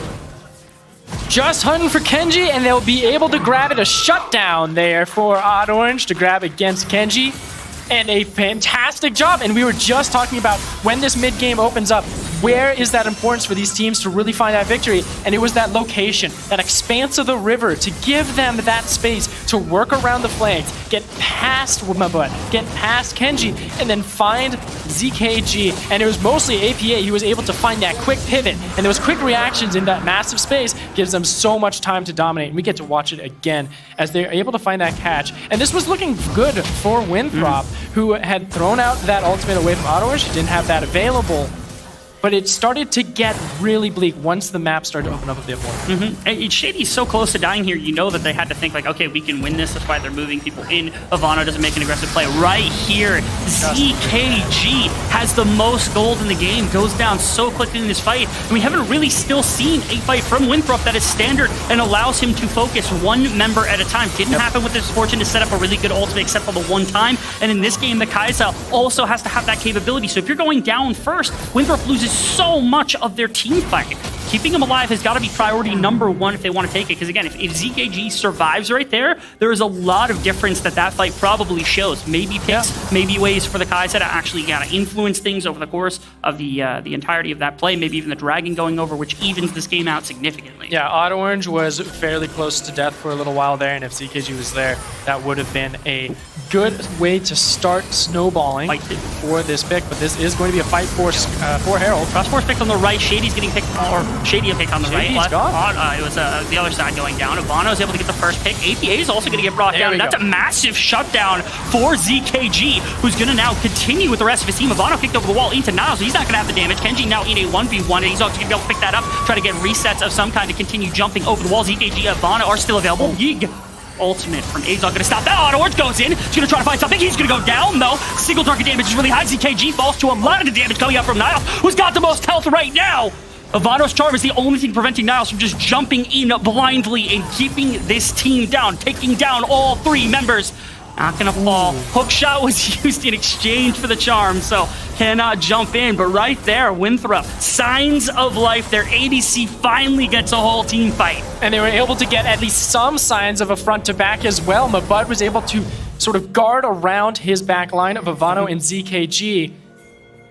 Just hunting for Kenji, and they'll be able to grab it. A shutdown there for Odd Orange to grab against Kenji. And a fantastic job. And we were just talking about when this mid game opens up, where is that importance for these teams to really find that victory? And it was that location, that expanse of the river, to give them that space to work around the flanks, get past Mabud, get past Kenji, and then find ZKG. And it was mostly APA. He was able to find that quick pivot, and those quick reactions in that massive space gives them so much time to dominate. And we get to watch it again as they're able to find that catch. And this was looking good for Winthrop, who had thrown out that ultimate away from Ottawa. She didn't have that available. But it started to get really bleak once the map started to open up a bit more. And Shady's so close to dying here, you know that they had to think like, okay, we can win this. That's why they're moving people in. Ivano doesn't make an aggressive play. Right here, ZKG has the most gold in the game, goes down so quickly in this fight. And we haven't really still seen a fight from Winthrop that is standard and allows him to focus one member at a time. Didn't happen with his fortune to set up a really good ultimate except for the one time. And in this game, the Kai'Sa also has to have that capability. So if you're going down first, Winthrop loses so much of their team fight. Keeping him alive has got to be priority number one if they want to take it. Because again, if ZKG survives right there, there is a lot of difference that fight probably shows. Maybe picks, maybe ways for the Kai'Sa to actually kind of influence things over the course of the entirety of that play. Maybe even the Dragon going over, which evens this game out significantly. Yeah, Odd Orange was fairly close to death for a little while there, and if ZKG was there, that would have been a good way to start snowballing for this pick. But this is going to be a fight for Herald. Frostborn's picked on the right. Shady's getting picked, or Shady picked on the right. It was the other side going down. Ivano is able to get the first pick. APA is also going to get brought down. That's a massive shutdown for ZKG, who's going to now continue with the rest of his team. Ivano kicked over the wall into Niles, so he's not going to have the damage. Kenji now in a 1v1, and he's also going to be able to pick that up, try to get resets of some kind to continue jumping over the wall. ZKG, Ivano are still available. Yig. Ultimate from Azog gonna stop that. Odd Orange goes in. He's gonna try to find something. He's gonna go down though. Single target damage is really high. ZKG falls to a lot of the damage coming up from Niles, who's got the most health right now. Ivano's charm is the only thing preventing Niles from just jumping in blindly and keeping this team down, taking down all 3 members. Not gonna fall. Hook shot was used in exchange for the charm, so cannot jump in. But right there, Winthrop, signs of life. Their ADC finally gets a whole team fight. And they were able to get at least some signs of a front to back as well. Mabud was able to sort of guard around his back line of Ivano and ZKG.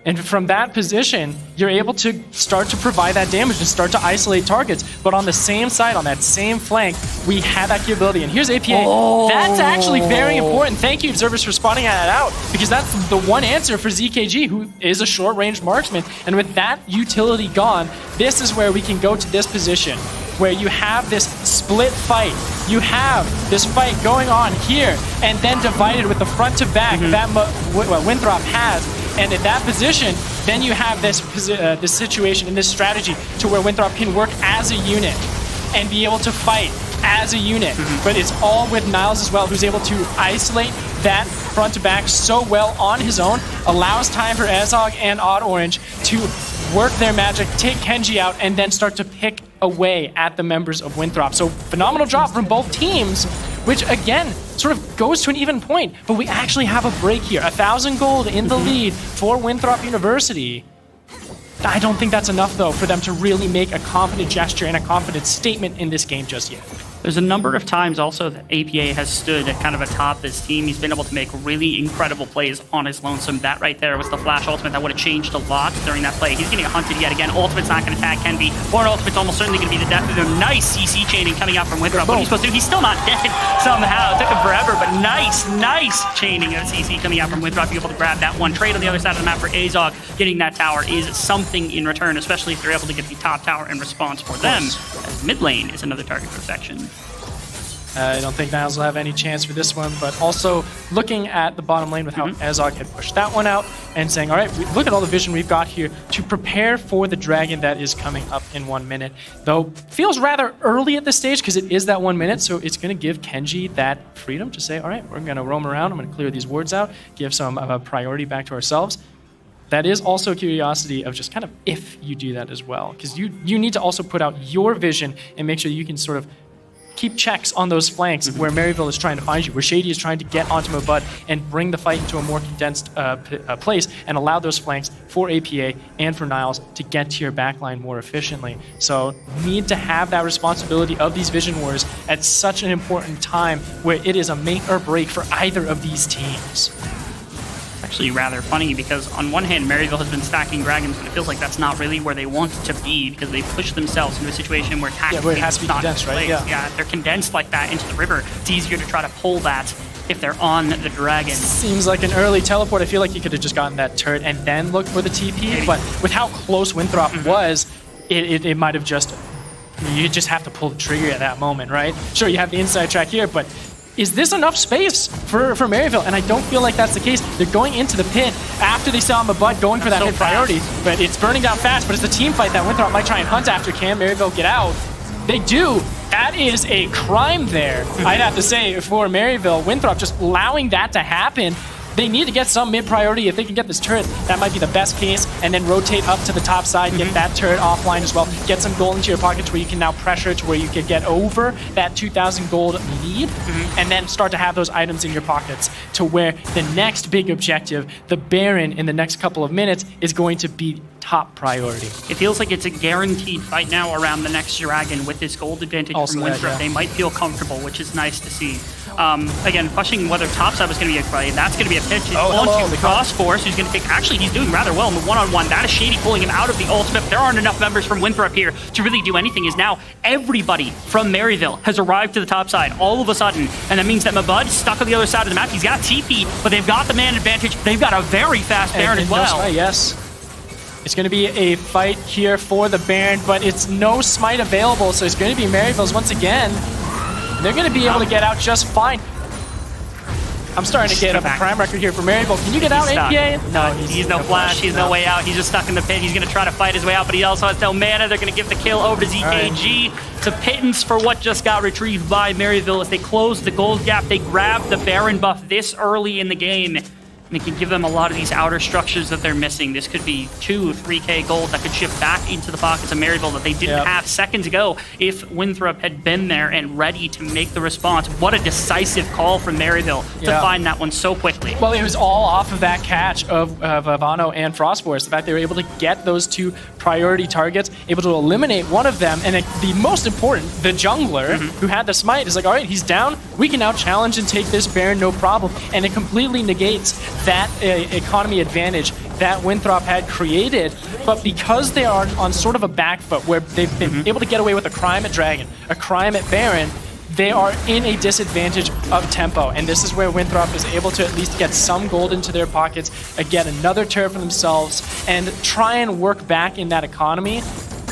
And from that position, you're able to start to provide that damage and start to isolate targets. But on the same side, on that same flank, we have that capability. And here's APA. That's actually very important. Thank you, Observers, for spotting that out, because that's the one answer for ZKG, who is a short-range marksman. And with that utility gone, this is where we can go to this position, where you have this split fight. You have this fight going on here, and then divided with the front to back that Winthrop has. And in that position, then you have this situation and this strategy to where Winthrop can work as a unit and be able to fight as a unit. But it's all with Niles as well, who's able to isolate that front to back so well on his own, allows time for Azog and Odd Orange to work their magic, take Kenji out, and then start to pick away at the members of Winthrop. So phenomenal job from both teams, which again sort of goes to an even point, but we actually have a break here. 1,000 gold in the lead for Winthrop University. I don't think that's enough though for them to really make a confident gesture and a confident statement in this game just yet. There's a number of times also that APA has stood at kind of atop this team. He's been able to make really incredible plays on his lonesome. That right there was the flash ultimate that would have changed a lot during that play. He's getting hunted yet again. Ultimate's not going to tag Kenby. Horn ultimate's almost certainly going to be the death of him. Nice CC chaining coming out from Winthrop. What are you supposed to do? He's still not dead somehow. It took him forever, but nice chaining of CC coming out from Winthrop. Able to grab that one. Trade on the other side of the map for Azog. Getting that tower is something in return, especially if they're able to get the top tower in response for them, as mid lane is another target perfection. I don't think Niles will have any chance for this one, but also looking at the bottom lane with how Ezog had pushed that one out and saying, all right, look at all the vision we've got here to prepare for the dragon that is coming up in 1 minute. Though feels rather early at this stage because it is that 1 minute, so it's going to give Kenji that freedom to say, all right, we're going to roam around, I'm going to clear these wards out, give some priority back to ourselves. That is also a curiosity of just kind of if you do that as well, because you need to also put out your vision and make sure you can sort of keep checks on those flanks where Maryville is trying to find you, where Shady is trying to get onto Mabud and bring the fight into a more condensed place and allow those flanks for APA and for Niles to get to your backline more efficiently. So need to have that responsibility of these vision wars at such an important time where it is a make or break for either of these teams. Actually rather funny because on one hand Maryville has been stacking dragons, but it feels like that's not really where they want to be because they pushed themselves into a situation where where it has to be condensed, right? Yeah, if they're condensed like that into the river, it's easier to try to pull that if they're on the dragon. Seems like an early teleport. I feel like you could have just gotten that turret and then looked for the TP, Maybe. but with how close Winthrop was, it might have just, you just have to pull the trigger at that moment, right? Sure, you have the inside track here, but is this enough space for Maryville? And I don't feel like that's the case. They're going into the pit after they saw Mabud going for that mid priority, but it's burning down fast, but it's the team fight that Winthrop might try and hunt after. Can Maryville get out? They do. That is a crime there, I'd have to say, for Maryville. Winthrop just allowing that to happen. They need to get some mid-priority. If they can get this turret, that might be the best case, and then rotate up to the top side, get that turret offline as well, get some gold into your pockets where you can now pressure to where you can get over that 2,000 gold lead, and then start to have those items in your pockets to where the next big objective, the Baron, in the next couple of minutes, is going to be top priority. It feels like it's a guaranteed fight now around the next dragon with this gold advantage Also from Winthrop. They might feel comfortable, which is nice to see. Again, questioning whether topside was going to be a play. That's going to be a pitch. It's onto Cross Force, who's going to take... Actually, he's doing rather well in the one-on-one. That is Shady pulling him out of the ultimate. There aren't enough members from Winthrop here to really do anything, as now everybody from Maryville has arrived to the top side all of a sudden. And that means that Mabud's stuck on the other side of the map. He's got TP, but they've got the man advantage. They've got a very fast Baron as well. Yes. It's going to be a fight here for the Baron, but it's no smite available, so it's going to be Maryville's once again. They're going to be able to get out just fine. I'm starting to get up a crime record here for Maryville. Can you get out, APA? No, he's no flash. He's no way out. He's just stuck in the pit. He's going to try to fight his way out, but he also has no mana. They're going to give the kill over to ZKG. It's a pittance for what just got retrieved by Maryville as they close the gold gap. They grab the Baron buff this early in the game. And it can give them a lot of these outer structures that they're missing. This could be 2, 3k gold that could shift back into the pockets of Maryville that they didn't have seconds ago if Winthrop had been there and ready to make the response. What a decisive call from Maryville to find that one so quickly. Well, it was all off of that catch of Ivano and Frost Force. The fact they were able to get those 2 priority targets, able to eliminate one of them, and the most important, the jungler, who had the smite, is like, all right, he's down. We can now challenge and take this Baron, no problem. And it completely negates that economy advantage that Winthrop had created, but because they are on sort of a back foot where they've been able to get away with a crime at Dragon, a crime at Baron, they are in a disadvantage of tempo, and this is where Winthrop is able to at least get some gold into their pockets, get another turret for themselves, and try and work back in that economy.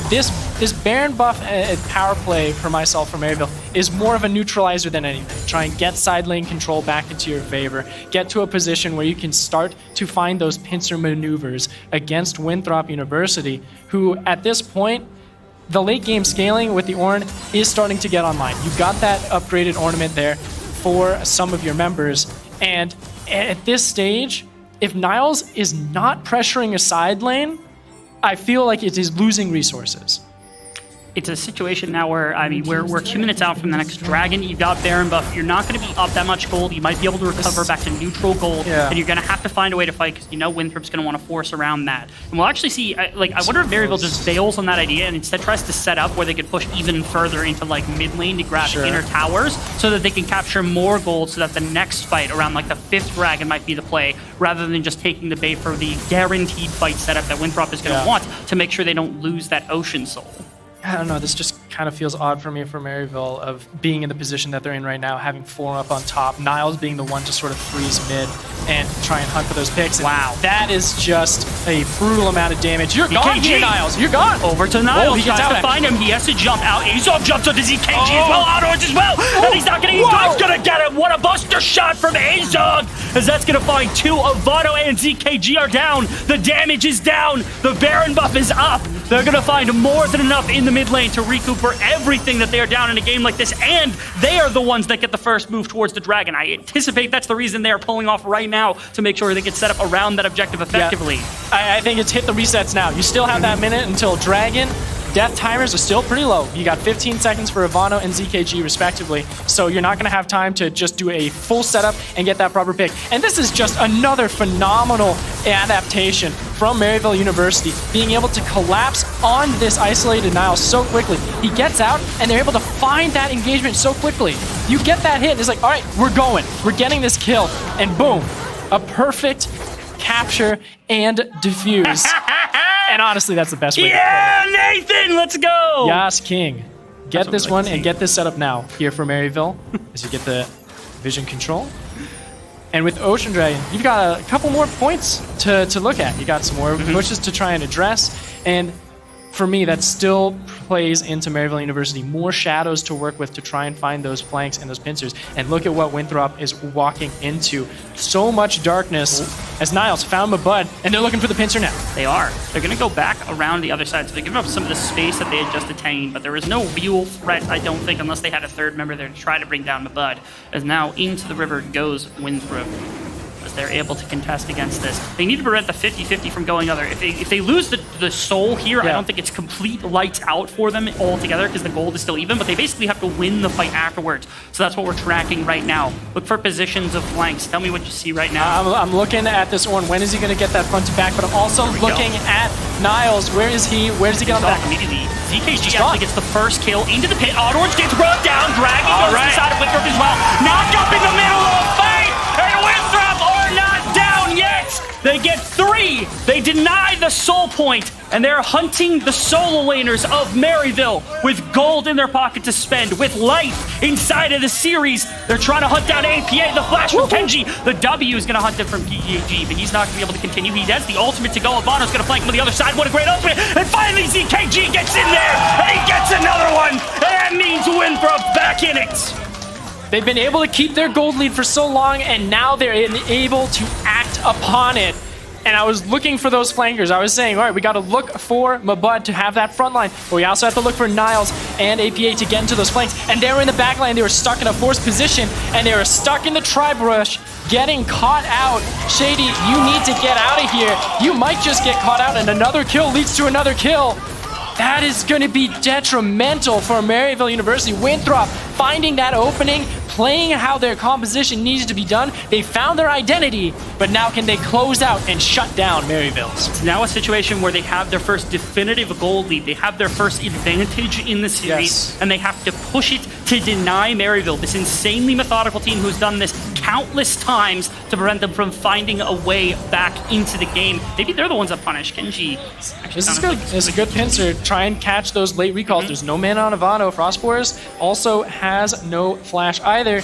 This Baron buff power play for myself from Maryville is more of a neutralizer than anything. Try and get side lane control back into your favor. Get to a position where you can start to find those pincer maneuvers against Winthrop University, who at this point, the late game scaling with the Ornn is starting to get online. You've got that upgraded ornament there for some of your members. And at this stage, if Niles is not pressuring a side lane, I feel like it is losing resources. It's a situation now where, I mean, we're 2 minutes out from the next dragon. You've got Baron buff. You're not going to be up that much gold. You might be able to recover back to neutral gold, and you're going to have to find a way to fight because you know Winthrop's going to want to force around that. And we'll actually see, I wonder if Maryville just bails on that idea and instead tries to set up where they could push even further into like mid lane to grab inner towers so that they can capture more gold so that the next fight around like the 5th dragon might be the play rather than just taking the bait for the guaranteed fight setup that Winthrop is going to want to make sure they don't lose that Ocean Soul. I don't know, this just kind of feels odd for me for Maryville of being in the position that they're in right now, having 4 up on top, Niles being the one to sort of freeze mid and try and hunt for those picks. Wow. That is just a brutal amount of damage. You're gone here, Niles. You're gone. Over to Niles. Oh, He tries to find him. He has to jump out. Azov jumps onto ZKG as well. Onwards as well. And he's not getting. He's gonna get it. What a buster shot from Azov. As that's gonna find 2 of Vano and ZKG are down. The damage is down. The Baron buff is up. They're gonna find more than enough in the mid lane to recoup for everything that they are down in a game like this. And they are the ones that get the first move towards the Dragon. I anticipate that's the reason they are pulling off right now to make sure they get set up around that objective effectively. Yeah. I think it's hit the resets now. You still have that minute until Dragon. Death timers are still pretty low. You got 15 seconds for Ivano and ZKG respectively, so you're not going to have time to just do a full setup and get that proper pick. And this is just another phenomenal adaptation from Maryville University, being able to collapse on this isolated Niles so quickly. He gets out, and they're able to find that engagement so quickly. You get that hit, and it's like, all right, we're going. We're getting this kill, and boom, a perfect capture and defuse. And honestly, that's the best way to put it. Yeah, Nathan, let's go! Yas King. Get this one and get this set up now here for Maryville as you get the vision control. And with Ocean Dragon, you've got a couple more points to look at. You got some more pushes to try and address. And for me, that still plays into Maryville University. More shadows to work with to try and find those flanks and those pincers. And look at what Winthrop is walking into. So much darkness as Niles found Mabud, and they're looking for the pincer now. They are. They're going to go back around the other side, so they're giving up some of the space that they had just attained, but there is no real threat, I don't think, unless they had a third member there to try to bring down Mabud. As now into the river goes Winthrop, as they're able to contest against this. They need to prevent the 50-50 from going other. If they lose the soul here, I don't think it's complete lights out for them altogether because the gold is still even, but they basically have to win the fight afterwards. So that's what we're tracking right now. Look for positions of flanks. Tell me what you see right now. I'm looking at this one. When is he going to get that front to back? But I'm also looking at Niles. Where is he? Where does he get on the back? Immediately. ZKG actually gets the first kill into the pit. Orange gets run down. Dragon goes to the side of Winthrop as well. Knock up in the middle of the fight. And Winthrop are not down yet. They get 3. They deny the soul point. And they're hunting the solo laners of Maryville with gold in their pocket to spend, with life inside of the series. They're trying to hunt down APA, the flash from Kenji. The W is going to hunt him from PEAG, but he's not going to be able to continue. He has the ultimate to go. Ivano's going to flank him on the other side. What a great ultimate. And finally, ZKG gets in there, and he gets another one. And that means Winthrop back in it. They've been able to keep their gold lead for so long, and now they're able to act upon it. And I was looking for those flankers. I was saying, all right, we got to look for Mabud to have that front line, but we also have to look for Niles and APA to get into those flanks. And they were in the back line. They were stuck in a forced position, and they were stuck in the tribe rush, getting caught out. Shady, you need to get out of here. You might just get caught out, and another kill leads to another kill. That is going to be detrimental for Maryville University. Winthrop finding that opening, playing how their composition needs to be done. They found their identity, but now can they close out and shut down Maryville? It's now a situation where they have their first definitive gold lead. They have their first advantage in the series, and they have to push it to deny Maryville, this insanely methodical team who's done this countless times to prevent them from finding a way back into the game. Maybe they're the ones that punish Kenji. This is good. It's a good pincer. Try and catch those late recalls. There's no mana on Ivano. Frostforce also has no flash either.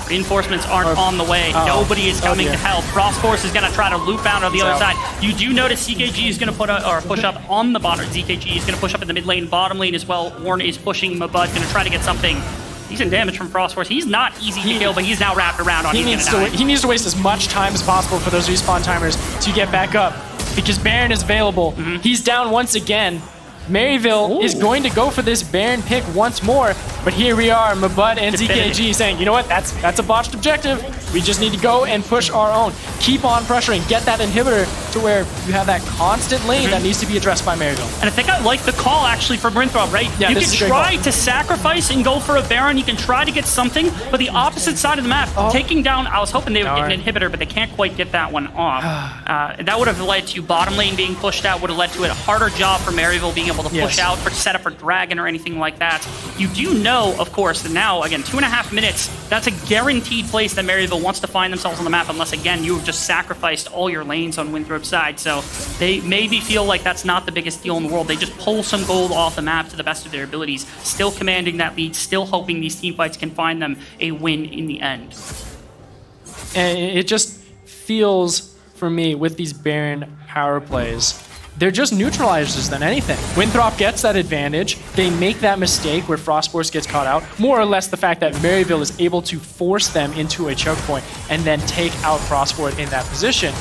Reinforcements aren't on the way. Nobody is coming to help. Frostforce is going to try to loop out on the other side. You do notice CKG is going to push up on the bottom. ZKG is going to push up in the mid lane, bottom lane as well. Warren is pushing Mabud, going to try to get something. Decent damage from Frostforce. He's not easy to kill, but he's now wrapped around on. He needs to waste as much time as possible for those respawn timers to get back up, because Baron is available. He's down once again. Maryville is going to go for this Baron pick once more, but here we are, Mabud and ZKG saying, you know what, that's a botched objective. We just need to go and push our own. Keep on pressuring, get that inhibitor to where you have that constant lane that needs to be addressed by Maryville. And I think I like the call actually for Winthrop, right? Yeah, you can try to sacrifice and go for a Baron. You can try to get something, but the opposite side of the map, taking down, I was hoping they would get an inhibitor, but they can't quite get that one off. That would have led to bottom lane being pushed out, would have led to a harder job for Maryville being able able to push out for set up for Dragon or anything like that. You do know, of course, that now, again, 2.5 minutes, that's a guaranteed place that Maryville wants to find themselves on the map, unless, again, you have just sacrificed all your lanes on Winthrop's side. So they maybe feel like that's not the biggest deal in the world. They just pull some gold off the map to the best of their abilities, still commanding that lead, still hoping these team fights can find them a win in the end. And it just feels, for me, with these Baron power plays, they're just neutralizers than anything. Winthrop gets that advantage. They make that mistake where Frostforce gets caught out. More or less the fact that Maryville is able to force them into a choke point and then take out Frostforce in that position.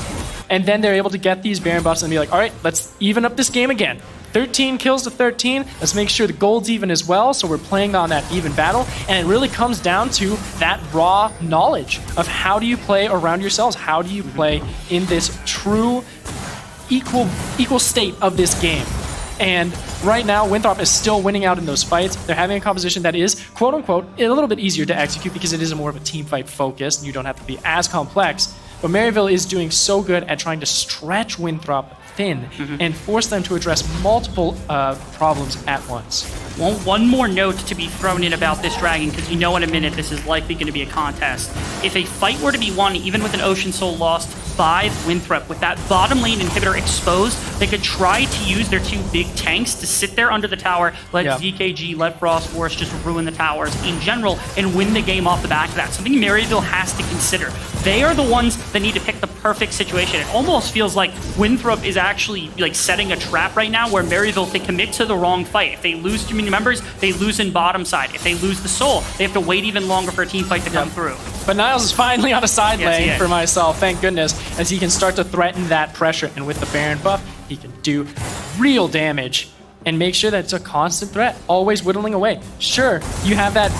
And then they're able to get these Baron buffs and be like, all right, let's even up this game again. 13 kills to 13. Let's make sure the gold's even as well, so we're playing on that even battle. And it really comes down to that raw knowledge of how do you play around yourselves? How do you play in this true equal state of this game? And right now, Winthrop is still winning out in those fights. They're having a composition that is, quote unquote, a little bit easier to execute because it is more of a team fight focus, and you don't have to be as complex. But Maryville is doing so good at trying to stretch Winthrop thin and force them to address multiple problems at once. Well, one more note to be thrown in about this Dragon, because you know in a minute this is likely going to be a contest. If a fight were to be won, even with an Ocean Soul lost by Winthrop, with that bottom lane inhibitor exposed, they could try to use their two big tanks to sit there under the tower, let ZKG, let Frostforce just ruin the towers in general, and win the game off the back of that. Something Maryville has to consider. They are the ones that need to pick the perfect situation. It almost feels like Winthrop is actually like setting a trap right now where Maryville, if they commit to the wrong fight, if they lose too many members, they lose in bottom side. If they lose the soul, they have to wait even longer for a team fight to come through. But Niles is finally on a side lane for myself, thank goodness, as he can start to threaten that pressure. And with the Baron buff, he can do real damage and make sure that it's a constant threat, always whittling away. Sure, you have that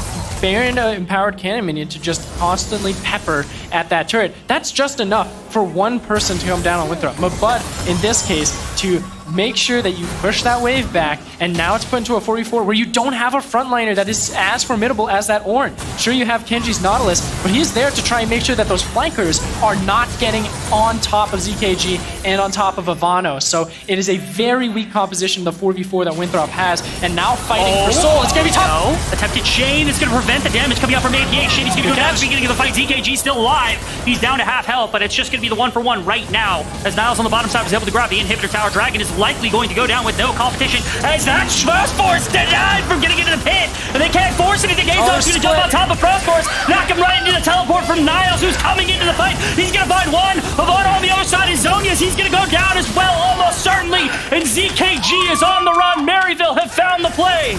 Baron empowered cannon minion to just constantly pepper at that turret. That's just enough for one person to come down on Winthrop. But in this case, to make sure that you push that wave back, and now it's put into a 4v4 where you don't have a frontliner that is as formidable as that Ornn. Sure, you have Kenji's Nautilus, but he's there to try and make sure that those flankers are not getting on top of ZKG and on top of Ivano. So it is a very weak composition, the 4v4 that Winthrop has, and now fighting for soul. It's gonna be tough. No. Attempted chain is gonna prevent the damage coming out from 88. Shady's gonna go down at the beginning of the fight. ZKG still alive. He's down to half health, but it's just gonna be the 1-for-1 right now. As Niles on the bottom side was able to grab the inhibitor tower. Dragon is likely going to go down with no competition. As that Frostforce denied from getting into the pit. And they can't force anything. Azo's going to jump on top of Frostforce. Knock him right into the teleport from Niles, who's coming into the fight. He's going to find one. Ivano on the other side is Zonius. He's going to go down as well, almost certainly. And ZKG is on the run. Maryville have found the play.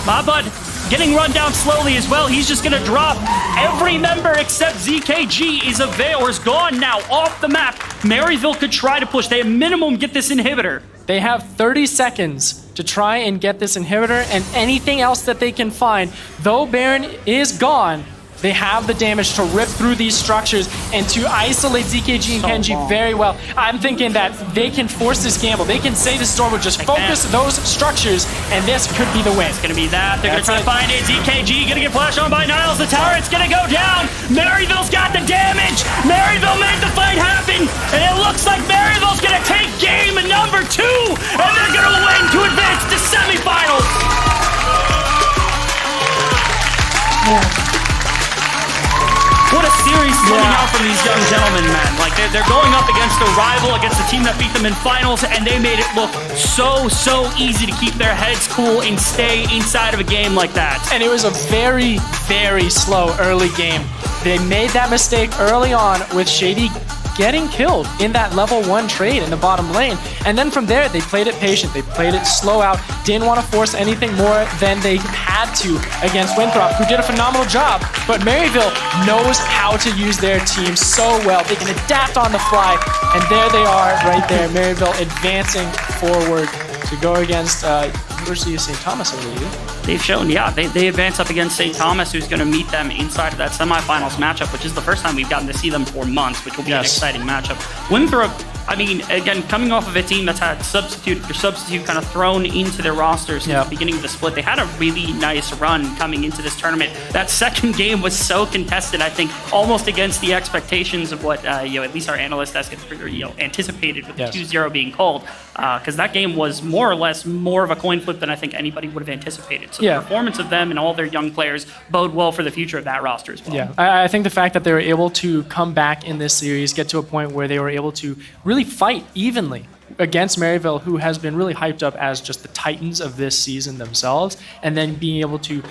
My bud getting run down slowly as well. He's just going to drop. Every member except ZKG is gone now off the map. Maryville could try to push. They at minimum get this inhibitor. They have 30 seconds to try and get this inhibitor and anything else that they can find. Though Baron is gone, they have the damage to rip through these structures and to isolate ZKG and Kenji very well. I'm thinking that they can force this gamble. They can say the storm will just focus those structures, and this could be the win. It's going to be that. They're going to try to find it. ZKG going to get flashed on by Niles. The tower, it's going to go down. Maryville's got the damage. Maryville made the fight happen, and it looks like Maryville's going to take game number 2, and they're going to win to advance to semifinals. What a series coming out from these young gentlemen, man. Like, they're going up against a rival, against a team that beat them in finals, and they made it look so easy to keep their heads cool and stay inside of a game like that. And it was a very, very slow early game. They made that mistake early on with Shady getting killed in that level 1 trade in the bottom lane. And then from there, they played it patient. They played it slow out. Didn't want to force anything more than they had to against Winthrop, who did a phenomenal job. But Maryville knows how to use their team so well. They can adapt on the fly. And there they are right there. Maryville advancing forward to go against University of St. Thomas, I believe. they've shown, they advance up against St. Thomas, who's going to meet them inside of that semifinals matchup, which is the first time we've gotten to see them for months, which will be an exciting matchup. Winthrop, I mean, again, coming off of a team that's had substitute kind of thrown into their roster since the beginning of the split, they had a really nice run coming into this tournament. That second game was so contested, I think, almost against the expectations of what at least our analyst desk anticipated with the 2-0 being called, because that game was more or less more of a coin flip than I think anybody would have anticipated. So the performance of them and all their young players bode well for the future of that roster as well. Yeah, I think the fact that they were able to come back in this series, get to a point where they were able to really fight evenly against Maryville, who has been really hyped up as just the titans of this season themselves, and then being able to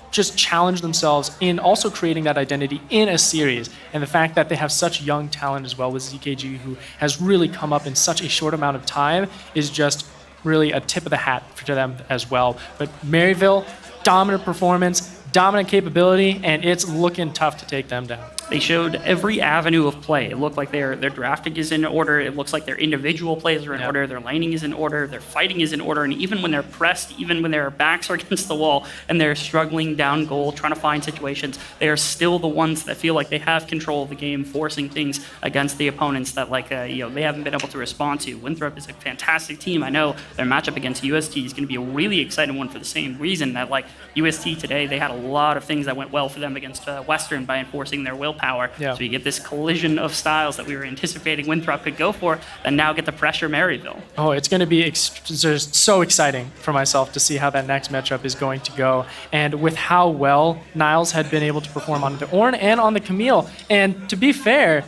just challenge themselves in also creating that identity in a series. And the fact that they have such young talent as well with ZKG, who has really come up in such a short amount of time, is just really a tip of the hat to them as well. But Maryville, dominant performance, dominant capability, and it's looking tough to take them down. They showed every avenue of play. It looked like their drafting is in order. It looks like their individual plays are in order. Their laning is in order. Their fighting is in order. And even when they're pressed, even when their backs are against the wall and they're struggling down goal, trying to find situations, they are still the ones that feel like they have control of the game, forcing things against the opponents that they haven't been able to respond to. Winthrop is a fantastic team. I know their matchup against UST is going to be a really exciting one for the same reason that UST today, they had a lot of things that went well for them against Western by enforcing their willpower. So you get this collision of styles that we were anticipating Winthrop could go for, and now get the pressure Maryville. Oh, it's going to be just so exciting for myself to see how that next matchup is going to go. And with how well Niles had been able to perform on the Ornn and on the Camille. And to be fair,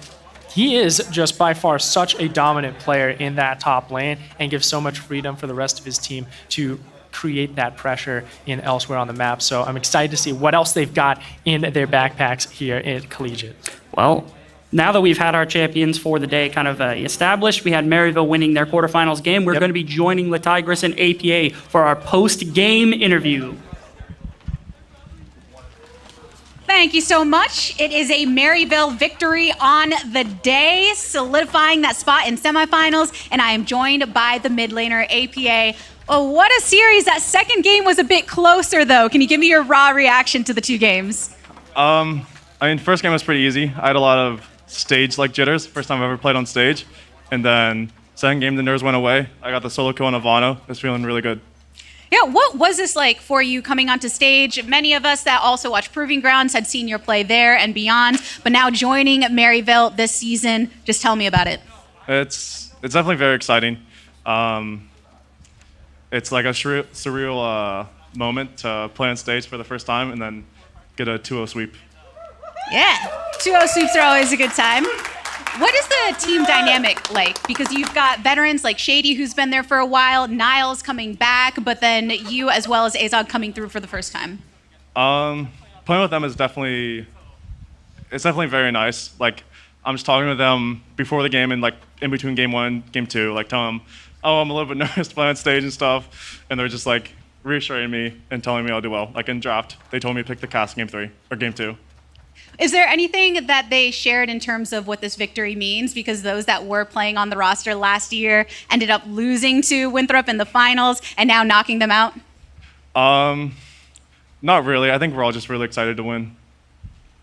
he is just by far such a dominant player in that top lane and gives so much freedom for the rest of his team to create that pressure in elsewhere on the map. So I'm excited to see what else they've got in their backpacks here at Collegiate. Well, now that we've had our champions for the day kind of established, we had Maryville winning their quarterfinals game. We're going to be joining the Tigris and APA for our post-game interview. Thank you so much. It is a Maryville victory on the day, solidifying that spot in semifinals, and I am joined by the mid laner, APA. Oh, what a series. That second game was a bit closer, though. Can you give me your raw reaction to the two games? First game was pretty easy. I had a lot of stage-like jitters, first time I've ever played on stage. And then second game, the nerves went away. I got the solo kill on Ivano. I was feeling really good. Yeah, what was this like for you coming onto stage? Many of us that also watch Proving Grounds had seen your play there and beyond, but now joining Maryville this season, just tell me about it. It's definitely very exciting. It's like a surreal moment to play on stage for the first time and then get a 2-0 sweep. Yeah, 2-0 sweeps are always a good time. What is the team dynamic like? Because you've got veterans like Shady, who's been there for a while, Niles coming back, but then you as well as Azog coming through for the first time. Playing with them is definitely very nice. Like, I'm just talking with them before the game and in between game 1, game 2, tell them, oh, I'm a little bit nervous to play on stage and stuff, and they're just reassuring me and telling me I'll do well. In draft, they told me to pick the cast game 3 or game 2. Is there anything that they shared in terms of what this victory means? Because those that were playing on the roster last year ended up losing to Winthrop in the finals and now knocking them out? Not really. I think we're all just really excited to win.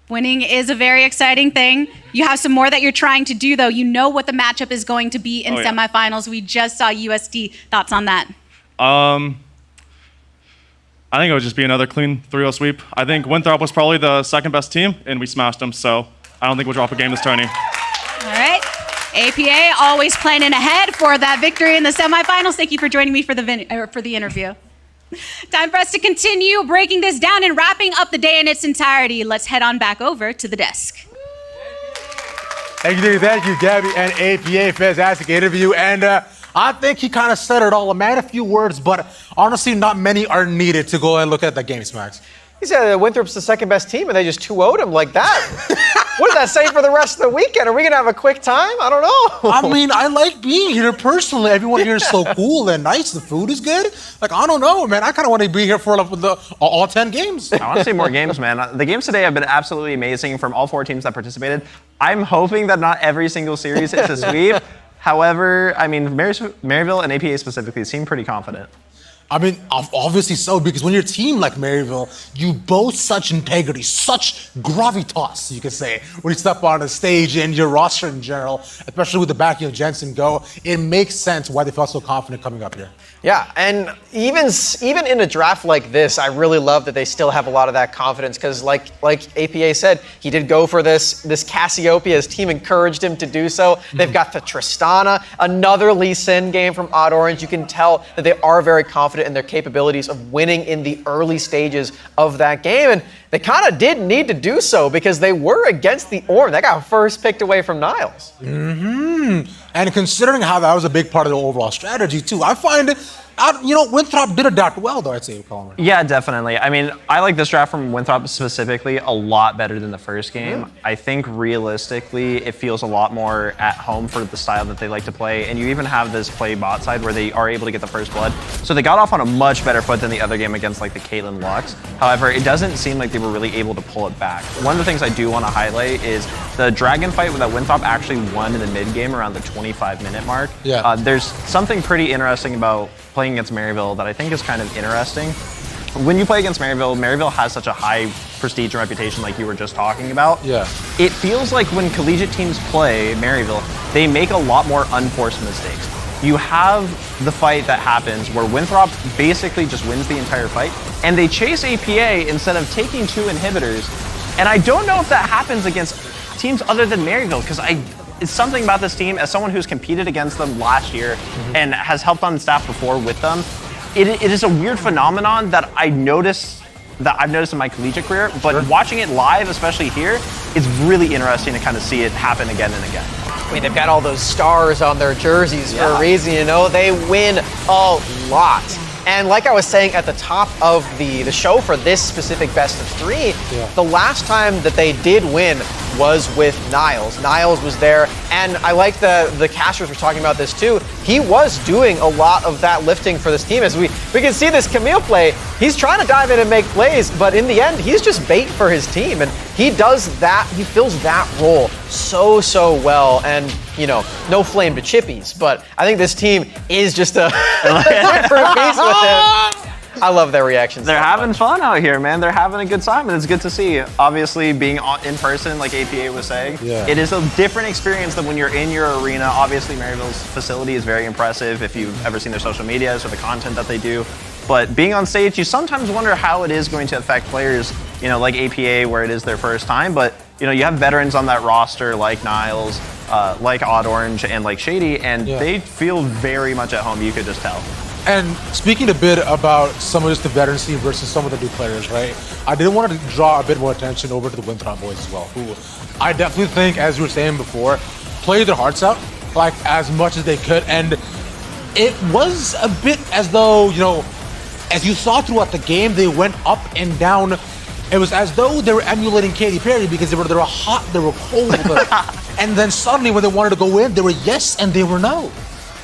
Winning is a very exciting thing. You have some more that you're trying to do, though. You know what the matchup is going to be in semifinals. We just saw USD. Thoughts on that? I think it would just be another clean 3-0 sweep. I think Winthrop was probably the second best team, and we smashed them, so I don't think we'll drop a game this tourney. All right. APA always planning ahead for that victory in the semifinals. Thank you for joining me for the interview. Time for us to continue breaking this down and wrapping up the day in its entirety. Let's head on back over to the desk. Thank you, Gabby and APA. Fantastic interview. And I think he kind of said it all. A man, a few words, but honestly, not many are needed to go and look at the game, Smacks. He said Winthrop's the second best team, and they just 2-0'd him like that. What does that say for the rest of the weekend? Are we going to have a quick time? I don't know. I mean, I like being here personally. Everyone here is so cool and nice. The food is good. I don't know, man. I kind of want to be here for all 10 games. I want to see more games, man. The games today have been absolutely amazing from all 4 teams that participated. I'm hoping that not every single series is a sweep. However, I mean, Maryville and APA specifically seem pretty confident. I mean, obviously so, because when you're a team like Maryville, you boast such integrity, such gravitas, you could say, when you step on the stage and your roster in general, especially with the backing of Jensen Go, it makes sense why they felt so confident coming up here. Yeah, and even in a draft like this, I really love that they still have a lot of that confidence because, like APA said, he did go for this Cassiopeia. His team encouraged him to do so. They've got the Tristana, another Lee Sin game from Odd Orange. You can tell that they are very confident in their capabilities of winning in the early stages of that game, and they kind of did need to do so because they were against the Orn. They got first picked away from Niles. And considering how that was a big part of the overall strategy too, I find Winthrop did adapt well, though, I'd say, Colin. Yeah, definitely. I mean, I like this draft from Winthrop specifically a lot better than the first game. I think realistically, it feels a lot more at home for the style that they like to play. And you even have this play bot side where they are able to get the first blood. So they got off on a much better foot than the other game against like the Caitlyn Lux. However, it doesn't seem like they were really able to pull it back. One of the things I do want to highlight is the Dragon fight that Winthrop actually won in the mid game around the 25-minute mark. Yeah. There's something pretty interesting about playing against Maryville that I think is kind of interesting. When you play against Maryville, Maryville has such a high prestige and reputation like you were just talking about. Yeah. It feels like when collegiate teams play Maryville, they make a lot more unforced mistakes. You have the fight that happens where Winthrop basically just wins the entire fight, and they chase APA instead of taking 2 inhibitors. And I don't know if that happens against teams other than Maryville, because it's something about this team, as someone who's competed against them last year and has helped on staff before with them, it is a weird phenomenon that I've noticed in my collegiate career, but watching it live, especially here, it's really interesting to kind of see it happen again and again. I mean, they've got all those stars on their jerseys for a reason, they win a lot. And like I was saying at the top of the show for this specific best of 3, the last time that they did win was with Niles. Niles was there, and I like the casters were talking about this too. He was doing a lot of that lifting for this team. As we can see this Camille play, he's trying to dive in and make plays, but in the end, he's just bait for his team, and he does that, he fills that role so well, and no flame to Chippies, but I think this team is just a different beast with him. I love their reactions. They're having fun out here, man. They're having a good time, and it's good to see. Obviously, being in person, like APA was saying, it is a different experience than when you're in your arena. Obviously, Maryville's facility is very impressive if you've ever seen their social medias or the content that they do. But being on stage, you sometimes wonder how it is going to affect players, like APA, where it is their first time. But, you have veterans on that roster like Niles, like Odd Orange, and like Shady, and they feel very much at home, you could just tell. And speaking a bit about some of just the veteran team versus some of the new players, right? I did want to draw a bit more attention over to the Winthrop boys as well, who I definitely think, as you were saying before, played their hearts out, like as much as they could. And it was a bit as though, as you saw throughout the game, they went up and down. It was as though they were emulating Katy Perry because they were hot, they were cold, and then suddenly when they wanted to go in, they were yes and they were no.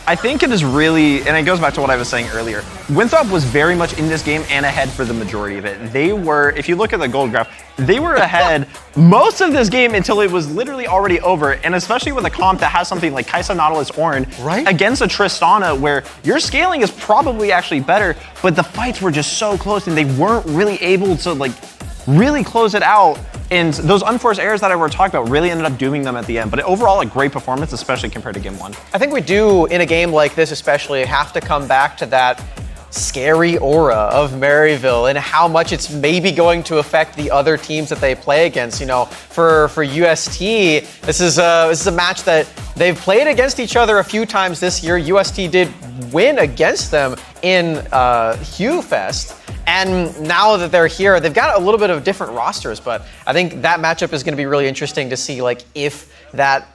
I think it is really, and it goes back to what I was saying earlier, Winthrop was very much in this game and ahead for the majority of it. They were, if you look at the gold graph, they were ahead most of this game until it was literally already over, and especially with a comp that has something like Kaisa Nautilus Ornn against a Tristana where your scaling is probably actually better, but the fights were just so close and they weren't really able to really close it out. And those unforced errors that I were talking about really ended up dooming them at the end. But overall, a great performance, especially compared to Game 1. I think we do, in a game like this especially, have to come back to that scary aura of Maryville and how much it's maybe going to affect the other teams that they play against. For UST, this is a match that they've played against each other a few times this year. UST did win against them in Hugh Fest. And now that they're here, they've got a little bit of different rosters, but I think that matchup is going to be really interesting to see, if that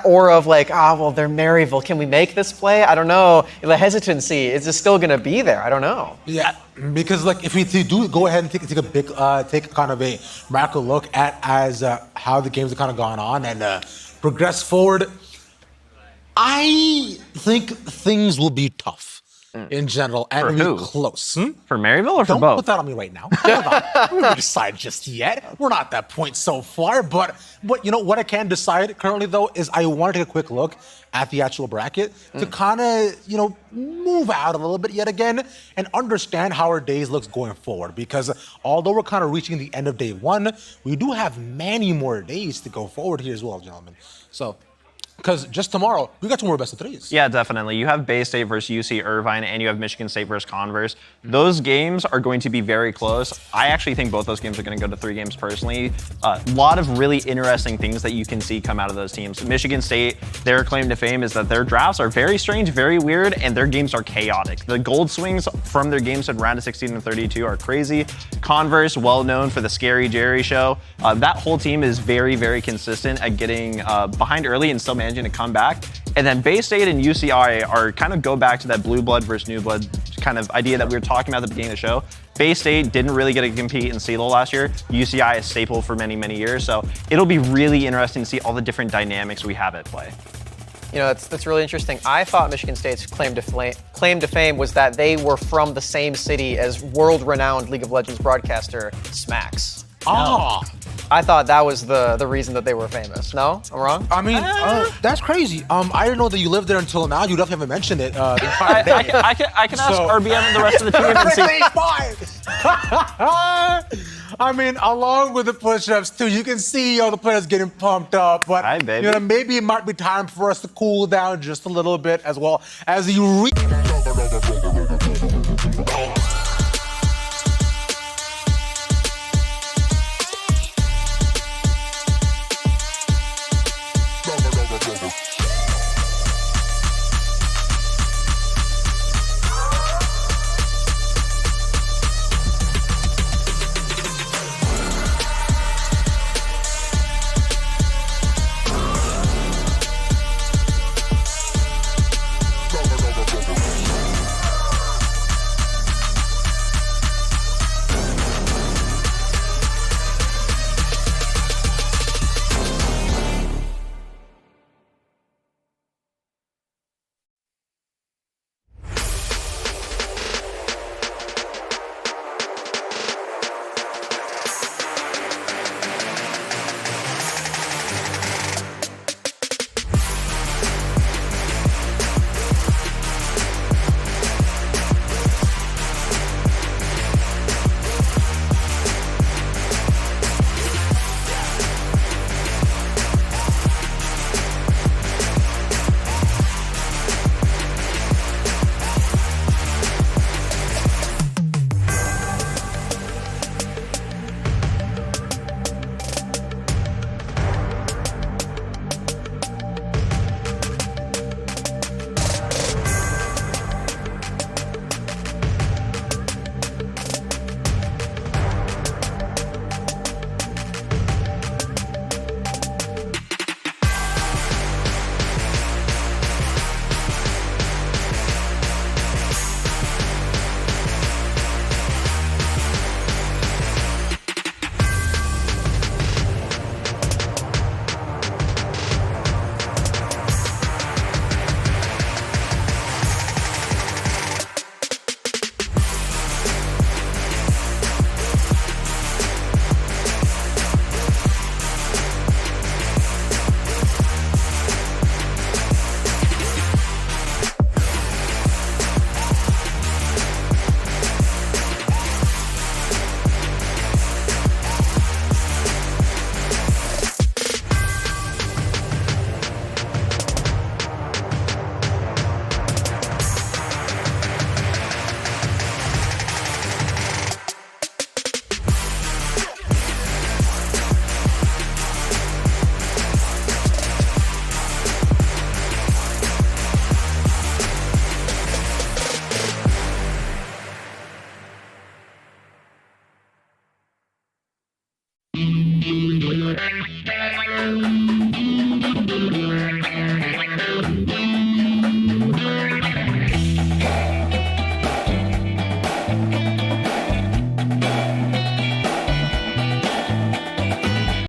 aura of they're Maryville, can we make this play? I don't know. The hesitancy is still going to be there. I don't know. Yeah, because if we do go ahead and take kind of a macro look at how the games have kind of gone on and progress forward, I think things will be tough. in general, and For it'll be who? close. For Maryville or for Don't both? put that on me right now. Hold on. We haven't decided just yet. We're not at that point so far. But you know what I can decide currently though is I want to take a quick look at the actual bracket to kind of move out a little bit yet again and understand how our days looks going forward. Because although we're kind of reaching the end of day one, we do have many more days to go forward here as well, gentlemen. So. Because just tomorrow, we got 2 more best of 3s. Yeah, definitely. You have Bay State versus UC Irvine, and you have Michigan State versus Converse. Those games are going to be very close. I actually think both those games are going to go to 3 games personally. A lot of really interesting things that you can see come out of those teams. Michigan State, their claim to fame is that their drafts are very strange, very weird, and their games are chaotic. The gold swings from their games at round of 16 and 32 are crazy. Converse, well known for the Scary Jerry show. That whole team is very, very consistent at getting behind early and still managing to come back. And then Bay State and UCI are kind of go back to that blue blood versus new blood kind of idea that we were talking about at the beginning of the show. Bay State didn't really get to compete in CELO last year. UCI is staple for many, many years. So it'll be really interesting to see all the different dynamics we have at play. You know, that's really interesting. I thought Michigan State's claim to fame was that they were from the same city as world-renowned League of Legends broadcaster Smax. Ah. I thought that was the reason that they were famous. No? I'm wrong? I mean, that's crazy. I didn't know that you lived there until now. You definitely haven't mentioned it the entire day. I can ask RBM and the rest of the team and see. I mean, along with the push-ups too, you can see all the players getting pumped up. But Hi, baby. maybe it might be time for us to cool down just a little bit as well as you